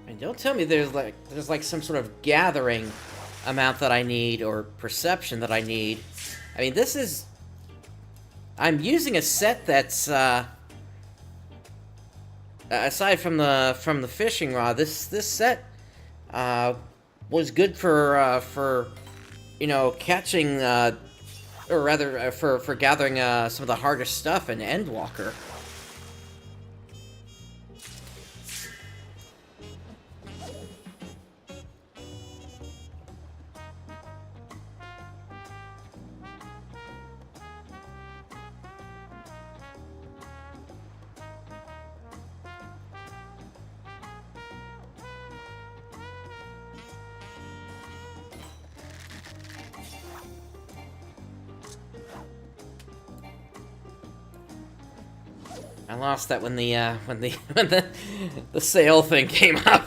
And don't tell me there's like some sort of gathering amount that I need or perception that I need. I mean, this is... I'm using a set that's aside from the fishing rod, this set was good for you know, catching or rather for gathering some of the hardest stuff in Endwalker. I lost that when the when the sale thing came up.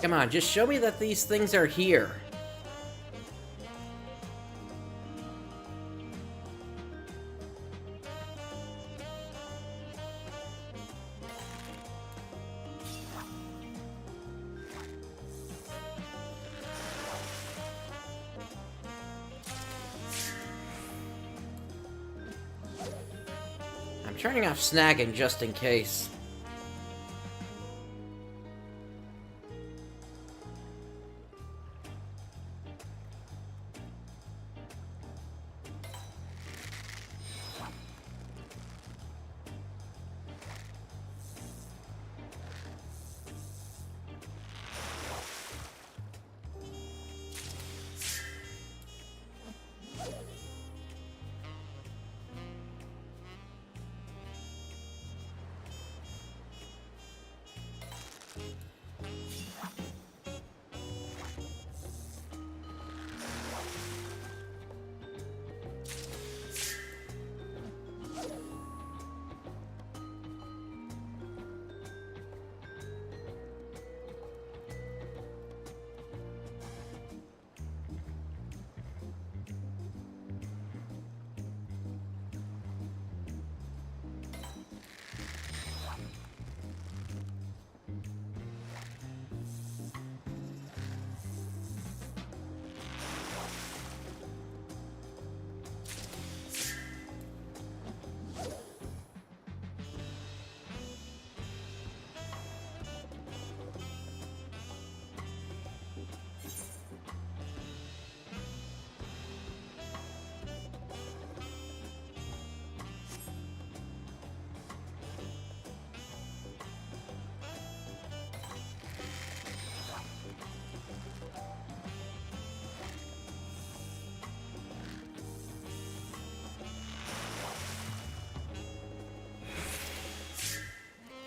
Come on, just show me that these things are here. I'm turning off snagging just in case.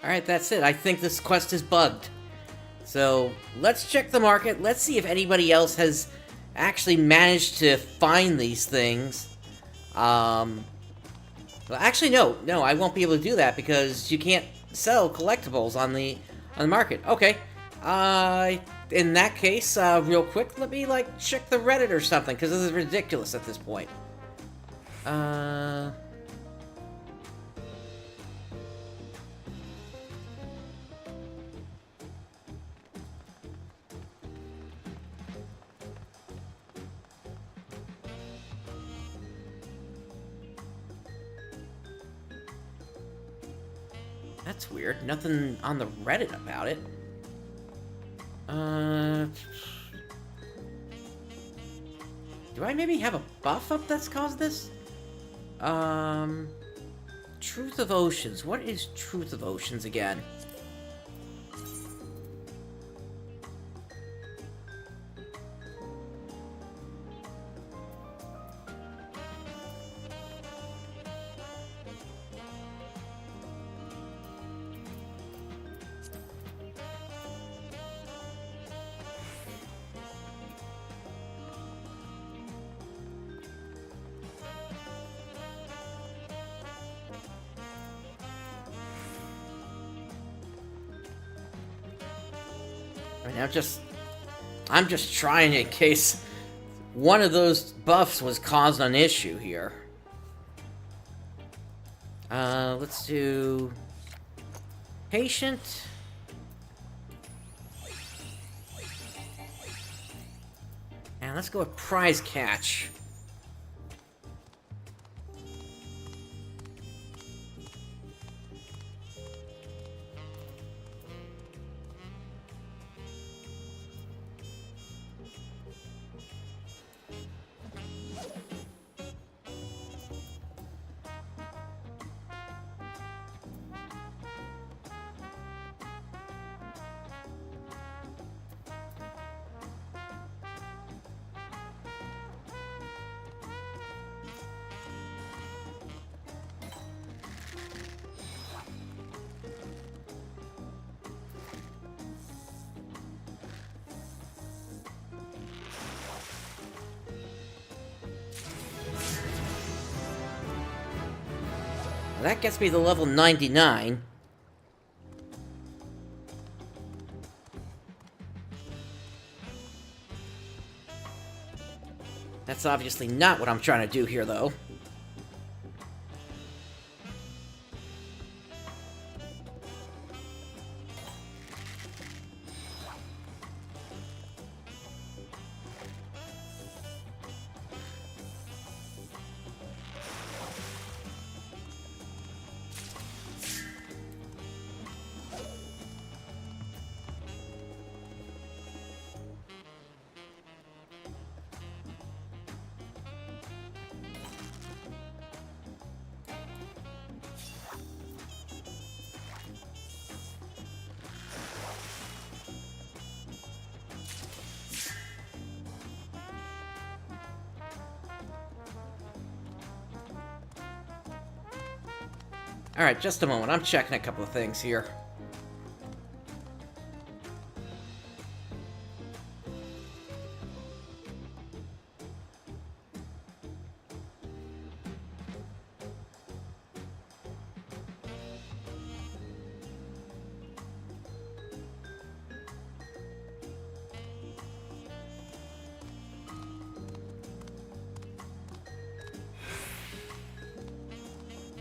Alright, that's it. I think this quest is bugged. So, let's check the market. Let's see if anybody else has actually managed to find these things. Well, actually, no, I won't be able to do that because you can't sell collectibles on the market. Okay, in that case, real quick, let me like check the Reddit or something because this is ridiculous at this point. That's weird. Nothing on the Reddit about it. Do I maybe have a buff up that's caused this? Truth of Oceans. What is Truth of Oceans again? Right now, I'm just trying in case one of those buffs was caused an issue here. Let's do patient. And let's go with prize catch. That gets me to level 99. That's obviously not what I'm trying to do here, though. Alright, just a moment. I'm checking a couple of things here.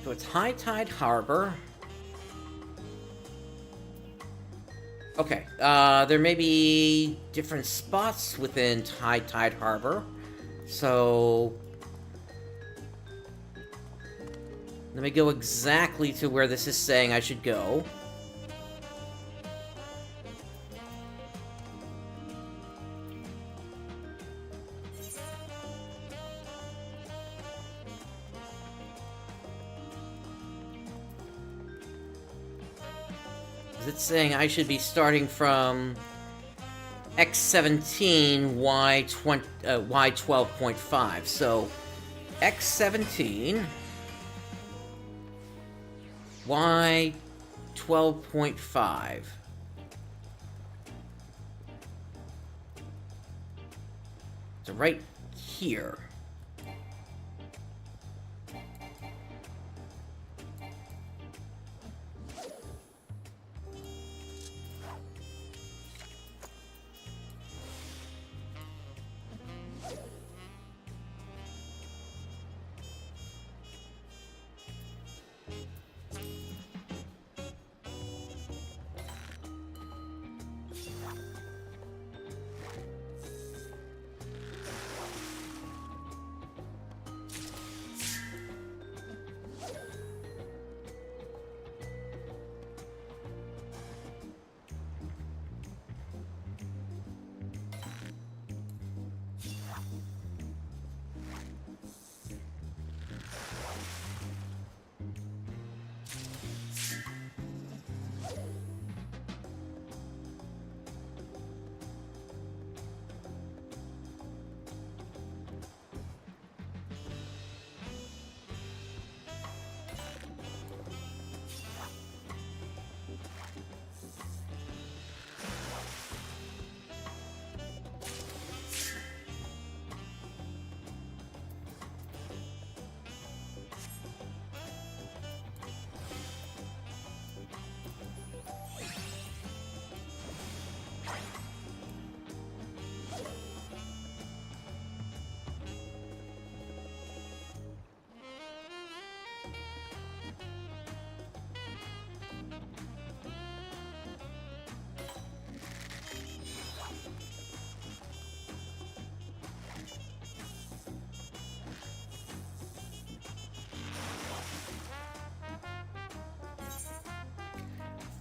So it's High Tide Harbor. Okay, there may be different spots within High Tide Harbor. So let me go exactly to where this is saying I should go. It's saying I should be starting from X17 Y12.5. So X17 Y12.5. So right here.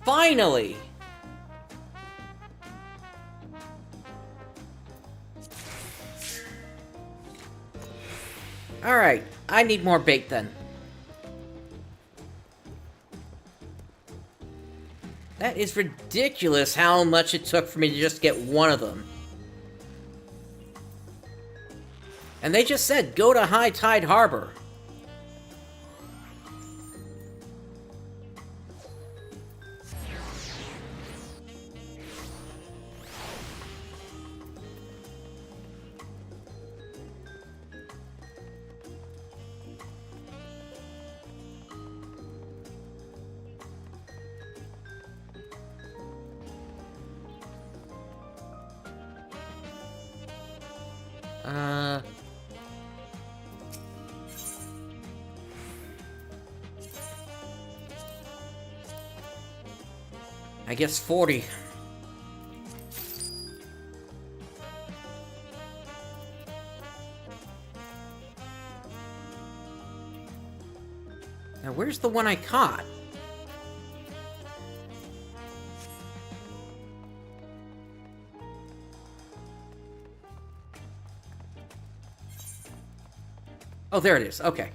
Finally! Alright, I need more bait then. That is ridiculous how much it took for me to just get one of them. And they just said, go to High Tide Harbor. I guess 40. Now, where's the one I caught? Oh, there it is. Okay.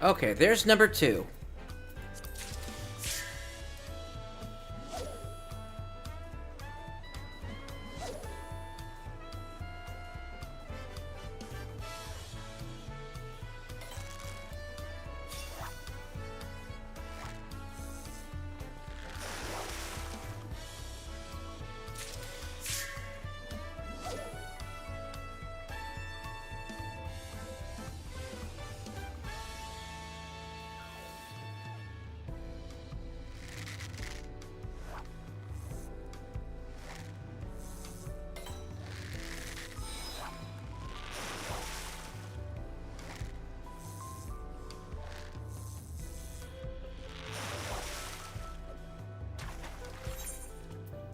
Okay, there's number 2.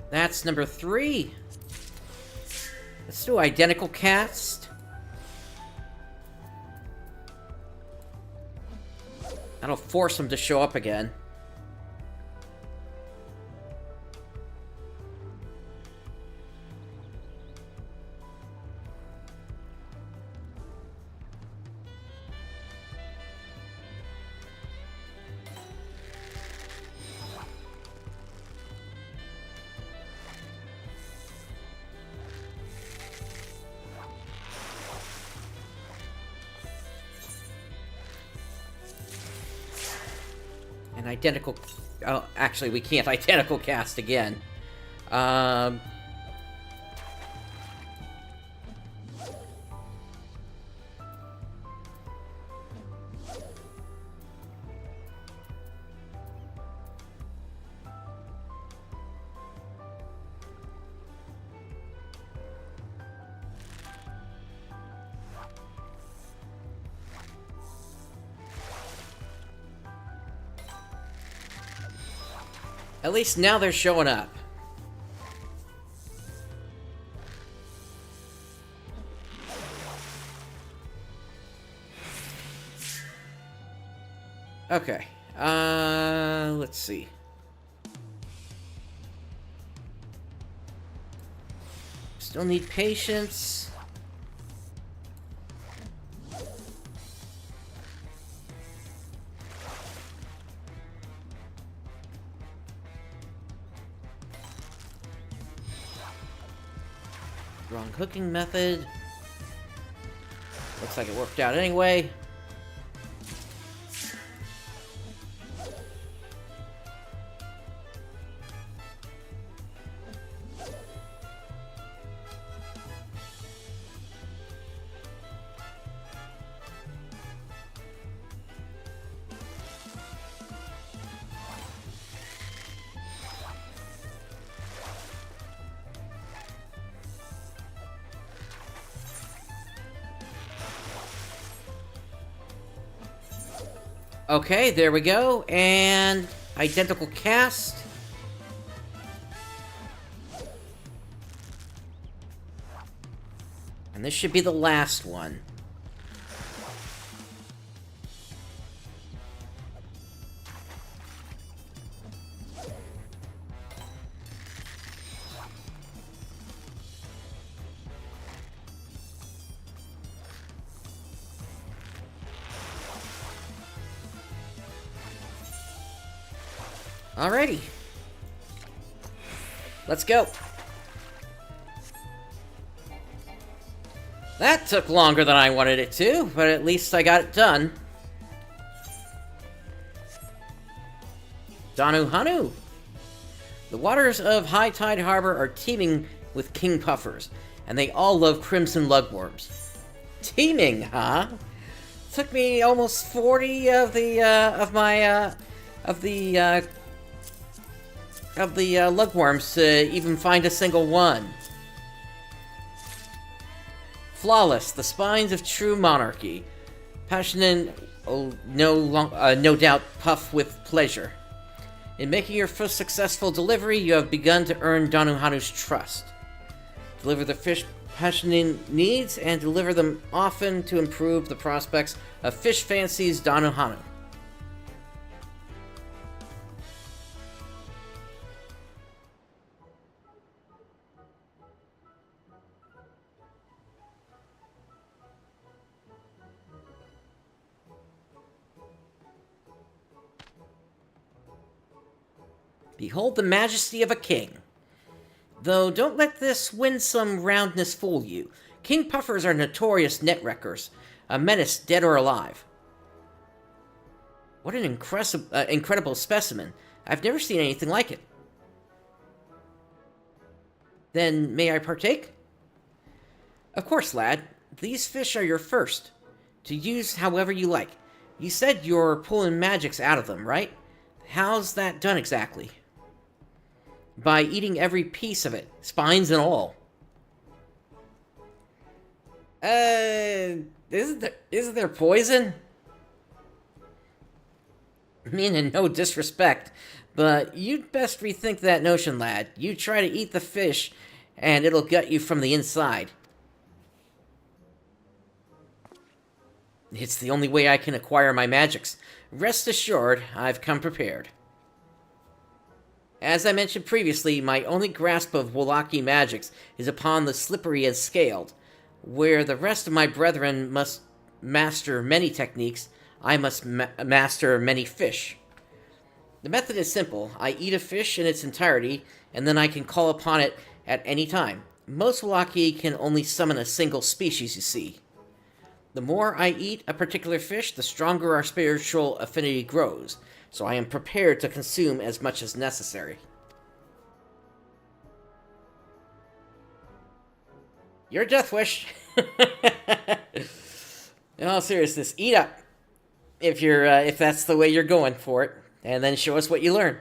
That's number 3. Let's do identical cast. That'll force him to show up again. Identical... Oh, actually, we can't identical cast again. At least now they're showing up. Okay. Let's see. Still need patience. Wrong cooking method. Looks like it worked out anyway. Okay, there we go, and identical cast. And this should be the last one. Alrighty. Let's go. That took longer than I wanted it to, but at least I got it done. Danu Hanu. The waters of High Tide Harbor are teeming with king puffers, and they all love crimson lugworms. Teeming, huh? Took me almost 40 of the lugworms to even find a single one. Flawless, the spines of true monarchy. Passionate, no doubt puff with pleasure. In making your first successful delivery, you have begun to earn Danu Hanu's trust. Deliver the fish passionate needs, and deliver them often to improve the prospects of Fish Fancy's Danu Hanu. Behold the majesty of a king. Though don't let this winsome roundness fool you. King puffers are notorious net wreckers, a menace dead or alive. What an incredible specimen. I've never seen anything like it. Then may I partake? Of course, lad. These fish are your first, to use however you like. You said you're pulling magics out of them, right? How's that done exactly? By eating every piece of it, spines and all. Isn't there poison? Meaning no disrespect, but you'd best rethink that notion, lad. You try to eat the fish, and it'll gut you from the inside. It's the only way I can acquire my magics. Rest assured, I've come prepared. As I mentioned previously, my only grasp of Wachumeqimeqi magics is upon the slippery and scaled. Where the rest of my brethren must master many techniques, I must master many fish. The method is simple. I eat a fish in its entirety, and then I can call upon it at any time. Most Wachumeqi can only summon a single species, you see. The more I eat a particular fish, the stronger our spiritual affinity grows, so I am prepared to consume as much as necessary. Your death wish. In all seriousness, eat up. If that's the way you're going for it, and then show us what you learn.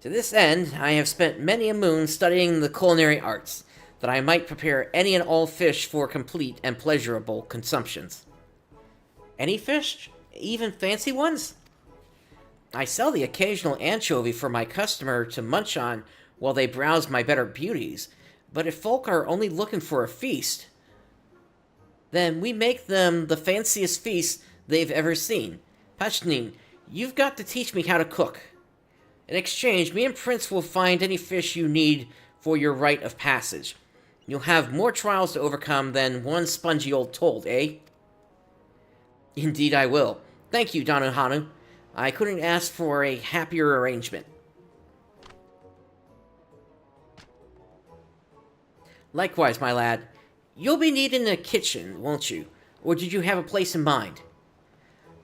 To this end, I have spent many a moon studying the culinary arts, that I might prepare any and all fish for complete and pleasurable consumptions. Any fish? Even fancy ones? I sell the occasional anchovy for my customer to munch on while they browse my better beauties, but if folk are only looking for a feast, then we make them the fanciest feast they've ever seen. Pashnin, you've got to teach me how to cook. In exchange, me and Prince will find any fish you need for your rite of passage. You'll have more trials to overcome than one spongy old toad, eh? Indeed I will. Thank you, Danuhanu. I couldn't ask for a happier arrangement. Likewise, my lad. You'll be needing a kitchen, won't you? Or did you have a place in mind?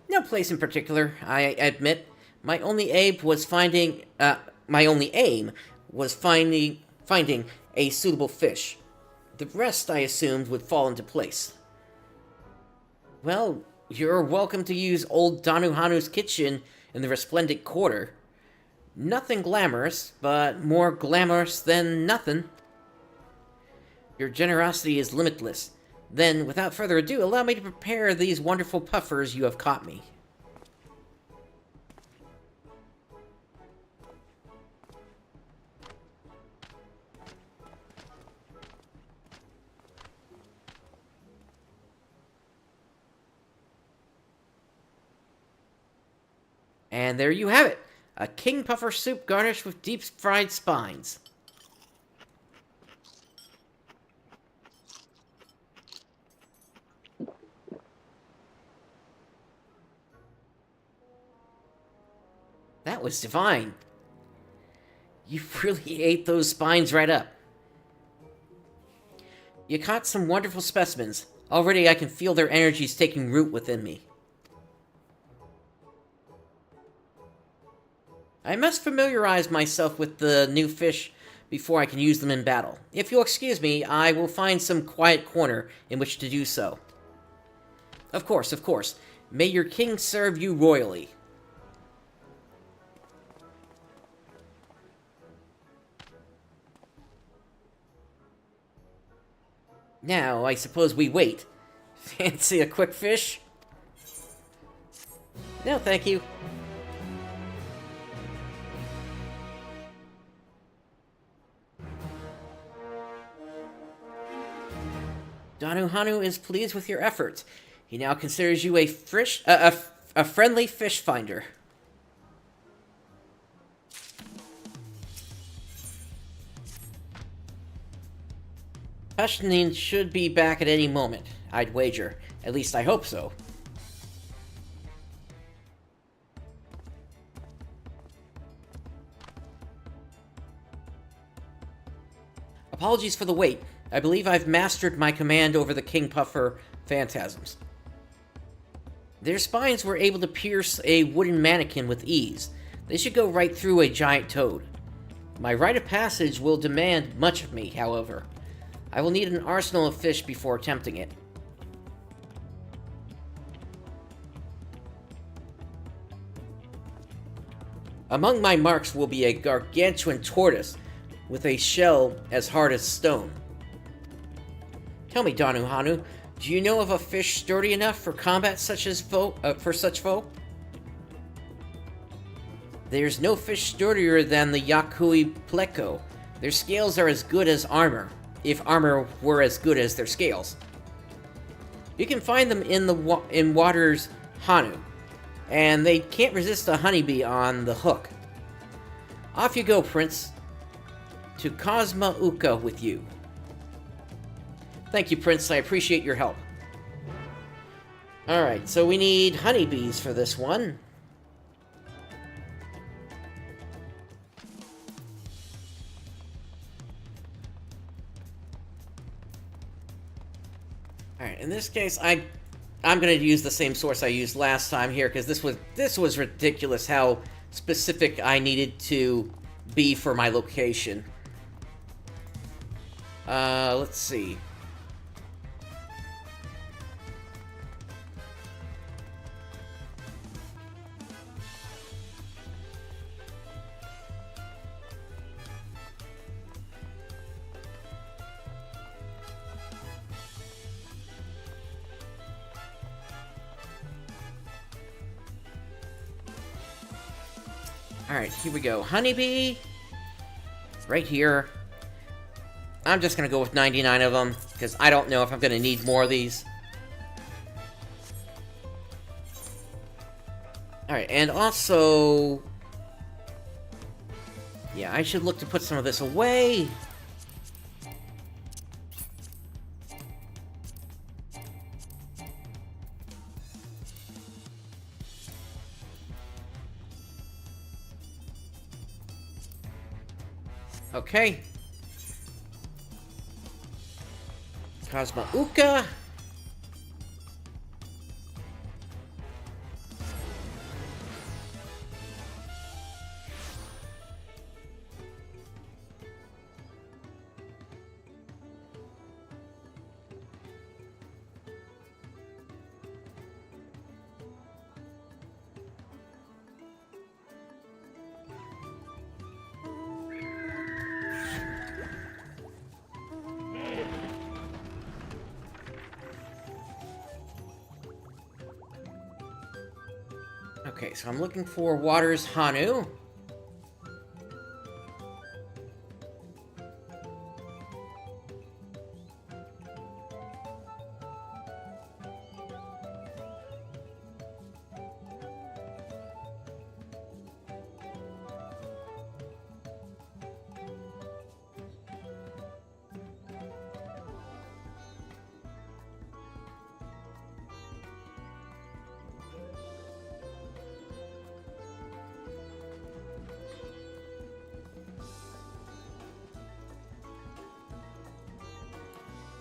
No place in particular, I admit. My only aim was finding a suitable fish. The rest, I assumed, would fall into place. Well, you're welcome to use old Danuhanu's kitchen in the Resplendent Quarter. Nothing glamorous, but more glamorous than nothing. Your generosity is limitless. Then, without further ado, allow me to prepare these wonderful puffers you have caught me. And there you have it, a king puffer soup garnished with deep-fried spines. That was divine. You really ate those spines right up. You caught some wonderful specimens. Already I can feel their energies taking root within me. I must familiarize myself with the new fish before I can use them in battle. If you'll excuse me, I will find some quiet corner in which to do so. Of course, of course. May your king serve you royally. Now, I suppose we wait. Fancy a quick fish? No, thank you. Danuhanu is pleased with your efforts. He now considers you a friendly fish finder. Pashnin should be back at any moment, I'd wager. At least I hope so. Apologies for the wait. I believe I've mastered my command over the King Puffer phantasms. Their spines were able to pierce a wooden mannequin with ease. They should go right through a giant toad. My rite of passage will demand much of me, however. I will need an arsenal of fish before attempting it. Among my marks will be a gargantuan tortoise with a shell as hard as stone. Tell me, Danuhanu, do you know of a fish sturdy enough for combat such foe? There's no fish sturdier than the Wachumeqimeqi. Their scales are as good as armor, if armor were as good as their scales. You can find them in waters Hanu, and they can't resist a honeybee on the hook. Off you go, Prince. To Cosma Uka with you. Thank you, Prince. I appreciate your help. Alright, so we need honeybees for this one. Alright, in this case, I'm gonna use the same source I used last time here, because this was ridiculous how specific I needed to be for my location. Let's see. Alright, here we go. Honeybee. Right here. I'm just gonna go with 99 of them, because I don't know if I'm gonna need more of these. Alright, and also... yeah, I should look to put some of this away. Okay. Cosma Uka. Okay, so I'm looking for Waters Hanu.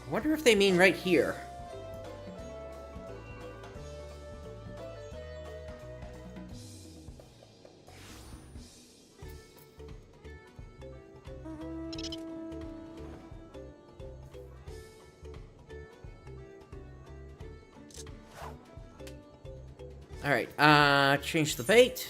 I wonder if they mean right here. Alright, change the bait.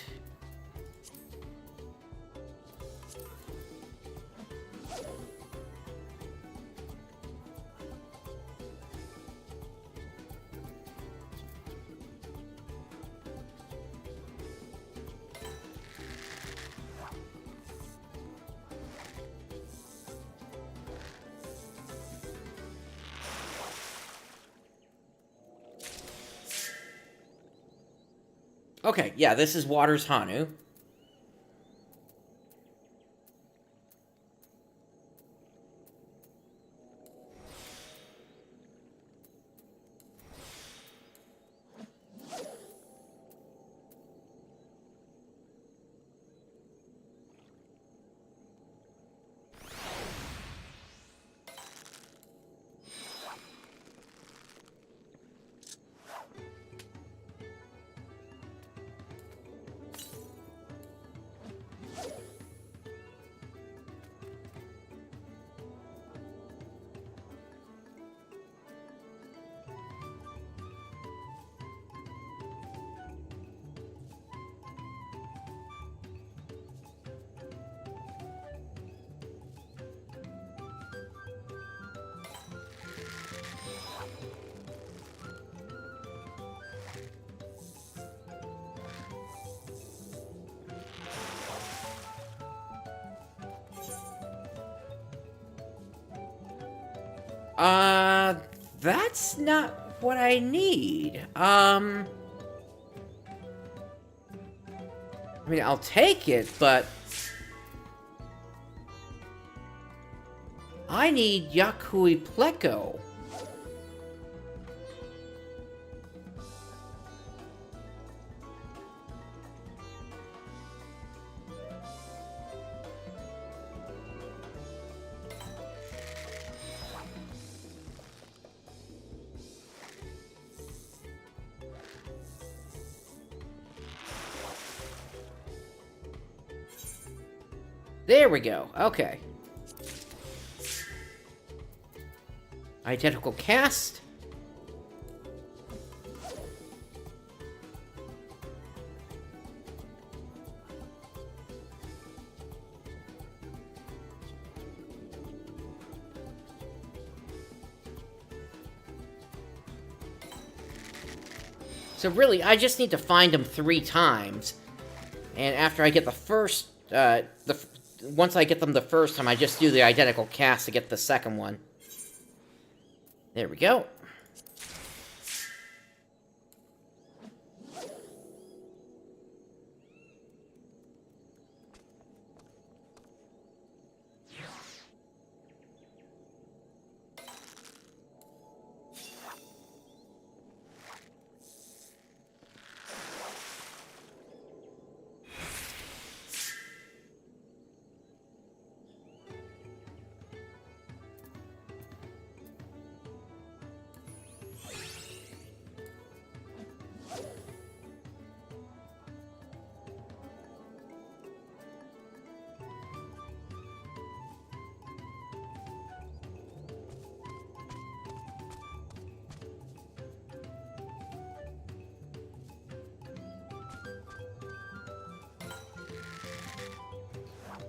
Okay, yeah, this is Waters Hanu. That's not what I need. I mean, I'll take it, but... I need Wachumeqimeqi. There we go. Okay. Identical cast. So really, I just need to find them 3 times. And after I get the first, once I get them the first time, I just do the identical cast to get the second one. There we go.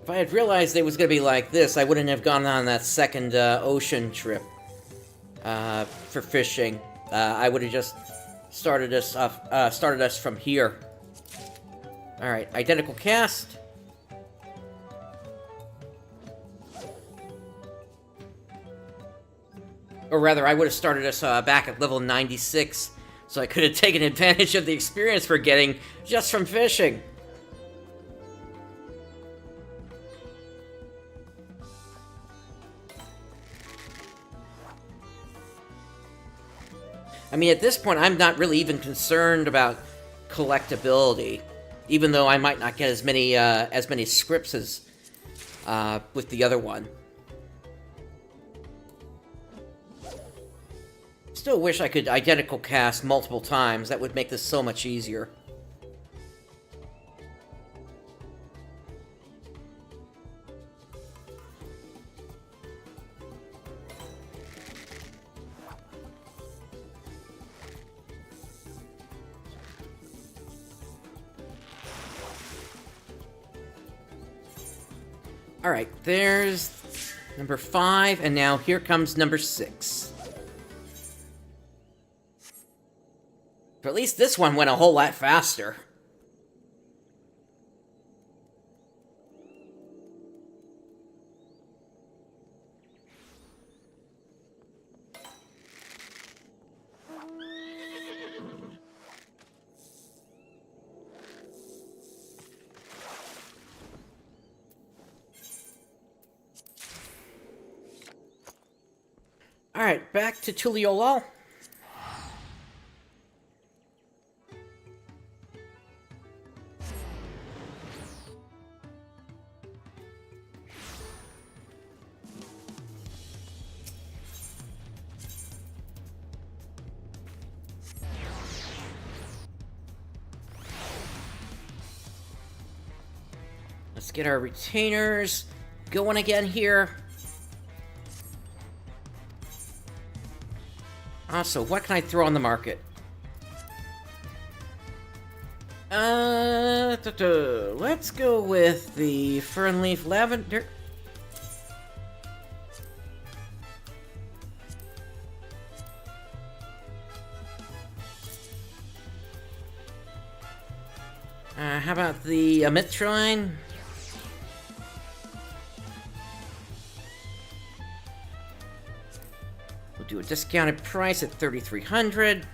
If I had realized it was going to be like this, I wouldn't have gone on that second ocean trip for fishing. I would have just started us from here. All right, identical cast. Or rather, I would have started us back at level 96, so I could have taken advantage of the experience we're getting just from fishing. I mean, at this point, I'm not really even concerned about collectability, even though I might not get as many scripts as with the other one. Still wish I could identical cast multiple times. That would make this so much easier. Alright, there's number 5, and now here comes number 6. But at least this one went a whole lot faster. Alright, back to Tuliolol. Let's get our retainers going again here. So what can I throw on the market? Let's go with the Fernleaf Lavender. How about the Amitrine? Do a discounted price at 3,300.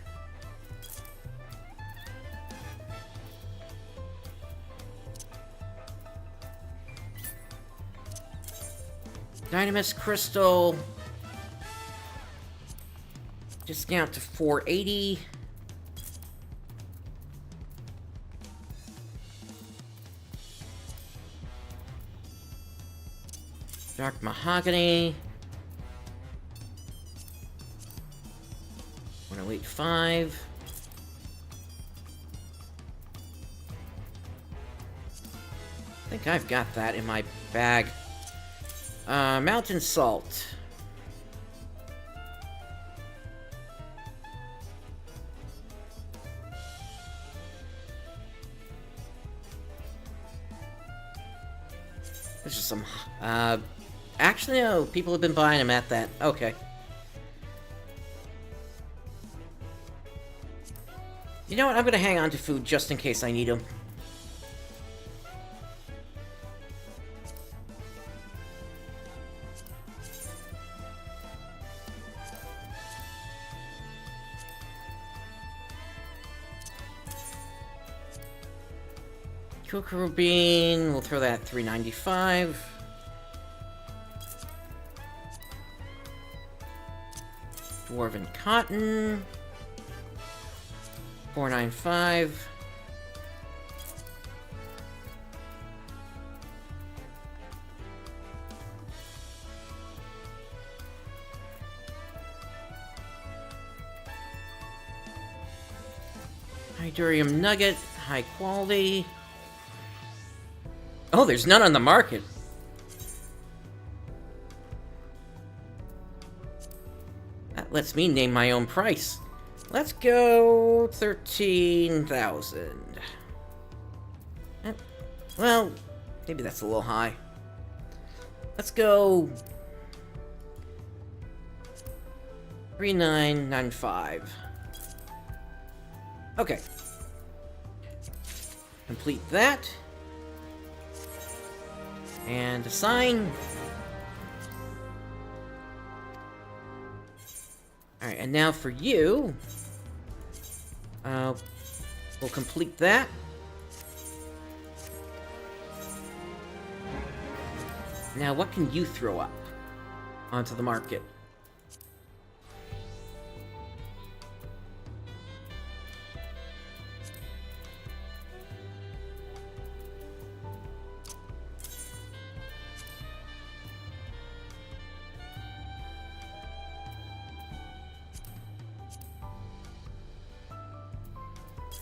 Dynamis Crystal. Discount to 480. Dark Mahogany. 1085. I think I've got that in my bag. Mountain Salt. This is some, actually, no, people have been buying them at that. Okay. You know what? I'm gonna hang on to food just in case I need them. Kukuru bean, we'll throw that at $3.95. Dwarven cotton, $4.95. Hydurium nugget, high quality. Oh, there's none on the market. That lets me name my own price. Let's go 13,000. Well, maybe that's a little high. Let's go 3,995. Okay. Complete that. And assign. Alright, and now for you. We'll complete that. Now, what can you throw up onto the market?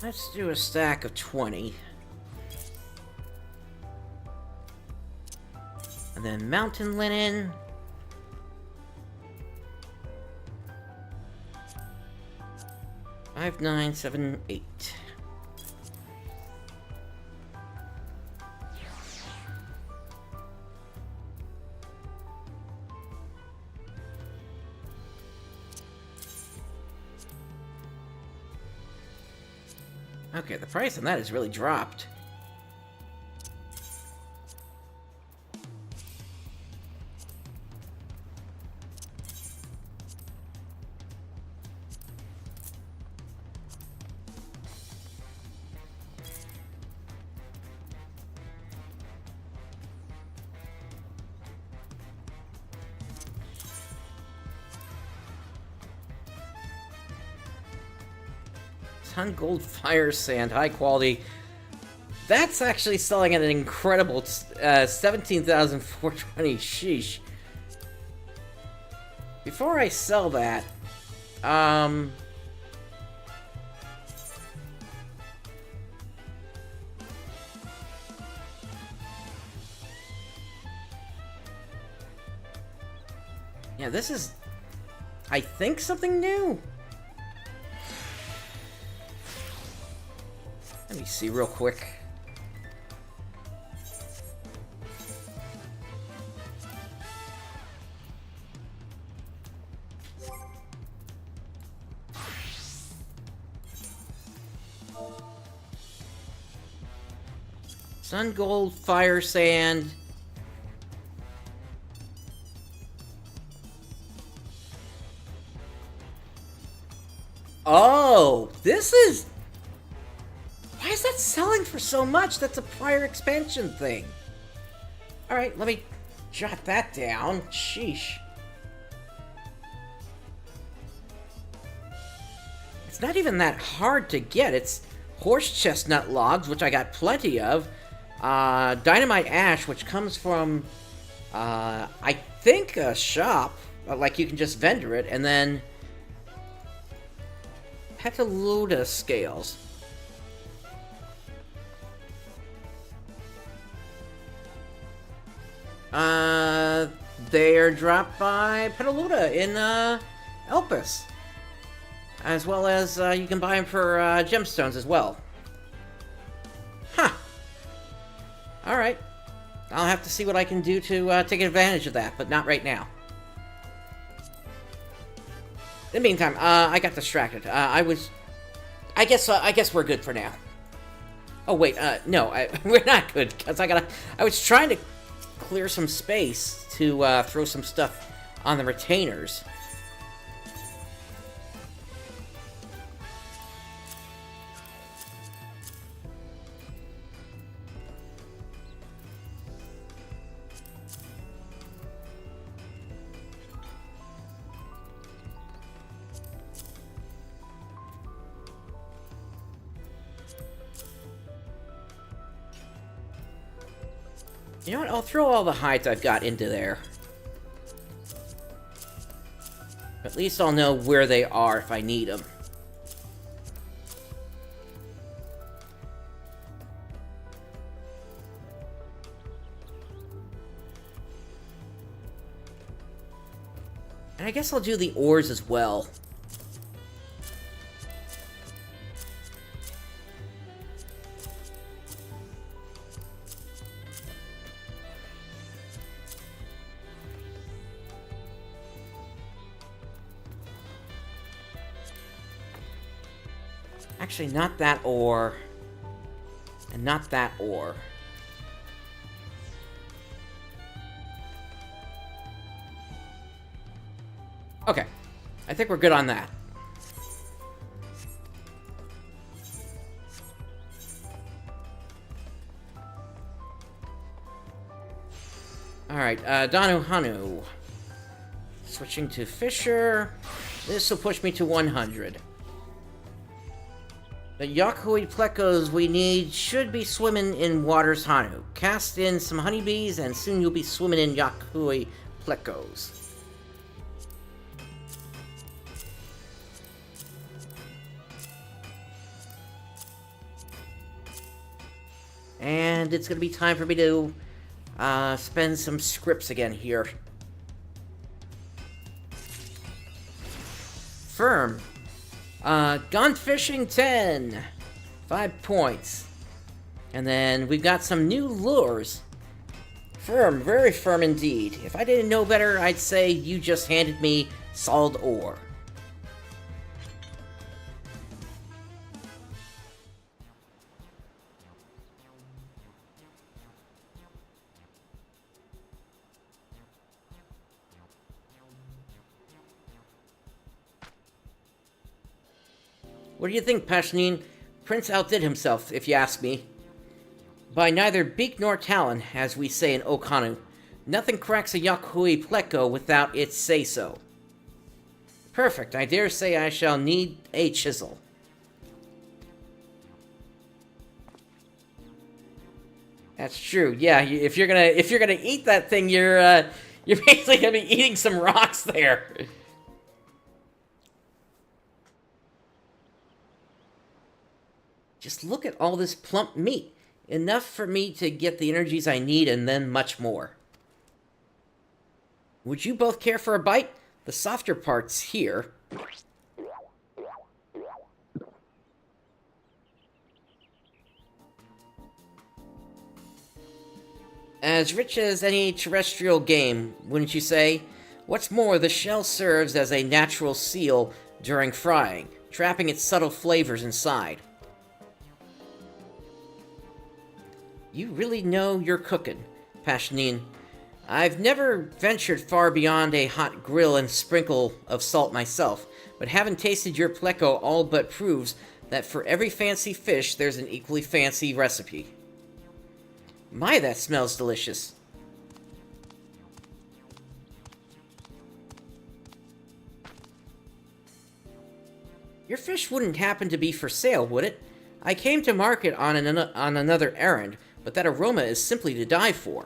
Let's do a stack of 20. And then mountain linen. Five, 9, 7, 8. Okay, the price on that has really dropped. Ton gold fire sand, high quality. That's actually selling at an incredible 17,420. Sheesh. Before I sell that, yeah, this is, I think, something new. Let me see real quick. Sun gold, fire sand. Oh, this is... Why is that selling for so much? That's a prior expansion thing. Alright, let me jot that down. Sheesh. It's not even that hard to get. It's horse chestnut logs, which I got plenty of. Dynamite ash, which comes from, I think, a shop. Like, you can just vendor it. And then Petaluda scales. They are dropped by Petaluda in, Elpis. As well as, you can buy them for, gemstones as well. Huh. Alright. I'll have to see what I can do to, take advantage of that, but not right now. In the meantime, I got distracted. I guess we're good for now. Oh, wait, no, we're not good, because I was trying to clear some space to throw some stuff on the retainers. You know what? I'll throw all the hides I've got into there. At least I'll know where they are if I need them. And I guess I'll do the ores as well. Actually, not that ore. And not that ore. Okay. I think we're good on that. Alright, Danu Hanu. Switching to Fisher. This will push me to 100. The Yakuhui plecos we need should be swimming in waters Hanu. Cast in some honeybees and soon you'll be swimming in Yakuhui plecos. And it's gonna be time for me to spend some scripts again here. Firm. Gone fishing 10. 5 points. And then we've got some new lures. Firm, very firm indeed. If I didn't know better, I'd say you just handed me solid ore. What do you think, Pashneen? Prince outdid himself, if you ask me. By neither beak nor talon, as we say in Okanu. Nothing cracks a Yakuhui pleco without its say-so. Perfect. I dare say I shall need a chisel. That's true. Yeah, if you're gonna eat that thing, you're basically gonna be eating some rocks there. Just look at all this plump meat. Enough for me to get the energies I need and then much more. Would you both care for a bite? The softer part's here. As rich as any terrestrial game, wouldn't you say? What's more, the shell serves as a natural seal during frying, trapping its subtle flavors inside. You really know you're cooking, Pashneen. I've never ventured far beyond a hot grill and sprinkle of salt myself, but having tasted your pleco all but proves that for every fancy fish, there's an equally fancy recipe. My, that smells delicious. Your fish wouldn't happen to be for sale, would it? I came to market on another errand, but that aroma is simply to die for.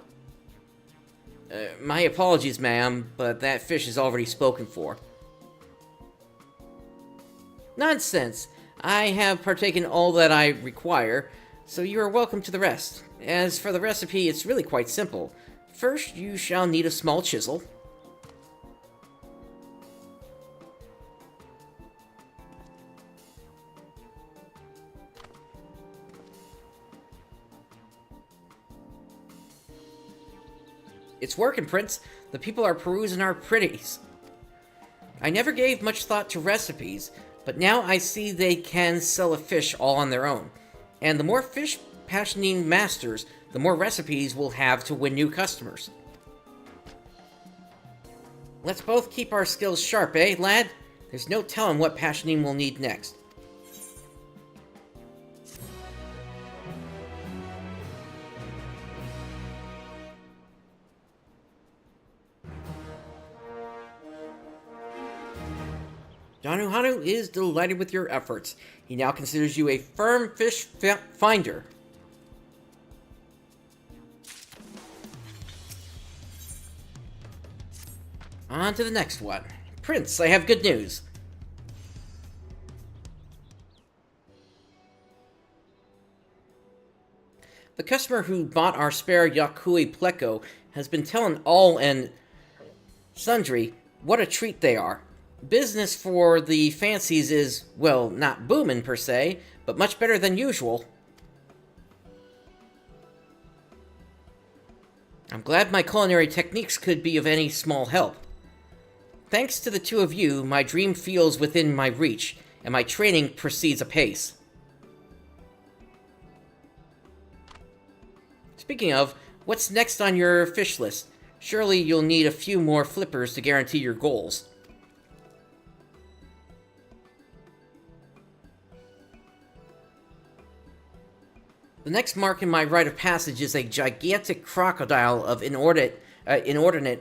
My apologies, ma'am, but that fish is already spoken for. Nonsense. I have partaken all that I require, so you are welcome to the rest. As for the recipe, it's really quite simple. First, you shall need a small chisel. It's working, Prince. The people are perusing our pretties. I never gave much thought to recipes, but now I see they can sell a fish all on their own. And the more fish Pashneen masters, the more recipes we'll have to win new customers. Let's both keep our skills sharp, eh, lad? There's no telling what Pashneen will need next. Danu Hanu is delighted with your efforts. He now considers you a firm fish finder. On to the next one. Prince, I have good news. The customer who bought our spare Wachumeqimeqi has been telling all and sundry what a treat they are. Business for the fancies is, well, not booming per se, but much better than usual. I'm glad my culinary techniques could be of any small help. Thanks to the two of you, my dream feels within my reach, and my training proceeds apace. Speaking of, what's next on your fish list? Surely you'll need a few more flippers to guarantee your goals. The next mark in my rite of passage is a gigantic crocodile of inordinate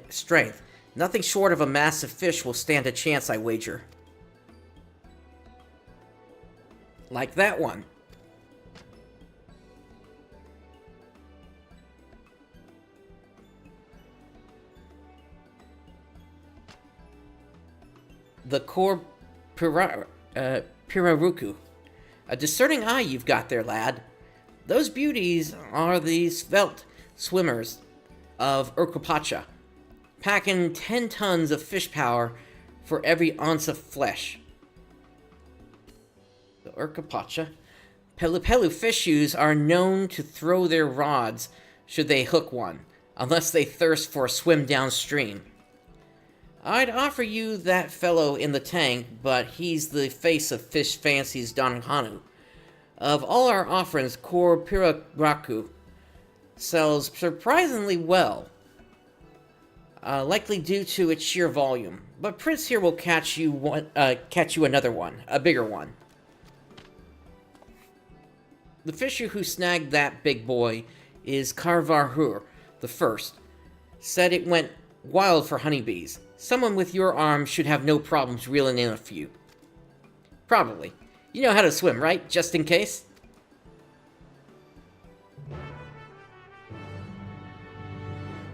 strength. Nothing short of a massive fish will stand a chance, I wager. Like that one. The Piraruku. A discerning eye you've got there, lad. Those beauties are the svelte swimmers of Urkapacha, packing 10 tons of fish power for every ounce of flesh. The Urkapacha. Pelu fishies are known to throw their rods should they hook one, unless they thirst for a swim downstream. I'd offer you that fellow in the tank, but he's the face of Fish Fancy's Donhanu. Of all our offerings, Core Piraraku sells surprisingly well, likely due to its sheer volume. But Prince here will catch you another one, a bigger one. The fisher who snagged that big boy is Karvarhur the First. Said it went wild for honeybees. Someone with your arm should have no problems reeling in a few. Probably. You know how to swim, right? Just in case?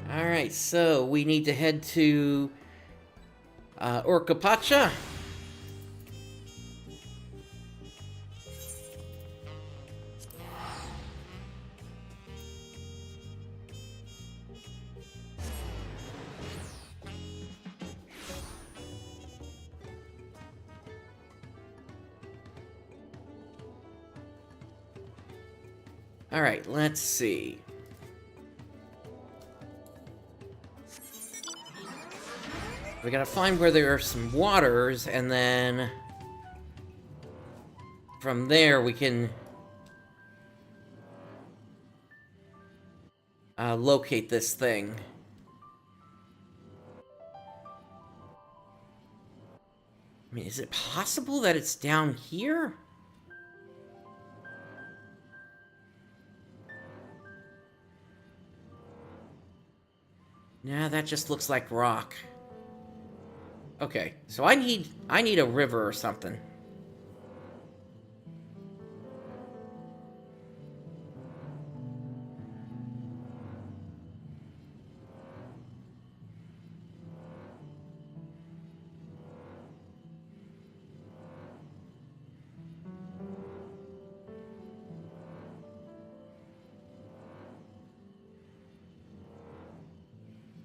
Alright, so we need to head to Urkapacha. Alright, let's see. We gotta find where there are some waters, and then from there we can locate this thing. I mean, is it possible that it's down here? Nah, that just looks like rock. Okay, so I need a river or something.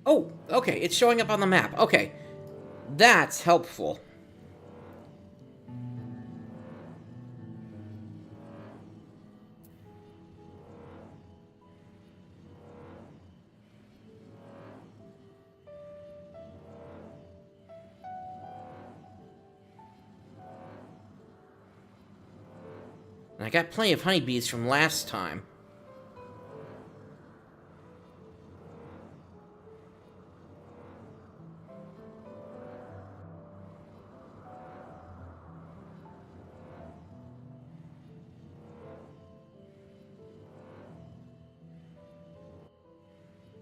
Oh, okay, it's showing up on the map. Okay, that's helpful. And I got plenty of honeybees from last time.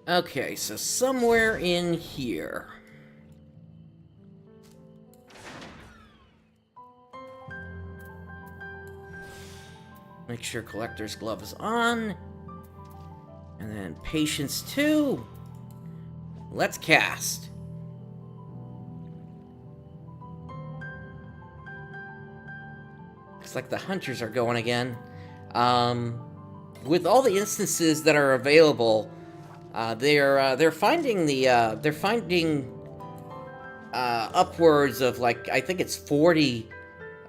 Okay, so somewhere in here. Make sure Collector's Glove is on. And then Patience 2. Let's cast. Looks like the hunters are going again. With all the instances that are available, they're finding upwards of, like, I think it's 40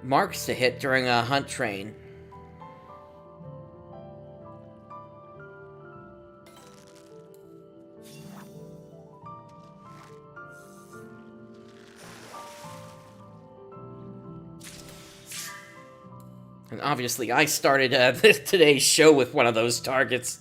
marks to hit during a hunt train. And obviously, I started today's show with one of those targets.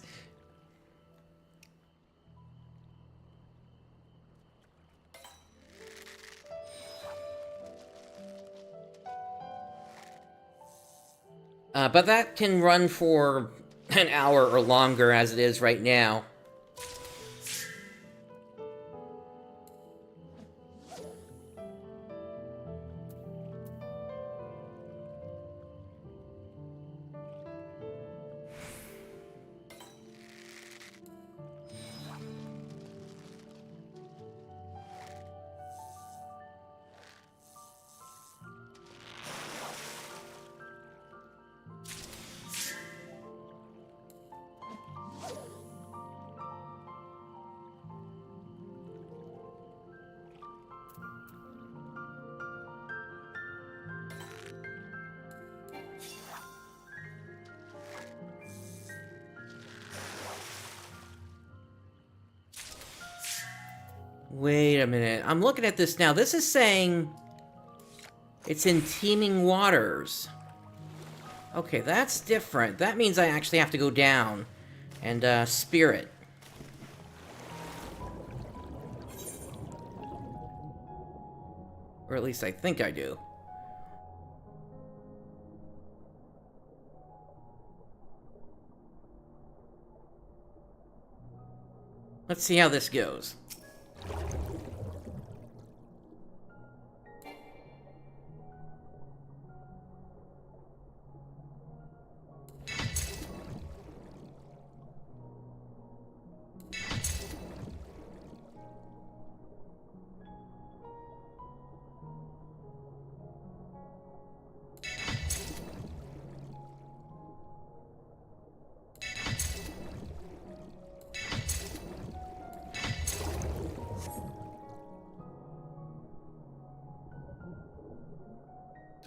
But that can run for an hour or longer, as it is right now. Wait a minute. I'm looking at this now. This is saying it's in teeming waters. Okay, that's different. That means I actually have to go down and spear it. Or at least I think I do. Let's see how this goes.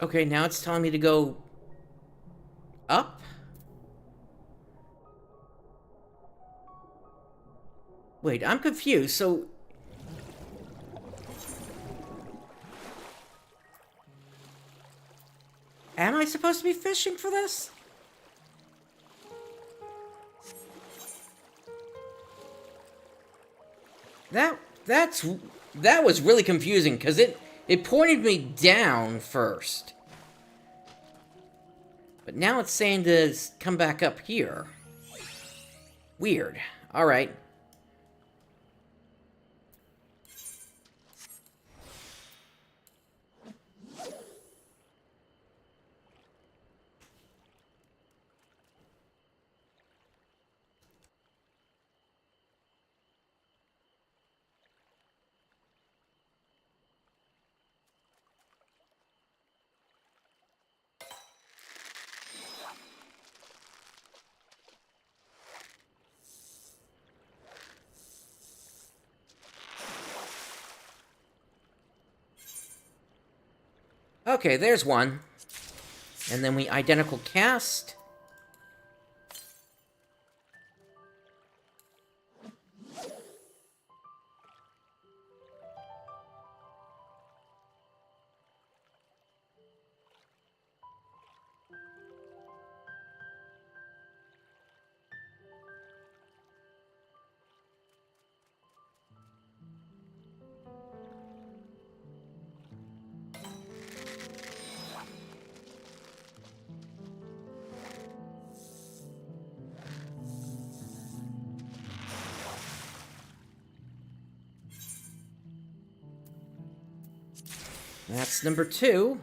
Okay, now it's telling me to go up? Wait, I'm confused, so... Am I supposed to be fishing for this? That was really confusing, because it pointed me down first. But now it's saying to come back up here. Weird. Alright. Okay, there's one. And then we identical cast. That's number 2.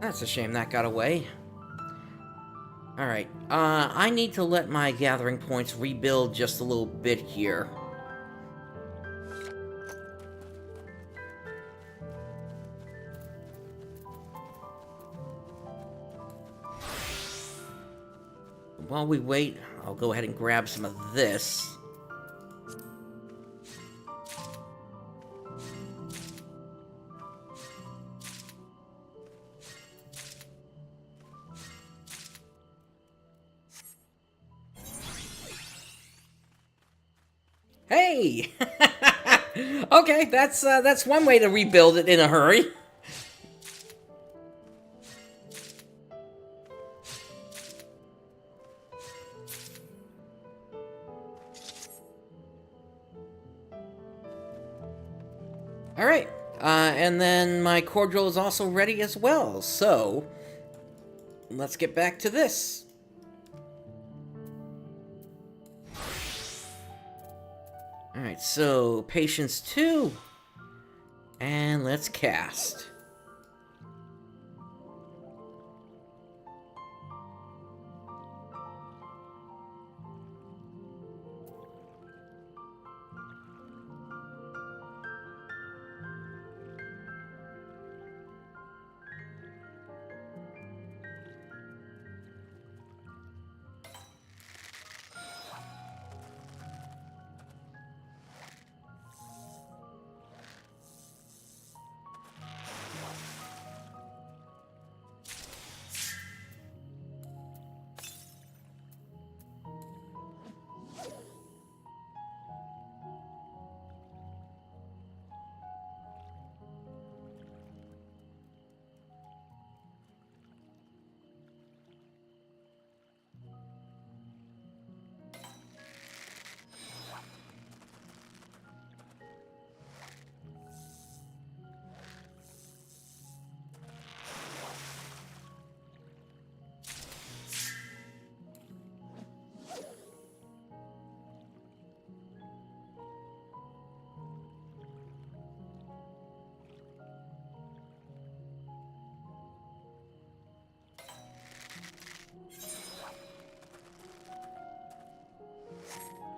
That's a shame that got away. Alright, I need to let my gathering points rebuild just a little bit here. While we wait, I'll go ahead and grab some of this. Hey! Okay, that's one way to rebuild it in a hurry. Alright, and then my cordial is also ready as well, so let's get back to this. Alright, so patience 2, and let's cast.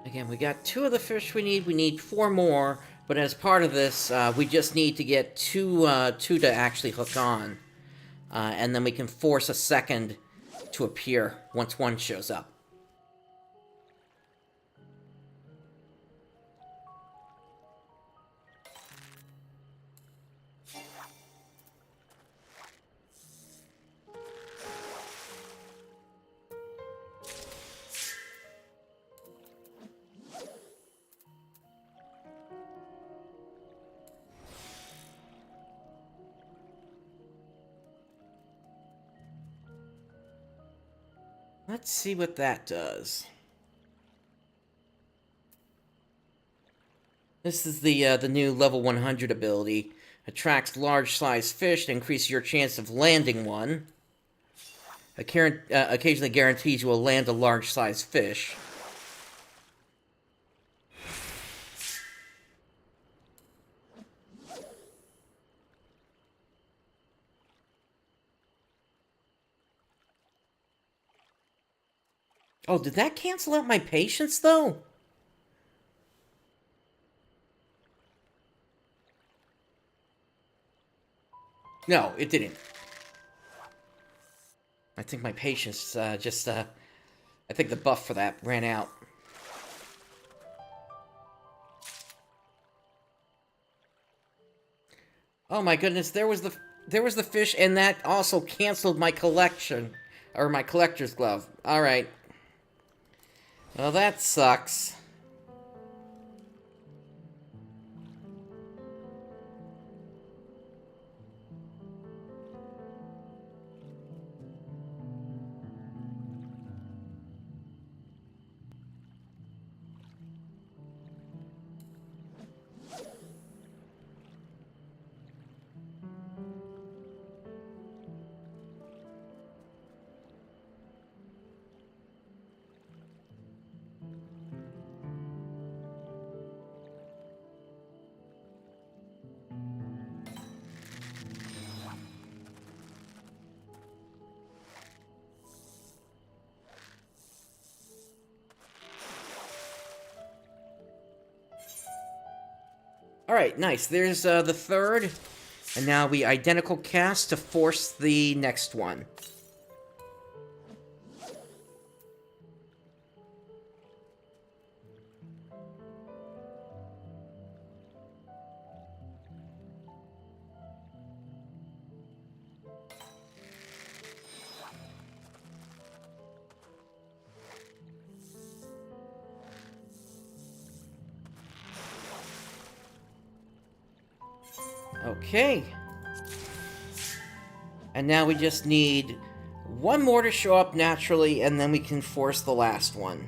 Again, we got 2 of the fish we need 4 more, but as part of this, we just need to get two to actually hook on. And then we can force a second to appear once one shows up. Let's see what that does. This is the new level 100 ability. Attracts large-sized fish to increase your chance of landing one. Occasionally guarantees you will land a large-sized fish. Oh, did that cancel out my patience, though? No, it didn't. I think my patience I think the buff for that ran out. Oh my goodness, there was the fish, and that also canceled my collection, or my collector's glove. All right. Well, that sucks. Alright, nice. There's the third. And now we identical cast to force the next one. Okay. And now we just need one more to show up naturally, and then we can force the last one.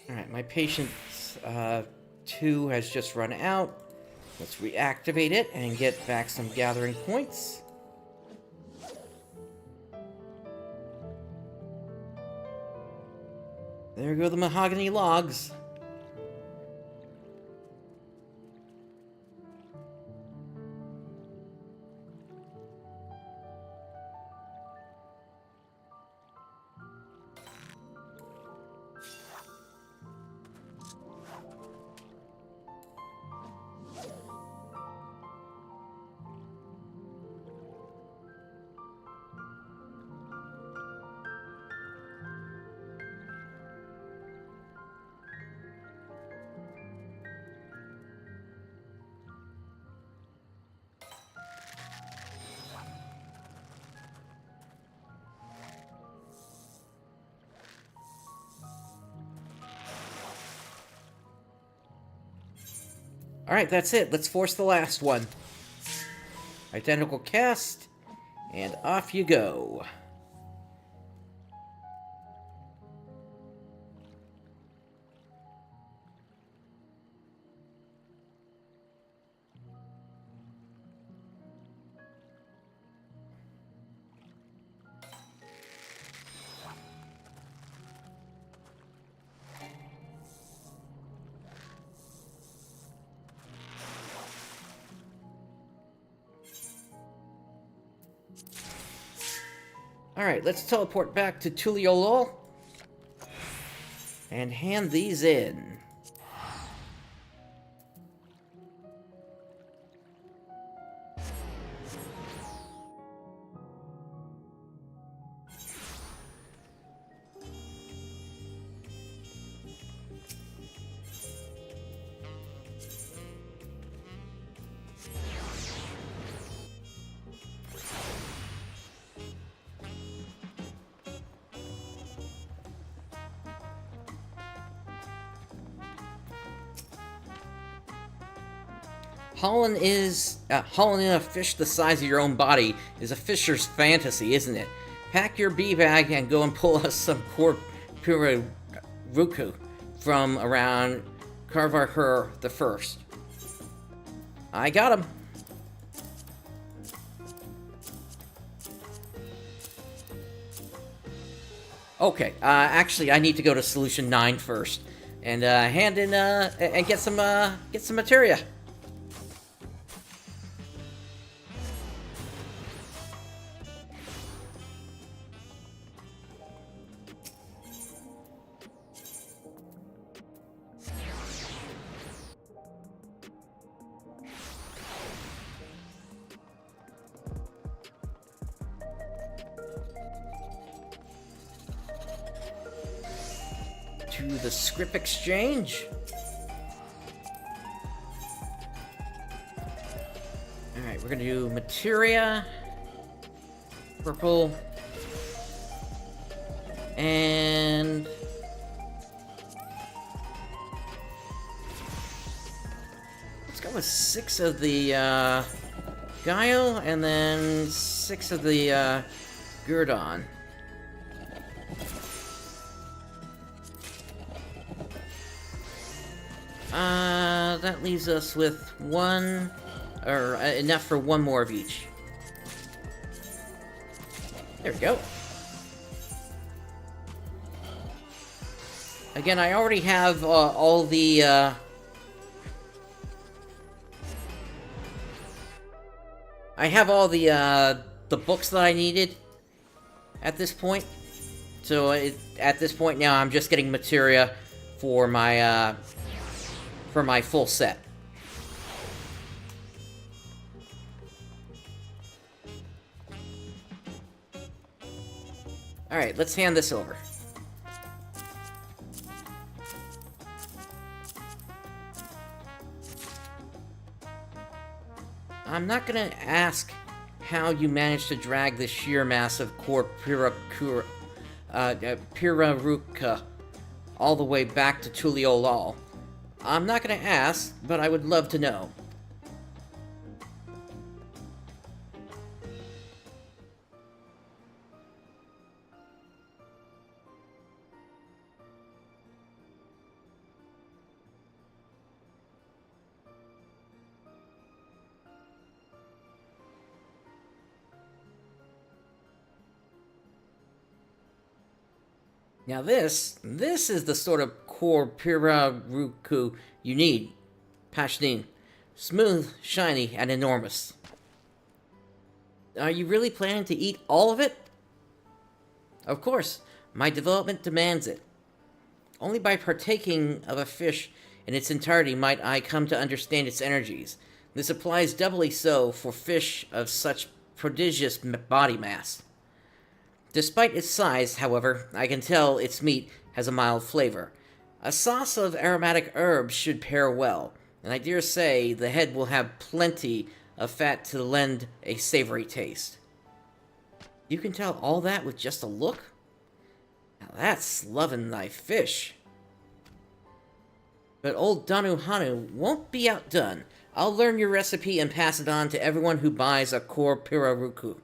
Alright, my patience 2 has just run out. Let's reactivate it and get back some gathering points. There go the mahogany logs. Alright, that's it. Let's force the last one. Identical cast, and off you go. Alright, let's teleport back to Tuliolol and hand these in. Hauling in a fish the size of your own body is a fisher's fantasy, isn't it? Pack your bee bag and go and pull us some Ruku from around Karvarhur the First. I got him. Okay, actually, I need to go to Solution 9 first and hand in and get some materia. To the script exchange. Alright, we're gonna do materia, purple, And let's go with 6 of the Guile, and then 6 of the Gurdon. That leaves us with 1, or enough for 1 more of each. There we go. Again, I already have all the I have all the books that I needed at this point. So at this point now, I'm just getting materia for my full set. All right, let's hand this over. I'm not gonna ask how you managed to drag the sheer mass of core Piraruka all the way back to Tuliolal. I'm not gonna ask, but I would love to know. Now this is the sort of core Piraruku you need. Pashneen. Smooth, shiny, and enormous. Are you really planning to eat all of it? Of course, my development demands it. Only by partaking of a fish in its entirety might I come to understand its energies. This applies doubly so for fish of such prodigious body mass. Despite its size, however, I can tell its meat has a mild flavor. A sauce of aromatic herbs should pair well, and I dare say the head will have plenty of fat to lend a savory taste. You can tell all that with just a look? Now that's loving thy fish. But old Danu Hanu won't be outdone. I'll learn your recipe and pass it on to everyone who buys a core Piraruku.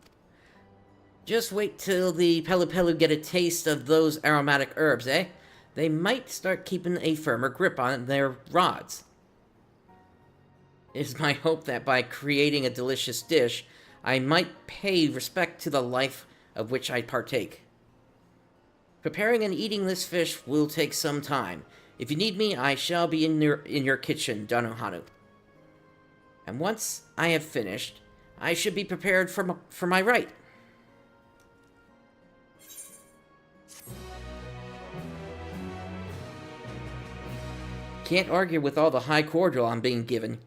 Just wait till the Pelu Pelu get a taste of those aromatic herbs, eh? They might start keeping a firmer grip on their rods. It is my hope that by creating a delicious dish, I might pay respect to the life of which I partake. Preparing and eating this fish will take some time. If you need me, I shall be in your kitchen, Danu Hanu. And once I have finished, I should be prepared for my right. Can't argue with all the high cordial I'm being given.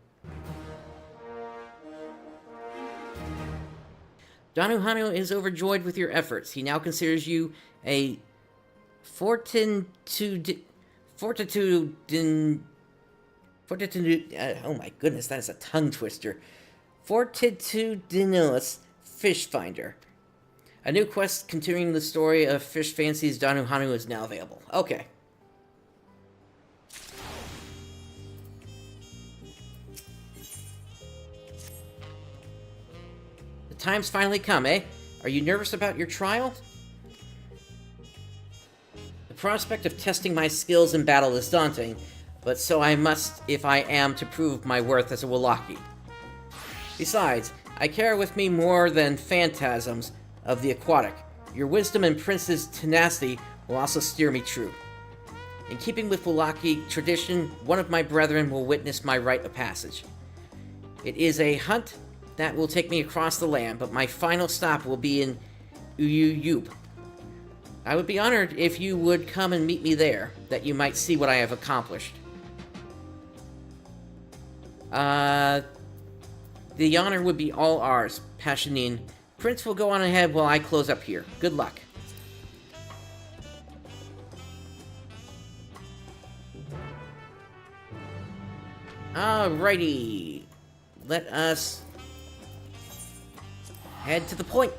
Danu Hanu is overjoyed with your efforts. He now considers you a oh my goodness, that is a tongue twister. Fortitudinous fish finder. A new quest continuing the story of Fish Fancy's Danu Hanu is now available. Okay. The time's finally come, eh? Are you nervous about your trial? The prospect of testing my skills in battle is daunting, but so I must if I am to prove my worth as a Wallaki. Besides, I carry with me more than phantasms of the aquatic. Your wisdom and Prince's tenacity will also steer me true. In keeping with Wallaki tradition, one of my brethren will witness my rite of passage. It is a hunt that will take me across the land, but my final stop will be in Uyuyub. I would be honored if you would come and meet me there, that you might see what I have accomplished. The honor would be all ours, Pashaneen. Prince will go on ahead while I close up here. Good luck. Alrighty. Let us head to the point.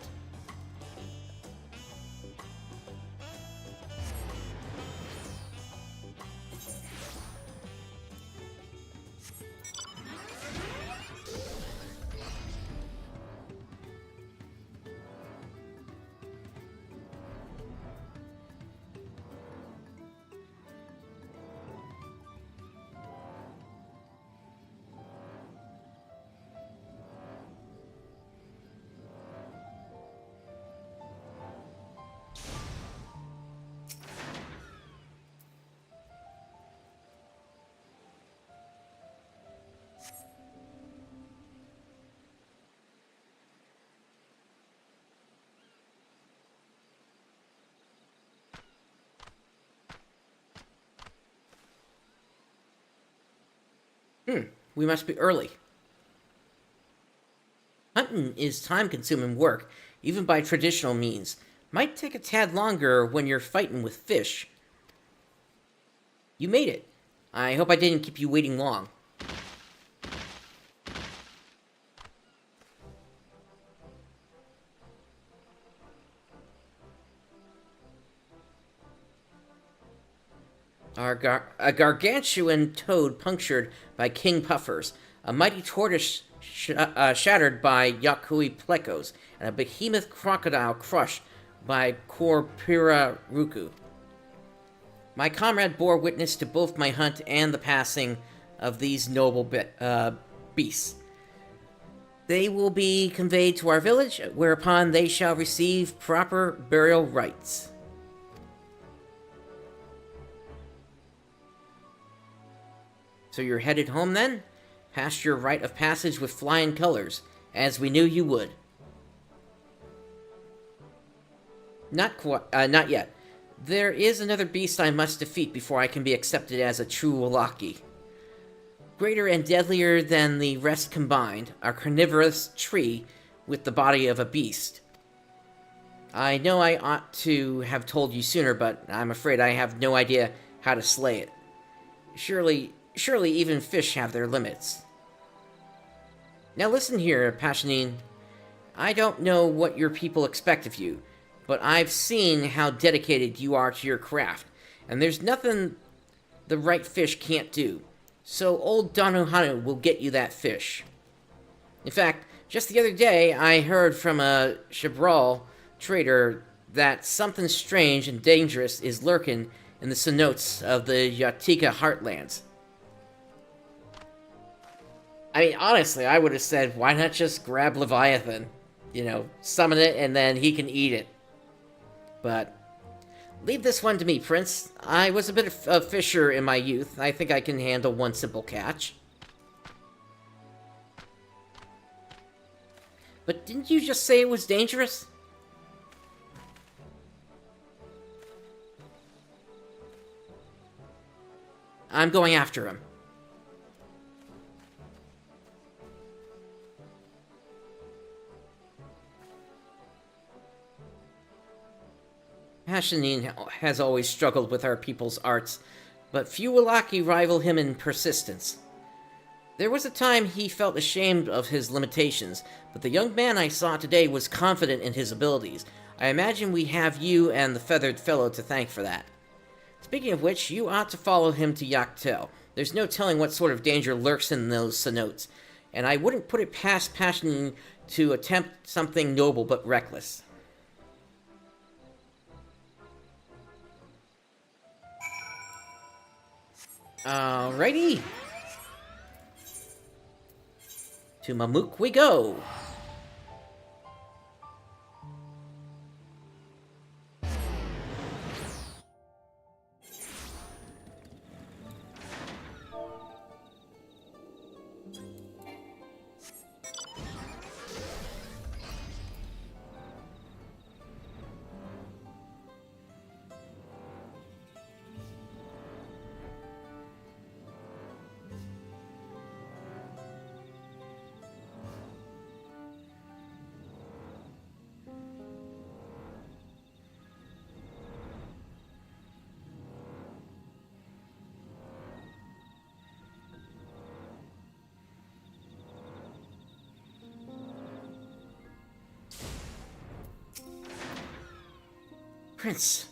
We must be early. Hunting is time-consuming work, even by traditional means. Might take a tad longer when you're fighting with fish. You made it. I hope I didn't keep you waiting long. A gargantuan toad punctured by king puffers, a mighty tortoise shattered by Wachumeqimeqis, and a behemoth crocodile crushed by Korpiraruku. My comrade bore witness to both my hunt and the passing of these noble beasts. They will be conveyed to our village, whereupon they shall receive proper burial rites. So you're headed home then? Past your rite of passage with flying colors, as we knew you would. Not yet. There is another beast I must defeat before I can be accepted as a true Wallaki. Greater and deadlier than the rest combined, a carnivorous tree with the body of a beast. I know I ought to have told you sooner, but I'm afraid I have no idea how to slay it. Surely even fish have their limits. Now listen here, Passionine. I don't know what your people expect of you, but I've seen how dedicated you are to your craft, and there's nothing the right fish can't do. So old Dawntrail will get you that fish. In fact, just the other day, I heard from a Chibral trader that something strange and dangerous is lurking in the cenotes of the Yatika heartlands. I mean, honestly, I would have said, why not just grab Leviathan? Summon it, and then he can eat it. But leave this one to me, Prince. I was a bit of a fisher in my youth. I think I can handle one simple catch. But didn't you just say it was dangerous? I'm going after him. Passionine has always struggled with our people's arts, but few Wallaki rival him in persistence. There was a time he felt ashamed of his limitations, but the young man I saw today was confident in his abilities. I imagine we have you and the Feathered Fellow to thank for that. Speaking of which, you ought to follow him to Yachtell. There's no telling what sort of danger lurks in those cenotes, and I wouldn't put it past Passionine to attempt something noble but reckless. Alrighty. To Mamook we go. Prince,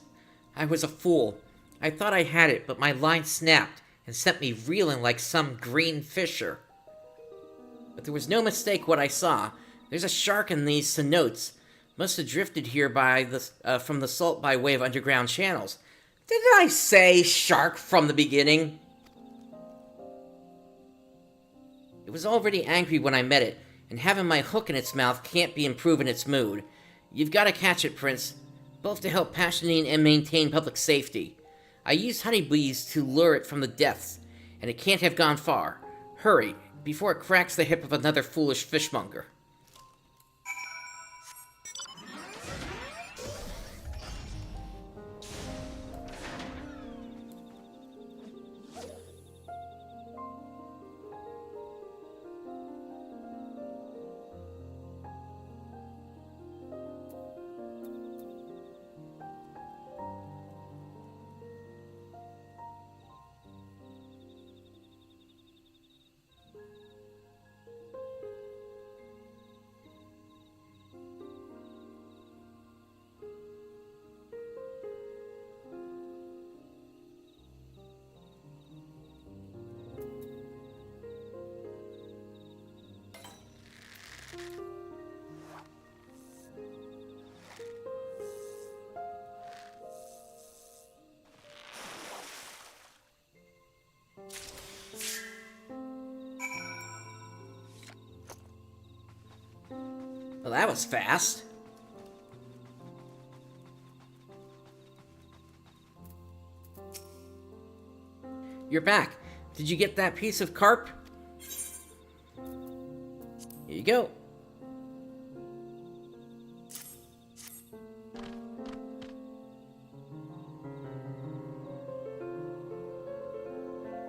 I was a fool. I thought I had it, but my line snapped and sent me reeling like some green fisher. But there was no mistake what I saw. There's a shark in these cenotes. Must have drifted here from the salt by way of underground channels. Didn't I say shark from the beginning? It was already angry when I met it, and having my hook in its mouth can't be improving its mood. You've got to catch it, Prince. Both to help Passionine and maintain public safety. I used honeybees to lure it from the depths, and it can't have gone far. Hurry, before it cracks the hip of another foolish fishmonger. that was fast. You're back. Did you get that piece of carp? Here you go.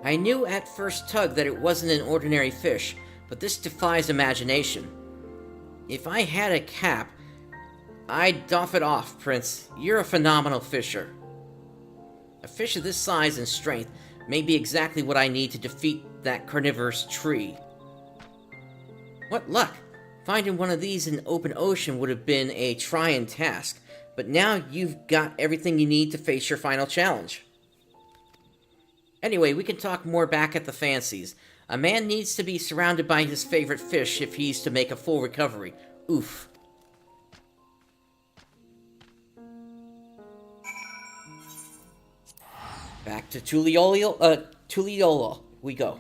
I knew at first tug that it wasn't an ordinary fish, but this defies imagination. If I had a cap, I'd doff it off, Prince. You're a phenomenal fisher. A fish of this size and strength may be exactly what I need to defeat that carnivorous tree. What luck! Finding one of these in open ocean would have been a trying task, but now you've got everything you need to face your final challenge. Anyway, we can talk more back at the Fancies. A man needs to be surrounded by his favorite fish if he's to make a full recovery. Oof. Back to Tuliolo we go.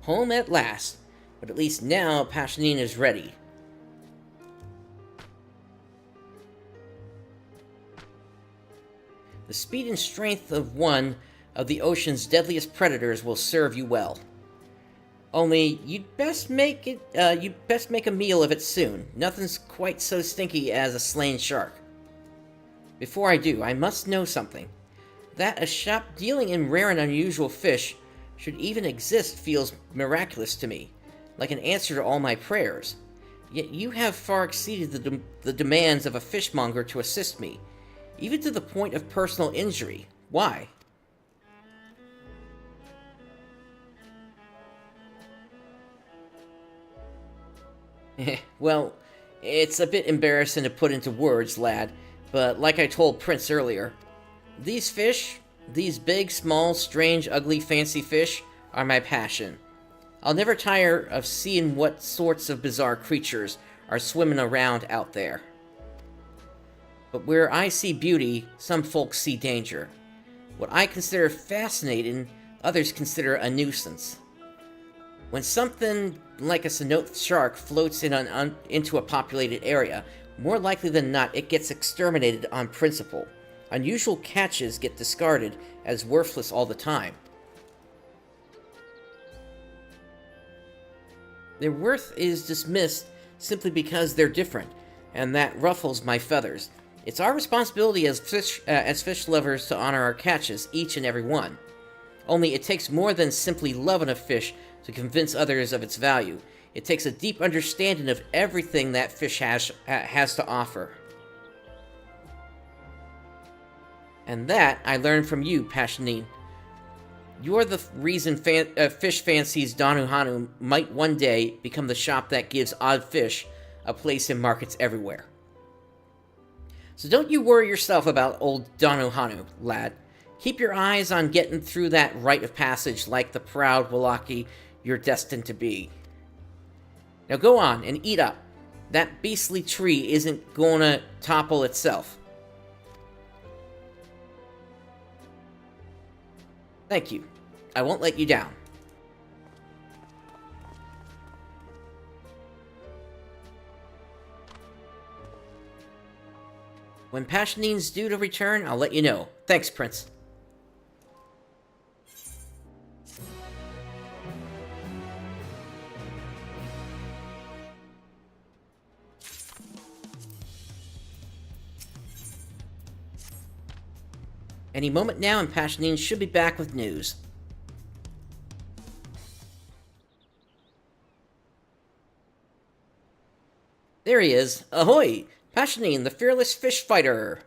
Home at last, but at least now Pashanine is ready. The speed and strength of one of the ocean's deadliest predators will serve you well. Only you'd best make a meal of it soon. Nothing's quite so stinky as a slain shark. Before I do, I must know something. That a shop dealing in rare and unusual fish should even exist feels miraculous to me, like an answer to all my prayers. Yet you have far exceeded the demands of a fishmonger to assist me, even to the point of personal injury. Why? Well, it's a bit embarrassing to put into words, lad, but like I told Prince earlier, these fish, these big, small, strange, ugly, fancy fish, are my passion. I'll never tire of seeing what sorts of bizarre creatures are swimming around out there. But where I see beauty, some folks see danger. What I consider fascinating, others consider a nuisance. When something like a cenote shark floats into a populated area, more likely than not it gets exterminated on principle. Unusual catches get discarded as worthless all the time. Their worth is dismissed simply because they're different, and that ruffles my feathers. It's our responsibility as fish lovers to honor our catches, each and every one. Only it takes more than simply loving a fish to convince others of its value. It takes a deep understanding of everything that fish has to offer. And that I learned from you, Pashanine. You're the reason Fish Fancy's Danuhanu might one day become the shop that gives odd fish a place in markets everywhere. So don't you worry yourself about old Danuhanu, lad. Keep your eyes on getting through that rite of passage like the proud Wallaki you're destined to be. Now go on and eat up. That beastly tree isn't gonna topple itself. Thank you. I won't let you down. When Pashanine's due to return, I'll let you know. Thanks, Prince. Any moment now, and Pashanine should be back with news. There he is. Ahoy! Pashanine, the fearless fish fighter!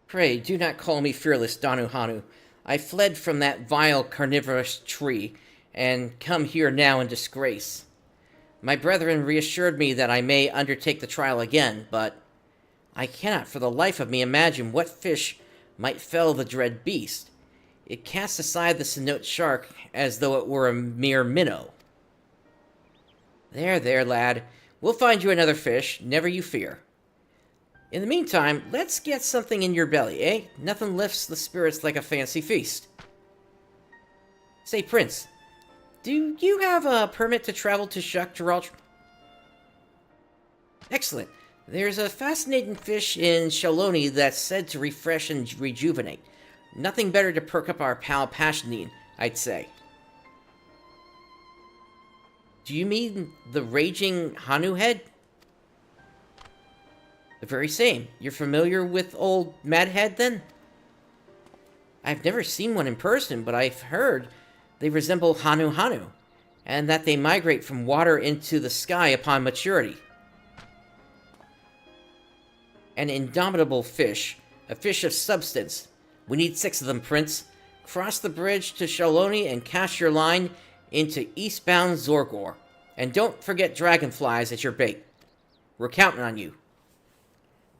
Pray, do not call me fearless, Danuhanu. I fled from that vile carnivorous tree, and come here now in disgrace. My brethren reassured me that I may undertake the trial again, but I cannot for the life of me imagine what fish might fell the dread beast. It casts aside the cenote shark as though it were a mere minnow. There, there, lad. We'll find you another fish, never you fear. In the meantime, let's get something in your belly, eh? Nothing lifts the spirits like a fancy feast. Say, Prince, do you have a permit to travel to Jacques Giralt? Excellent. There's a fascinating fish in Shaloni that's said to refresh and rejuvenate. Nothing better to perk up our pal Pashneen, I'd say. Do you mean the raging Hanu head? The very same. You're familiar with old Madhead, then? I've never seen one in person, but I've heard they resemble Hanu Hanu, and that they migrate from water into the sky upon maturity. An indomitable fish, a fish of substance. We need 6 of them, Prince. Cross the bridge to Shaloni and cast your line into eastbound Zorgor. And don't forget dragonflies as your bait. We're counting on you.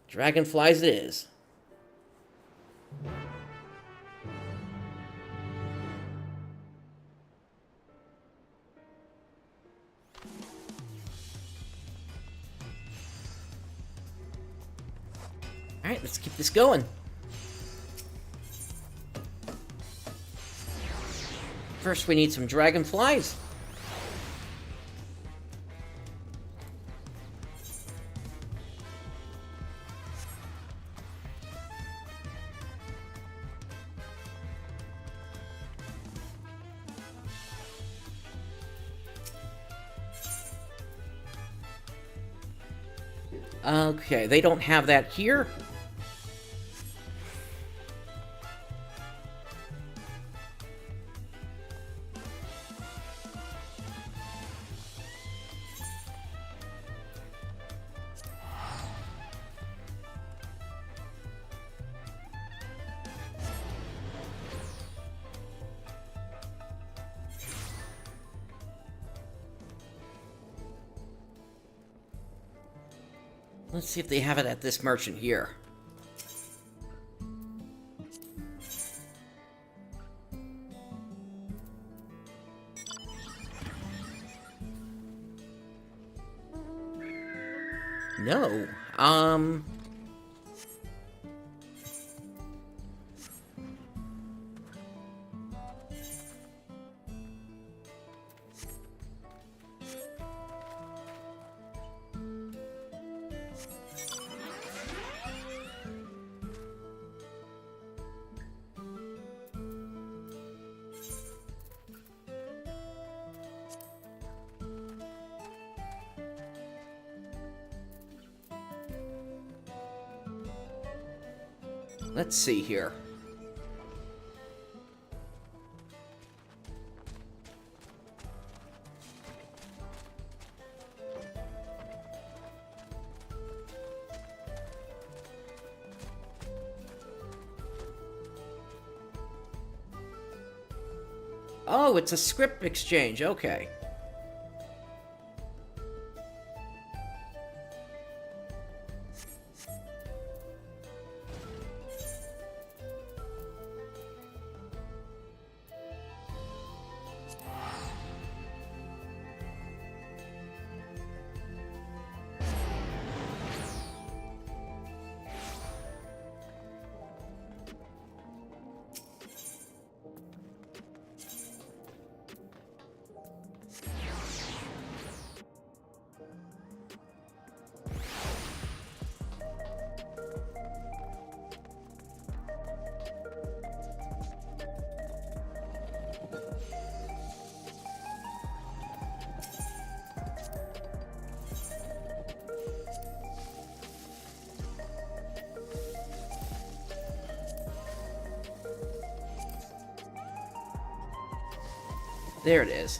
Dragonflies it is. Alright, let's keep this going. First, we need some dragonflies. Okay, they don't have that here. Let's see if they have it at this merchant here. No. Let's see here. Oh, it's a script exchange. Okay. There it is.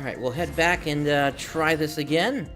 Alright, we'll head back and try this again.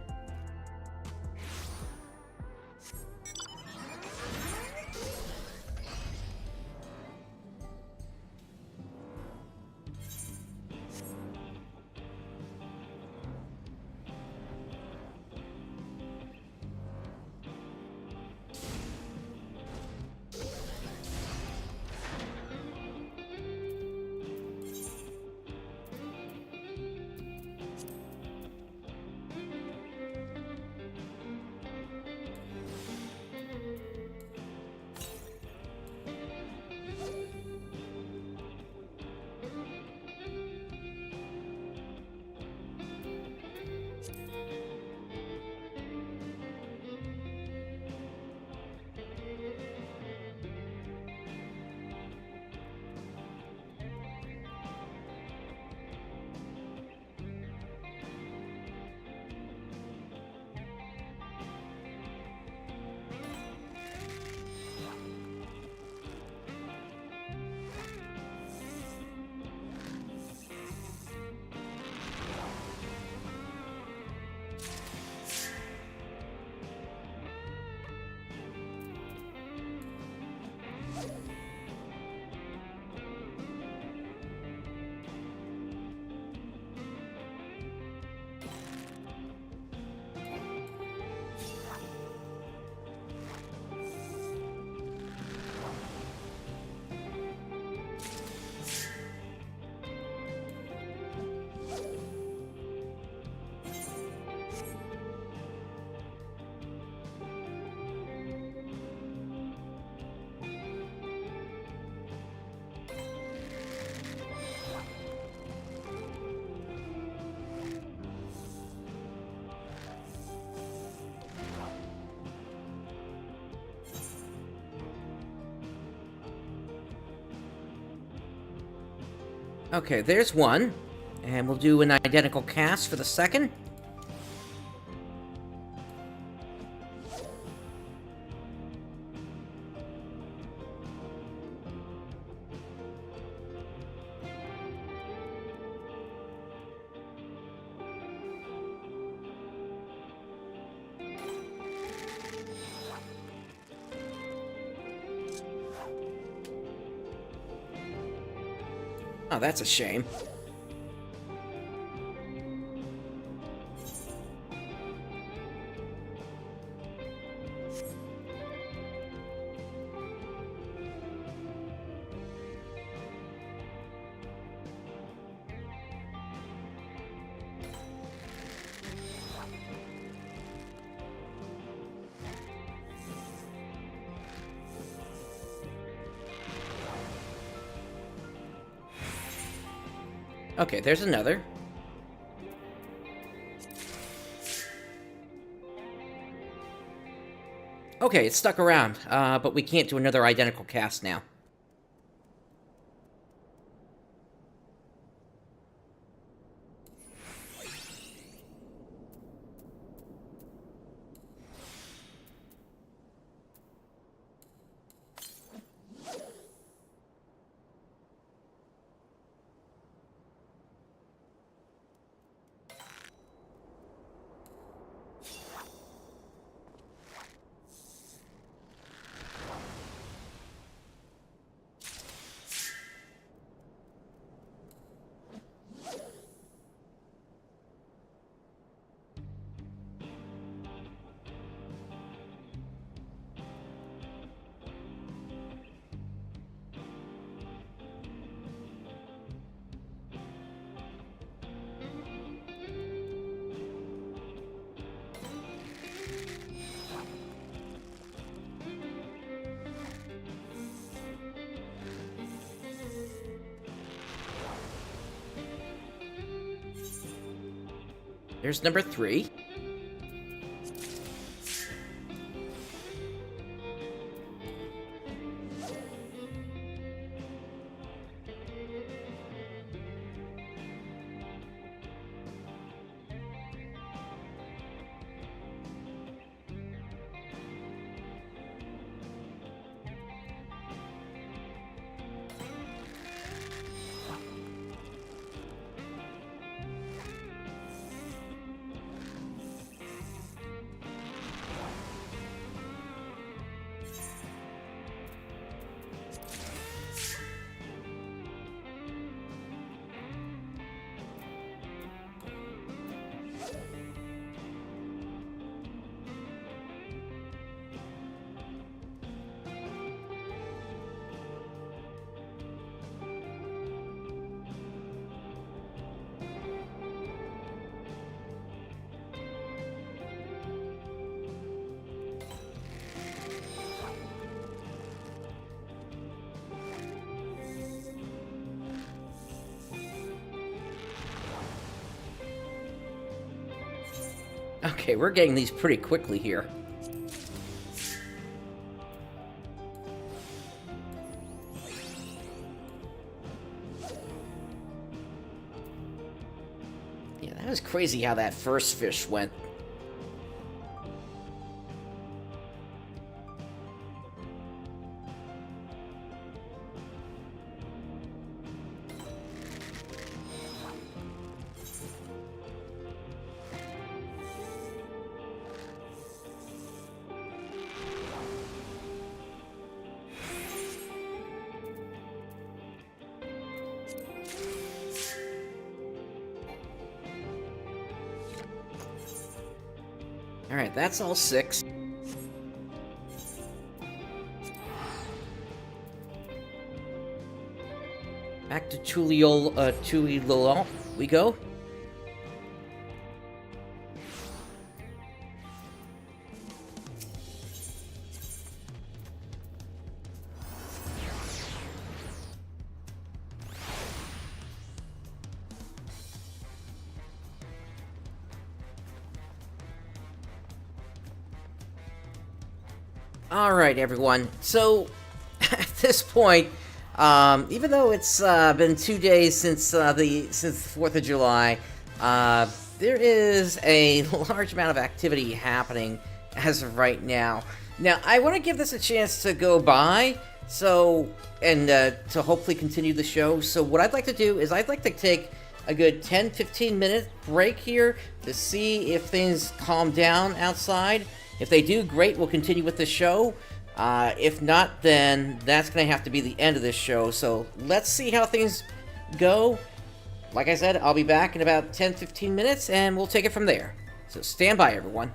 Okay, there's one. And we'll do an identical cast for the second. Oh, that's a shame. Okay, there's another. Okay, it's stuck around, but we can't do another identical cast now. There's number 3. Okay, we're getting these pretty quickly here. Yeah, that was crazy how that first fish went. Alright, that's all 6. Back to Tuilolon we go. Alright, everyone. So, at this point, even though it's been 2 days since the 4th of July, there is a large amount of activity happening as of right now. Now, I want to give this a chance to go by, and to hopefully continue the show. So what I'd like to do is I'd like to take a good 10-15 minute break here to see if things calm down outside. If they do, great, we'll continue with the show. If not, then that's going to have to be the end of this show. So let's see how things go. Like I said, I'll be back in about 10-15 minutes, and we'll take it from there. So stand by, everyone.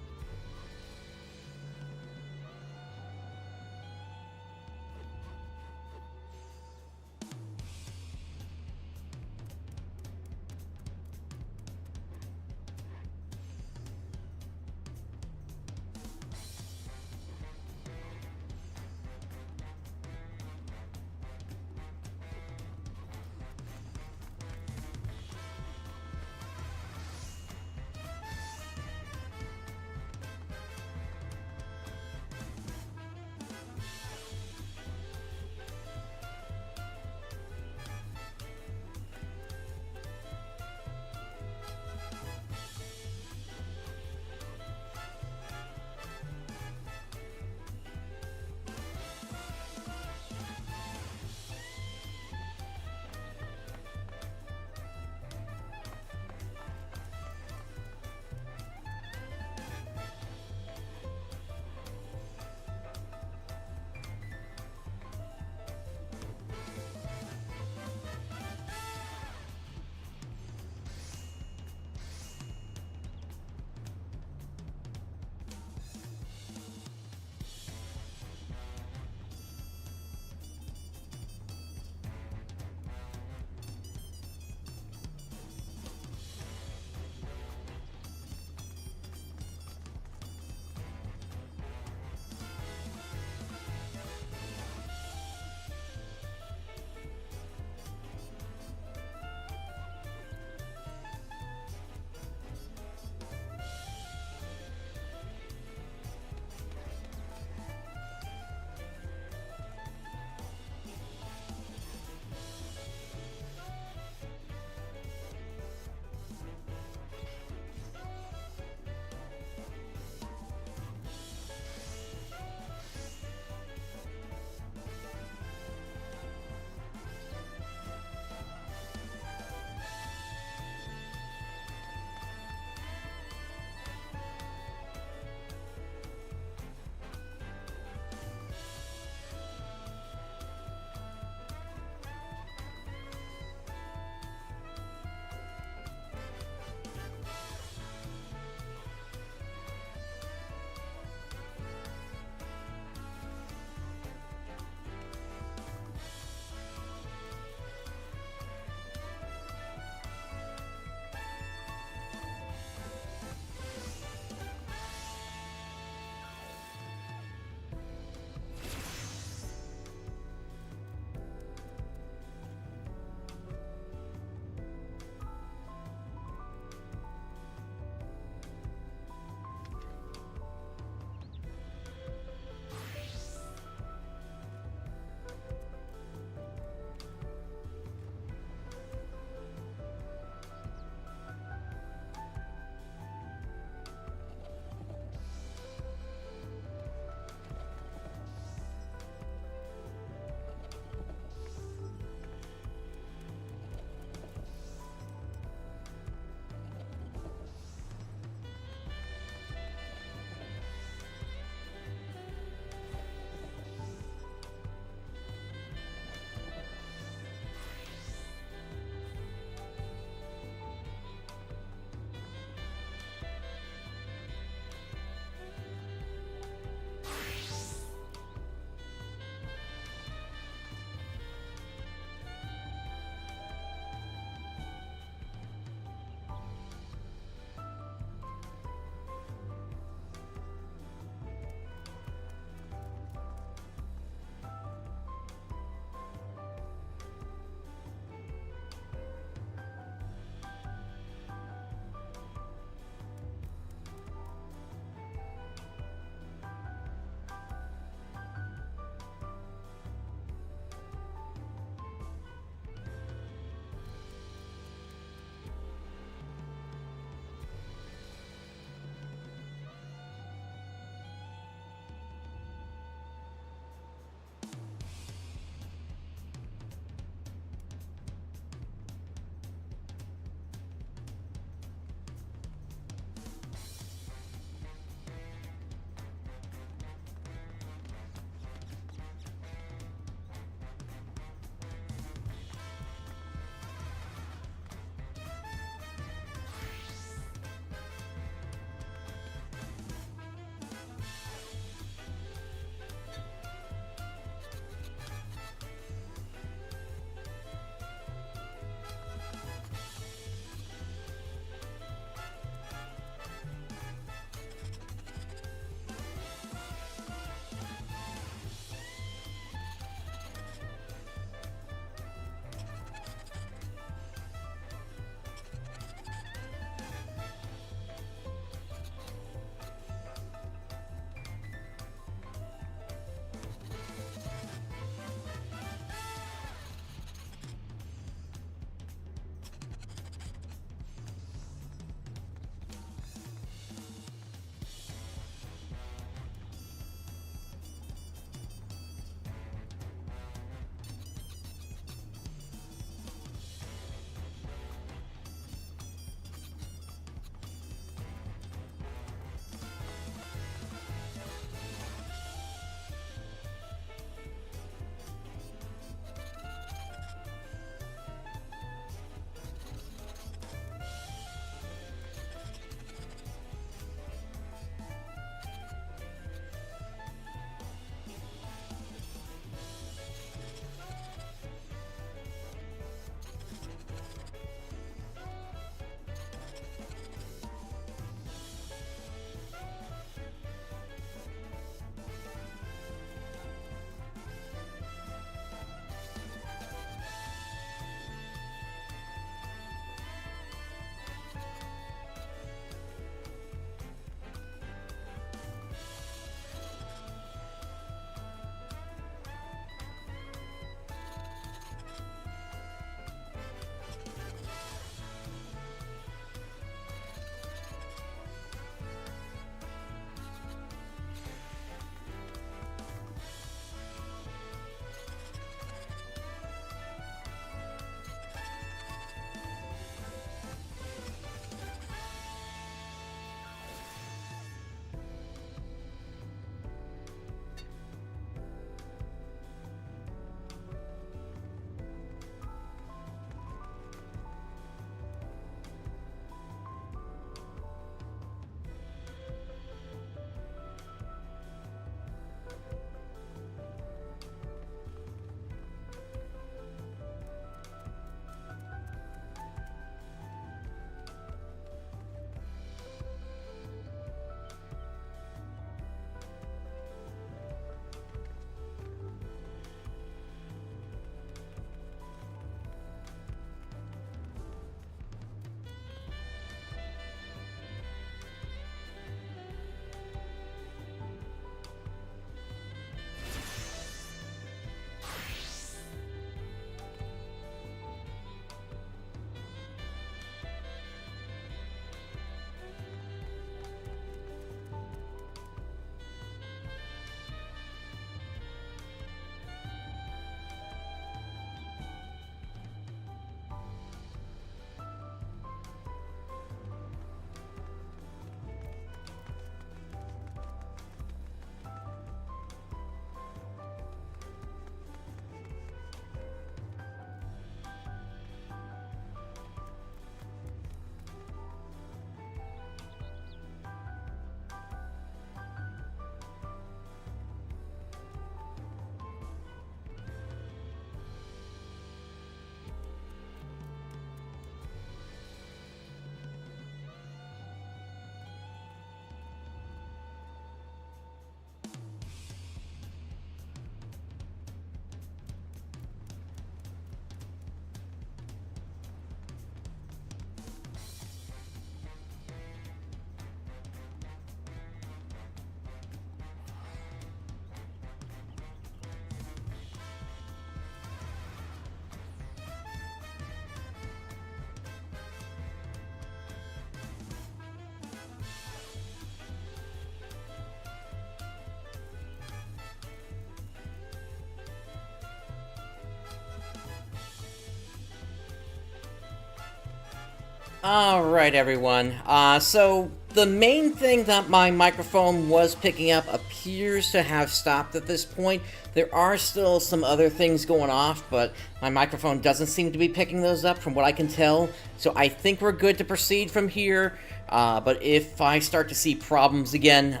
Alright, everyone. So the main thing that my microphone was picking up appears to have stopped at this point. There are still some other things going off, but my microphone doesn't seem to be picking those up from what I can tell. So I think we're good to proceed from here. But if I start to see problems again,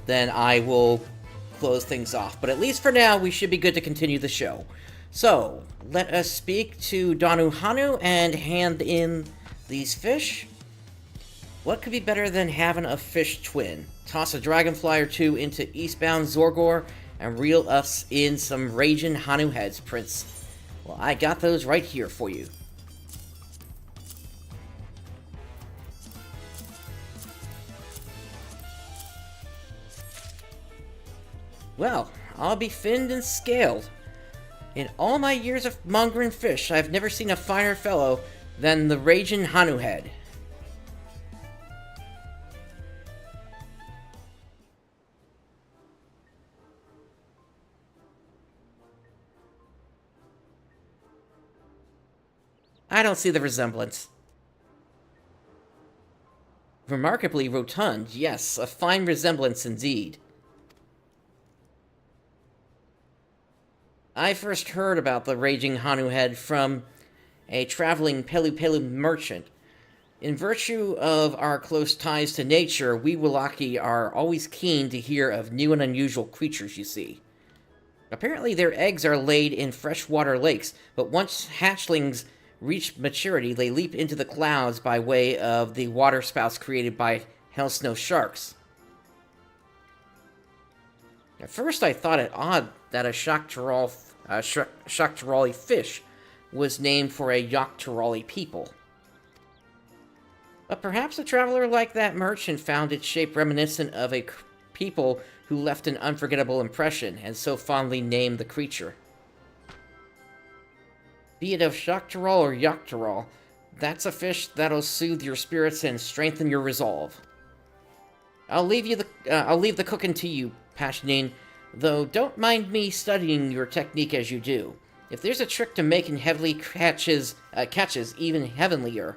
then I will close things off. But at least for now, we should be good to continue the show. So, let us speak to Danuhanu and hand in these fish. What could be better than having a fish twin? Toss a dragonfly or two into eastbound Zorgor and reel us in some raging Hanu heads, Prince. Well, I got those right here for you. Well, I'll be finned and scaled. In all my years of mongering fish, I've never seen a finer fellow than the raging Hanu head. I don't see the resemblance. Remarkably rotund, yes, a fine resemblance indeed. I first heard about the raging Hanu head from a traveling Pelu merchant. In virtue of our close ties to nature, we Wallaki are always keen to hear of new and unusual creatures, you see. Apparently their eggs are laid in freshwater lakes, but once hatchlings reach maturity, they leap into the clouds by way of the waterspouts created by hellsnow sharks. At first I thought it odd that a Shaktarali fish was named for a Yaktarali people. But perhaps a traveler like that merchant found its shape reminiscent of a people who left an unforgettable impression, and so fondly named the creature. Be it of Shaktaral or Yaktaral, that's a fish that'll soothe your spirits and strengthen your resolve. I'll leave the cooking to you, Pashnine, though don't mind me studying your technique as you do. If there's a trick to making heavily catches even heavenlier,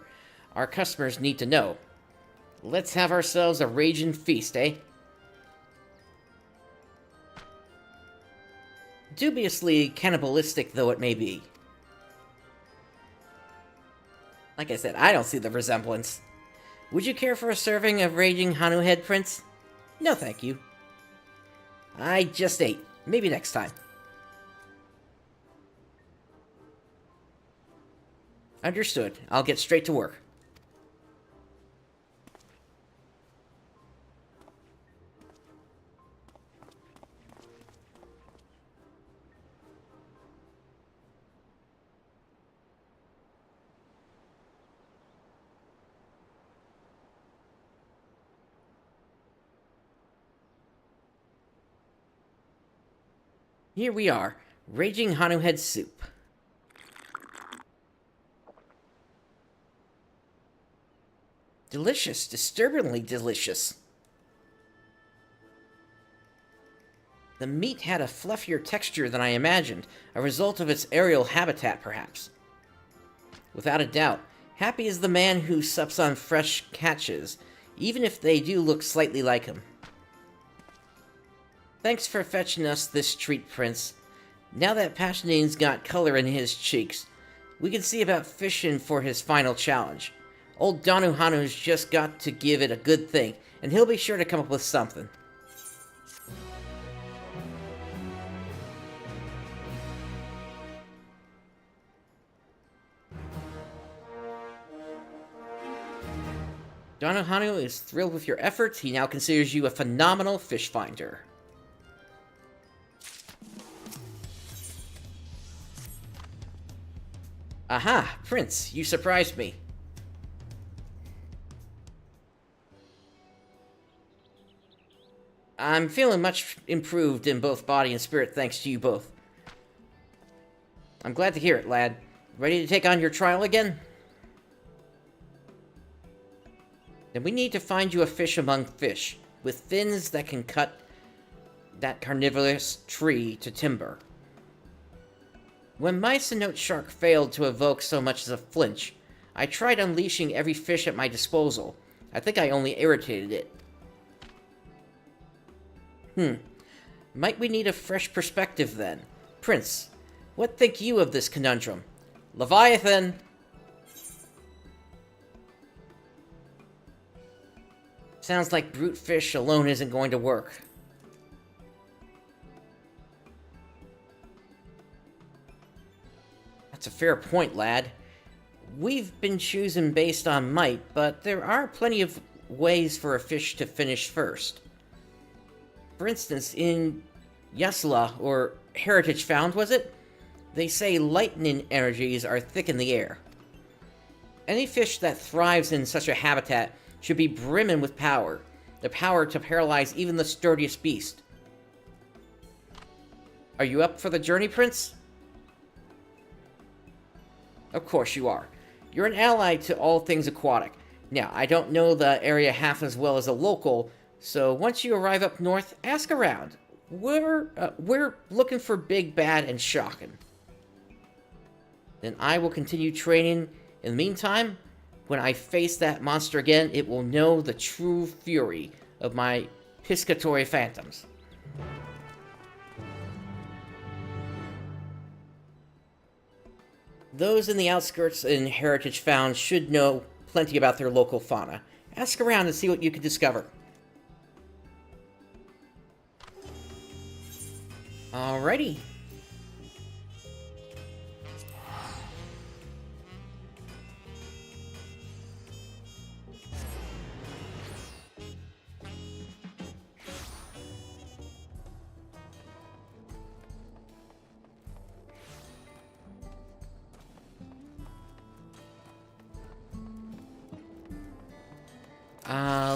our customers need to know. Let's have ourselves a raging feast, eh? Dubiously cannibalistic though it may be. Like I said, I don't see the resemblance. Would you care for a serving of raging Hanu head, Prince? No, thank you. I just ate. Maybe next time. Understood. I'll get straight to work. Here we are, raging Hanu head soup. Delicious, disturbingly delicious. The meat had a fluffier texture than I imagined, a result of its aerial habitat, perhaps. Without a doubt, happy is the man who sups on fresh catches, even if they do look slightly like him. Thanks for fetching us this treat, Prince. Now that Pashnine's got color in his cheeks, we can see about fishing for his final challenge. Old Danuhanu's just got to give it a good think, and he'll be sure to come up with something. Danuhanu is thrilled with your efforts. He now considers you a phenomenal fish finder. Aha, Prince, you surprised me. I'm feeling much improved in both body and spirit thanks to you both. I'm glad to hear it, lad. Ready to take on your trial again? Then we need to find you a fish among fish, with fins that can cut that carnivorous tree to timber. When my Cenote shark failed to evoke so much as a flinch, I tried unleashing every fish at my disposal. I think I only irritated it. Might we need a fresh perspective then? Prince, what think you of this conundrum? Leviathan! Sounds like brute fish alone isn't going to work. That's a fair point, lad. We've been choosing based on might, but there are plenty of ways for a fish to finish first. For instance, in Yasla, or Heritage Found, was it? They say lightning energies are thick in the air. Any fish that thrives in such a habitat should be brimming with power. The power to paralyze even the sturdiest beast. Are you up for the journey, Prince? Of course you are. You're an ally to all things aquatic. Now, I don't know the area half as well as a local, so once you arrive up north, ask around. We're looking for big, bad, and shocking. Then I will continue training. In the meantime, when I face that monster again, it will know the true fury of my piscatory phantoms. Those in the outskirts in Heritage Found should know plenty about their local fauna. Ask around and see what you can discover. Alrighty.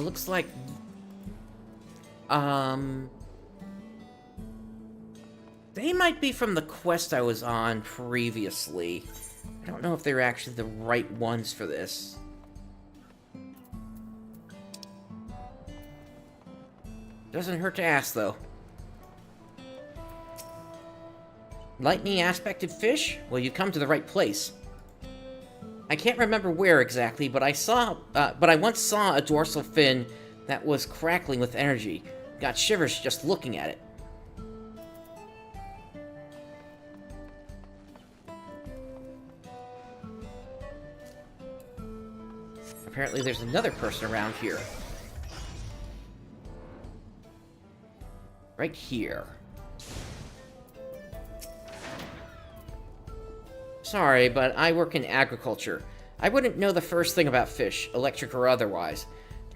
Looks like, they might be from the quest I was on previously. I don't know if they're actually the right ones for this. Doesn't hurt to ask, though. Lightning aspected fish? Well, you come to the right place. I can't remember where exactly, but I once saw a dorsal fin that was crackling with energy. Got shivers just looking at it. Apparently there's another person around here. Right here. Sorry, but I work in agriculture. I wouldn't know the first thing about fish, electric or otherwise.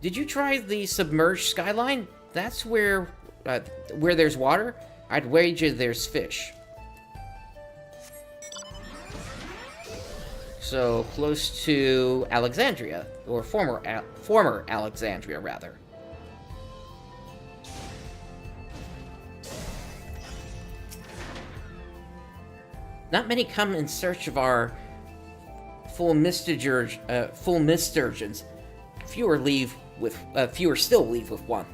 Did you try the submerged skyline? That's where there's water? I'd wager there's fish. So, close to Alexandria, or former Alexandria, rather. Not many come in search of our full misturgeons. Fewer still leave with one.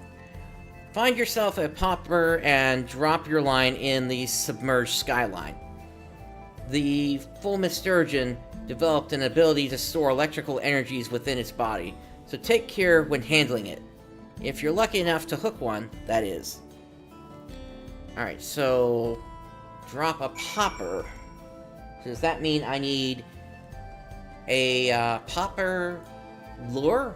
Find yourself a popper and drop your line in the submerged skyline. The full misturgeon developed an ability to store electrical energies within its body, so take care when handling it. If you're lucky enough to hook one, that is. Alright, so drop a popper. Does that mean I need a popper lure?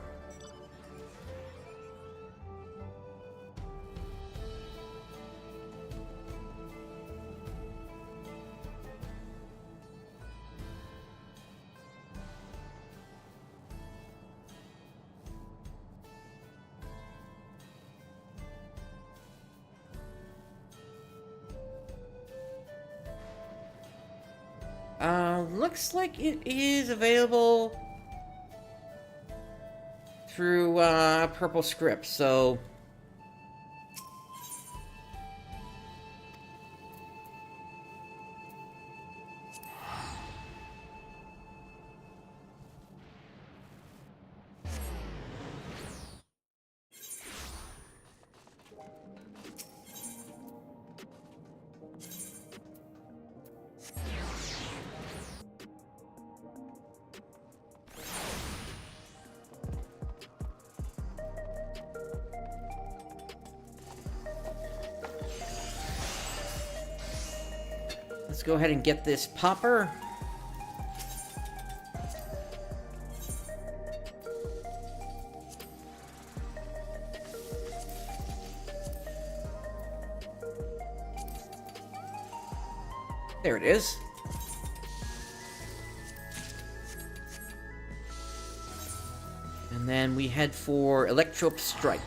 Looks like it is available through Purple Script, so Let's go ahead and get this popper. There it is. And then we head for Electro Strike.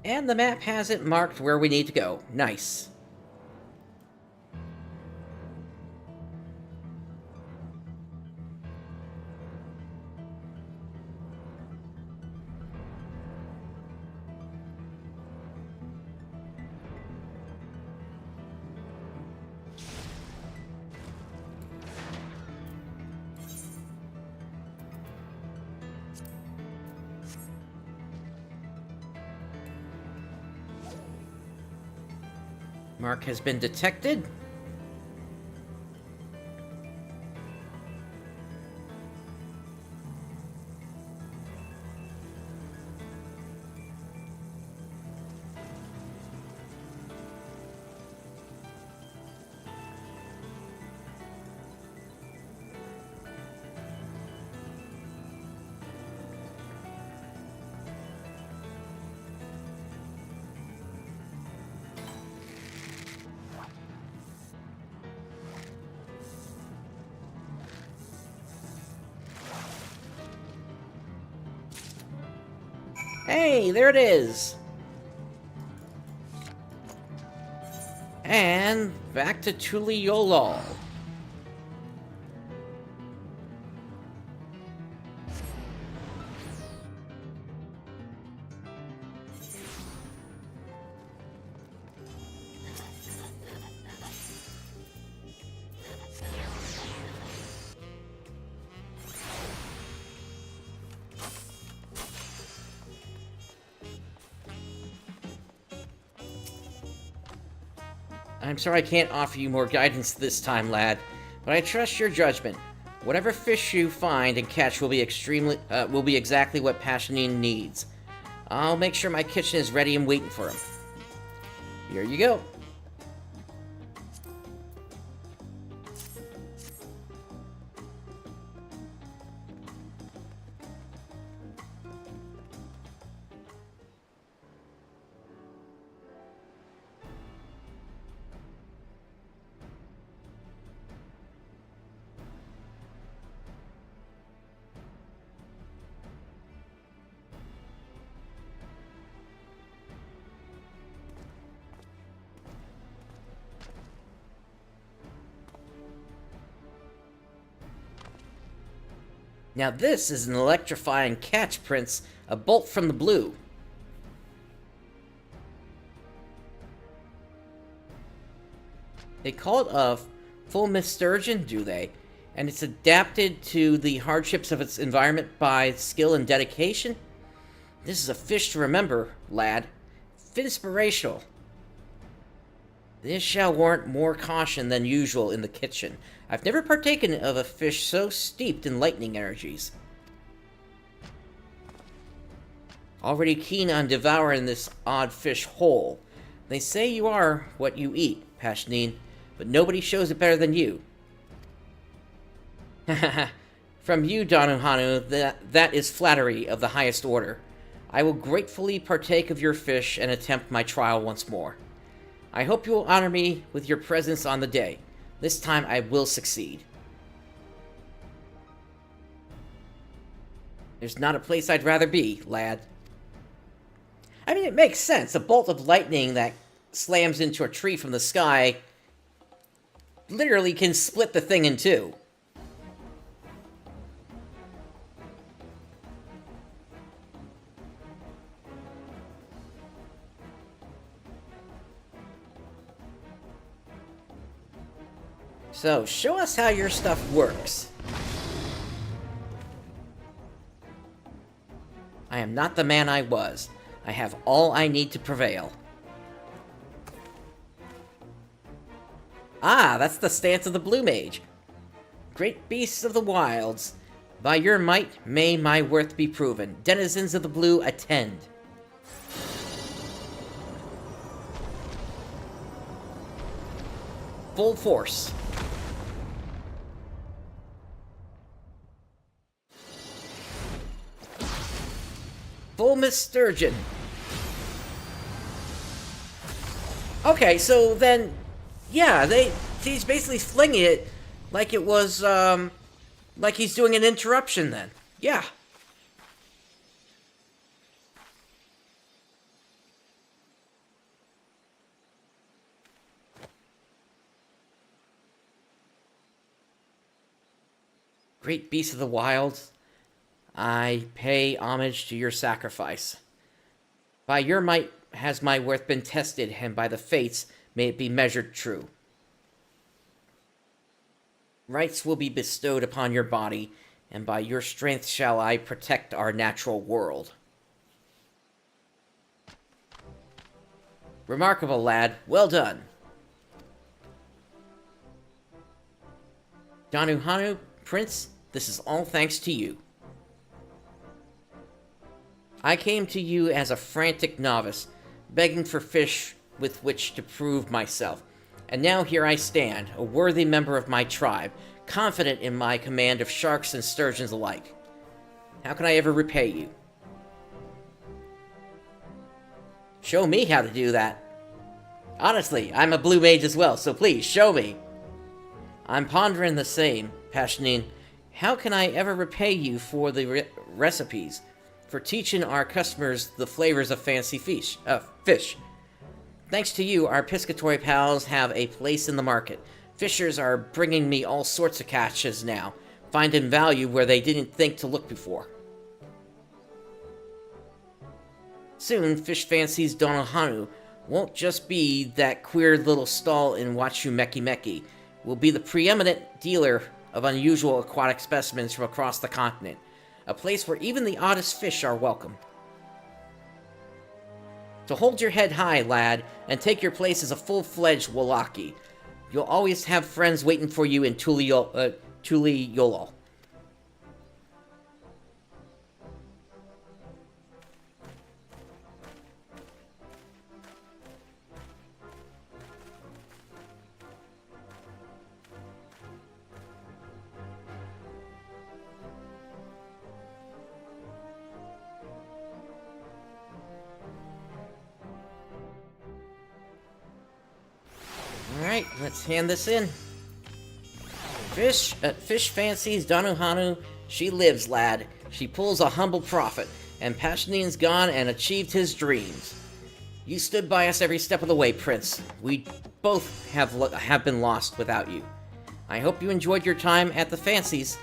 And the map has it marked where we need to go. Nice. Mark has been detected. Hey, there it is. And back to Tuliolol. I'm sorry I can't offer you more guidance this time, lad, but I trust your judgment. Whatever fish you find and catch will be exactly what Passionine needs. I'll make sure my kitchen is ready and waiting for him. Here you go. Now this is an electrifying catch, Prince. A bolt from the blue. They call it a full sturgeon, do they? And it's adapted to the hardships of its environment by skill and dedication? This is a fish to remember, lad. Inspirational. This shall warrant more caution than usual in the kitchen. I've never partaken of a fish so steeped in lightning energies. Already keen on devouring this odd fish whole. They say you are what you eat, Pashnine, but nobody shows it better than you. From you, Danuhanu, that is flattery of the highest order. I will gratefully partake of your fish and attempt my trial once more. I hope you will honor me with your presence on the day. This time I will succeed. There's not a place I'd rather be, lad. I mean, it makes sense. A bolt of lightning that slams into a tree from the sky literally can split the thing in two. So, show us how your stuff works. I am not the man I was. I have all I need to prevail. Ah, that's the stance of the Blue Mage. Great beasts of the wilds, by your might may my worth be proven. Denizens of the blue, attend. Full force. Full Miss Sturgeon. Okay, so then, yeah, he's basically flinging it like it was, like he's doing an interruption then. Yeah. Great beasts of the wilds, I pay homage to your sacrifice. By your might has my worth been tested, and by the fates may it be measured true. Rights will be bestowed upon your body, and by your strength shall I protect our natural world. Remarkable, lad. Well done. Danuhanu, Prince, this is all thanks to you. I came to you as a frantic novice, begging for fish with which to prove myself. And now here I stand, a worthy member of my tribe, confident in my command of sharks and sturgeons alike. How can I ever repay you? Show me how to do that. Honestly, I'm a blue mage as well, so please, show me. I'm pondering the same, Passionine. How can I ever repay you for the recipes, for teaching our customers the flavors of fancy fish? Thanks to you, our piscatory pals have a place in the market. Fishers are bringing me all sorts of catches now, finding value where they didn't think to look before. Soon, Fish Fancy's Danuhanu won't just be that queer little stall in Wachumeqimeqi. Will be the preeminent dealer of unusual aquatic specimens from across the continent. A place where even the oddest fish are welcome. So hold your head high, lad, and take your place as a full-fledged Wallaki. You'll always have friends waiting for you in Tuli-Yolol. Alright, let's hand this in. Fish Fancy's Danuhanu, she lives, lad. She pulls a humble profit, and Pashnine's gone and achieved his dreams. You stood by us every step of the way, Prince. We both have been lost without you. I hope you enjoyed your time at the Fancies.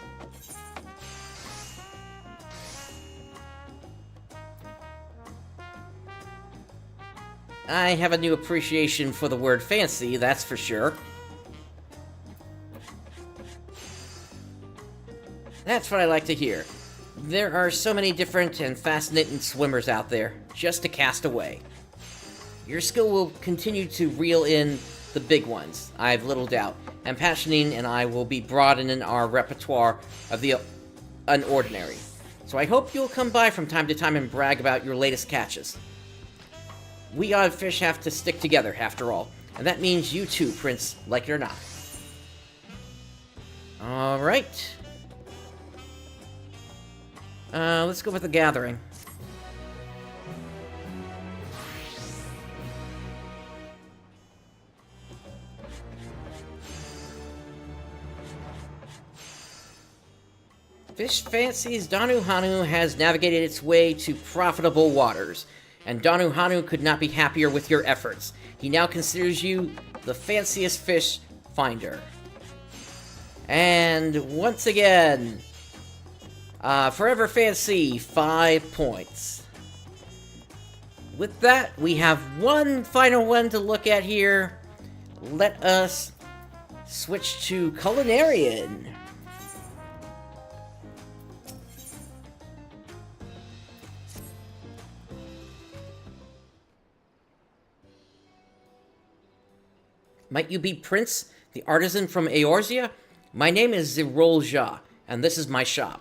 I have a new appreciation for the word fancy, that's for sure. That's what I like to hear. There are so many different and fascinating swimmers out there, just to cast away. Your skill will continue to reel in the big ones, I have little doubt, and Passionine and I will be broadening our repertoire of the unordinary. So I hope you'll come by from time to time and brag about your latest catches. We odd fish have to stick together, after all. And that means you too, Prince, like it or not. Alright. Let's go with the gathering. Fish Fancy's Danuhanu has navigated its way to profitable waters. And Danuhanu could not be happier with your efforts. He now considers you the fanciest fish finder. And once again, Forever Fancy, 5 points. With that, we have one final one to look at here. Let us Switch to Culinarian. Might you be Prince, the artisan from Eorzea? My name is Zirolja, and this is my shop.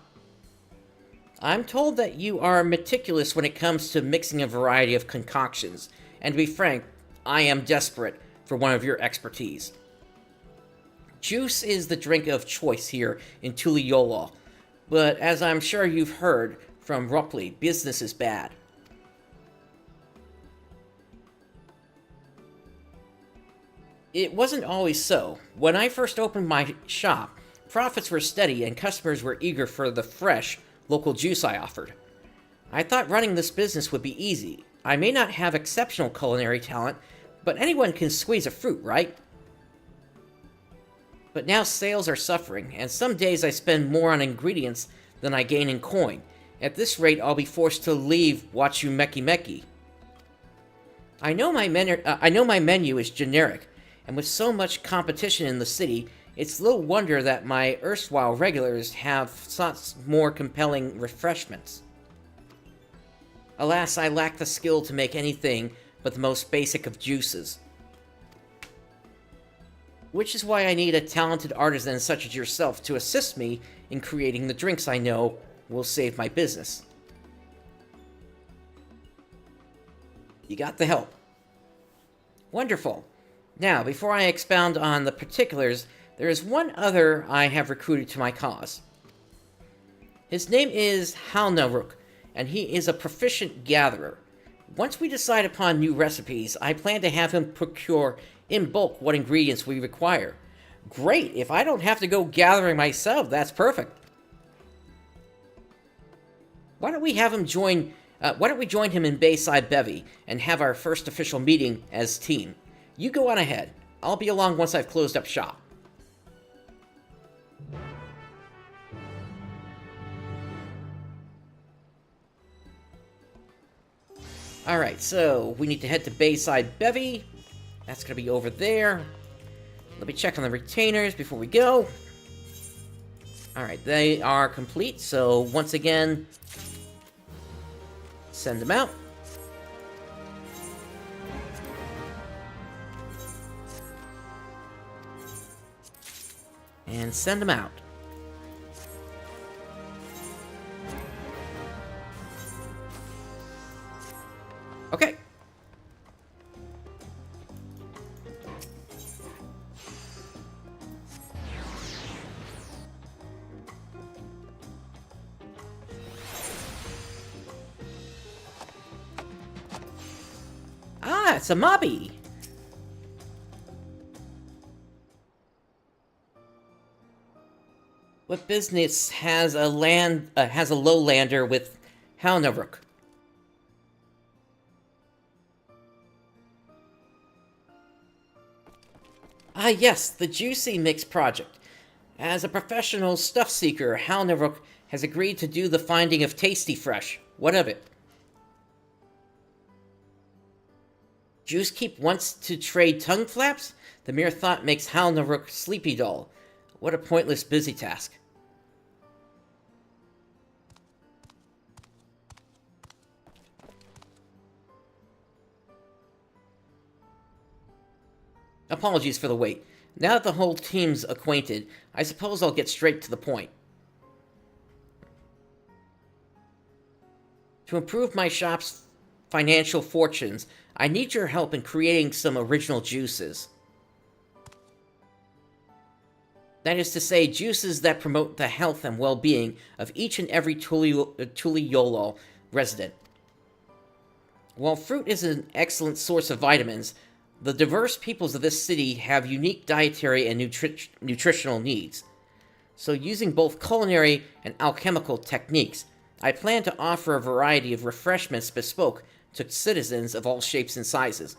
I'm told that you are meticulous when it comes to mixing a variety of concoctions, and to be frank, I am desperate for one of your expertise. Juice is the drink of choice here in Tuliyola, but as I'm sure you've heard from Rockley, business is bad. It wasn't always so. When I first opened my shop, profits were steady and customers were eager for the fresh, local juice I offered. I thought running this business would be easy. I may not have exceptional culinary talent, but anyone can squeeze a fruit, right? But now sales are suffering, and some days I spend more on ingredients than I gain in coin. At this rate, I'll be forced to leave Wachumeqimeqi. I know my menu is generic, and with so much competition in the city, it's little wonder that my erstwhile regulars have sought more compelling refreshments. Alas, I lack the skill to make anything but the most basic of juices. Which is why I need a talented artisan such as yourself to assist me in creating the drinks I know will save my business. You got the help. Wonderful. Now, before I expound on the particulars, there is one other I have recruited to my cause. His name is Halnaruk, and he is a proficient gatherer. Once we decide upon new recipes, I plan to have him procure in bulk what ingredients we require. Great! If I don't have to go gathering myself, that's perfect. Why don't we join him in Bayside Bevy and have our first official meeting as team? You go on ahead. I'll be along once I've closed up shop. Alright, so we need to head to Bayside Bevy. That's going to be over there. Let me check on the retainers before we go. Alright, they are complete, so once again, send them out. And send them out. Okay. Ah, it's a mobby. What business has a lowlander with Halnaruk? Ah, yes, the Juicy Mix project. As a professional stuff seeker, Halnaruk has agreed to do the finding of Tasty Fresh. What of it? Juicekeep wants to trade tongue flaps? The mere thought makes Halnaruk sleepy dull. What a pointless busy task. Apologies for the wait. Now that the whole team's acquainted, I suppose I'll get straight to the point. To improve my shop's financial fortunes, I need your help in creating some original juices. That is to say, juices that promote the health and well-being of each and every Tuliyola resident. While fruit is an excellent source of vitamins, the diverse peoples of this city have unique dietary and nutritional needs. So using both culinary and alchemical techniques, I plan to offer a variety of refreshments bespoke to citizens of all shapes and sizes.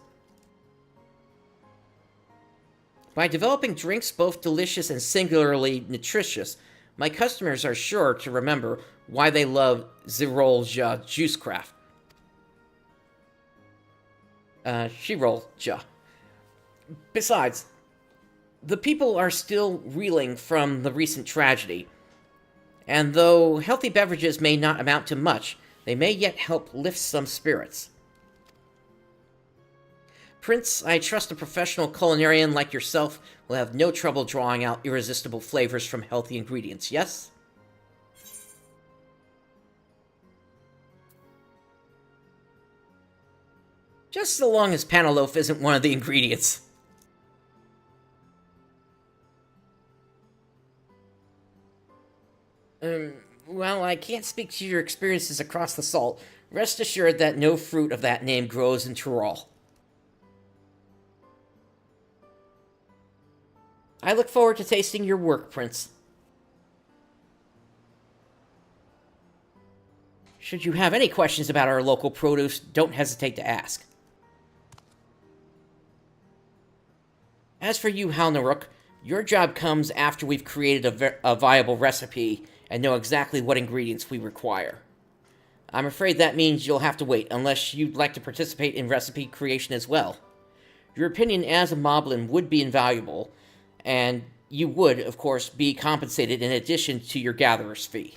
By developing drinks both delicious and singularly nutritious, my customers are sure to remember why they love Zirolja Juicecraft. Shirolja. Besides, The people are still reeling from the recent tragedy, and though healthy beverages may not amount to much, they may yet help lift some spirits. Prince, I trust a professional culinarian like yourself will have no trouble drawing out irresistible flavors from healthy ingredients, yes? Just so long as panaloaf isn't one of the ingredients. Well, I can't speak to your experiences across the salt. Rest assured that no fruit of that name grows in Tyrol. I look forward to tasting your work, Prince. Should you have any questions about our local produce, don't hesitate to ask. As for you, Halnaruk, your job comes after we've created a viable recipe and know exactly what ingredients we require. I'm afraid that means you'll have to wait, unless you'd like to participate in recipe creation as well. Your opinion as a moblin would be invaluable, and you would, of course, be compensated in addition to your gatherer's fee.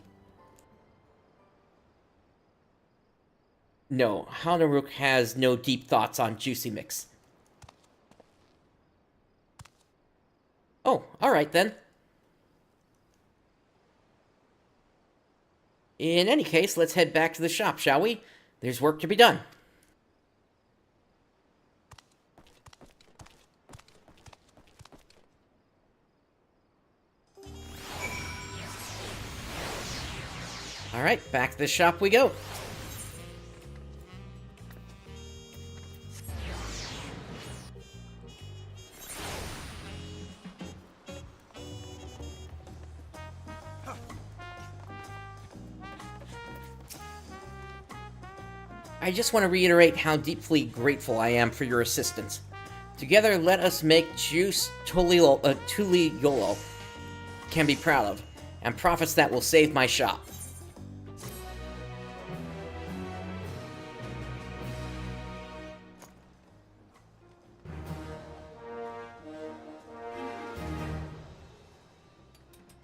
No, Halnaruk has no deep thoughts on Juicy Mix. Oh, alright then. In any case, let's head back to the shop, shall we? There's work to be done. Alright, back to the shop we go. I just want to reiterate how deeply grateful I am for your assistance. Together, let us make juice Tuliolo can be proud of, and profits that will save my shop.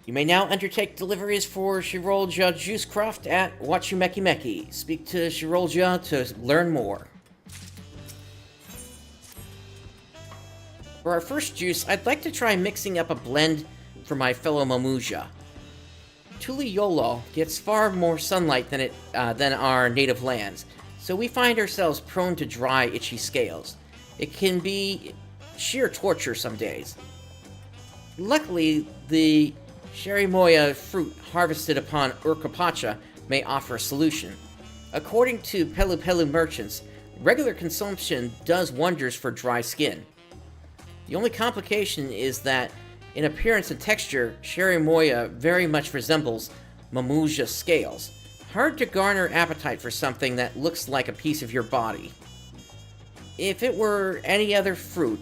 You may now undertake deliveries for Shirolja Juicecraft at Wachumeqimeqi. Speak to Shirolja to learn more. For our first juice, I'd like to try mixing up a blend for my fellow Mamuja. Tuliolo gets far more sunlight than our native lands, so we find ourselves prone to dry, itchy scales. It can be sheer torture some days. Luckily, the Cherimoya fruit harvested upon Urkapacha may offer a solution. According to Pelu Pelu merchants, regular consumption does wonders for dry skin. The only complication is that, in appearance and texture, Cherimoya very much resembles Mamuja scales. Hard to garner appetite for something that looks like a piece of your body. If it were any other fruit,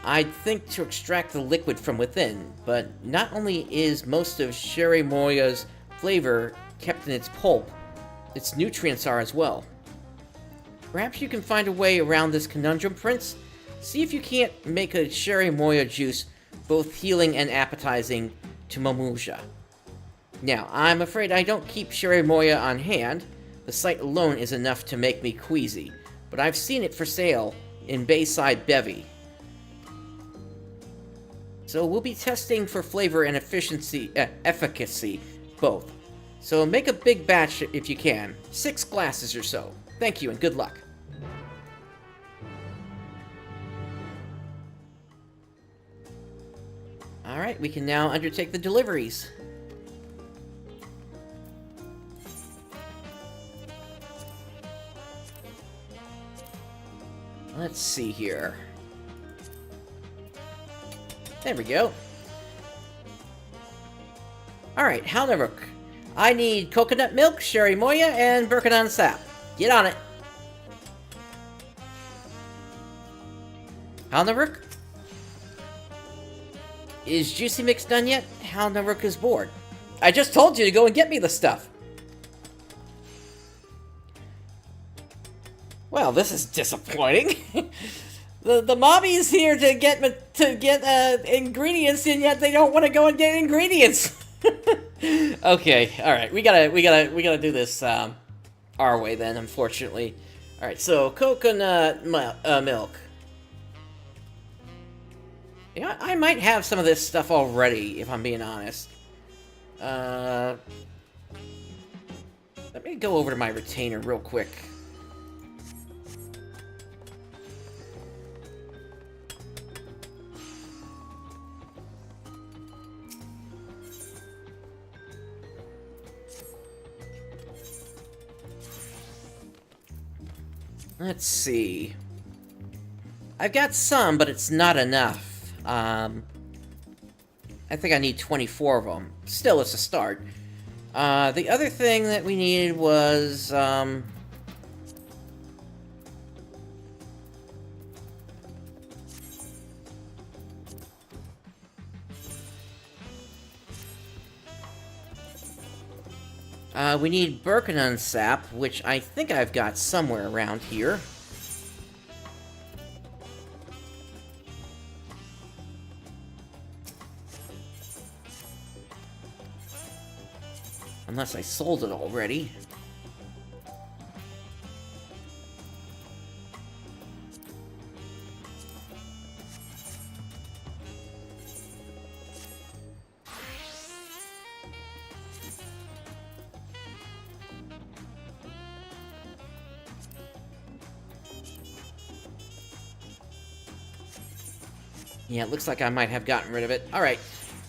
I'd think to extract the liquid from within, but not only is most of Cherimoya's flavor kept in its pulp, its nutrients are as well. Perhaps you can find a way around this conundrum, Prince? See if you can't make a Cherimoya juice both healing and appetizing to Mamuja. Now, I'm afraid I don't keep Cherimoya on hand. The sight alone is enough to make me queasy, but I've seen it for sale in Bayside Bevy. So we'll be testing for flavor and efficacy, both. So make a big batch if you can. 6 glasses or so. Thank you and good luck. Alright, we can now undertake the deliveries. Let's see here. There we go. Alright, Halnaruk. I need coconut milk, Cherimoya, and Birkadan sap. Get on it. Halnaruk? Is Juicy Mix done yet? Halnaruk is bored. I just told you to go and get me the stuff. Well, this is disappointing. The mommy's here to get ingredients, and yet they don't want to go and get ingredients. Okay, all right, we gotta do this our way then. Unfortunately, all right. So coconut milk. Yeah, I might have some of this stuff already, if I'm being honest. Let me go over to my retainer real quick. Let's see. I've got some, but it's not enough. I think I need 24 of them. Still, it's a start. The other thing that we needed was, we need Birkenun sap, which I think I've got somewhere around here. Unless I sold it already. Yeah, it looks like I might have gotten rid of it. Alright.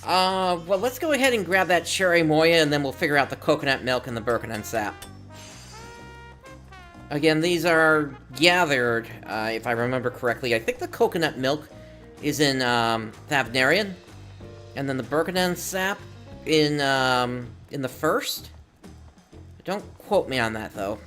Well, let's go ahead and grab that cherry moya, and then we'll figure out the coconut milk and the Birkenun sap. Again, these are gathered, if I remember correctly. I think the coconut milk is in, Thavnarian, and then the Birkenun sap in the first. Don't quote me on that, though.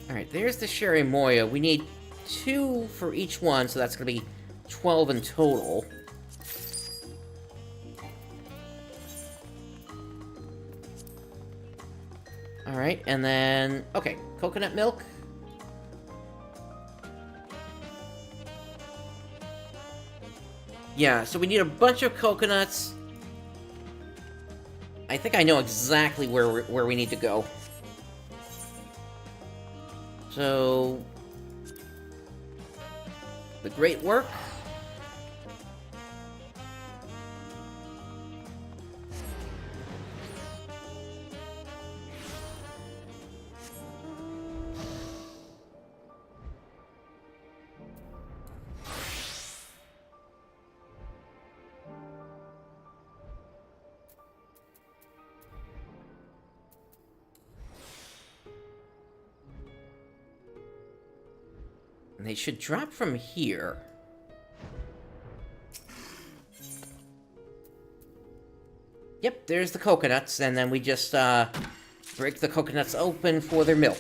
Alright, there's the Sherry Moya. We need 2 for each one, so that's going to be 12 in total. Alright, and then... okay, coconut milk. Yeah, so we need a bunch of coconuts. I think I know exactly where we need to go. So, the great work. And they should drop from here. Yep, there's the coconuts, and then we just break the coconuts open for their milk.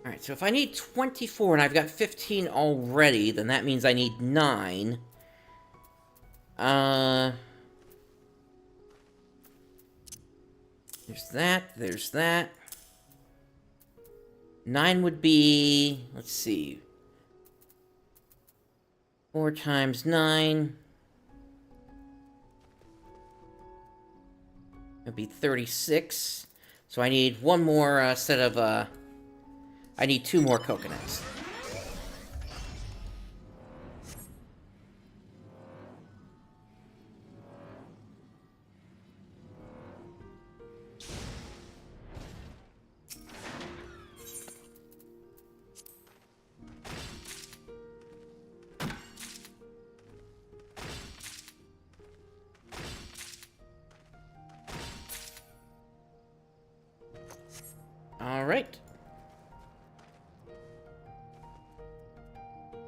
Alright, so if I need 24 and I've got 15 already, then that means I need 9. There's that. 9 would be, let's see, 4 times 9 would be 36. So I need one more set of, I need 2 more coconuts. Alright.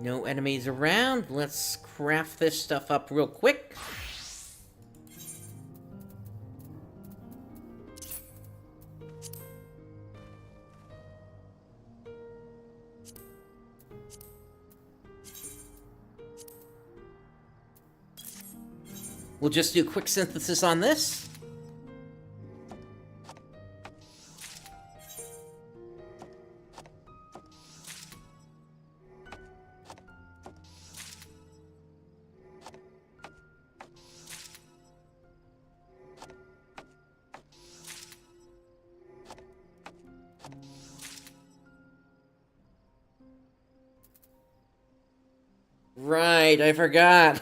No enemies around. Let's craft this stuff up real quick. We'll just do quick synthesis on this. Right, I forgot.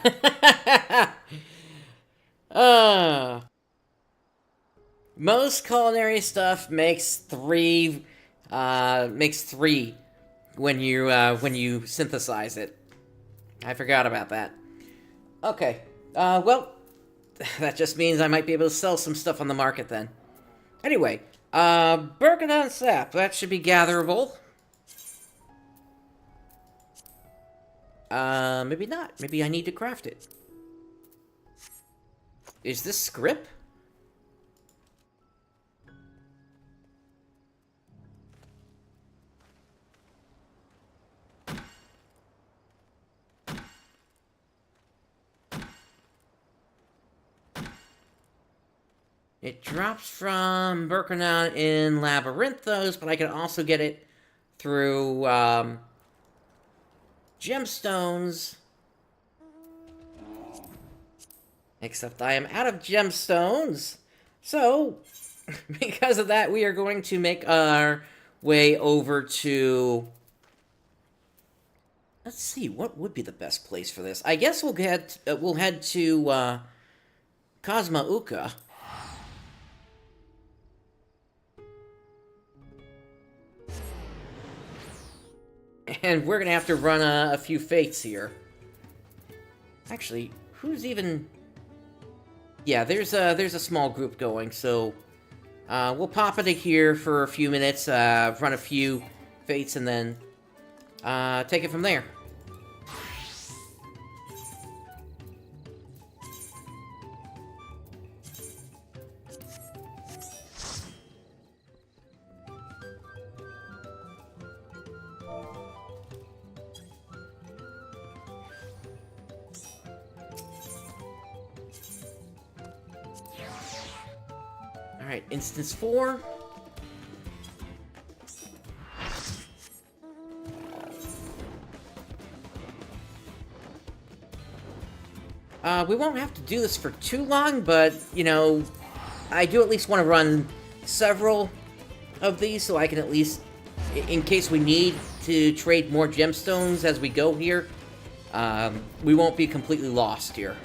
Most culinary stuff makes three when you synthesize it. I forgot about that. Okay. Well, that just means I might be able to sell some stuff on the market then. Anyway, Bergadon sap, that should be gatherable. Maybe not. Maybe I need to craft it. Is this script? It drops from Bergadon in Labyrinthos, but I can also get it through, gemstones. Except I am out of gemstones. So, because of that, we are going to make our way over to... Let's see, what would be the best place for this? I guess we'll head to, Cosmauca. And we're gonna have to run a few fates here. Actually, who's even... Yeah, there's a small group going, so... we'll pop into here for a few minutes, run a few fates, and then... take it from there. Alright, instance 4. We won't have to do this for too long, but, you know, I do at least want to run several of these so I can at least, in case we need to trade more gemstones as we go here, we won't be completely lost here.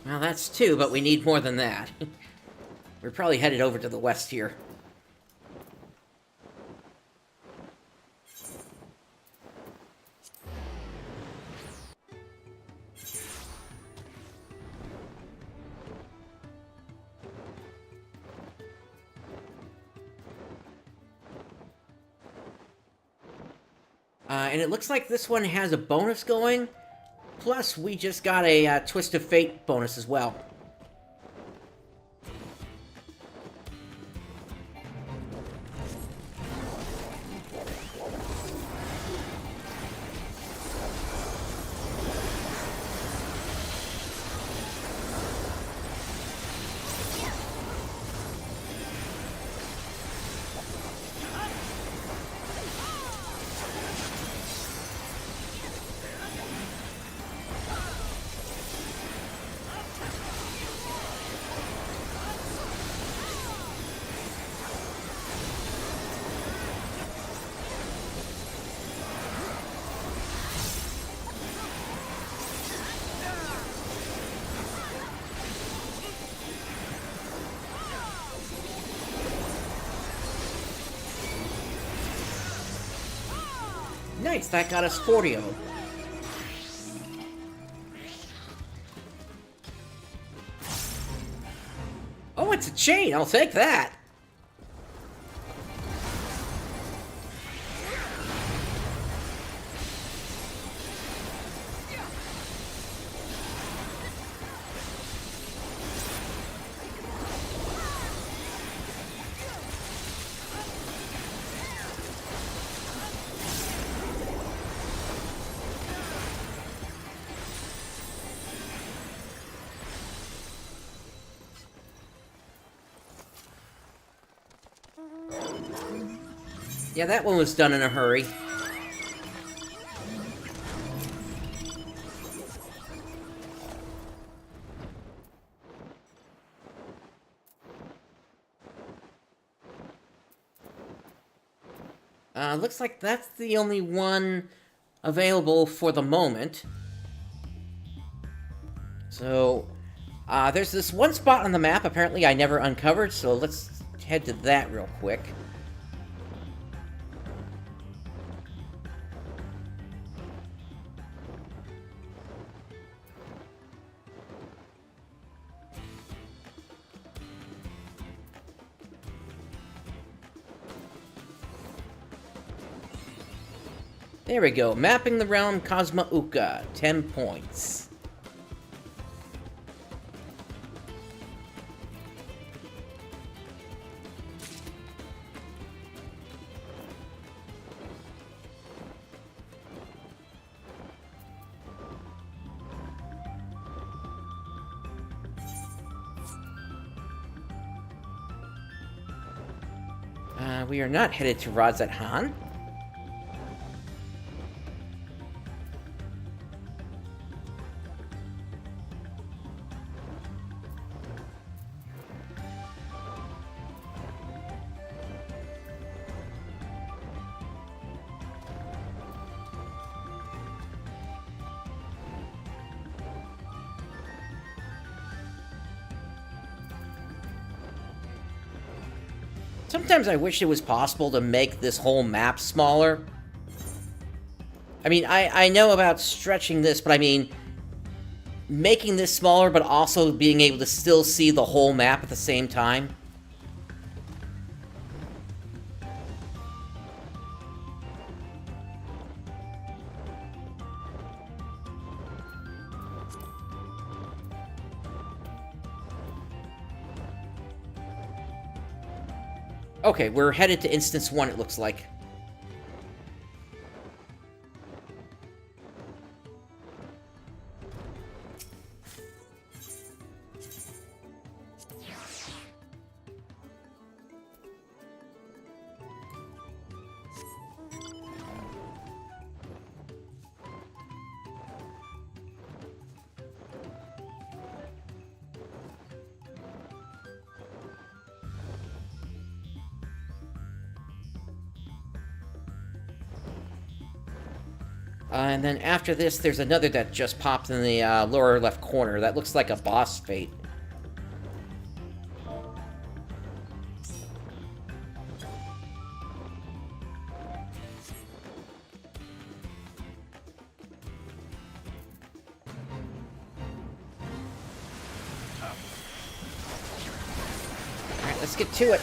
Well, that's 2, but we need more than that. We're probably headed over to the west here. And it looks like this one has a bonus going. Plus, we just got a Twist of Fate bonus as well. Nice, that got us 40 of them. Oh, it's a chain. I'll take that. Yeah, that one was done in a hurry. Looks like that's the only one available for the moment. So, there's this one spot on the map apparently I never uncovered, so let's head to that real quick. There we go. Mapping the realm Cosmauka. 10 points. We are not headed to Radzat Han. Sometimes I wish it was possible to make this whole map smaller. I mean, I know about stretching this, but I mean, making this smaller, but also being able to still see the whole map at the same time. Okay, we're headed to Instance 1, it looks like. And then after this, there's another that just popped in the lower left corner. That looks like a boss fate. Alright, let's get to it.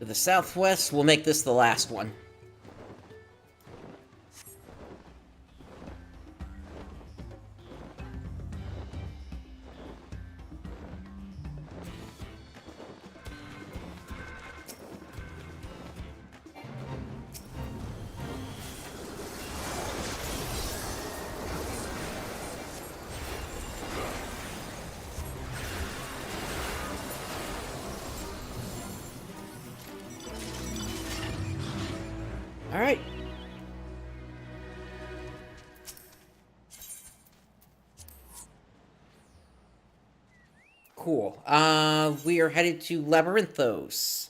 To the southwest, we'll make this the last one. Alright. Cool. We are headed to Labyrinthos.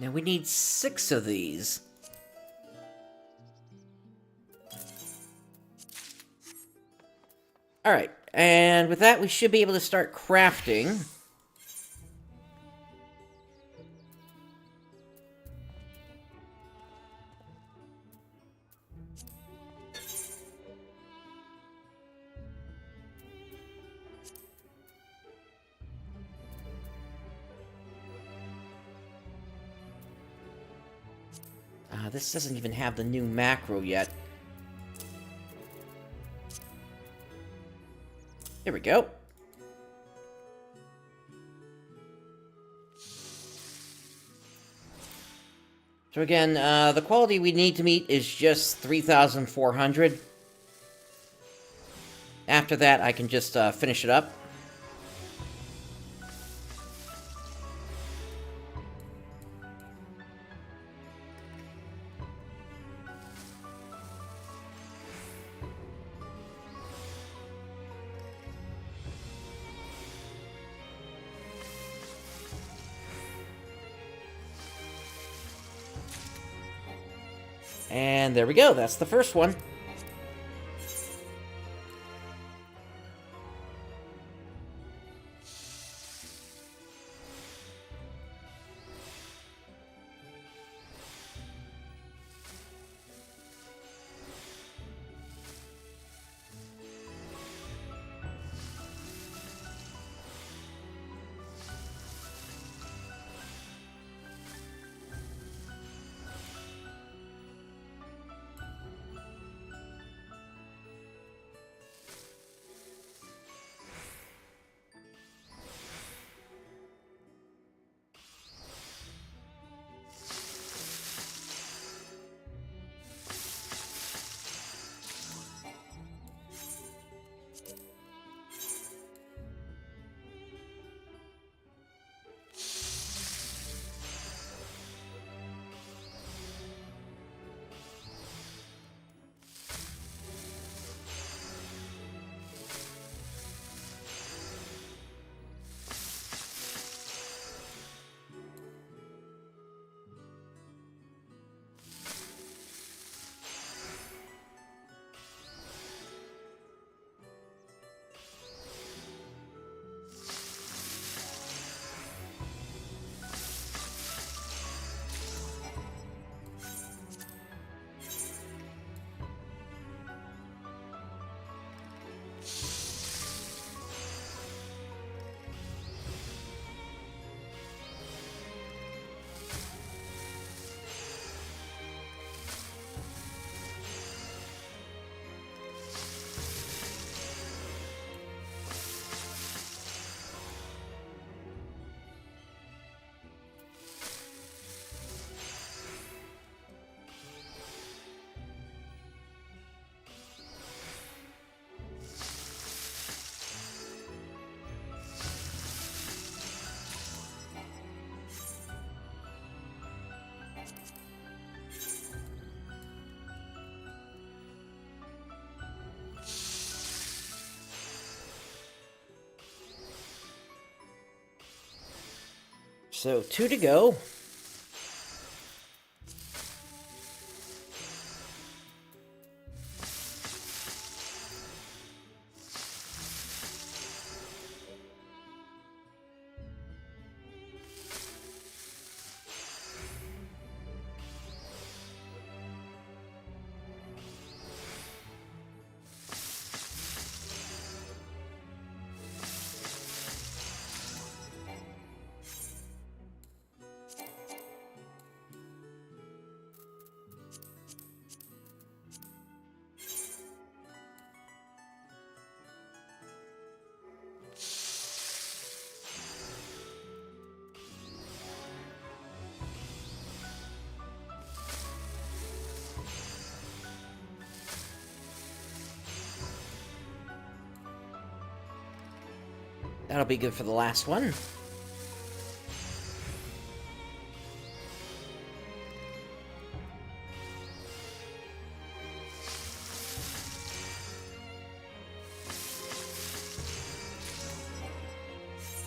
Now we need 6 of these. Alright, and with that we should be able to start crafting. This doesn't even have the new macro yet. There we go. So again, the quality we need to meet is just 3,400. After that, I can just finish it up. And there we go, that's the first one. So 2 to go. That'll be good for the last one.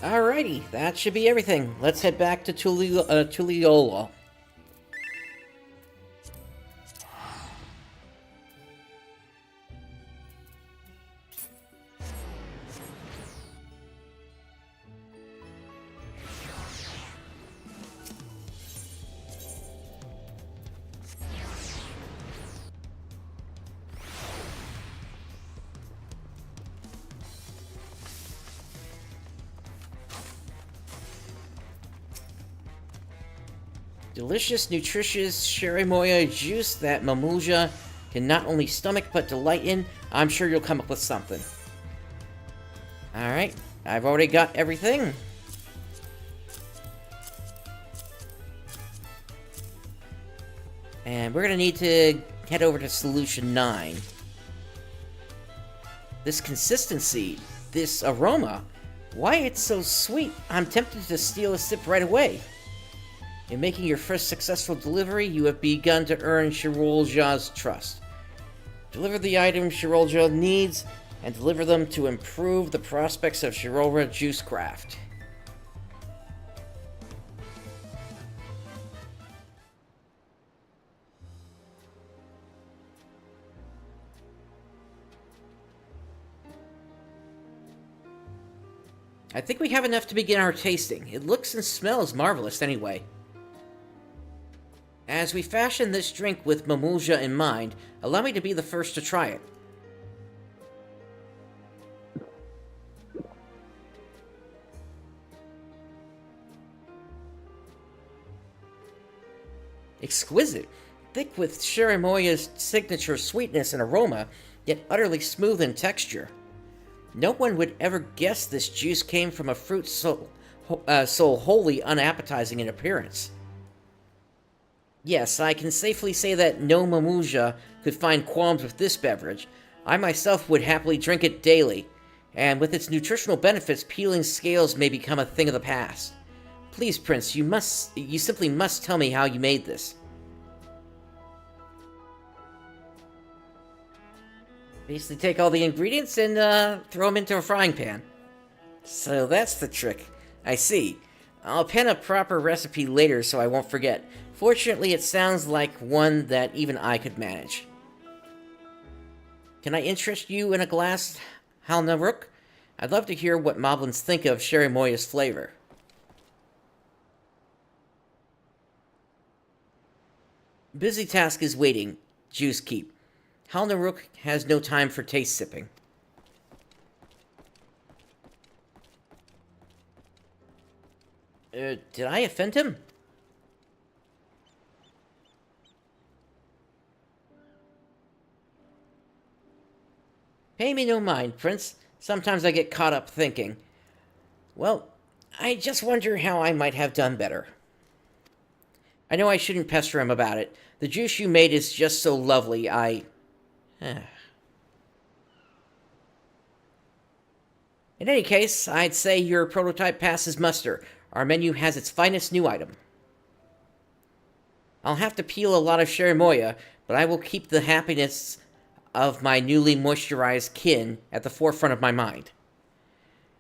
Alrighty, that should be everything. Let's head back to Tuliyola. Delicious, nutritious Cherimoya juice that Mamuja can not only stomach but delight in. I'm sure you'll come up with something. Alright, I've already got everything. And we're gonna need to head over to Solution 9. This consistency, this aroma, why it's so sweet. I'm tempted to steal a sip right away. In making your first successful delivery, you have begun to earn Shirolja's trust. Deliver the items Shirolja needs, and deliver them to improve the prospects of Shirolja juice craft. I think we have enough to begin our tasting. It looks and smells marvelous anyway. As we fashion this drink with Mamuja in mind, allow me to be the first to try it. Exquisite, thick with Cherimoya's signature sweetness and aroma, yet utterly smooth in texture. No one would ever guess this juice came from a fruit so wholly unappetizing in appearance. Yes, I can safely say that no Mamuja could find qualms with this beverage. I myself would happily drink it daily, and with its nutritional benefits, peeling scales may become a thing of the past. Please, Prince, you simply must tell me how you made this. Basically take all the ingredients and throw them into a frying pan. So that's the trick. I see. I'll pen a proper recipe later so I won't forget. Fortunately, it sounds like one that even I could manage. Can I interest you in a glass, Halnaruk? I'd love to hear what moblins think of Cherimoya's flavor. Busy task is waiting. Juice keep. Halnaruk has no time for taste sipping. Did I offend him? Pay me no mind, Prince. Sometimes I get caught up thinking. Well, I just wonder how I might have done better. I know I shouldn't pester him about it. The juice you made is just so lovely, In any case, I'd say your prototype passes muster. Our menu has its finest new item. I'll have to peel a lot of Cherimoya, but I will keep the happiness of my newly moisturized kin at the forefront of my mind.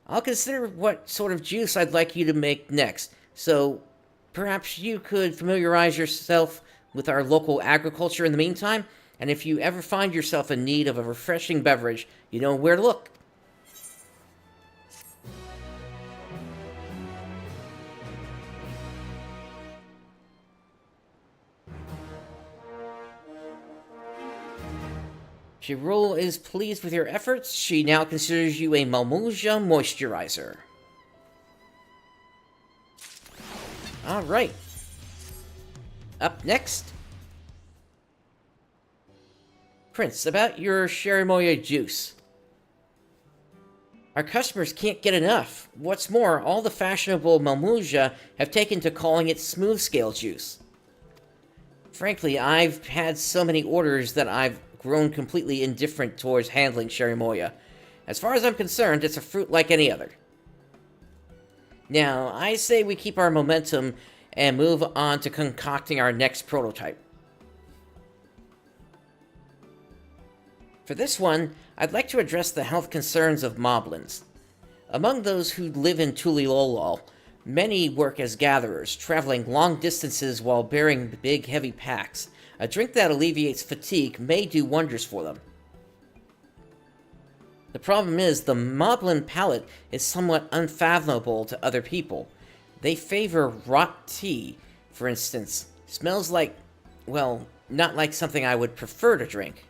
I'll consider what sort of juice I'd like you to make next, so perhaps you could familiarize yourself with our local agriculture in the meantime, and if you ever find yourself in need of a refreshing beverage, you know where to look. Shirul is pleased with your efforts. She now considers you a Mamuja moisturizer. Alright. Up next. Prince, about your Cherimoya juice. Our customers can't get enough. What's more, all the fashionable Mamuja have taken to calling it smooth scale juice. Frankly, I've had so many orders that I've grown completely indifferent towards handling Cherimoya. As far as I'm concerned, it's a fruit like any other. Now, I say we keep our momentum and move on to concocting our next prototype. For this one, I'd like to address the health concerns of moblins. Among those who live in Tulilolol, many work as gatherers, traveling long distances while bearing big, heavy packs. A drink that alleviates fatigue may do wonders for them. The problem is, the moblin palate is somewhat unfathomable to other people. They favor rot tea, for instance. Smells like, well, not like something I would prefer to drink.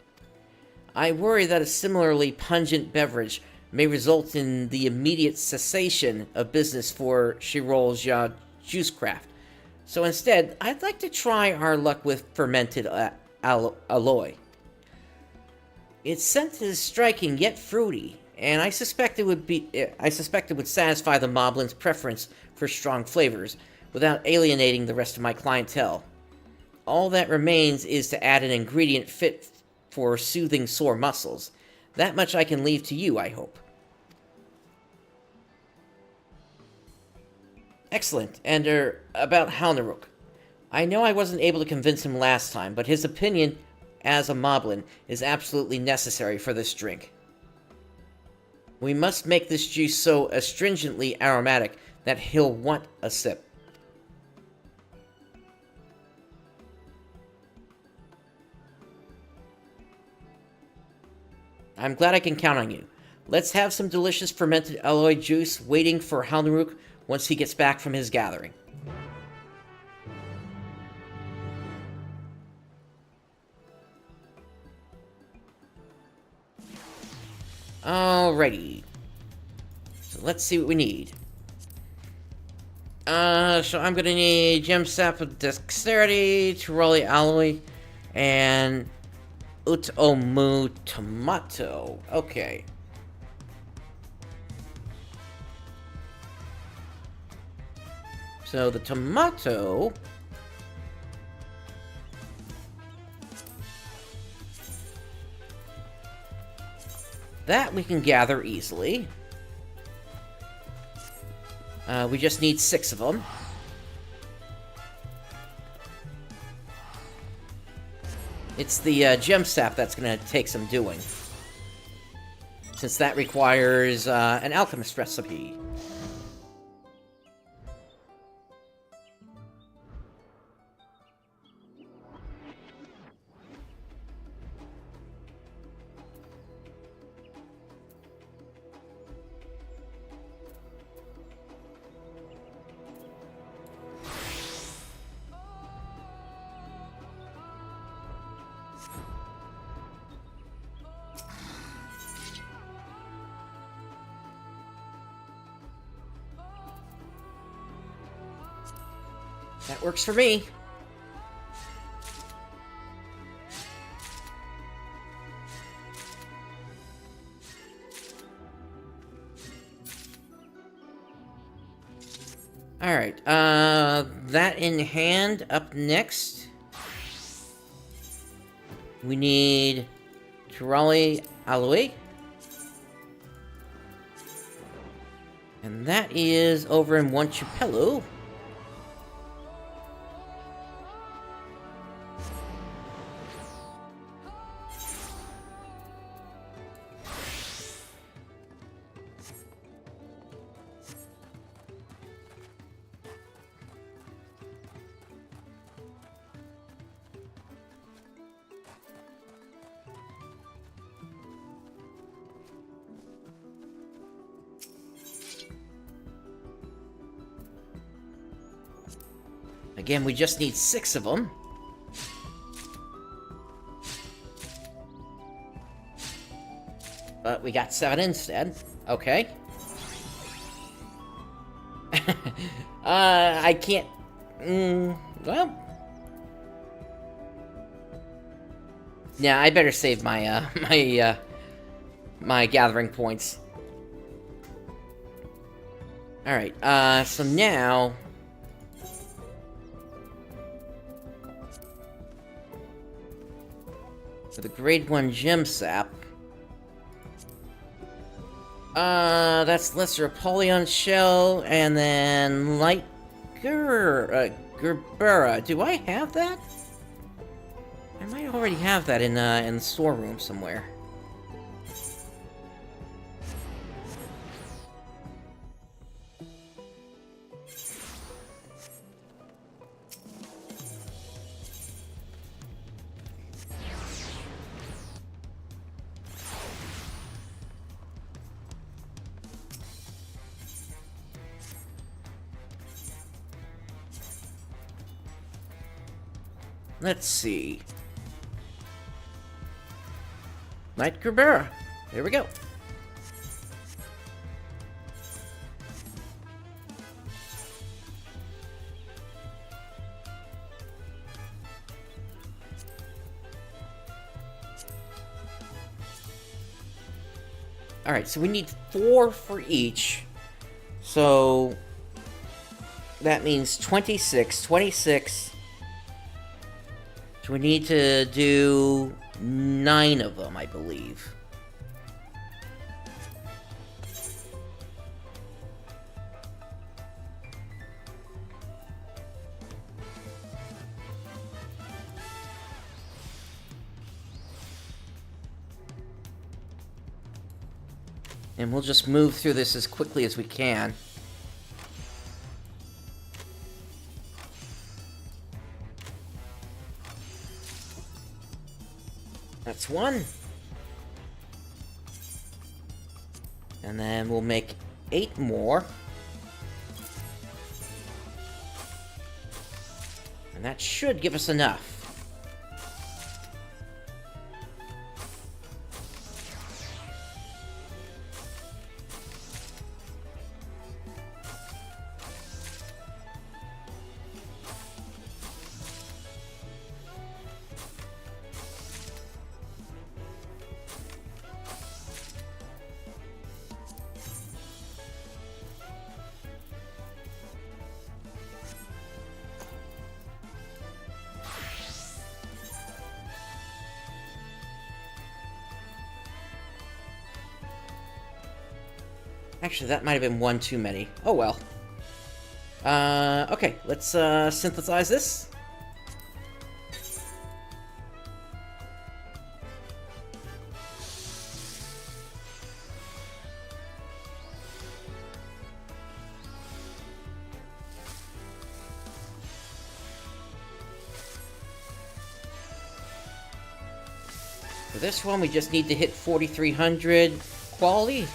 I worry that a similarly pungent beverage may result in the immediate cessation of business for Shirol's Juicecraft. So instead, I'd like to try our luck with fermented aloe. Its scent is striking yet fruity, and I suspect it would satisfy the moblin's preference for strong flavors without alienating the rest of my clientele. All that remains is to add an ingredient fit for soothing sore muscles. That much I can leave to you, I hope. Excellent. And about Halnaruk. I know I wasn't able to convince him last time, but his opinion as a moblin is absolutely necessary for this drink. We must make this juice so astringently aromatic that he'll want a sip. I'm glad I can count on you. Let's have some delicious fermented aloe juice waiting for Halnaruk once he gets back from his gathering. Alrighty. So let's see what we need. So I'm gonna need Gem Sap of Dexterity, Tiroli Alloy, and Utomu Tomato. Okay. So the tomato... that we can gather easily. We just need 6 of them. It's the gem sap that's going to take some doing, since that requires an alchemist recipe. That works for me. Alright, that in hand. Up next, we need Tiroli Aloe. And that is over in Wachumeqimeqi. Again, we just need 6 of them. But we got 7 instead. Okay. I can't... well... yeah, I better save my, my gathering points. Alright, so now... for the grade 1 gem sap, That's Lesser Apollyon Shell, and then Light Gerbera. Do I have that? I might already have that in the storeroom somewhere. Let's see. Night Gerbera. There we go. Alright, so we need 4 for each. So that means 26. 26. So we need to do 9 of them, I believe. And we'll just move through this as quickly as we can. That's 1. And then we'll make 8 more. And that should give us enough. Actually, that might have been 1 too many. Oh well. Okay, let's synthesize this. For this one, we just need to hit 4,300 quality.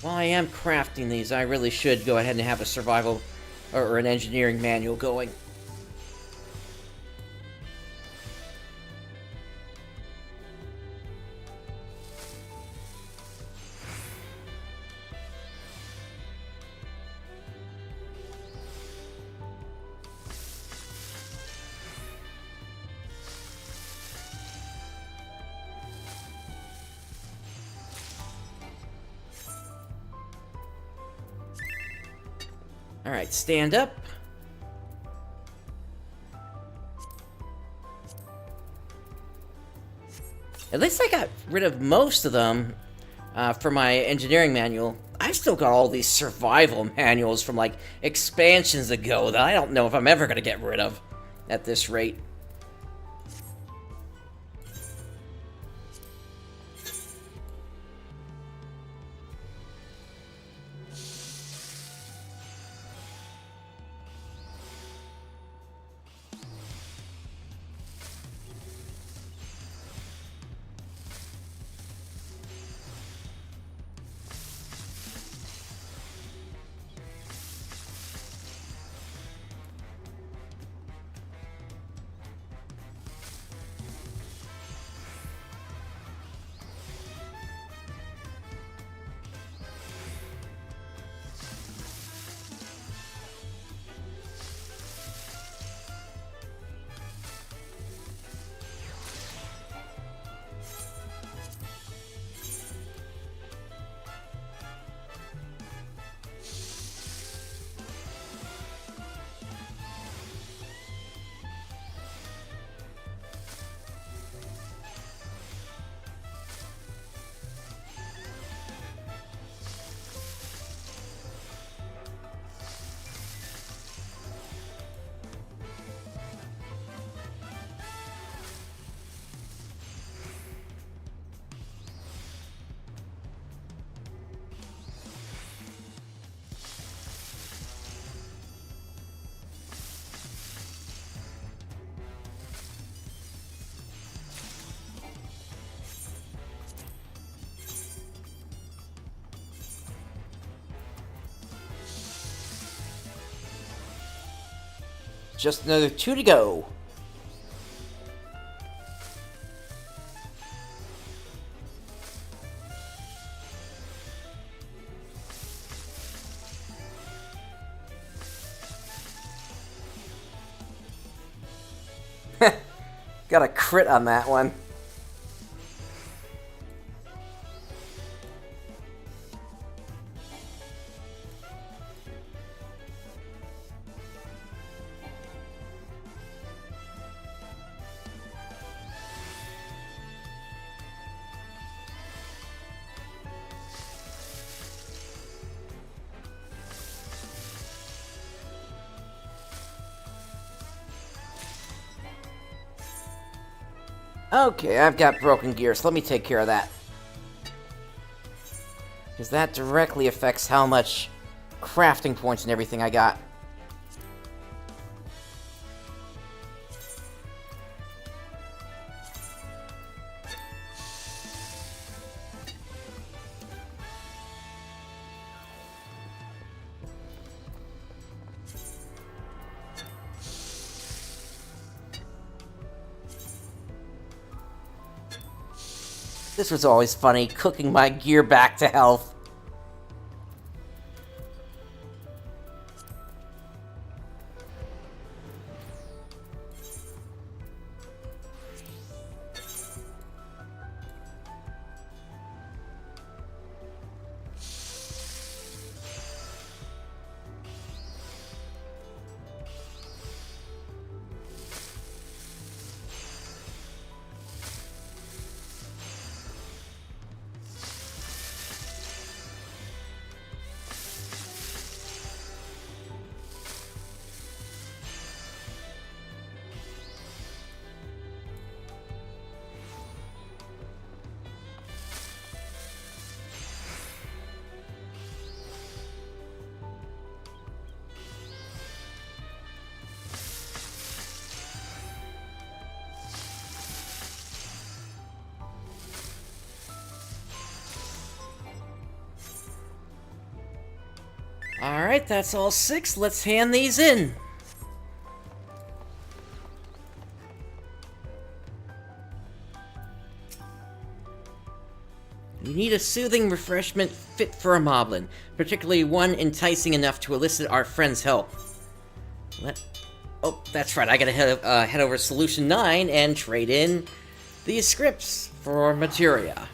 While I am crafting these, I really should go ahead and have a survival or an engineering manual going. Alright, stand up. At least I got rid of most of them for my engineering manual. I've still got all these survival manuals from like expansions ago that I don't know if I'm ever going to get rid of at this rate. Just another 2 to go. Got a crit on that one. Okay, I've got broken gear, so let me take care of that. Because that directly affects how much crafting points and everything I got. This was always funny, cooking my gear back to health. Alright, that's all 6. Let's hand these in. You need a soothing refreshment fit for a moblin, particularly one enticing enough to elicit our friend's help. Oh, that's right, I gotta head over to Solution 9 and trade in these scripts for materia.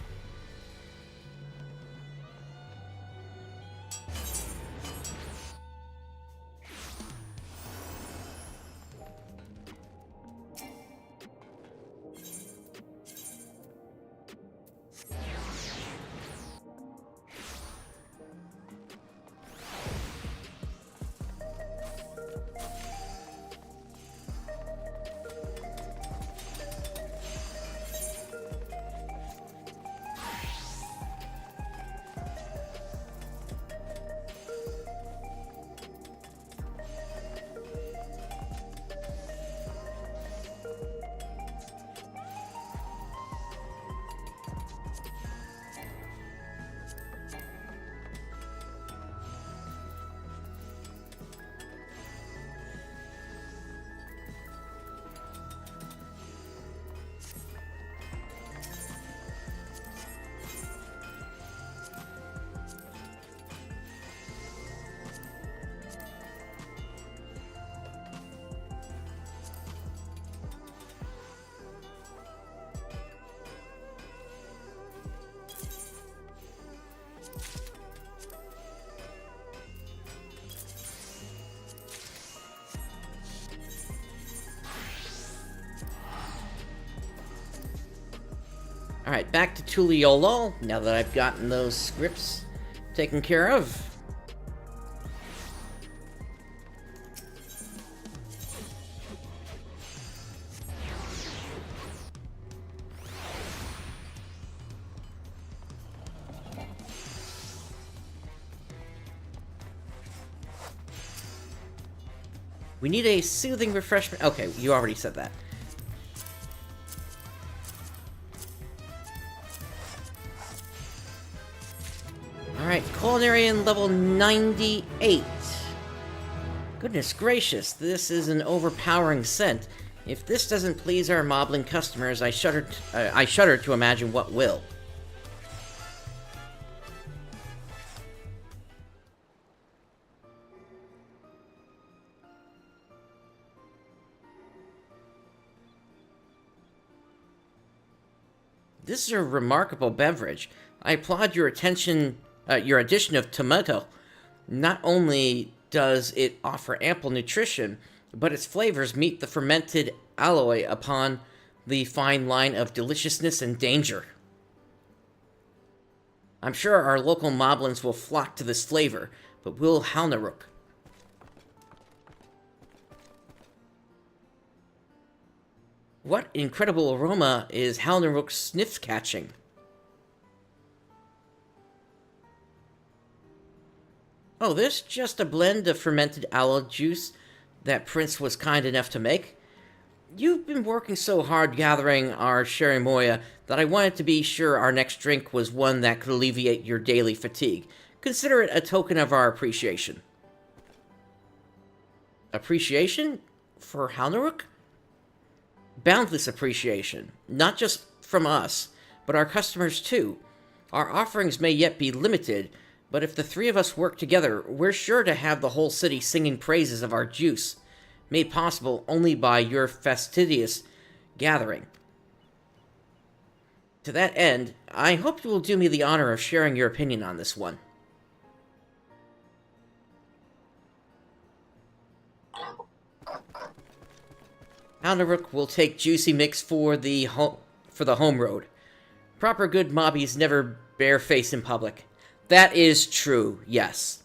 Alright, back to Tuliolo, now that I've gotten those scripts taken care of. We need a soothing refreshment. Okay, you already said that. Alright, Culinarian level 98. Goodness gracious, this is an overpowering scent. If this doesn't please our moblin customers, I shudder to imagine what will. This is a remarkable beverage. I applaud your addition of tomato. Not only does it offer ample nutrition, but its flavors meet the fermented alloy upon the fine line of deliciousness and danger. I'm sure our local moblins will flock to this flavor, but will Halnaruk? What incredible aroma is Halnaruk sniff catching? Oh, this just a blend of fermented aloe juice that Prince was kind enough to make. You've been working so hard gathering our Sherimoya that I wanted to be sure our next drink was one that could alleviate your daily fatigue. Consider it a token of our appreciation. Appreciation? For Halnaruk? Boundless appreciation, not just from us, but our customers too. Our offerings may yet be limited, but if the three of us work together, we're sure to have the whole city singing praises of our juice, made possible only by your fastidious gathering. To that end, I hope you will do me the honor of sharing your opinion on this one. Halnaruk will take Juicy Mix for the home road. Proper good mobbies never bare face in public. That is true, yes.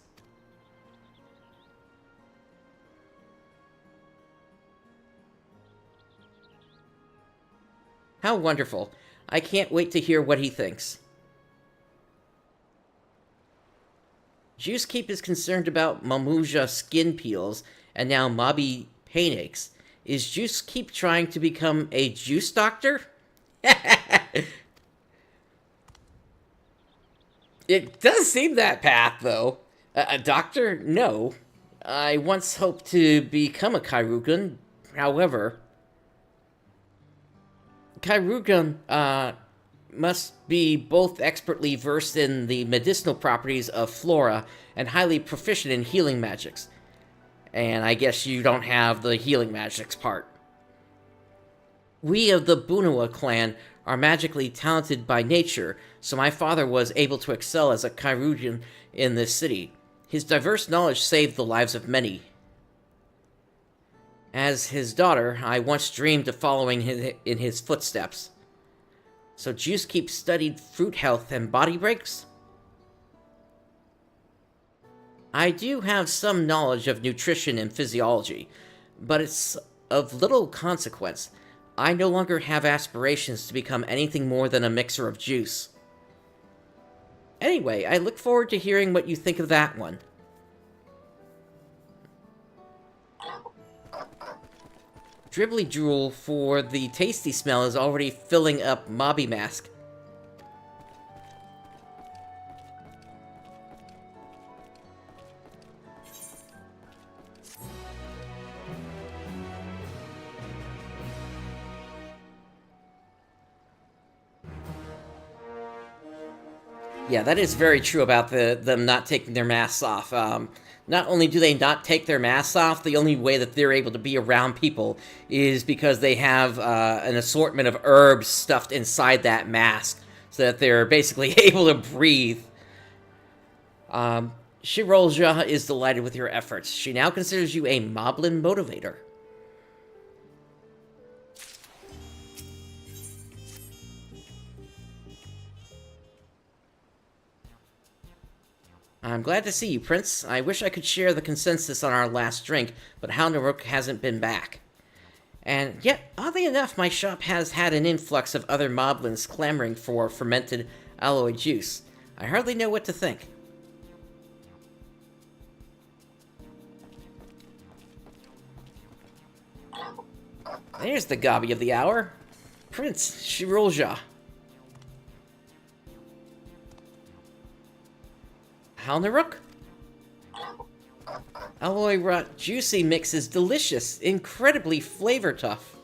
How wonderful. I can't wait to hear what he thinks. Juicekeep is concerned about Mamuja skin peels and now Mobby pain aches. Is Juicekeep trying to become a juice doctor? It does seem that path, though. A doctor? No. I once hoped to become a Kairugan. However, Kairugan must be both expertly versed in the medicinal properties of flora and highly proficient in healing magics. And I guess you don't have the healing magics part. We of the Bunua clan are magically talented by nature, so my father was able to excel as a Kairugan in this city. His diverse knowledge saved the lives of many. As his daughter, I once dreamed of following in his footsteps. So Juicekeep studied fruit health and body breaks? I do have some knowledge of nutrition and physiology, but it's of little consequence. I no longer have aspirations to become anything more than a mixer of juice. Anyway, I look forward to hearing what you think of that one. Dribbly Drool for the tasty smell is already filling up Mobby Mask. Yeah, that is very true about them not taking their masks off. Not only do they not take their masks off, the only way that they're able to be around people is because they have an assortment of herbs stuffed inside that mask, so that they're basically able to breathe. Shirolja is delighted with your efforts. She now considers you a Moblin motivator. I'm glad to see you, Prince. I wish I could share the consensus on our last drink, but Halnaruk hasn't been back. And yet, oddly enough, my shop has had an influx of other moblins clamoring for fermented alloy juice. I hardly know what to think. There's the gobby of the hour. Prince Shirolja. Halnaruk? Alloy Rot Juicy Mix is delicious, incredibly flavor tough.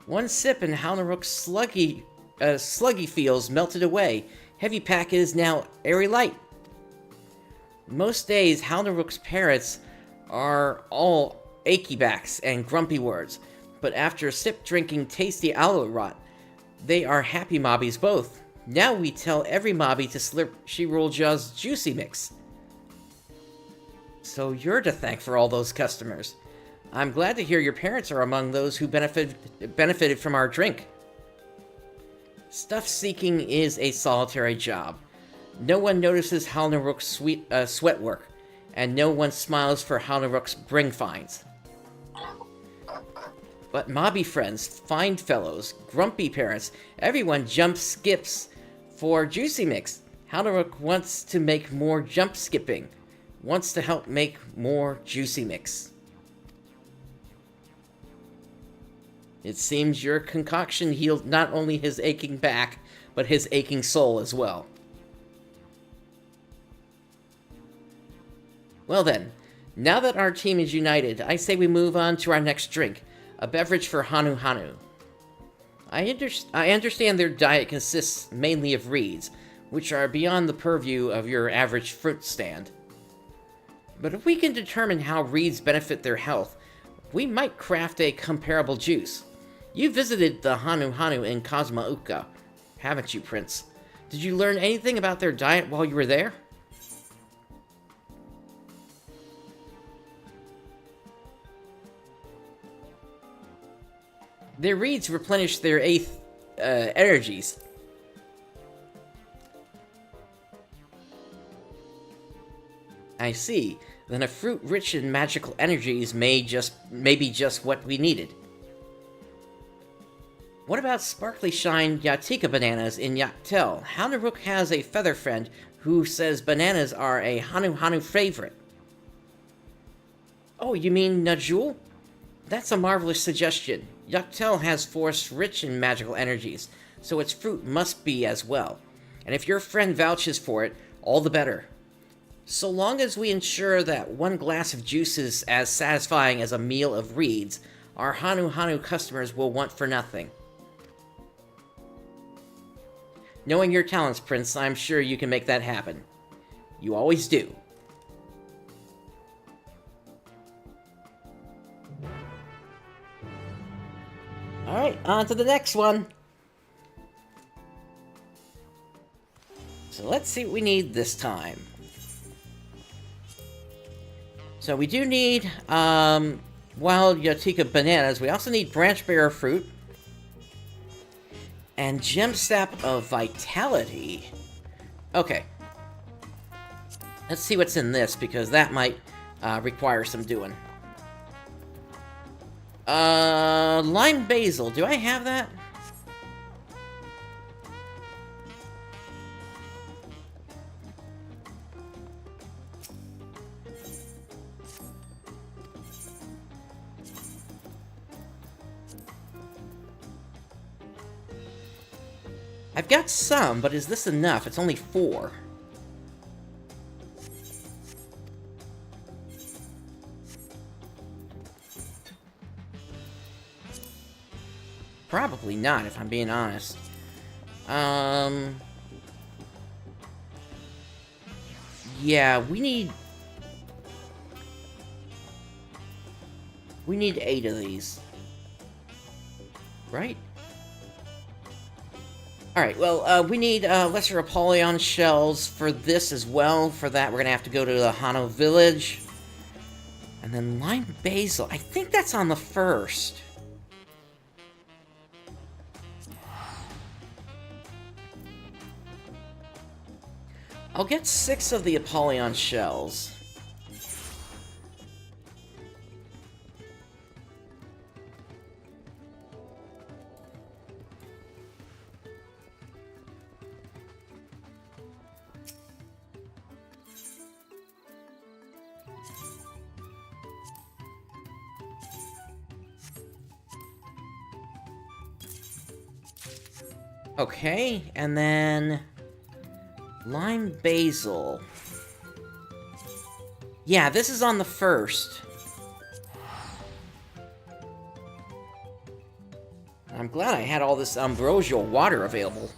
One sip and Halnarook's sluggy feels melted away. Heavy pack is now airy light. Most days, Halnarook's parrots are all achy backs and grumpy words, but after a sip drinking tasty Alloy Rot, they are happy mobbies both. Now we tell every mobby to slurp She-Roll-Jaw's Juicy Mix. So you're to thank for all those customers. I'm glad to hear your parents are among those who benefited from our drink. Stuff seeking is a solitary job. No one notices Halnarook's sweat work, and no one smiles for Halnarook's bring finds. But mobby friends, find fellows, grumpy parents, everyone jump skips for Juicy Mix. Halnarook wants to make more jump skipping. Wants to help make more Juicy Mix. It seems your concoction healed not only his aching back, but his aching soul as well. Well then, now that our team is united, I say we move on to our next drink, a beverage for Hanu Hanu. I understand their diet consists mainly of reeds, which are beyond the purview of your average fruit stand. But if we can determine how reeds benefit their health, we might craft a comparable juice. You visited the Hanu Hanu in Cosmouka, haven't you, Prince? Did you learn anything about their diet while you were there? Their reeds replenish their energies. I see. Then a fruit rich in magical energies may be just what we needed. What about sparkly shine Yatika bananas in Yaktel? Halnarook has a feather friend who says bananas are a Hanu Hanu favorite. Oh, you mean Najul? That's a marvelous suggestion. Yaktel has forests rich in magical energies, so its fruit must be as well. And if your friend vouches for it, all the better. So long as we ensure that one glass of juice is as satisfying as a meal of reeds, our Hanu Hanu customers will want for nothing. Knowing your talents, Prince, I'm sure you can make that happen. You always do. Alright, on to the next one. So let's see what we need this time. So we do need wild Yatika bananas. We also need branch bearer fruit. And gem sap of vitality. Okay. Let's see what's in this, because that might require some doing. Lime basil. Do I have that? I've got some, but is this enough? It's only 4. Probably not, if I'm being honest. Yeah, we need 8 of these. Right? Alright, well, we need lesser Apollyon shells for this as well. For that, we're gonna have to go to the Hano village. And then lime basil. I think that's on the first. I'll get 6 of the Apollyon shells. Okay, and then lime basil. Yeah, this is on the 1st. I'm glad I had all this ambrosial water available.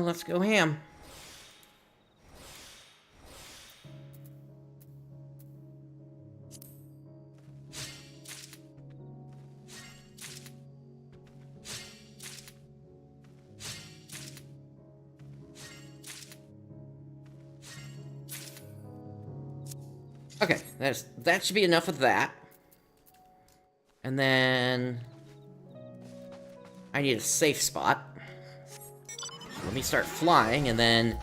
Let's go ham. Okay, that should be enough of that. And then I need a safe spot. Let me start flying and then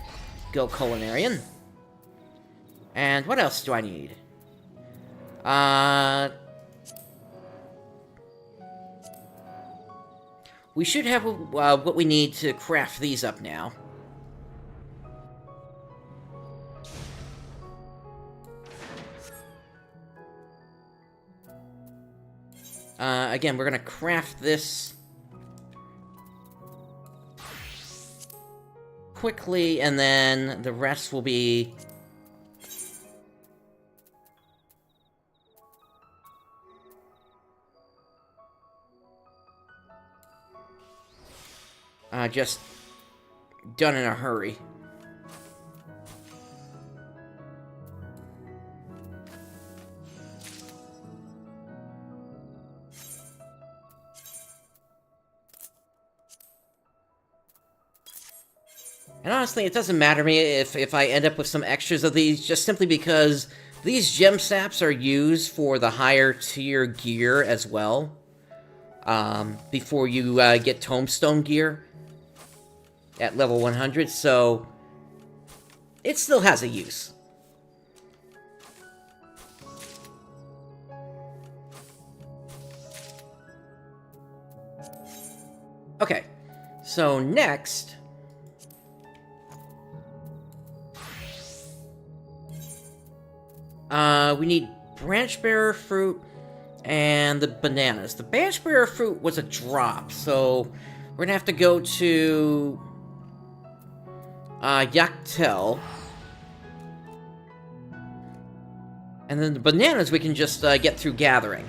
go culinarian. And what else do I need? We should have what we need to craft these up now. Again, we're gonna craft this quickly, and then the rest will be... just done in a hurry. And honestly, it doesn't matter to me if I end up with some extras of these, just simply because these gem saps are used for the higher tier gear as well. Before you get tombstone gear at level 100, so it still has a use. Okay, so next... we need branch bearer fruit and the bananas. The branch bearer fruit was a drop, so we're gonna have to go to Yaktel. And then the bananas we can just get through gathering.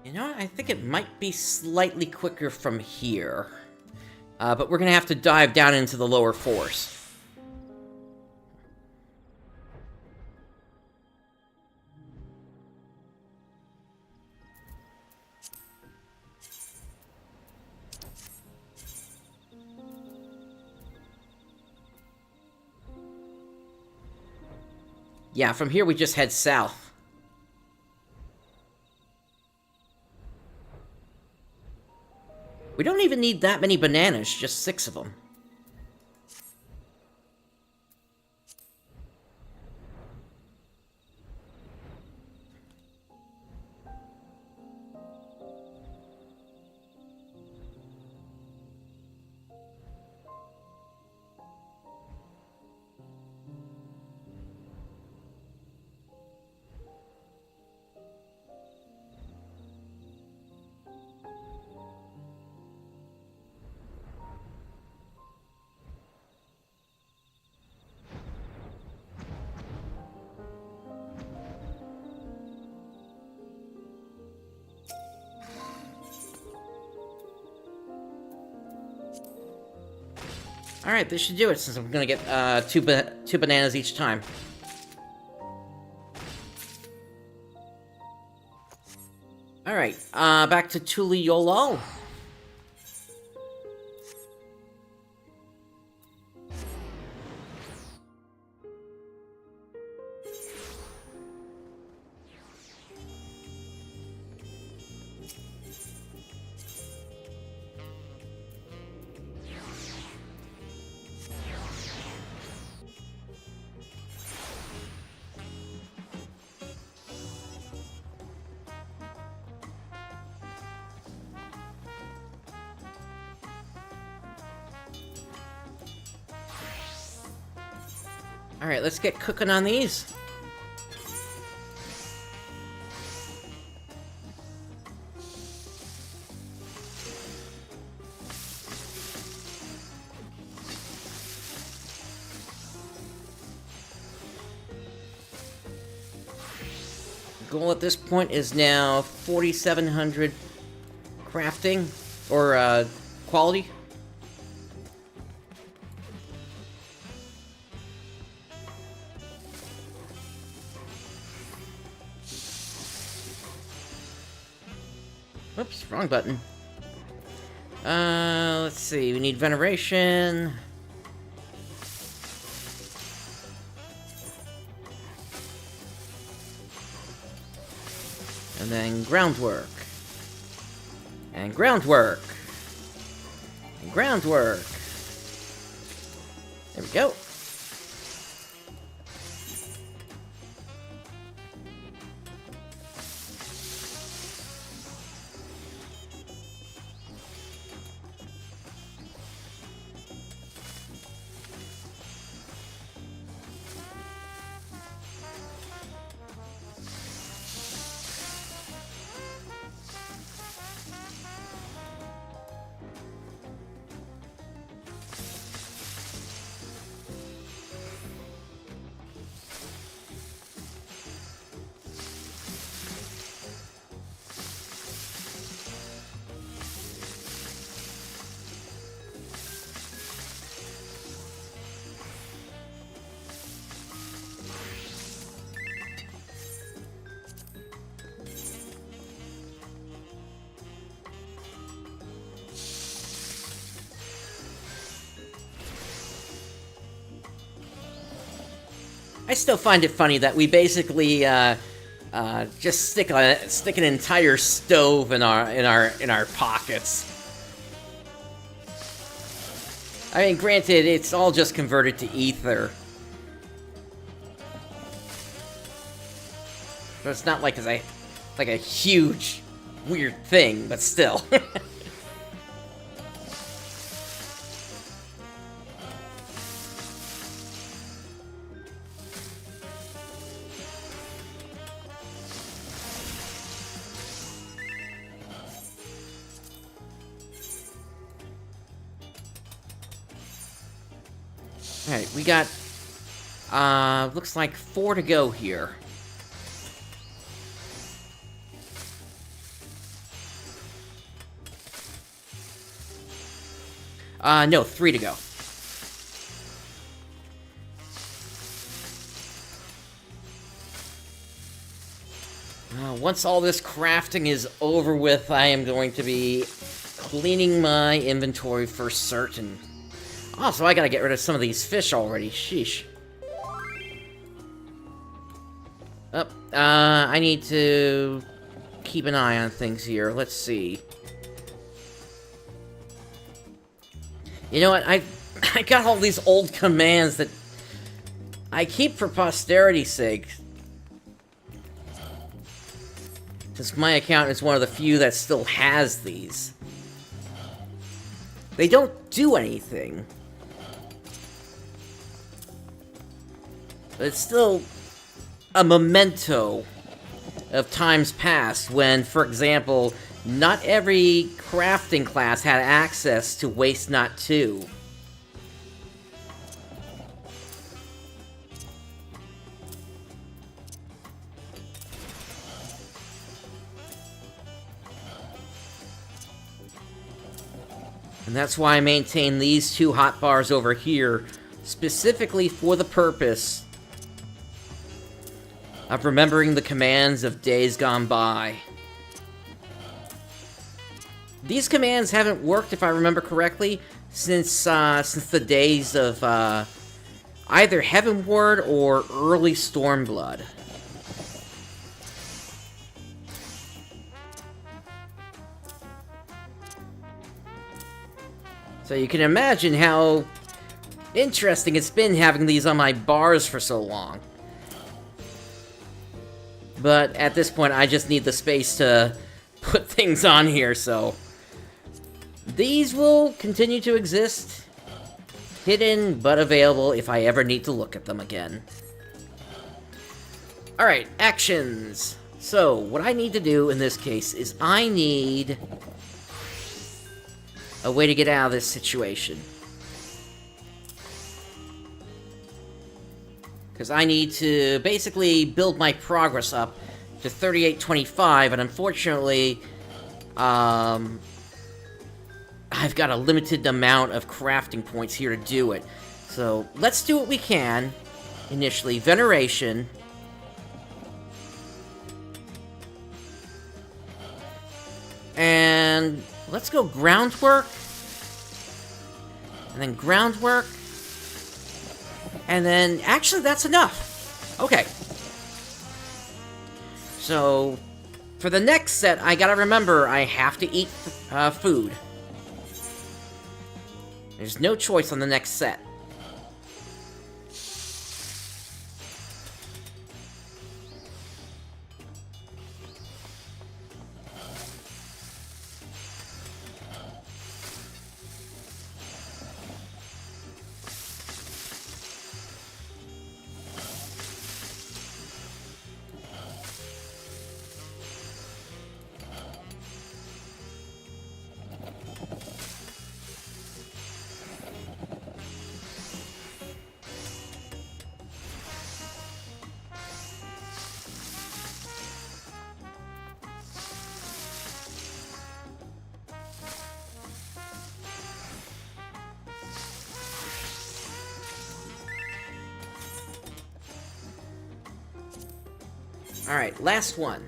You know what? I think it might be slightly quicker from here. But we're gonna have to dive down into the lower forest. Yeah, from here we just head south. We don't even need that many bananas, just 6 of them. Alright, this should do it, since I'm gonna get two bananas each time. Alright, back to Tuliyolo. Alright, let's get cooking on these. Goal at this point is now 4,700 crafting, or quality. Oops, wrong button. Let's see, we need veneration. And then groundwork. And groundwork. And groundwork. There we go. I still find it funny that we basically just stick an entire stove in our pockets. I mean, granted, it's all just converted to ether, but it's not like a huge weird thing, but still. Alright, we got, looks like 4 to go here. No, 3 to go. Once all this crafting is over with, I am going to be cleaning my inventory for certain. Oh, so I gotta get rid of some of these fish already. Sheesh. Oh, I need to keep an eye on things here. Let's see. You know what? I got all these old commands that I keep for posterity's sake. Since my account is one of the few that still has these. They don't do anything. But it's still a memento of times past when, for example, not every crafting class had access to Waste Not 2. And that's why I maintain these two hotbars over here, specifically for the purpose of remembering the commands of days gone by. These commands haven't worked, if I remember correctly, since the days of either Heavenward or early Stormblood. So you can imagine how interesting it's been having these on my bars for so long. But at this point, I just need the space to put things on here, so these will continue to exist, hidden but available if I ever need to look at them again. Alright, actions. So, what I need to do in this case is I need a way to get out of this situation. Because I need to basically build my progress up to 3825, and unfortunately, I've got a limited amount of crafting points here to do it. So, let's do what we can. Initially, Veneration. And let's go Groundwork. And then Groundwork. And then, actually, that's enough. Okay. So, for the next set, I gotta remember I have to eat food. There's no choice on the next set. Alright, last one.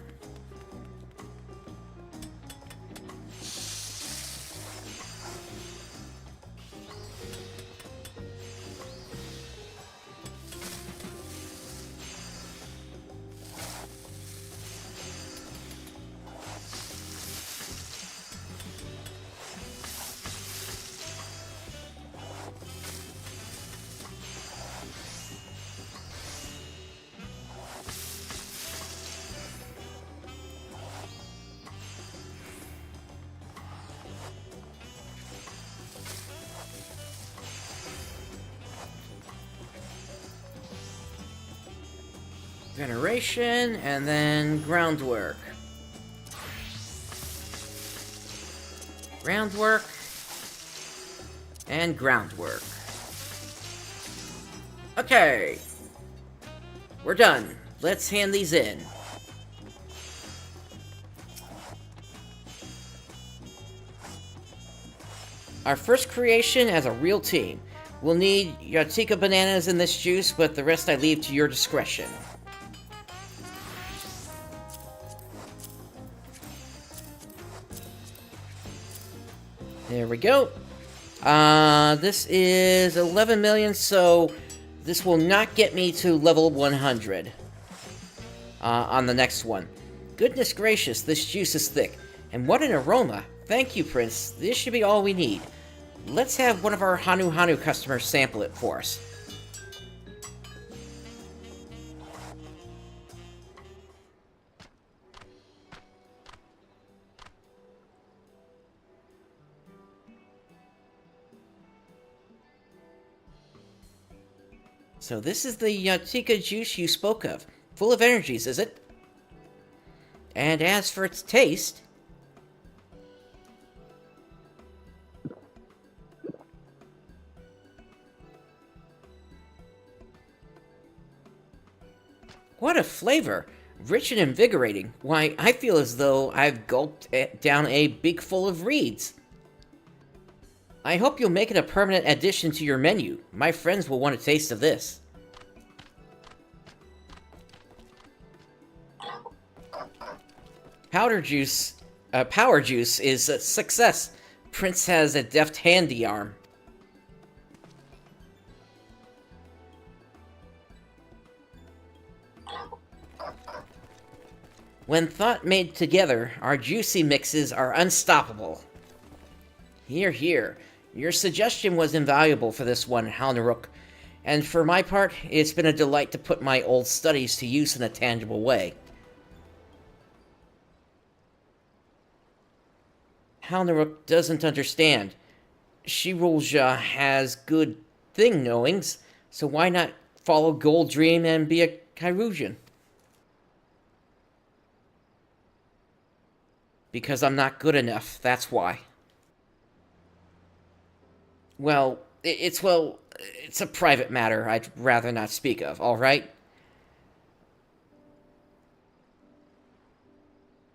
Veneration, and then Groundwork. Groundwork, and Groundwork. Okay. We're done. Let's hand these in. Our first creation as a real team. We'll need Yatika bananas in this juice, but the rest I leave to your discretion. There we go. This is 11 million, so this will not get me to level 100 on the next one. Goodness gracious, this juice is thick. And what an aroma. Thank you, Prince. This should be all we need. Let's have one of our Hanu customers sample it for us. So this is the Yatika juice you spoke of. Full of energies, is it? And as for its taste... What a flavor! Rich and invigorating. Why, I feel as though I've gulped down a beak full of reeds. I hope you'll make it a permanent addition to your menu. My friends will want a taste of this. Power juice is a success. Prince has a deft handy arm. When thought made together, our juicy mixes are unstoppable. Hear, hear. Your suggestion was invaluable for this one, Halnarook. And for my part, it's been a delight to put my old studies to use in a tangible way. Halnarook doesn't understand. Shirulja has good thing knowings, so why not follow Gold Dream and be a Kyrusian? Because I'm not good enough, that's why. Well, it's a private matter I'd rather not speak of, alright?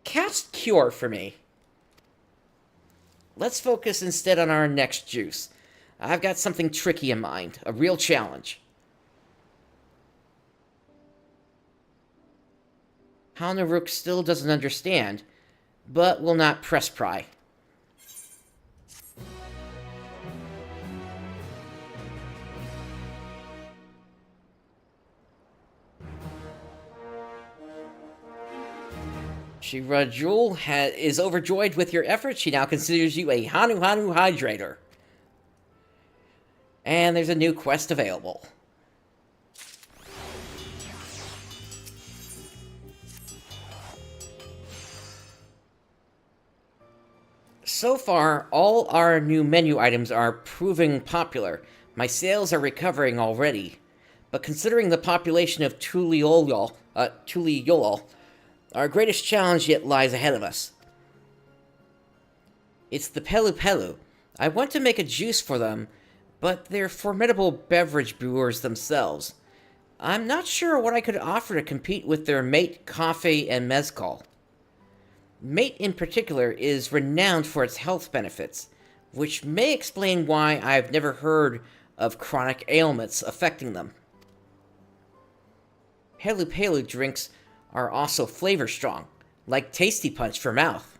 Cast Cure for me. Let's focus instead on our next juice. I've got something tricky in mind, a real challenge. Halnarook still doesn't understand, but will not press pry. Shirajul is overjoyed with your efforts. She now considers you a Hanu Hydrator. And there's a new quest available. So far, all our new menu items are proving popular. My sales are recovering already. But considering the population of Tuliolol, our greatest challenge yet lies ahead of us. It's the Pelu Pelu. I want to make a juice for them, but they're formidable beverage brewers themselves. I'm not sure what I could offer to compete with their mate, coffee, and mezcal. Mate in particular is renowned for its health benefits, which may explain why I've never heard of chronic ailments affecting them. Pelu Pelu drinks are also flavor strong, like Tasty Punch for mouth.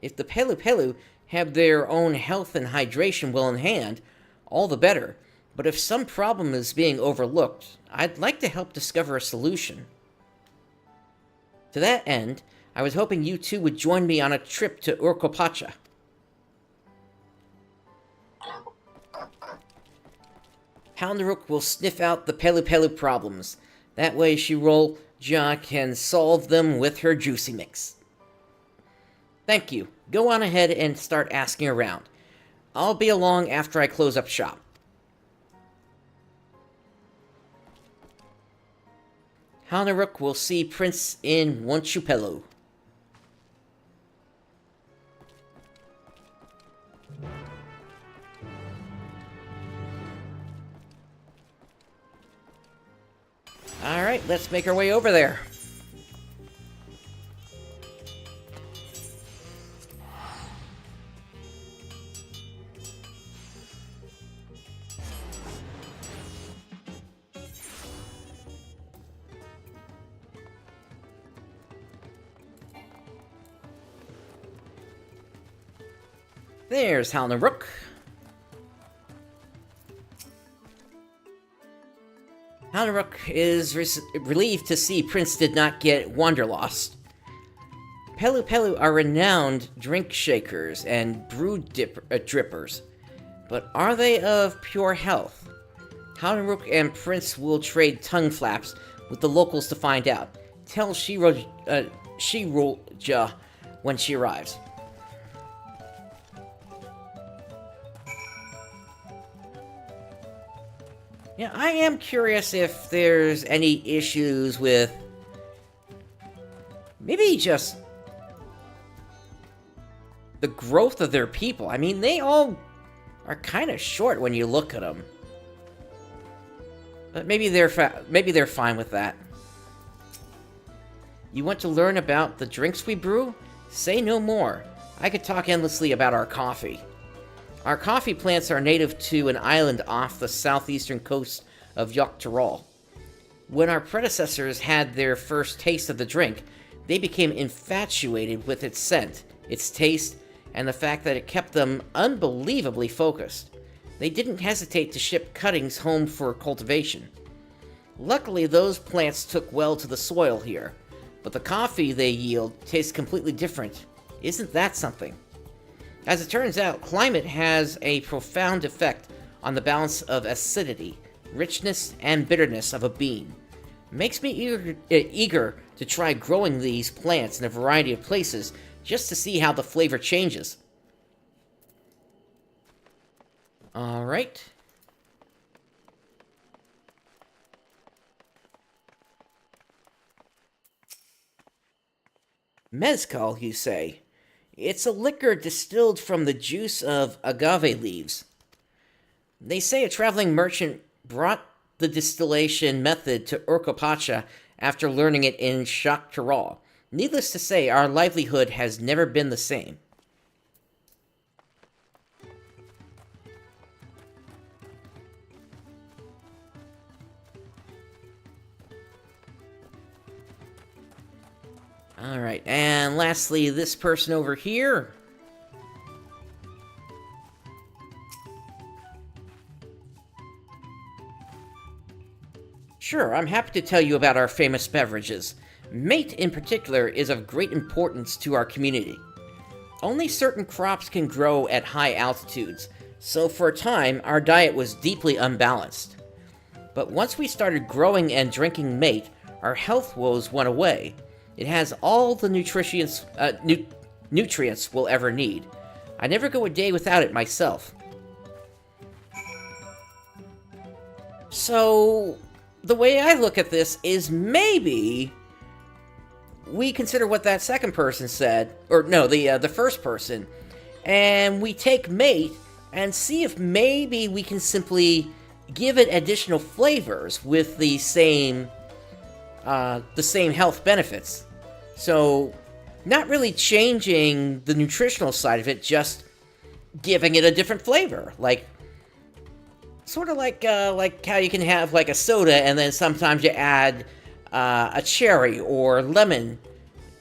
If the Pelu Pelu have their own health and hydration well in hand, all the better. But if some problem is being overlooked, I'd like to help discover a solution. To that end, I was hoping you two would join me on a trip to Urkopacha. Halnarook will sniff out the Pelu Pelu problems. That way Shirulja can solve them with her juicy mix. Thank you. Go on ahead and start asking around. I'll be along after I close up shop. Halnarook will see Prince in Wachumeqimeqi. Alright, let's make our way over there. There's Halnarook. Halnarook is relieved to see Prince did not get wanderlost. Pelu Pelu are renowned drink shakers and brew drippers, but are they of pure health? Halnarook and Prince will trade tongue flaps with the locals to find out. Tell Shirulja when she arrives. Yeah, I am curious if there's any issues with maybe just the growth of their people. I mean, they all are kind of short when you look at them. But maybe they're fine with that. You want to learn about the drinks we brew? Say no more. I could talk endlessly about our coffee. Our coffee plants are native to an island off the southeastern coast of Dawntrail. When our predecessors had their first taste of the drink, they became infatuated with its scent, its taste, and the fact that it kept them unbelievably focused. They didn't hesitate to ship cuttings home for cultivation. Luckily, those plants took well to the soil here, but the coffee they yield tastes completely different. Isn't that something? As it turns out, climate has a profound effect on the balance of acidity, richness, and bitterness of a bean. It makes me eager to try growing these plants in a variety of places just to see how the flavor changes. Alright. Mezcal, you say? It's a liquor distilled from the juice of agave leaves. They say a traveling merchant brought the distillation method to Urquapacha after learning it in Dawntrail. Needless to say, our livelihood has never been the same. Alright, and lastly, this person over here. Sure, I'm happy to tell you about our famous beverages. Mate, in particular, is of great importance to our community. Only certain crops can grow at high altitudes, so for a time, our diet was deeply unbalanced. But once we started growing and drinking mate, our health woes went away. It has all the nutrients we'll ever need. I never go a day without it myself. So, the way I look at this is maybe we consider what that second person said, or no, the first person, and we take mate and see if maybe we can simply give it additional flavors with the same health benefits. So, not really changing the nutritional side of it, just giving it a different flavor, sort of like how you can have like a soda and then sometimes you add a cherry or lemon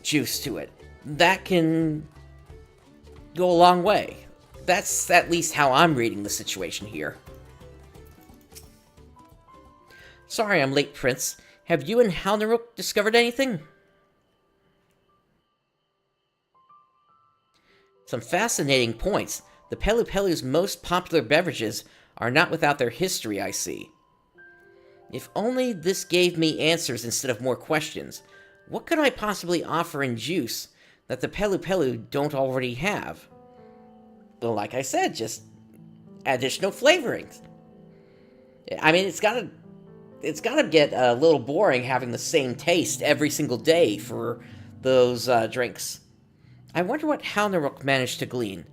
juice to it. That can go a long way. That's at least how I'm reading the situation here. Sorry I'm late, Prince. Have you and Halnaruk discovered anything? Some fascinating points. The Pelu Pelu's most popular beverages are not without their history, I see. If only this gave me answers instead of more questions. What could I possibly offer in juice that the Pelu Pelu don't already have? Well, like I said, just additional flavorings. I mean, it's gotta get a little boring having the same taste every single day for those drinks. I wonder what Halnaruk managed to glean.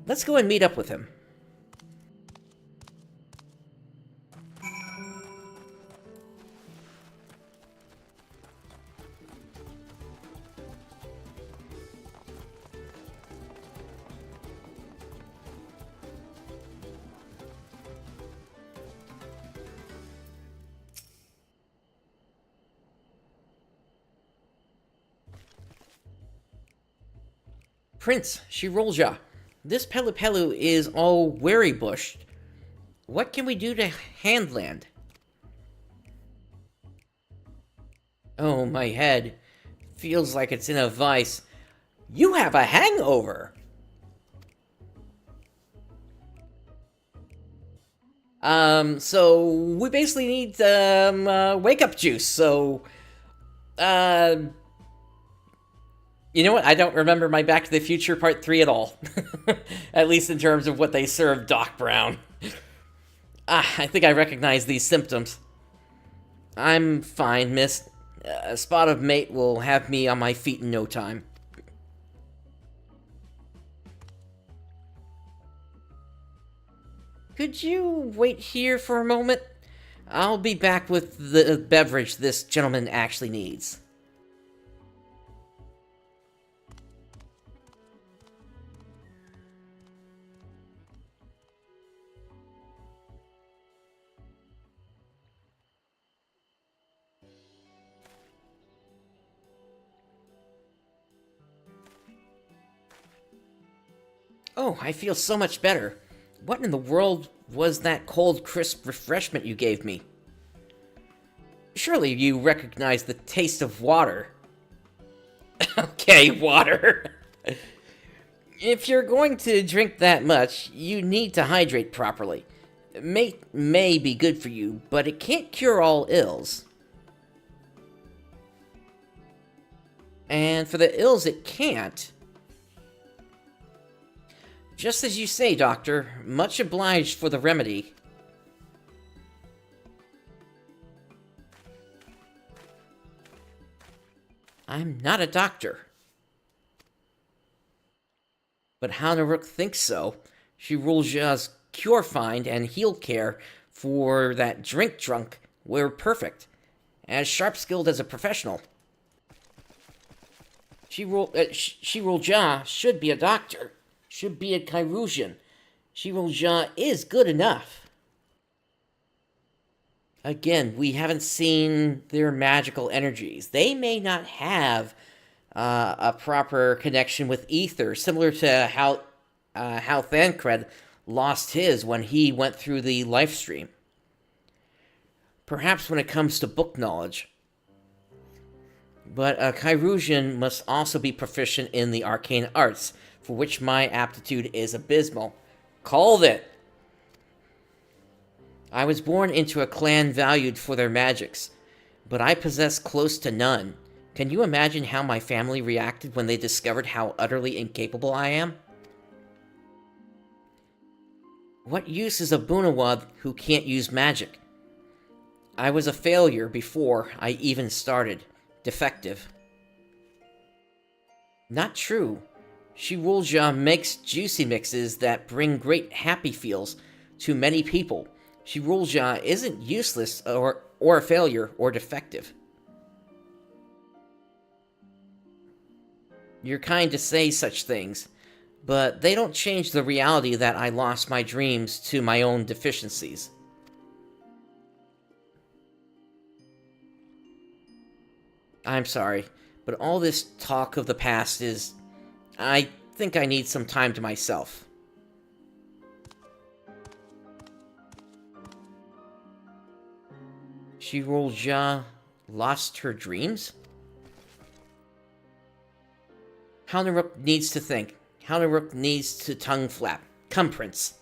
Let's go and meet up with him. Prince, Shirolja, this Pelu Pelu is all weary bushed. What can we do to handland? Oh, my head. Feels like it's in a vice. You have a hangover! So we basically need, wake-up juice, so, you know what? I don't remember my Back to the Future Part 3 at all. At least in terms of what they served Doc Brown. I think I recognize these symptoms. I'm fine, miss. A spot of mate will have me on my feet in no time. Could you wait here for a moment? I'll be back with the beverage this gentleman actually needs. Oh, I feel so much better. What in the world was that cold, crisp refreshment you gave me? Surely you recognize the taste of water. Okay, water. If you're going to drink that much, you need to hydrate properly. May be good for you, but it can't cure all ills. And for the ills it can't... Just as you say, Doctor. Much obliged for the remedy. I'm not a doctor. But Hanaruk thinks so. She rules Ja's cure find and heal care for that drunk were perfect. As sharp-skilled as a professional. She ruled Ja should be a doctor. Should be a Chirurgian. Ja is good enough. Again, we haven't seen their magical energies. They may not have a proper connection with ether, similar to how Thancred lost his when he went through the life stream. Perhaps when it comes to book knowledge. But a Chirurgian must also be proficient in the arcane arts, for which my aptitude is abysmal. Called it! I was born into a clan valued for their magics, but I possess close to none. Can you imagine how my family reacted when they discovered how utterly incapable I am? What use is a Bunawad who can't use magic? I was a failure before I even started. Defective. Not true. Shirulja makes juicy mixes that bring great happy feels to many people. Shirulja isn't useless or a failure or defective. You're kind to say such things, but they don't change the reality that I lost my dreams to my own deficiencies. I'm sorry, but all this talk of the past is... I think I need some time to myself. Shirulja lost her dreams? Hanaruk needs to think. Hanaruk needs to tongue flap. Come, Prince.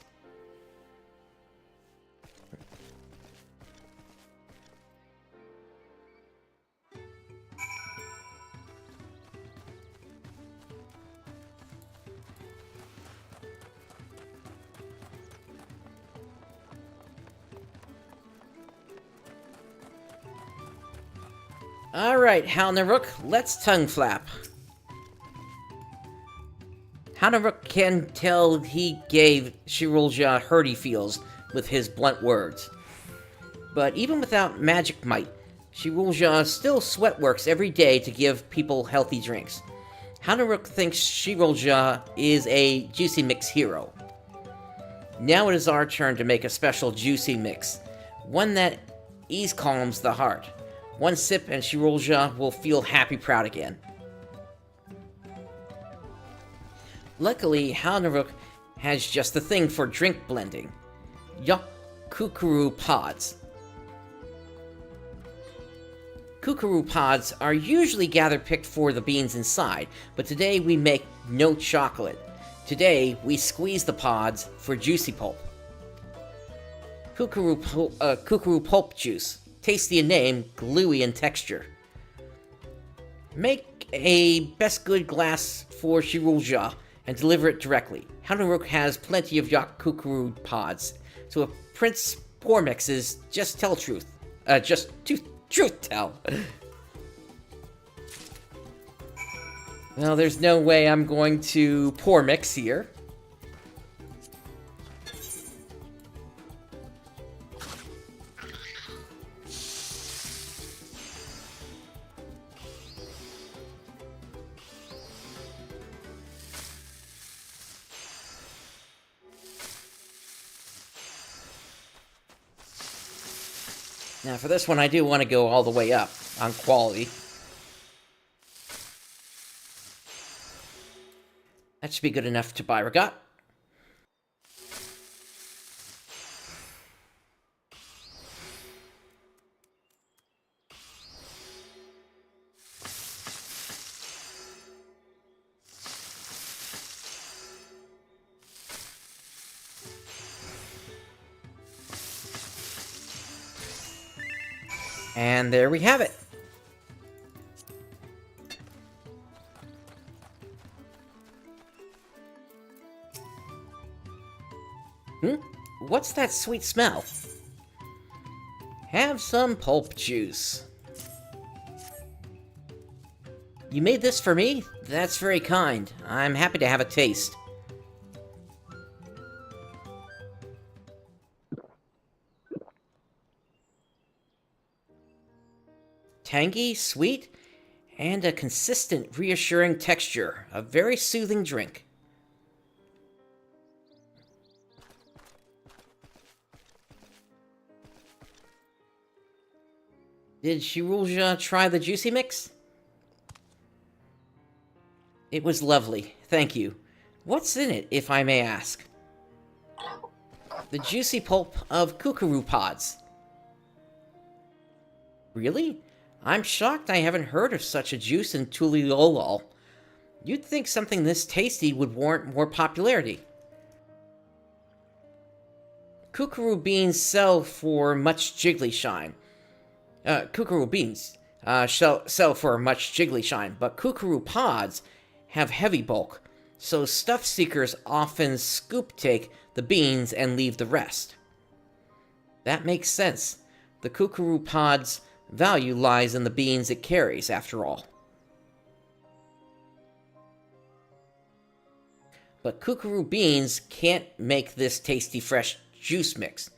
Alright, Hanaruk, let's tongue flap. Hanaruk can tell he gave Shirulja hurt he feels with his blunt words. But even without magic might, Shirulja still sweatworks every day to give people healthy drinks. Hanaruk thinks Shirulja is a juicy mix hero. Now it is our turn to make a special juicy mix, one that ease calms the heart. One sip and Shirulja will feel happy proud again. Luckily, Hanaruk has just the thing for drink blending. Kukuru pods. Kukuru pods are usually picked for the beans inside, but today we make no chocolate. Today, we squeeze the pods for juicy pulp. Kukuru pulp juice. Tasty in name, gluey in texture. Make a best good glass for Shirulja and deliver it directly. Hanaruk has plenty of Kukuru pods, so if Prince pour mixes, just tell truth. Truth tell. Well, there's no way I'm going to pour mix here. Now, for this one, I do want to go all the way up on quality. That should be good enough to buy Regat. And there we have it. What's that sweet smell? Have some pulp juice. You made this for me? That's very kind. I'm happy to have a taste. Tangy, sweet, and a consistent, reassuring texture. A very soothing drink. Did Shirulja try the juicy mix? It was lovely, thank you. What's in it, if I may ask? The juicy pulp of kukuru pods. Really? I'm shocked I haven't heard of such a juice in Tuliolol. You'd think something this tasty would warrant more popularity. Kukuru beans sell for much jiggly shine. Kukuru beans sell for much jiggly shine, but kukuru pods have heavy bulk, so stuff seekers often scoop take the beans and leave the rest. That makes sense. The kukuru pod's value lies in the beans it carries, after all. But kukuru beans can't make this tasty fresh juice mix.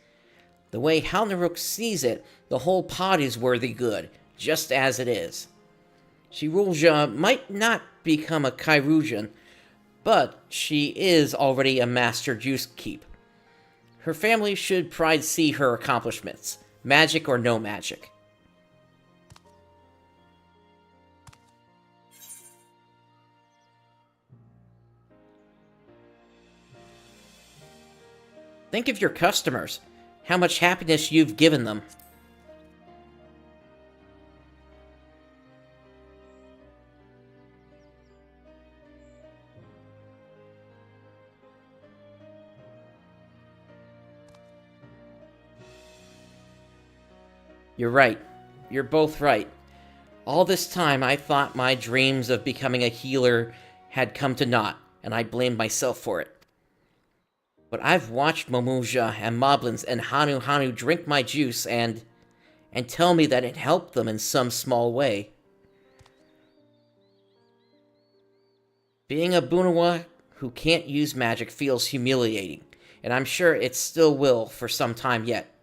The way Halnaruk sees it, the whole pod is worthy good, just as it is. Shirulja might not become a Kairujan, but she is already a master juice keep. Her family should pride see her accomplishments, magic or no magic. Think of your customers, how much happiness you've given them. You're right. You're both right. All this time I thought my dreams of becoming a healer had come to naught, and I blamed myself for it. But I've watched Momuja and Moblins and Hanu drink my juice and tell me that it helped them in some small way. Being a Bunawa who can't use magic feels humiliating, and I'm sure it still will for some time yet.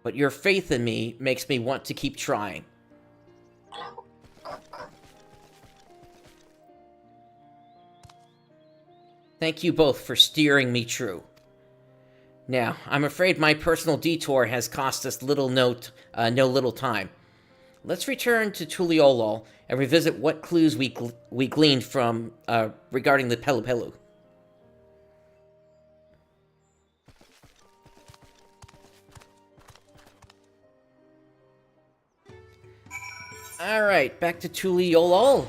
But your faith in me makes me want to keep trying. Thank you both for steering me true. Now, I'm afraid my personal detour has cost us no little time. Let's return to Tuliolol and revisit what clues we gleaned from regarding the Pelu Pelu. Alright, back to Tuliolol.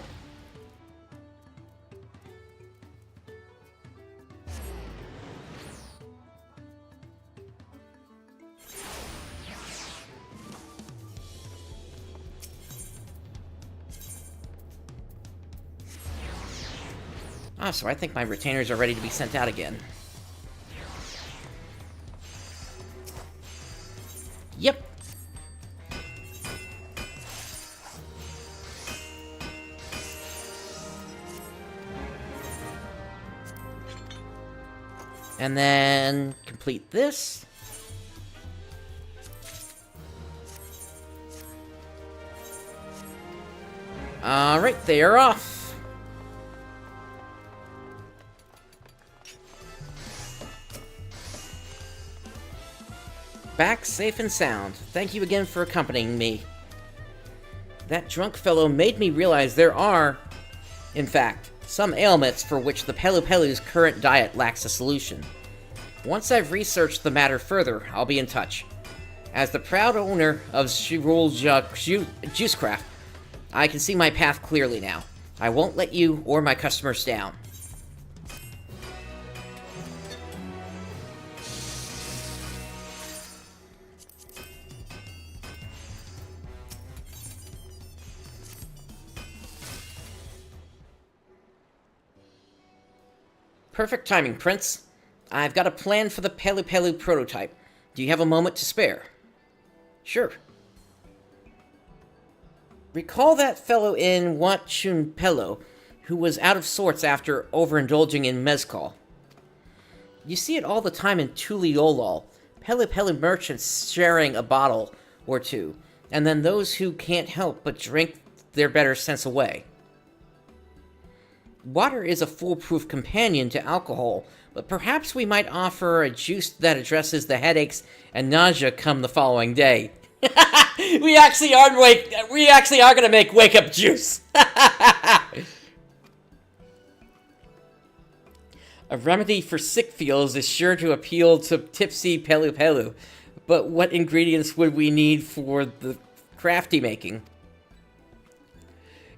Ah, so I think my retainers are ready to be sent out again. Yep. And then complete this. Alright, they are off. Back safe and sound. Thank you again for accompanying me. That drunk fellow made me realize there are, in fact, some ailments for which the Pelu Pelu's current diet lacks a solution. Once I've researched the matter further, I'll be in touch. As the proud owner of Shirulja Juicecraft, I can see my path clearly now. I won't let you or my customers down. Perfect timing, Prince. I've got a plan for the Pelu Pelu prototype. Do you have a moment to spare? Sure. Recall that fellow in Wachumeqimeqi who was out of sorts after overindulging in mezcal. You see it all the time in Tuliolol. Pelu Pelu merchants sharing a bottle or two, and then those who can't help but drink their better sense away. Water is a foolproof companion to alcohol, but perhaps we might offer a juice that addresses the headaches and nausea come the following day. we actually are going to make wake-up juice. A remedy for sick feels is sure to appeal to tipsy Pelu Pelu, but what ingredients would we need for the crafty making?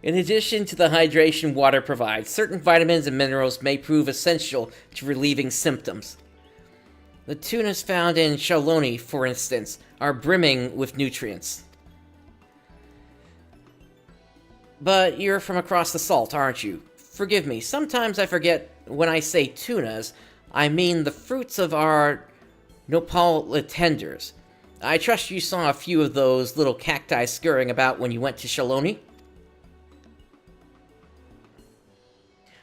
In addition to the hydration water provides, certain vitamins and minerals may prove essential to relieving symptoms. The tunas found in Shaloni, for instance, are brimming with nutrients. But you're from across the salt, aren't you? Forgive me, sometimes I forget when I say tunas, I mean the fruits of our nopal tenders. I trust you saw a few of those little cacti scurrying about when you went to Shaloni?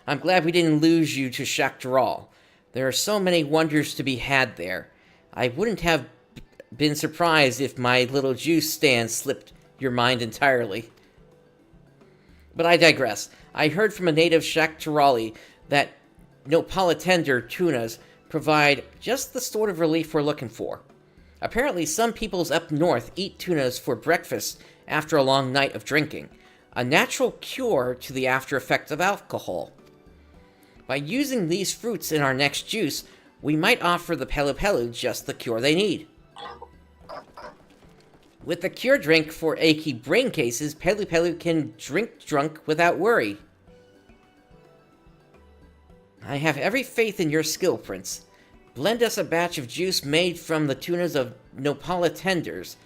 I'm glad we didn't lose you to Shaktaral. There are so many wonders to be had there. I wouldn't have been surprised if my little juice stand slipped your mind entirely. But I digress. I heard from a native Shaktarali that Nopalitender tunas provide just the sort of relief we're looking for. Apparently, some peoples up north eat tunas for breakfast after a long night of drinking, a natural cure to the after effects of alcohol. By using these fruits in our next juice, we might offer the Pelu Pelu just the cure they need. With the cure drink for achy brain cases, Pelu Pelu can drink drunk without worry. I have every faith in your skill, Prince. Blend us a batch of juice made from the tunas of Nopala tenders,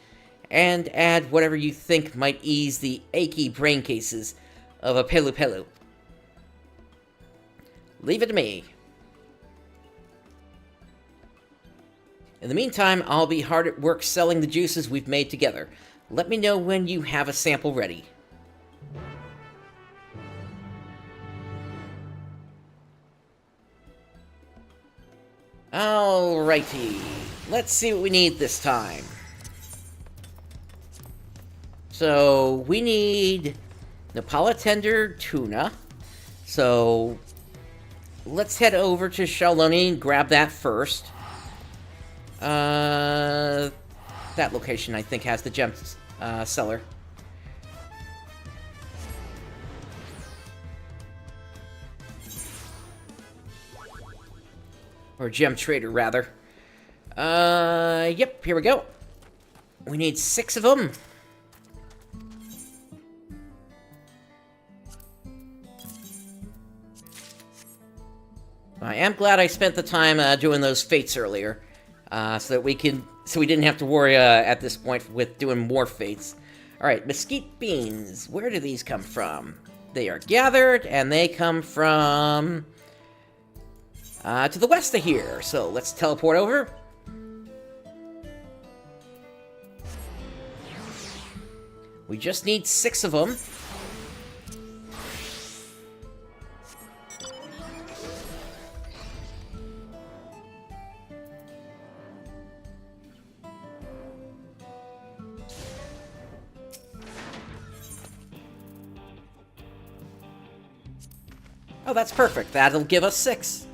and add whatever you think might ease the achy brain cases of a Pelu Pelu. Leave it to me. In the meantime, I'll be hard at work selling the juices we've made together. Let me know when you have a sample ready. Alrighty, let's see what we need this time. So, we need Nopala tender tuna. So, let's head over to Shaloni and grab that first. That location, I think, has the gem seller. Or gem trader, rather. Yep, here we go. We need 6 of them. I am glad I spent the time doing those fates earlier, so we didn't have to worry at this point with doing more fates. All right, mesquite beans. Where do these come from? They are gathered, and they come from to the west of here. So let's teleport over. We just need 6 of them. Oh, that's perfect. That'll give us 6.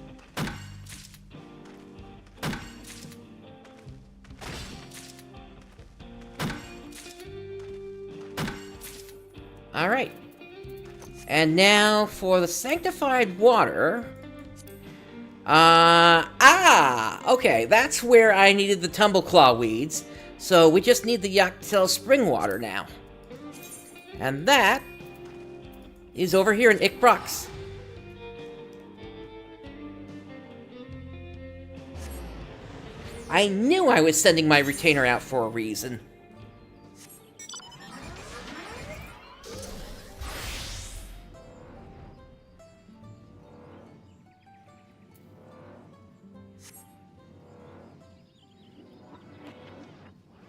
Alright. And now for the sanctified water. Okay, that's where I needed the Tumbleclaw weeds. So we just need the Yaktel spring water now. And that is over here in Ikbrox. I knew I was sending my retainer out for a reason.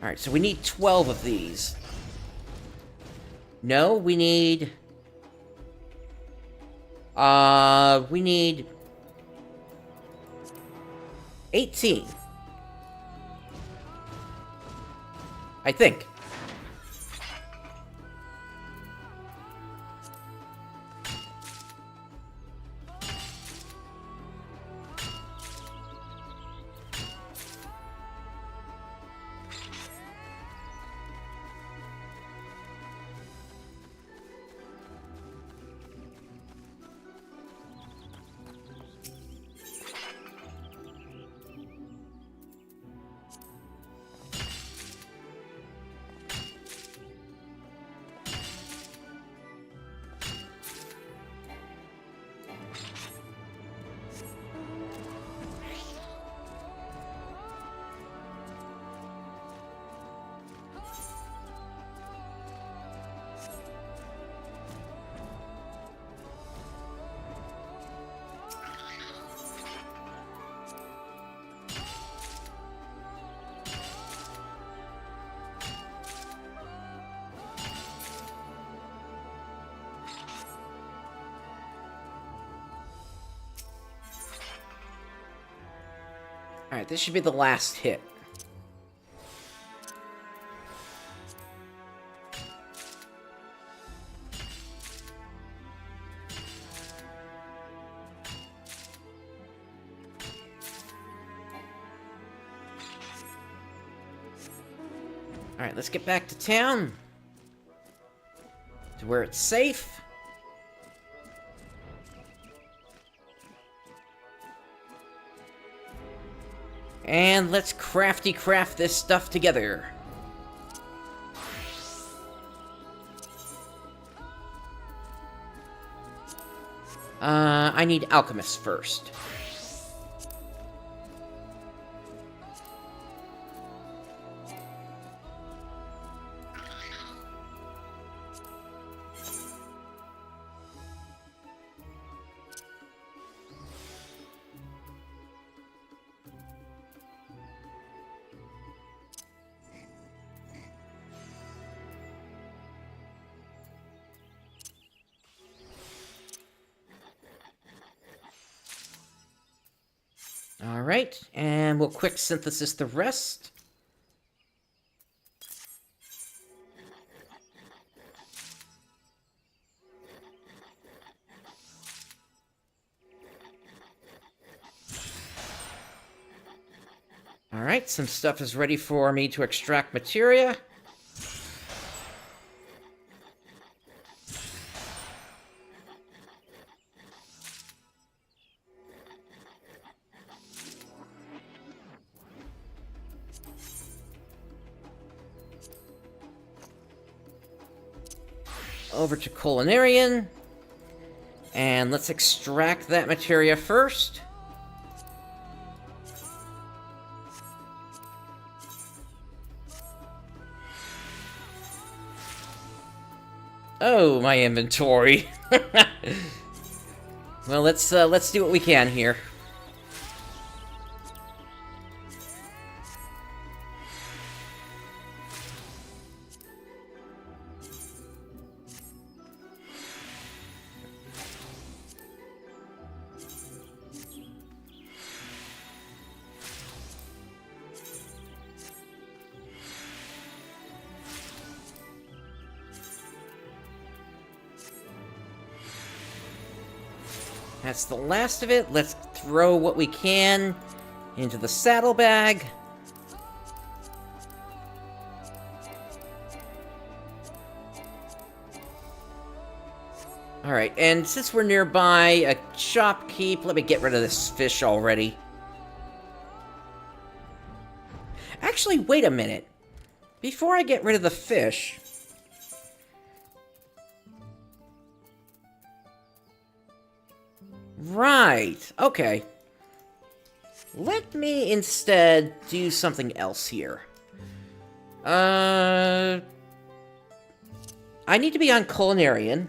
Alright, so we need 12 of these. No, we need... we need... 18. I think. Alright, this should be the last hit. Alright, let's get back to town. To where it's safe. And let's craft this stuff together. I need alchemists first. Alright, and we'll quick synthesis the rest. Alright, some stuff is ready for me to extract materia. Over to Culinarian, and let's extract that materia first. Oh, my inventory. Well, let's do what we can here. That's the last of it. Let's throw what we can into the saddlebag. Alright, and since we're nearby a shopkeep, let me get rid of this fish already. Actually, wait a minute. Before I get rid of the fish... Right, okay. Let me instead do something else here. I need to be on Culinarian.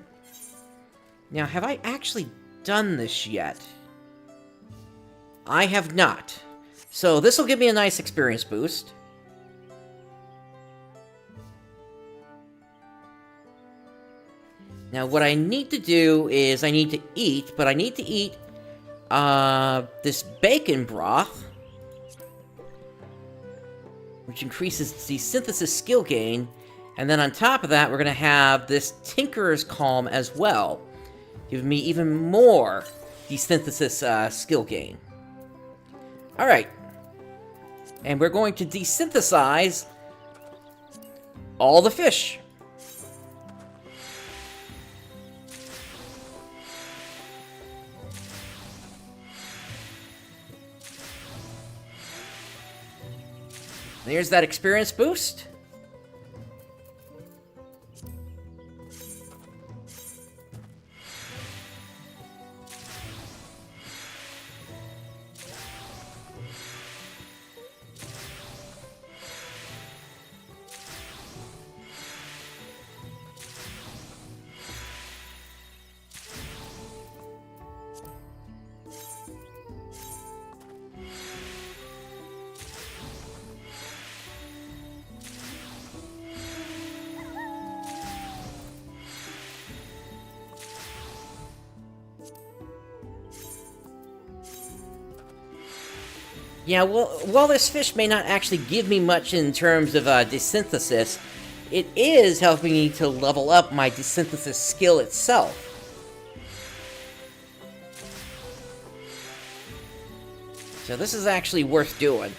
Now, have I actually done this yet? I have not. So this will give me a nice experience boost. Now, what I need to do is I need to eat, but I need to eat this bacon broth, which increases the synthesis skill gain. And then on top of that, we're going to have this Tinkerer's Calm as well, giving me even more desynthesis skill gain. Alright. And we're going to desynthesize all the fish. There's that experience boost. Yeah, well, while this fish may not actually give me much in terms of desynthesis, it is helping me to level up my desynthesis skill itself. So this is actually worth doing.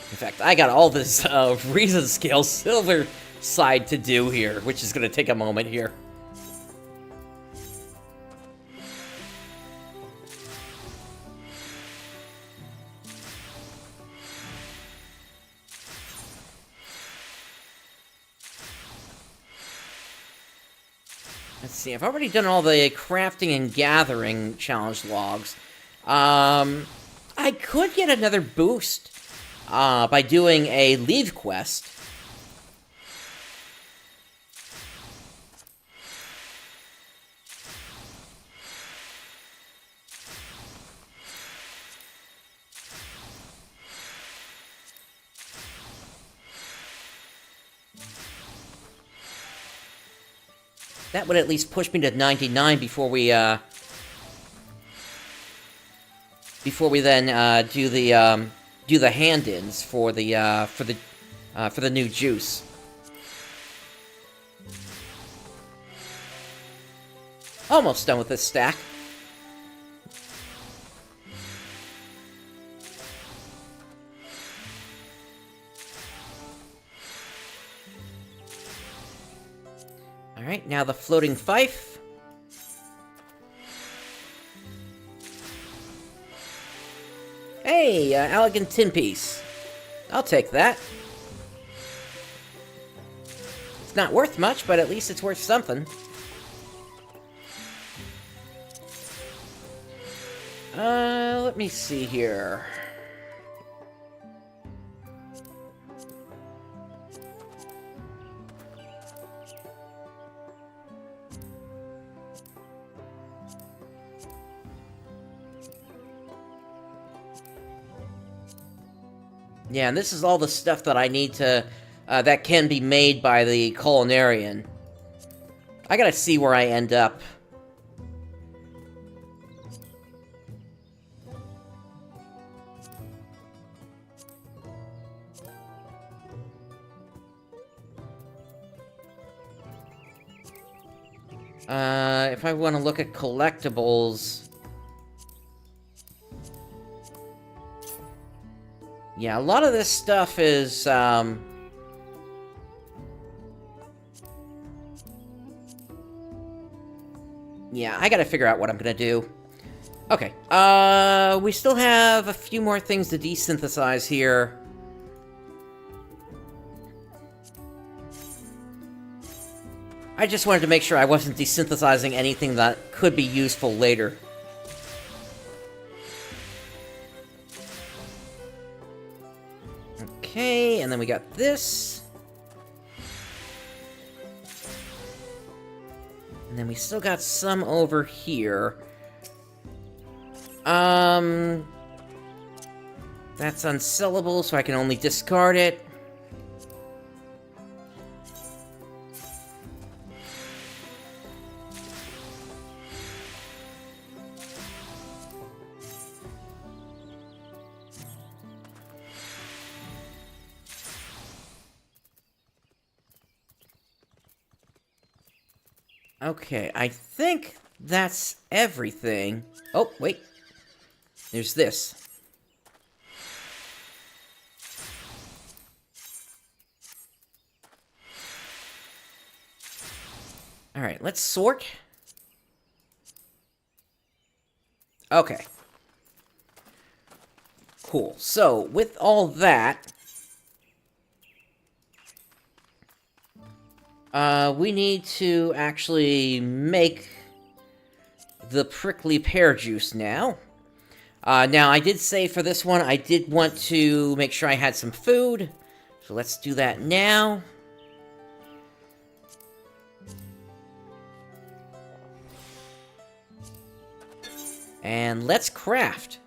In fact, I got all this reason scale silver side to do here, which is going to take a moment here. Let's see, I've already done all the crafting and gathering challenge logs. I could get another boost by doing a leave quest. That would at least push me to 99 before we then do the hand-ins for the new juice. Almost done with this stack. Alright, now the floating fife. Hey, elegant tin piece. I'll take that. It's not worth much, but at least it's worth something. Let me see here. Yeah, and this is all the stuff that I need to, that can be made by the culinarian. I gotta see where I end up. If I want to look at collectibles... Yeah, a lot of this stuff is, yeah, I gotta figure out what I'm gonna do. Okay, we still have a few more things to desynthesize here. I just wanted to make sure I wasn't desynthesizing anything that could be useful later. Okay, and then we got this. And then we still got some over here. That's unsellable, so I can only discard it. Okay, I think that's everything. Oh, wait. There's this. Alright, let's sort. Okay. Cool. So, with all that, we need to actually make the prickly pear juice now. Now, I did say for this one, I did want to make sure I had some food. So let's do that now. And let's craft.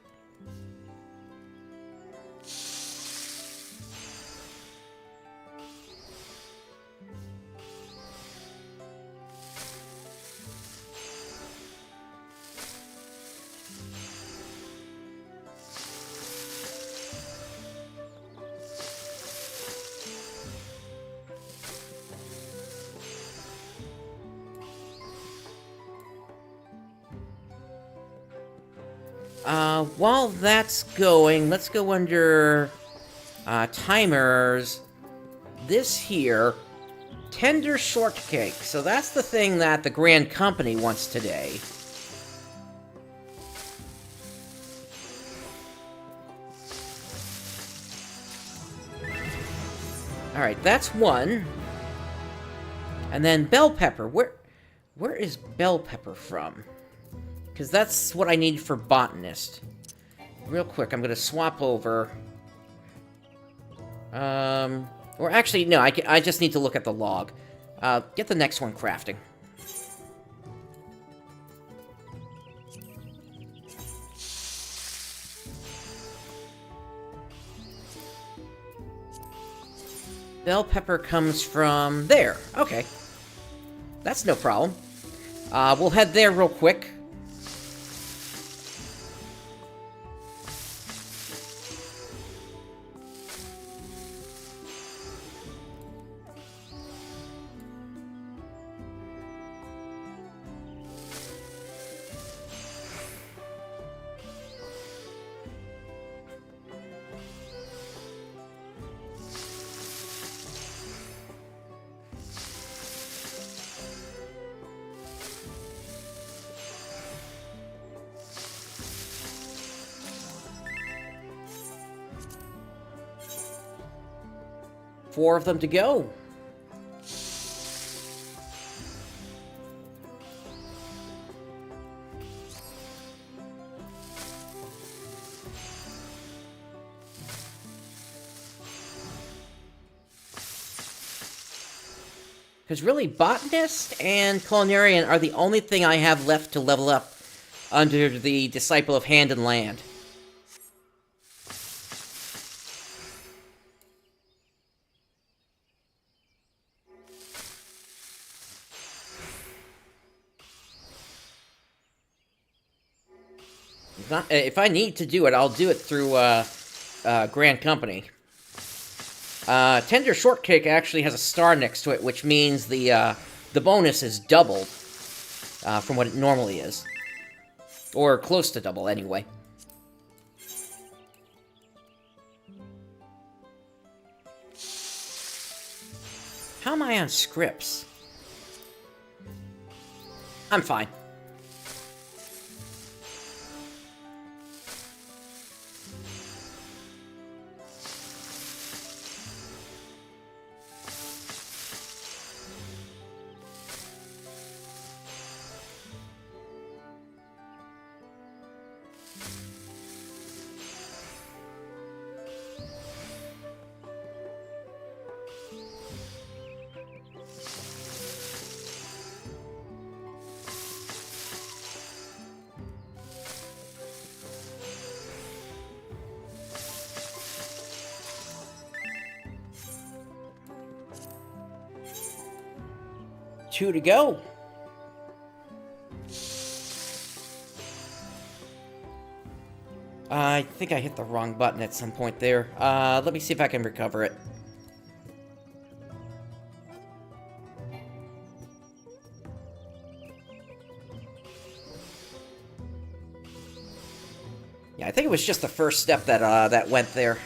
While that's going, let's go under timers. This here, tender shortcake. So that's the thing that the Grand Company wants today. Alright, that's one. And then bell pepper. Where is bell pepper from? Because that's what I need for botanist. Real quick, I'm going to swap over. Or actually, no, I just need to look at the log. Get the next one crafting. Bell pepper comes from there. Okay. That's no problem. We'll head there real quick. Four of them to go. Because really, Botanist and Culinarian are the only thing I have left to level up under the Disciple of Hand and Land. If I need to do it, I'll do it through Grand Company. Tender Shortcake actually has a star next to it, which means the bonus is doubled from what it normally is. Or close to double, anyway. How am I on scripts? I'm fine. 2 to go. I think I hit the wrong button at some point there. Let me see if I can recover it. Yeah, I think it was just the first step that that went there.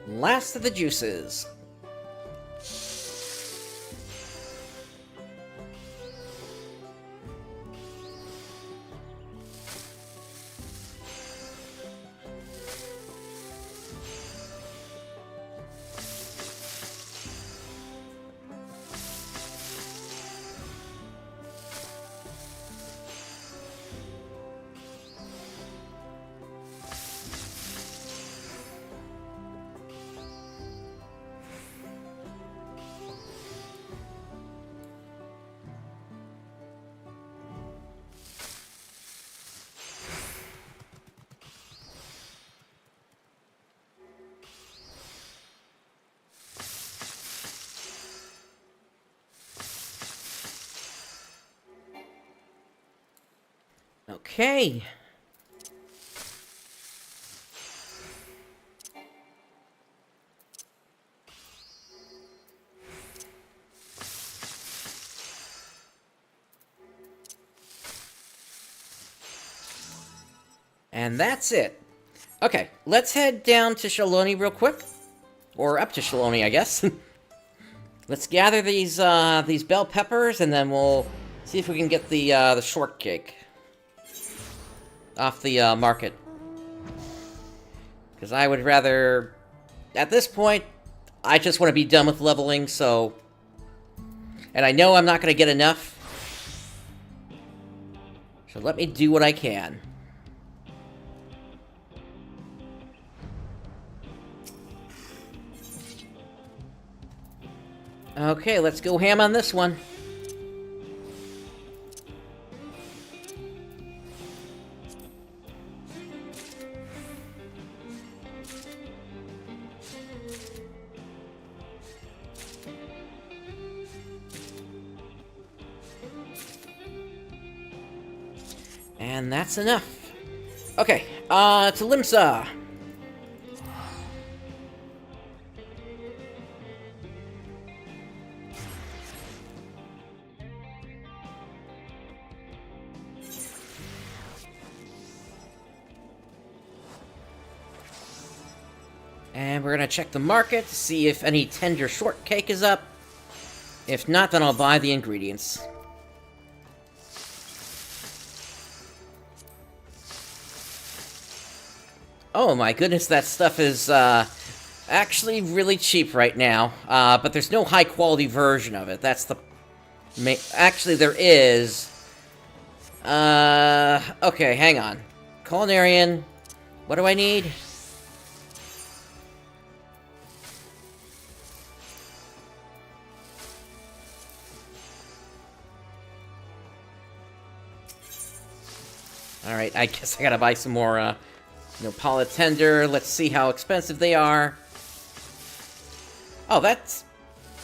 Last of the juices. Okay. And that's it. Okay, let's head down to Shaloni real quick. Or up to Shaloni, I guess. Let's gather these bell peppers, and then we'll see if we can get the shortcake off the market. Because I would rather... At this point, I just want to be done with leveling, so... And I know I'm not going to get enough. So let me do what I can. Okay, let's go ham on this one. And that's enough. Okay, to Limsa. And we're gonna check the market to see if any tender shortcake is up. If not, then I'll buy the ingredients. Oh my goodness, that stuff is actually really cheap right now. But there's no high quality version of it. That's the... Actually, there is... Okay, hang on. Culinarian. What do I need? Alright, I guess I gotta buy some more, Pala Tender. Let's see how expensive they are. Oh, that's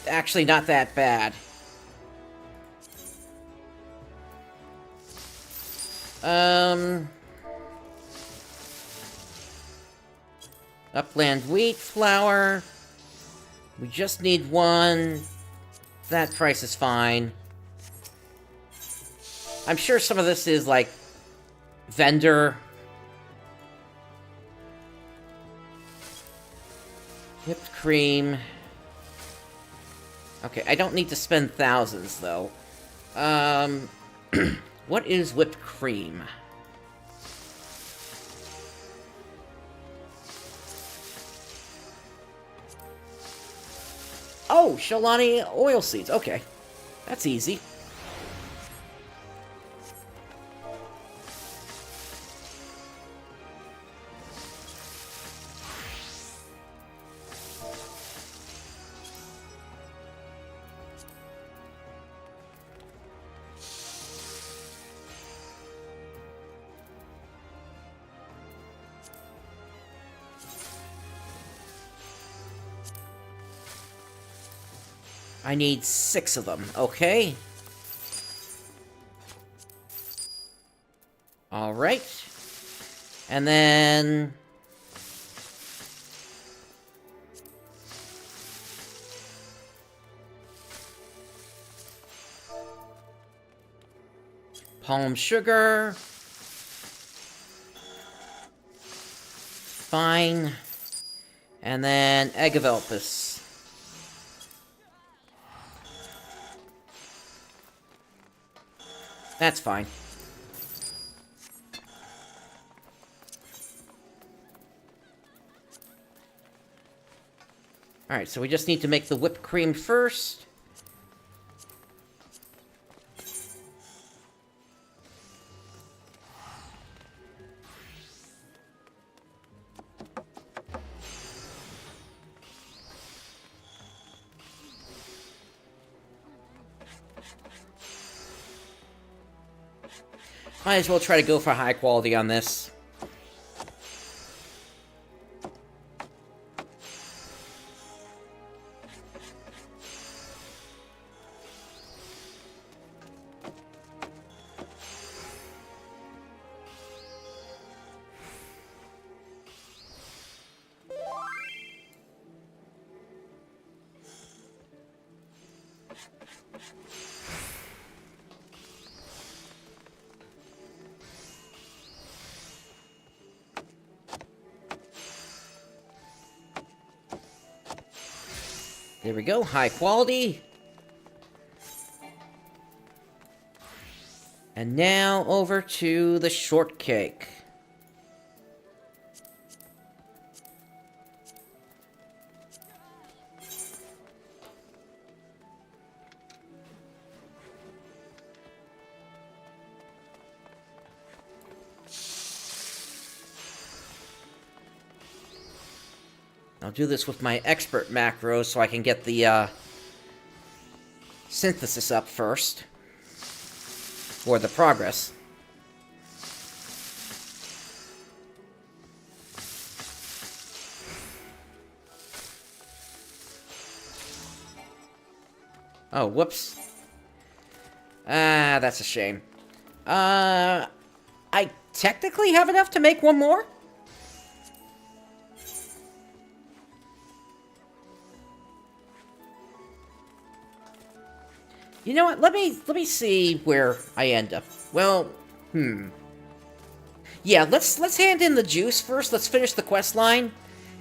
actually not that bad. Upland wheat flour. We just need one. That price is fine. I'm sure some of this is, like, vendor. Whipped cream. Okay, I don't need to spend thousands, though. What is whipped cream? Oh, Shalani oil seeds. Okay. That's easy. I need 6 of them. Okay. Alright. And then... palm sugar. Fine. And then egg of Elpis. That's fine. Alright, so we just need to make the whipped cream first. Might as well try to go for high quality on this. There we go, high quality. And now over to the shortcake. I'll do this with my expert macros so I can get the synthesis up first. Or the progress. Oh, whoops. Ah, that's a shame. I technically have enough to make one more? You know what? Let me see where I end up. Well, yeah, let's hand in the juice first. Let's finish the quest line,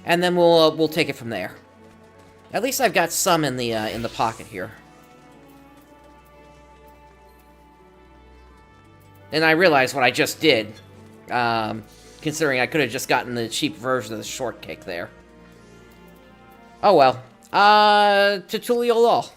and then we'll take it from there. At least I've got some in the pocket here. And I realize what I just did, considering I could have just gotten the cheap version of the shortcake there. Oh well. Tutorial.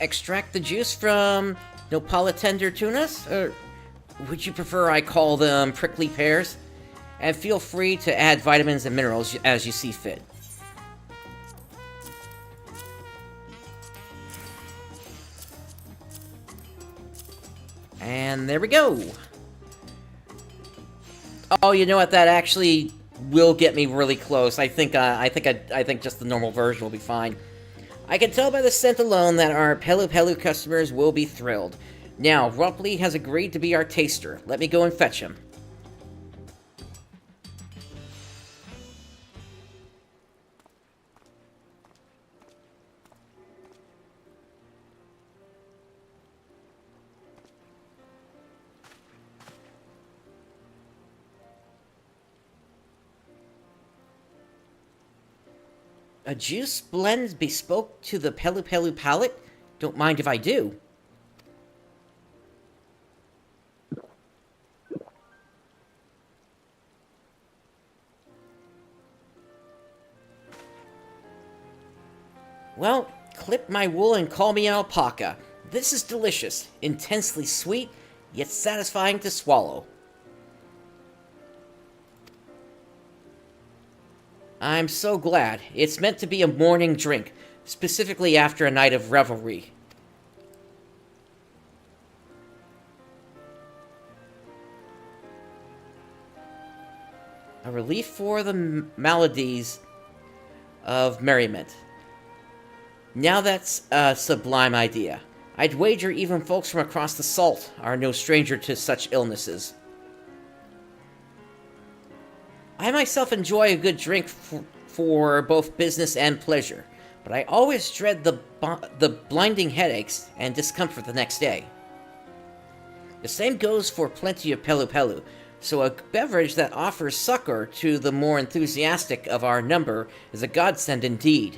Extract the juice from Nopala tender tunas? Or would you prefer I call them prickly pears? And feel free to add vitamins and minerals as you see fit. And there we go. Oh, you know what? That actually will get me really close. I think just the normal version will be fine. I can tell by the scent alone that our Pelu Pelu customers will be thrilled. Now, Rupley has agreed to be our taster. Let me go and fetch him. A juice blend bespoke to the Pelu Pelu palate? Don't mind if I do. Well, clip my wool and call me an alpaca. This is delicious, intensely sweet, yet satisfying to swallow. I'm so glad. It's meant to be a morning drink, specifically after a night of revelry. A relief for the maladies of merriment. Now that's a sublime idea. I'd wager even folks from across the salt are no stranger to such illnesses. I myself enjoy a good drink for both business and pleasure, but I always dread the blinding headaches and discomfort the next day. The same goes for plenty of Pelu Pelu, so a beverage that offers succor to the more enthusiastic of our number is a godsend indeed.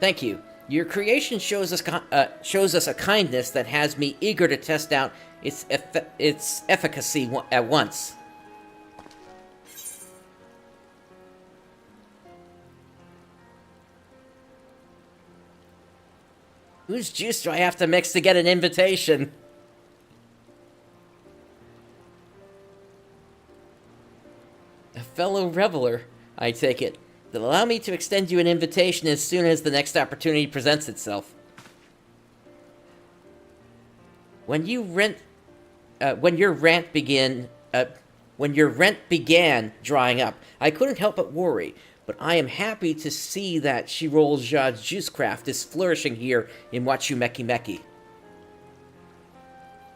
Thank you. Your creation shows us a kindness that has me eager to test out its efficacy at once. Whose juice do I have to mix to get an invitation? A fellow reveler, I take it. That'll allow me to extend you an invitation as soon as the next opportunity presents itself. When your rent began drying up, I couldn't help but worry. But I am happy to see that Shirolja's juicecraft is flourishing here in Wachumeqimeqi.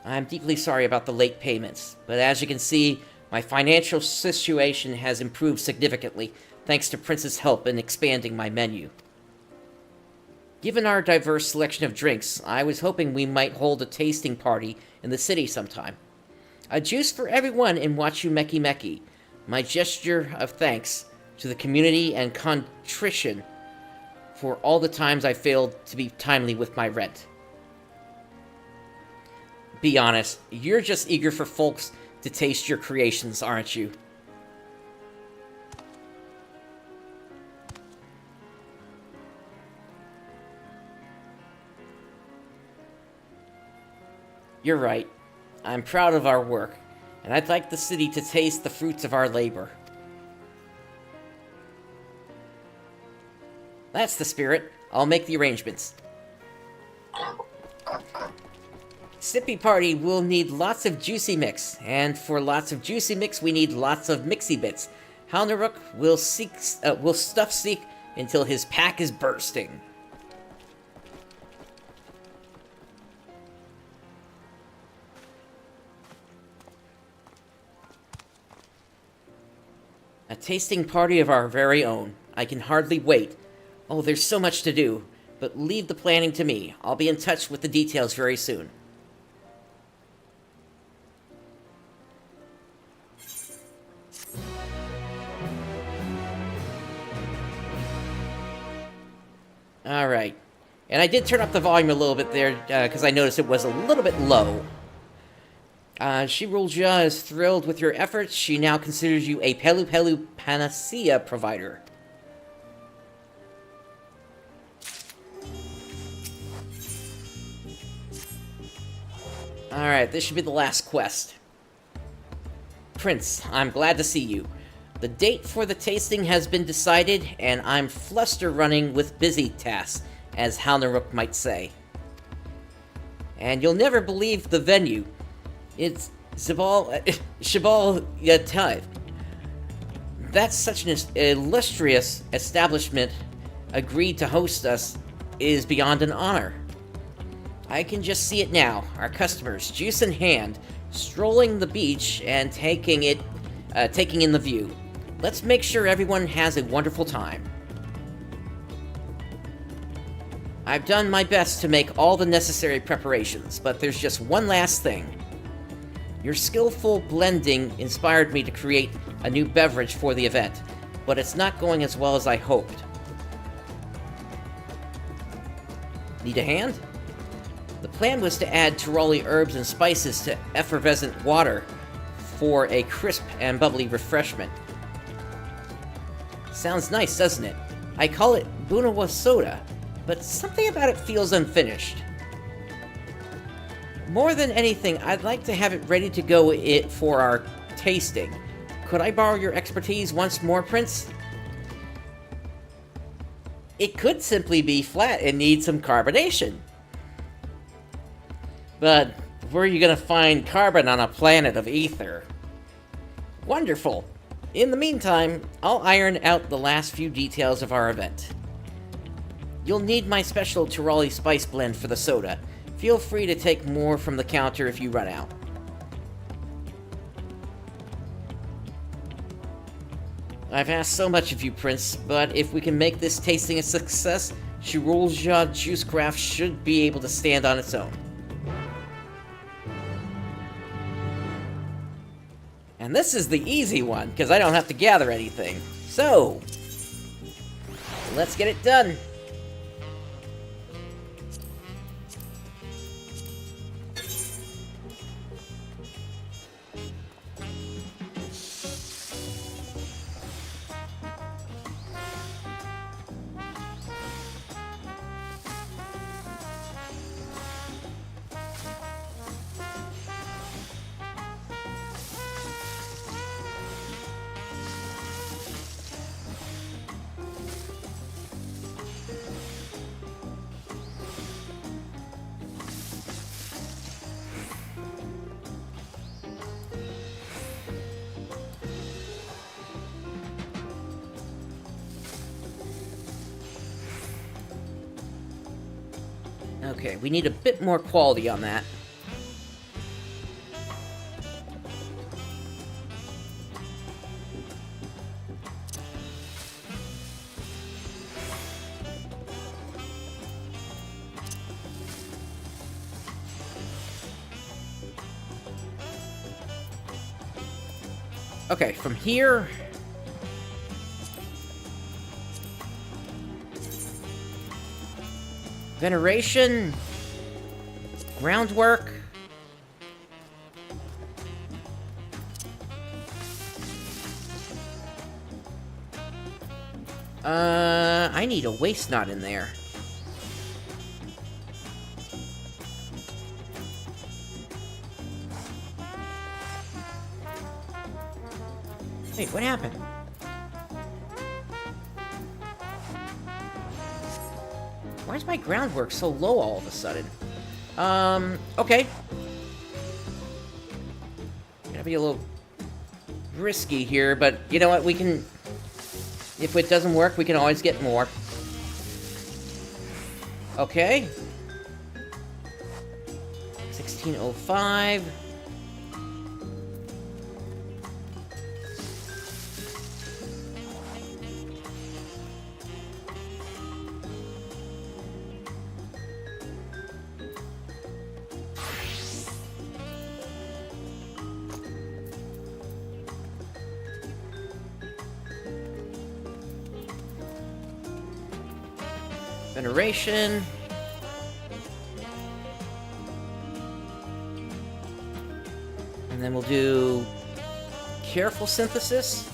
I'm deeply sorry about the late payments, but as you can see, my financial situation has improved significantly, thanks to Prince's help in expanding my menu. Given our diverse selection of drinks, I was hoping we might hold a tasting party in the city sometime. A juice for everyone in Wachumeqimeqi, my gesture of thanks to the community and contrition for all the times I failed to be timely with my rent. Be honest, you're just eager for folks to taste your creations, aren't you? You're right. I'm proud of our work, and I'd like the city to taste the fruits of our labor. That's the spirit. I'll make the arrangements. Sippy Party will need lots of juicy mix, and for lots of juicy mix, we need lots of mixy bits. Halnaruk will stuff Seek until his pack is bursting. A tasting party of our very own. I can hardly wait. Oh, there's so much to do, but leave the planning to me. I'll be in touch with the details very soon. Alright. And I did turn up the volume a little bit there, because I noticed it was a little bit low. Shirolja is thrilled with your efforts. She now considers you a Pelu Pelu Panacea provider. Alright, this should be the last quest. Prince, I'm glad to see you. The date for the tasting has been decided, and I'm fluster running with busy tasks, as Halnaruk might say. And you'll never believe the venue. It's Shabal Yativ. That's such an illustrious establishment agreed to host us is beyond an honor. I can just see it now, our customers, juice in hand, strolling the beach and taking in the view. Let's make sure everyone has a wonderful time. I've done my best to make all the necessary preparations, but there's just one last thing. Your skillful blending inspired me to create a new beverage for the event, but it's not going as well as I hoped. Need a hand? The plan was to add Tiroli herbs and spices to effervescent water for a crisp and bubbly refreshment. Sounds nice, doesn't it? I call it Bunawa soda, but something about it feels unfinished. More than anything, I'd like to have it ready to go for our tasting. Could I borrow your expertise once more, Prince? It could simply be flat and need some carbonation. But where are you going to find carbon on a planet of ether? Wonderful. In the meantime, I'll iron out the last few details of our event. You'll need my special Tiroli spice blend for the soda. Feel free to take more from the counter if you run out. I've asked so much of you, Prince, but if we can make this tasting a success, Shirulja Juicecraft should be able to stand on its own. And this is the easy one, because I don't have to gather anything. So, let's get it done. Okay, we need a bit more quality on that. Okay, from here... Veneration, groundwork, I need a waste knot in there. Wait, what happened? Why is my groundwork so low all of a sudden? Okay. Gotta be a little risky here, but you know what, we can... If it doesn't work, we can always get more. Okay. 1605. Veneration. And then we'll do careful synthesis.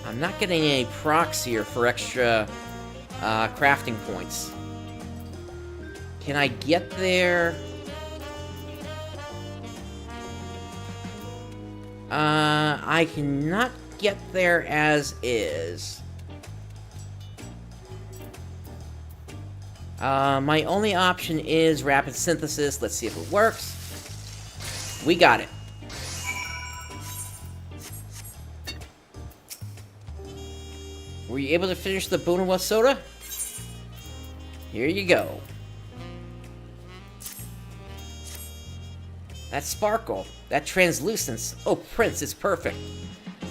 I'm not getting any procs here for extra crafting points. Can I get there? I cannot get there as is. My only option is rapid synthesis. Let's see if it works. We got it. Were you able to finish the Bunawa soda? Here you go. That sparkle, that translucence. Oh, Prince, it's perfect.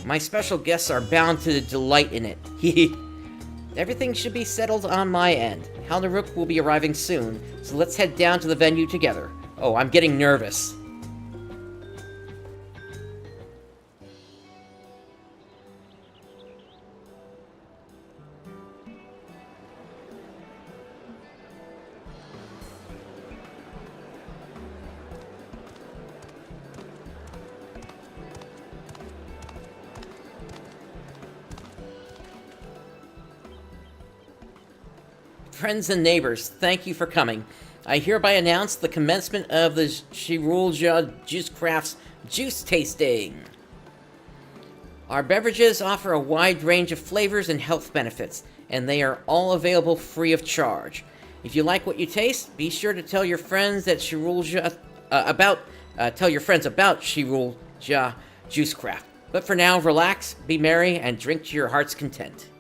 My special guests are bound to delight in it. Everything should be settled on my end. Halnarook will be arriving soon, so let's head down to the venue together. Oh, I'm getting nervous. friends and neighbors, thank you for coming. I hereby announce the commencement of the Shirulja Juicecraft's Juice Tasting. Our beverages offer a wide range of flavors and health benefits, and they are all available free of charge. If you like what you taste, be sure to tell your friends that tell your friends about Shirulja Juicecraft. But for now, relax, be merry, and drink to your heart's content.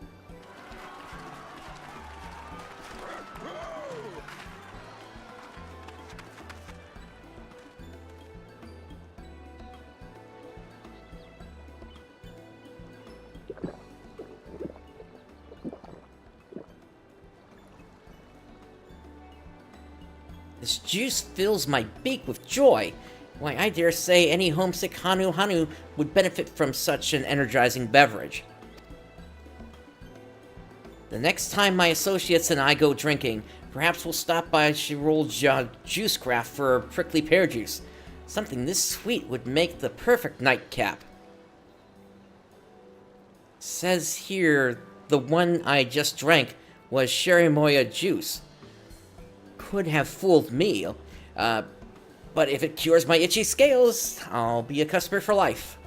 This juice fills my beak with joy. Why, I dare say any homesick Hanu would benefit from such an energizing beverage. The next time my associates and I go drinking, perhaps we'll stop by Shirulja Juicecraft for prickly pear juice. Something this sweet would make the perfect nightcap. Says here, the one I just drank was Sherimoya juice. Could have fooled me, but if it cures my itchy scales, I'll be a customer for life.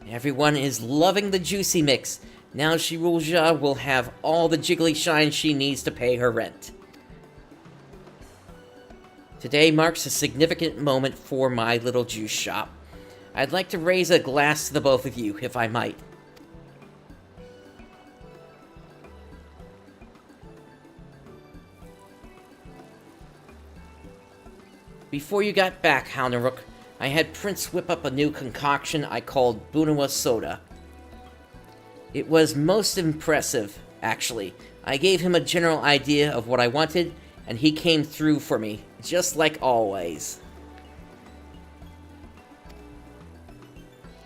Everyone is loving the juicy mix. Now Shirulja will have all the jiggly shine she needs to pay her rent. Today marks a significant moment for my little juice shop. I'd like to raise a glass to the both of you, if I might. Before you got back, Haunarook, I had Prince whip up a new concoction I called Bunawa Soda. It was most impressive, actually. I gave him a general idea of what I wanted, and he came through for me, just like always.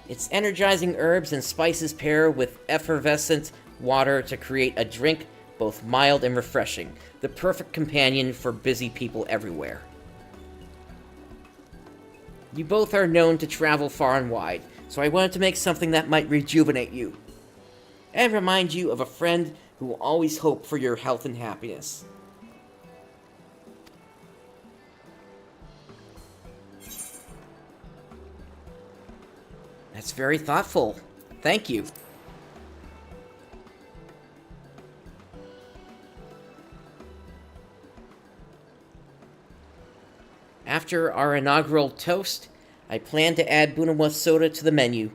Its energizing herbs and spices pair with effervescent water to create a drink both mild and refreshing, the perfect companion for busy people everywhere. You both are known to travel far and wide, so I wanted to make something that might rejuvenate you, and remind you of a friend who will always hope for your health and happiness. That's very thoughtful. Thank you. After our inaugural toast, I plan to add Bunawa Soda to the menu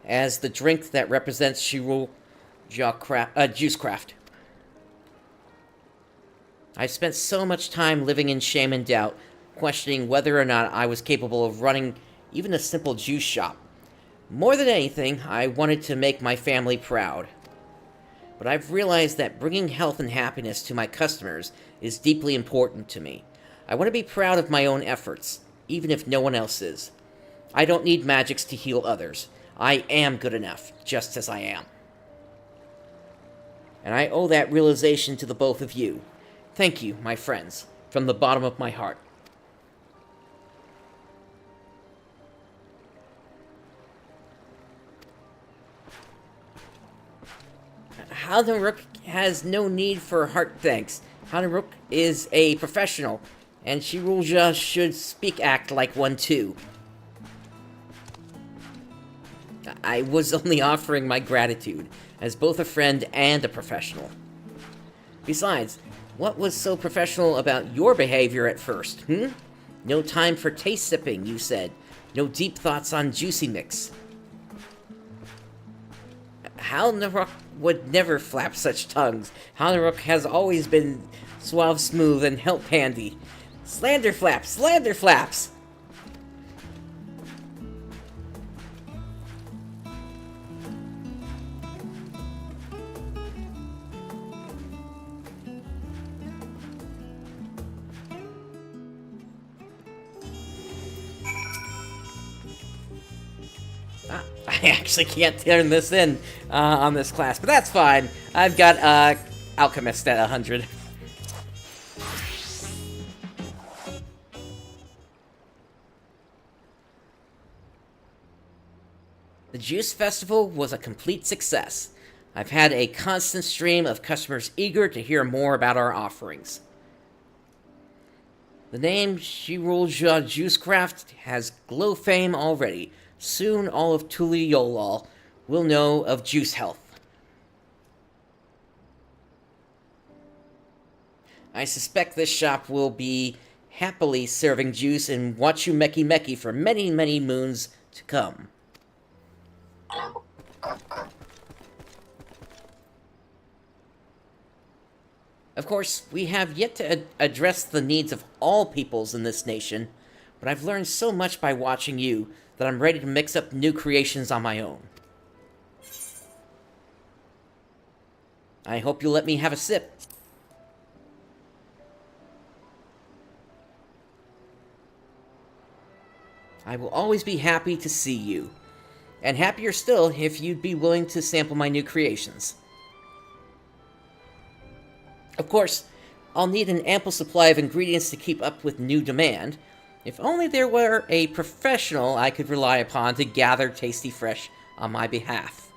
as the drink that represents Shirulja Juicecraft. I've spent so much time living in shame and doubt, questioning whether or not I was capable of running even a simple juice shop. More than anything, I wanted to make my family proud. But I've realized that bringing health and happiness to my customers is deeply important to me. I want to be proud of my own efforts, even if no one else is. I don't need magics to heal others. I am good enough, just as I am. And I owe that realization to the both of you. Thank you, my friends, from the bottom of my heart. Haunarook has no need for heart thanks. Haunarook is a professional, and Shirulja should act like one too. I was only offering my gratitude, as both a friend and a professional. Besides, what was so professional about your behavior at first, No time for taste sipping, you said. No deep thoughts on juicy mix. Haunarook would never flap such tongues. Haunarook has always been suave smooth and help handy. Slander flaps! Slander flaps! I actually can't turn this in on this class, but that's fine. I've got Alchemist at 100. Juice Festival was a complete success. I've had a constant stream of customers eager to hear more about our offerings. The name Shirulja Juicecraft has glow fame already. Soon all of Tuliolol will know of Juice Health. I suspect this shop will be happily serving juice in Wachumeqimeqi for many, many moons to come. Of course, we have yet to address the needs of all peoples in this nation, but I've learned so much by watching you that I'm ready to mix up new creations on my own. I hope you'll let me have a sip. I will always be happy to see you, and happier still if you'd be willing to sample my new creations. Of course, I'll need an ample supply of ingredients to keep up with new demand. If only there were a professional I could rely upon to gather Tasty Fresh on my behalf.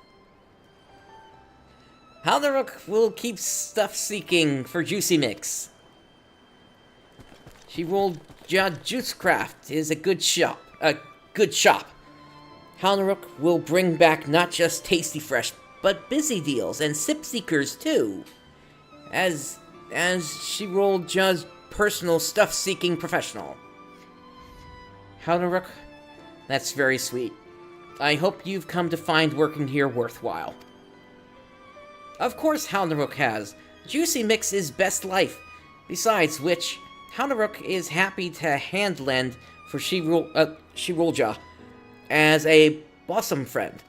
Haldaruk will keep stuff seeking for Juicy Mix. She rolled Juicecraft is a good shop. Haldaruk will bring back not just Tasty Fresh, but busy deals and sip seekers too. As she rolled just personal stuff-seeking professional. Haldaruk, that's very sweet. I hope you've come to find working here worthwhile. Of course Haldaruk has. Juicy Mix is best life. Besides which, Haldaruk is happy to hand-lend for Shirulja as a bosom friend.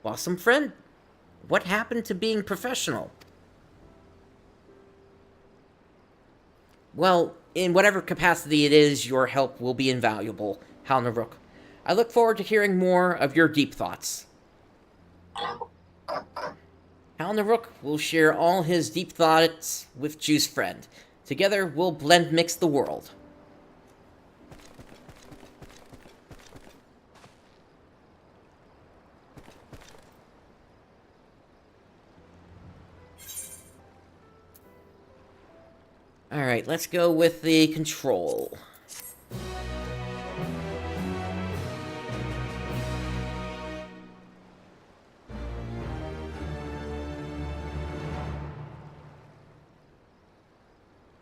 Bosom friend? What happened to being professional? Well, in whatever capacity it is, your help will be invaluable, Haldaruk. I look forward to hearing more of your deep thoughts. Haldaruk will share all his deep thoughts with Juice Friend. Together, we'll blend mix the world. Alright, let's go with the control.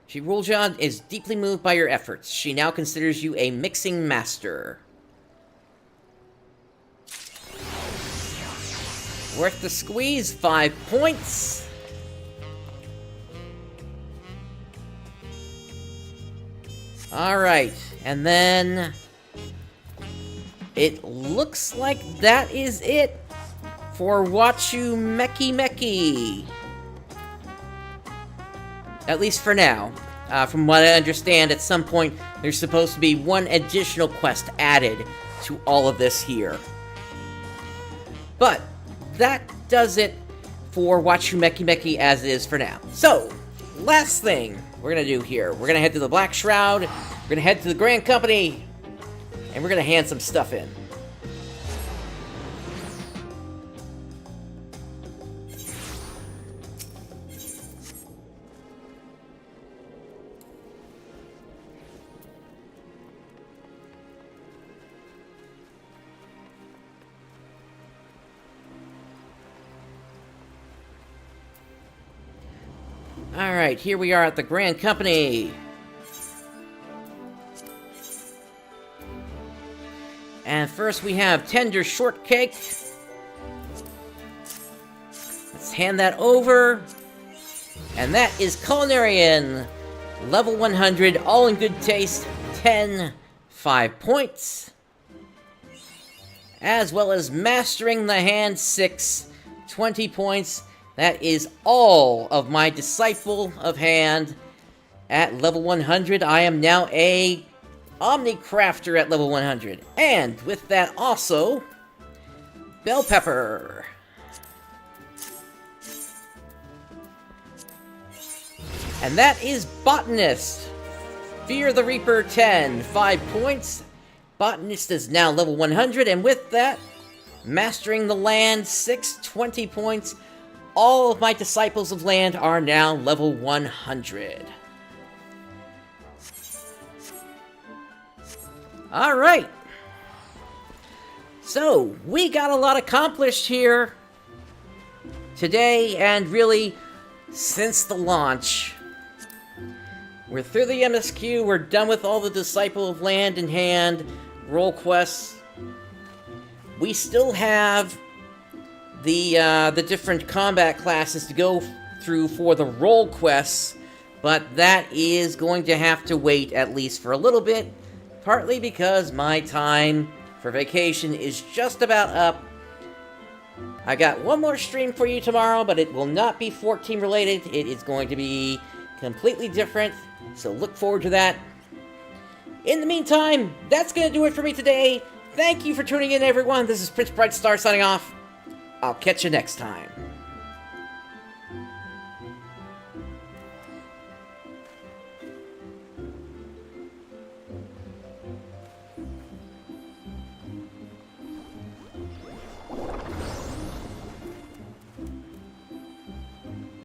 Shirulja is deeply moved by your efforts. She now considers you a mixing master. Worth the squeeze, 5 points. Alright, and then it looks like that is it for Wachumeqimeqi. At least for now. From what I understand, at some point, there's supposed to be one additional quest added to all of this here. But that does it for Wachumeqimeqi as it is for now. So, last thing we're gonna do here. We're gonna head to the Black Shroud, we're gonna head to the Grand Company, and we're gonna hand some stuff in. Alright, here we are at the Grand Company. And first we have Tender Shortcake. Let's hand that over. And that is Culinarian. Level 100, all in good taste, 10, 5 points. As well as Mastering the Hand, 6, 20 points. That is all of my Disciple of Hand at level 100. I am now a Omni-Crafter at level 100. And with that also, Bell Pepper. And that is Botanist. Fear the Reaper, 10, 5 points. Botanist is now level 100, and with that, Mastering the Land, 620 points. All of my Disciples of Land are now level 100. Alright. So, we got a lot accomplished here today, and really, since the launch. We're through the MSQ, we're done with all the Disciple of Land in hand, role quests. We still have the different combat classes to go through for the role quests, but that is going to have to wait at least for a little bit, partly because my time for vacation is just about up. I got one more stream for you tomorrow, but it will not be 14 related. It is going to be completely different, so look forward to that. In the meantime, that's going to do it for me today. Thank you for tuning in, everyone. This is PrinceBrightstar signing off. I'll catch you next time.